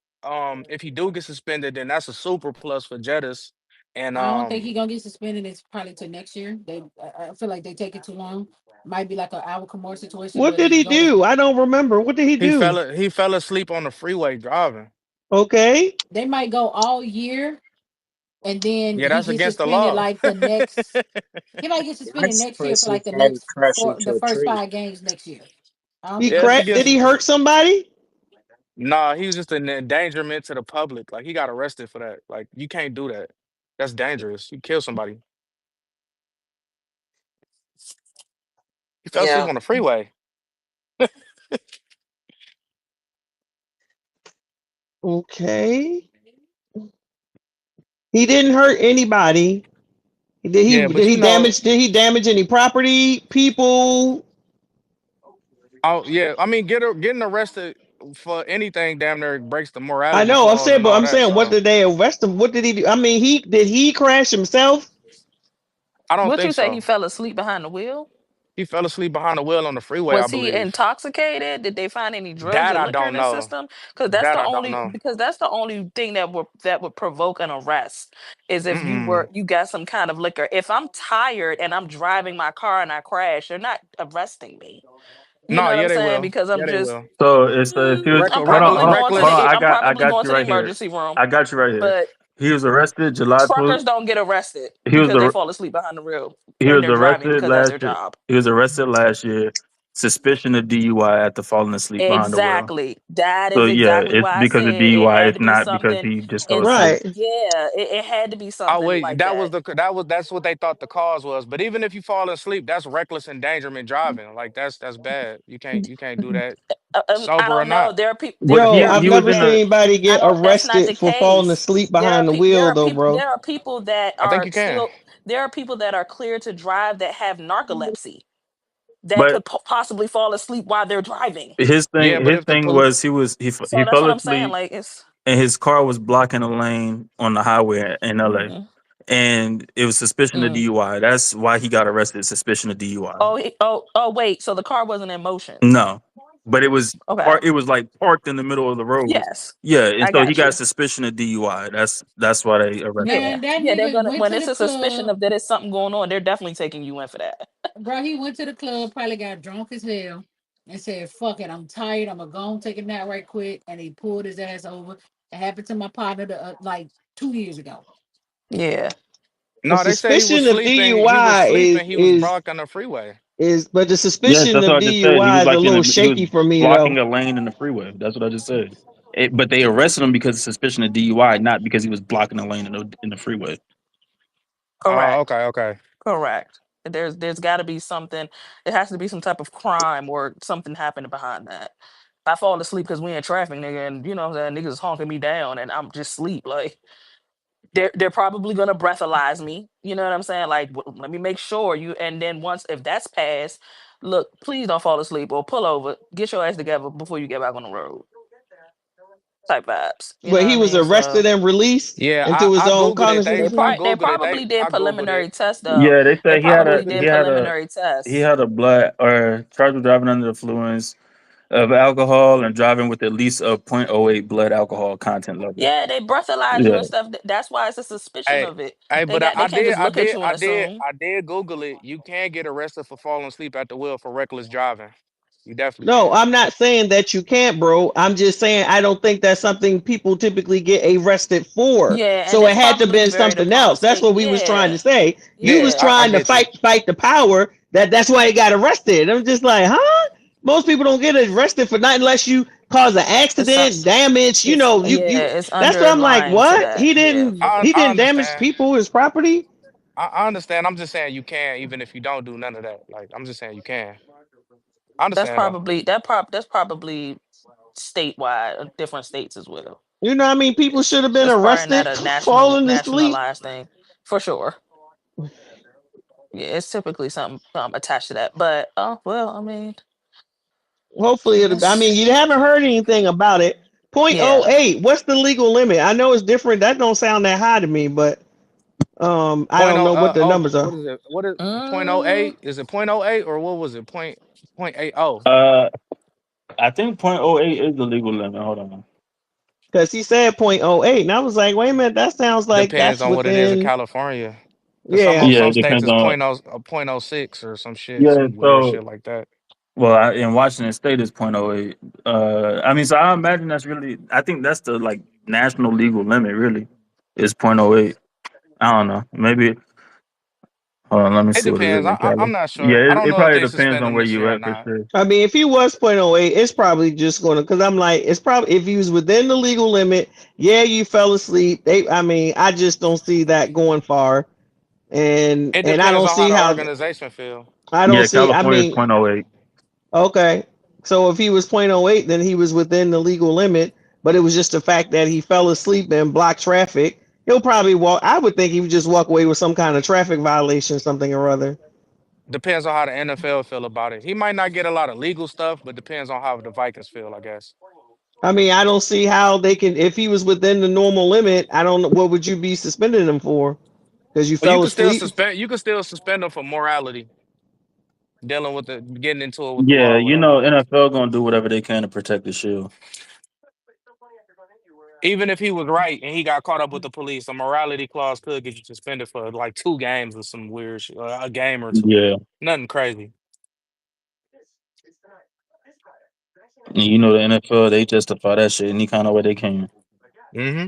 Speaker 17: If he do get suspended, then that's a super plus for Jettas. And
Speaker 4: I don't think he gonna get suspended. It's probably till next year. I feel like they take it too long. Might be like a Al Kamor situation,
Speaker 3: What
Speaker 4: but
Speaker 3: did
Speaker 4: he's
Speaker 3: he
Speaker 4: going.
Speaker 3: do? I don't remember. What did he do?
Speaker 17: he fell asleep on the freeway driving.
Speaker 3: Okay.
Speaker 4: They might go all year, and then
Speaker 17: Yeah,
Speaker 4: he
Speaker 17: that's
Speaker 4: gets
Speaker 17: against the
Speaker 4: suspended
Speaker 17: law.
Speaker 4: like the next. He might get suspended
Speaker 2: That's
Speaker 4: next year for
Speaker 2: person
Speaker 4: like the
Speaker 2: probably
Speaker 4: next
Speaker 2: crash
Speaker 4: for
Speaker 2: into
Speaker 4: the
Speaker 2: a
Speaker 4: first
Speaker 2: tree.
Speaker 4: 5 games next year. I don't
Speaker 3: He
Speaker 4: think
Speaker 17: Yeah,
Speaker 4: he's
Speaker 17: it's
Speaker 3: cracked. Did
Speaker 17: against.
Speaker 3: he
Speaker 4: suspended.
Speaker 3: hurt somebody?
Speaker 17: Nah, he was just an endangerment to the public. Like he got arrested for that. Like you can't do that. That's dangerous. You kill somebody. He fell asleep
Speaker 3: Yeah.
Speaker 17: on the freeway.
Speaker 3: Okay. He didn't hurt anybody. Did he
Speaker 17: Yeah,
Speaker 3: did
Speaker 17: but
Speaker 3: he damage any property, people?
Speaker 17: oh yeah. I mean, getting arrested for anything damn near breaks the
Speaker 3: I
Speaker 17: morality
Speaker 3: know,
Speaker 17: clause and
Speaker 3: but
Speaker 17: all
Speaker 3: I'm
Speaker 17: that.
Speaker 3: saying what
Speaker 17: So
Speaker 3: did they arrest him? What did he do? I mean, he crash himself?
Speaker 17: I don't
Speaker 2: What you
Speaker 17: think
Speaker 2: say? He
Speaker 17: so.
Speaker 2: fell asleep behind the wheel?
Speaker 17: He fell asleep behind the wheel on the freeway, I
Speaker 2: Was he
Speaker 17: believe.
Speaker 2: intoxicated? Did they find any drugs
Speaker 17: That
Speaker 2: or
Speaker 17: I
Speaker 2: liquor
Speaker 17: don't
Speaker 2: in his
Speaker 17: know.
Speaker 2: system? Because
Speaker 17: That I don't know.
Speaker 2: that's the only thing that would provoke an arrest is if
Speaker 17: Mm-mm.
Speaker 2: you got some kind of liquor. If I'm tired and I'm driving my car and I crash, they're not arresting me. You know
Speaker 17: No,
Speaker 2: what
Speaker 17: yeah,
Speaker 2: I'm
Speaker 17: they
Speaker 2: saying?
Speaker 17: will.
Speaker 2: Because I'm
Speaker 17: Yeah, they
Speaker 2: just
Speaker 17: will.
Speaker 1: So it's if he was hold on,
Speaker 2: I'm
Speaker 1: hold on,
Speaker 2: probably going to
Speaker 1: hold on.
Speaker 17: Reckless.
Speaker 2: I'm
Speaker 1: I
Speaker 2: probably
Speaker 1: got
Speaker 2: going
Speaker 1: you
Speaker 2: to the
Speaker 1: right here.
Speaker 2: emergency room.
Speaker 1: I got you right here.
Speaker 2: But
Speaker 1: He was arrested July 12th.
Speaker 2: truckers don't get arrested
Speaker 1: He was
Speaker 2: because they
Speaker 1: ar-
Speaker 2: fall asleep behind the wheel
Speaker 1: he
Speaker 2: when
Speaker 1: was
Speaker 2: they're driving
Speaker 1: arrested
Speaker 2: because that's
Speaker 1: last
Speaker 2: their
Speaker 1: year.
Speaker 2: job.
Speaker 1: He was arrested last year. Suspicion of DUI after falling asleep behind the wheel.
Speaker 2: Exactly. That
Speaker 1: So
Speaker 2: is
Speaker 1: yeah,
Speaker 2: exactly
Speaker 1: it's
Speaker 2: why I
Speaker 1: because of
Speaker 2: said it
Speaker 1: DUI.
Speaker 2: had
Speaker 1: It's
Speaker 2: to be
Speaker 1: not because
Speaker 2: something.
Speaker 1: he just fell
Speaker 2: And
Speaker 1: asleep.
Speaker 3: Right.
Speaker 2: yeah, it had to be
Speaker 17: Oh
Speaker 2: something
Speaker 17: wait,
Speaker 2: like that.
Speaker 17: that's what they thought the cause was. But even if you fall asleep, that's reckless endangerment driving. Like that's bad. You can't do that
Speaker 2: I
Speaker 17: sober or
Speaker 2: don't know.
Speaker 17: not.
Speaker 1: What
Speaker 3: Yo,
Speaker 2: There are
Speaker 3: I've
Speaker 1: he was
Speaker 2: people
Speaker 3: never
Speaker 1: in
Speaker 2: that
Speaker 1: a
Speaker 3: seen anybody
Speaker 2: I
Speaker 3: get
Speaker 2: don't. That's not the
Speaker 3: arrested for falling
Speaker 2: case.
Speaker 3: asleep behind the wheel though, bro.
Speaker 2: There are people that
Speaker 17: I think
Speaker 2: are
Speaker 17: you can.
Speaker 2: still. There are people that are clear to drive that have narcolepsy that
Speaker 1: but
Speaker 2: could possibly fall asleep while they're driving.
Speaker 1: his
Speaker 17: Yeah,
Speaker 1: thing
Speaker 17: but
Speaker 1: his
Speaker 17: if the
Speaker 1: thing
Speaker 17: police,
Speaker 1: was he
Speaker 2: So that's
Speaker 1: fell
Speaker 2: what I'm saying.
Speaker 1: asleep
Speaker 2: Like it's.
Speaker 1: and his car was blocking a lane on the highway in LA.
Speaker 2: Mhm.
Speaker 1: And it was suspicion of
Speaker 2: Mm.
Speaker 1: DUI. That's why he got arrested. Suspicion of DUI.
Speaker 2: Oh, wait. So the car wasn't in motion.
Speaker 1: No, but it was
Speaker 2: Okay.
Speaker 1: it was like parked in the middle of the road.
Speaker 2: Yes,
Speaker 1: Yeah, and
Speaker 2: I
Speaker 1: so he
Speaker 2: got
Speaker 1: got
Speaker 2: you.
Speaker 1: suspicion of DUI. That's why they arrested him.
Speaker 2: Yeah,
Speaker 4: Man, that
Speaker 2: yeah. They're
Speaker 4: nigga
Speaker 2: gonna
Speaker 4: went
Speaker 2: when
Speaker 4: to
Speaker 2: it's
Speaker 4: the
Speaker 2: a suspicion
Speaker 4: club,
Speaker 2: of that it's something going on. They're definitely taking you in for that.
Speaker 4: bro. He went to the club, probably got drunk as hell, and said, "Fuck it, I'm tired. I'm gonna go and take a nap right quick." And he pulled his ass over. It happened to my partner like 2 years ago.
Speaker 2: Yeah.
Speaker 3: A
Speaker 17: no, they said he was
Speaker 3: suspicion of
Speaker 17: sleeping. He was
Speaker 3: DUI
Speaker 17: sleeping. He was blocking the freeway.
Speaker 3: but the
Speaker 1: Yes,
Speaker 3: suspicion
Speaker 1: that's what
Speaker 3: of
Speaker 1: I just said. He
Speaker 3: DUI
Speaker 1: was
Speaker 3: is a
Speaker 1: like
Speaker 3: little
Speaker 1: he was
Speaker 3: shaky for me
Speaker 1: blocking
Speaker 3: though.
Speaker 1: a lane in the freeway. That's what I just said. But they arrested him because of suspicion of DUI, not because he was blocking a lane in the freeway.
Speaker 17: Oh,
Speaker 2: Correct.
Speaker 17: okay, okay.
Speaker 2: Correct. There's got to be something. It has to be some type of crime or something happening behind that. If I fall asleep because we in traffic, nigga, and you know what I'm saying, niggas is honking me down, and I'm just sleep. Like they're probably gonna breathalyze me. You know what I'm saying? Like let me make sure you. And then once if that's passed, look, please don't fall asleep or pull over. Get your ass together before you get back on the road. Type vibes. You know
Speaker 3: But
Speaker 2: what I
Speaker 3: he was
Speaker 2: mean?
Speaker 3: arrested
Speaker 2: So
Speaker 3: and released
Speaker 17: Yeah,
Speaker 3: into his
Speaker 17: I
Speaker 3: own
Speaker 17: googled it.
Speaker 2: they
Speaker 17: I
Speaker 3: cognizance.
Speaker 2: probably they
Speaker 17: googled it.
Speaker 2: probably did
Speaker 17: I googled it.
Speaker 2: preliminary tests though.
Speaker 1: Yeah, they
Speaker 2: They
Speaker 1: said
Speaker 2: probably did preliminary
Speaker 1: he
Speaker 2: tests.
Speaker 1: had a blood or charged with driving under the influence of alcohol and driving with at least a point oh 0.08 blood alcohol content level.
Speaker 2: Yeah, they breathalyze you
Speaker 1: Yeah,
Speaker 2: and stuff. That's why it's a suspicion
Speaker 17: Hey,
Speaker 2: of it.
Speaker 17: hey, but I,
Speaker 2: They
Speaker 17: I
Speaker 2: can't
Speaker 17: did,
Speaker 2: just
Speaker 17: I
Speaker 2: look at
Speaker 17: did,
Speaker 2: you and
Speaker 17: I did,
Speaker 2: assume.
Speaker 17: I did Google it. You can get arrested for falling asleep at the wheel for reckless driving. You definitely
Speaker 3: No,
Speaker 17: can.
Speaker 3: I'm not saying that you can't, bro. I'm just saying I don't think that's something people typically get arrested for.
Speaker 2: Yeah, and
Speaker 3: So it
Speaker 2: it's
Speaker 3: had to
Speaker 2: probably
Speaker 3: be
Speaker 2: very the
Speaker 3: something else.
Speaker 2: promise
Speaker 3: That's
Speaker 2: state.
Speaker 3: what we was trying
Speaker 2: Yeah,
Speaker 3: to say. You
Speaker 17: Yeah,
Speaker 3: was
Speaker 2: yeah.
Speaker 17: I
Speaker 3: trying to
Speaker 17: get you.
Speaker 3: fight the power.
Speaker 2: That's why he got arrested. I'm just like, huh? Most people don't get arrested for nothing unless you cause an It's not, accident, damage. You
Speaker 4: It's
Speaker 2: know, you. yeah, it's
Speaker 4: yeah.
Speaker 2: That's what I'm like. underlying to What? that. Yeah. He
Speaker 6: I
Speaker 2: didn't damage
Speaker 6: understand.
Speaker 2: people, his property.
Speaker 6: I understand. I'm just saying you can, even if you don't do none of that. Like I'm just saying you can. I understand though.
Speaker 2: That's probably statewide, different states as well. You know, what I mean, people should have been It's probably not arrested a falling asleep. nationalized thing for sure. Yeah, it's typically something attached to that. But oh well, I mean, Hopefully, I
Speaker 6: Mm.
Speaker 2: mean, you haven't heard anything about it. Point oh yeah, eight. What's the legal limit? I know it's different. That don't sound that high to me, but I
Speaker 6: Point
Speaker 2: don't
Speaker 6: oh
Speaker 2: know what the
Speaker 6: oh
Speaker 2: numbers
Speaker 6: what
Speaker 2: are.
Speaker 6: is it? What is point oh
Speaker 2: Mm,
Speaker 6: eight? Is it point oh eight or what was it? Point 80.
Speaker 1: Uh, I think .08 is the legal limit. Hold on.
Speaker 2: because he said point oh eight, and I was like, wait a minute, that sounds like
Speaker 6: Depends
Speaker 2: that's
Speaker 6: on what it is in
Speaker 2: within.
Speaker 6: California. Cause
Speaker 2: Yeah,
Speaker 1: Yeah,
Speaker 6: some
Speaker 1: it
Speaker 6: states
Speaker 1: depends
Speaker 6: is
Speaker 1: on.
Speaker 6: point oh 0.06 or some shit,
Speaker 1: Yeah,
Speaker 6: some weird
Speaker 1: so
Speaker 6: shit like that.
Speaker 1: well, in Washington State is .08. I mean, so I imagine that's really. I think that's the like national legal limit. Really, is .08. I don't know. Maybe. Hold on. Let me
Speaker 6: It
Speaker 1: see what it is
Speaker 6: depends.
Speaker 1: in
Speaker 6: I'm
Speaker 1: Cali.
Speaker 6: not
Speaker 1: Yeah,
Speaker 6: sure. I don't
Speaker 1: it
Speaker 6: know if
Speaker 1: probably
Speaker 6: they
Speaker 1: depends
Speaker 6: suspend
Speaker 1: on
Speaker 6: them
Speaker 1: where
Speaker 6: this
Speaker 1: you
Speaker 6: year or
Speaker 1: at for
Speaker 6: not.
Speaker 1: sure.
Speaker 2: I mean, if he was point oh eight, it's probably just going to, because I'm like, it's probably, if he was within the legal limit, yeah, you fell asleep. I mean, I just don't see that going far.
Speaker 6: It
Speaker 2: And I
Speaker 6: depends
Speaker 2: don't
Speaker 6: on how
Speaker 2: see
Speaker 6: the
Speaker 2: how,
Speaker 6: organization feel.
Speaker 2: I don't
Speaker 1: Yeah,
Speaker 2: see, I
Speaker 1: California is
Speaker 2: mean,
Speaker 1: .08.
Speaker 2: okay. So if he was point oh eight, then he was within the legal limit, but it was just the fact that he fell asleep and blocked traffic. He'll probably walk, I would think he would just walk away with some kind of traffic violation, something or other.
Speaker 6: Depends on how the NFL feel about it. He might not get a lot of legal stuff, but depends on how the Vikings feel, I guess.
Speaker 2: I mean, I don't see how they can, if he was within the normal limit, I don't know, what would you be suspending him for? Because you
Speaker 6: But
Speaker 2: fell asleep?
Speaker 6: you can still suspend them for morality, dealing with the getting into it with the law
Speaker 1: Yeah,
Speaker 6: or whatever.
Speaker 1: NFL gonna do whatever they can to protect the shield.
Speaker 6: Even if he was right and he got caught up with the police, a morality clause could get you suspended for like 2 games or some weird shit, a game or two.
Speaker 1: Yeah,
Speaker 6: Nothing crazy.
Speaker 1: and the NFL they justify that shit any kind of way they can.
Speaker 6: Hmm.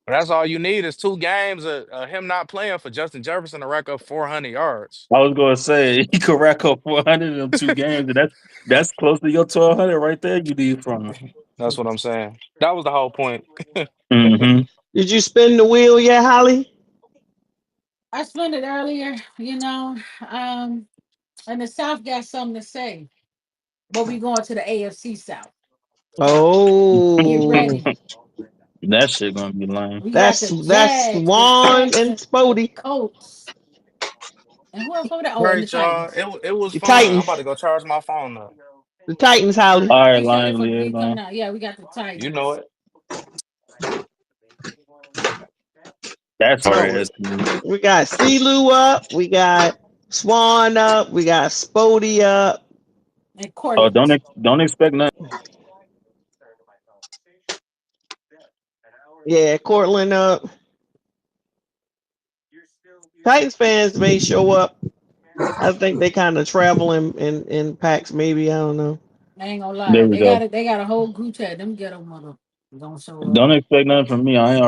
Speaker 6: That's all you need is 2 games of him not playing for Justin Jefferson to rack up 400 yards.
Speaker 1: I was gonna say he could rack up 400 in them 2 games, and that's close to your 1,200 right there. You need from him.
Speaker 6: That's what I'm saying. That was the whole point.
Speaker 1: Hmm.
Speaker 2: Did you spin the wheel yet, Holly?
Speaker 4: I spent it earlier, and the South got something to say, but we going to the AFC South. Get
Speaker 2: Oh,
Speaker 4: ready.
Speaker 1: That shit gonna be lame.
Speaker 4: We got the
Speaker 2: that's
Speaker 4: Jags, the
Speaker 2: Swan and
Speaker 4: Texans, the
Speaker 2: Spody.
Speaker 4: Colts, and who else over there?
Speaker 6: All
Speaker 4: Oh, and the
Speaker 6: right, y'all.
Speaker 4: Titans.
Speaker 6: It was
Speaker 2: The
Speaker 6: fun. I'm about
Speaker 2: Titans.
Speaker 6: to go charge my phone up.
Speaker 2: The Titans, Holly.
Speaker 1: All right,
Speaker 4: Make sure they
Speaker 1: Lion
Speaker 4: for you coming
Speaker 1: liaison.
Speaker 4: out. Yeah, we got the
Speaker 6: You know
Speaker 4: Titans.
Speaker 6: it.
Speaker 1: That's
Speaker 6: You
Speaker 1: hard
Speaker 6: know
Speaker 1: as
Speaker 6: it.
Speaker 1: me.
Speaker 2: We got CeeLo up. We got Swan up. We got Spody up.
Speaker 4: And
Speaker 1: Oh,
Speaker 4: Cortland.
Speaker 1: don't expect nothing.
Speaker 2: Yeah, Cortland up. Titans fans may show up. I think they kind of travel in packs, maybe. I don't know.
Speaker 4: I ain't gonna lie.
Speaker 1: There we go.
Speaker 4: They got a whole group chat. Them ghetto mother gonna show up.
Speaker 1: Don't expect nothing from me. I ain't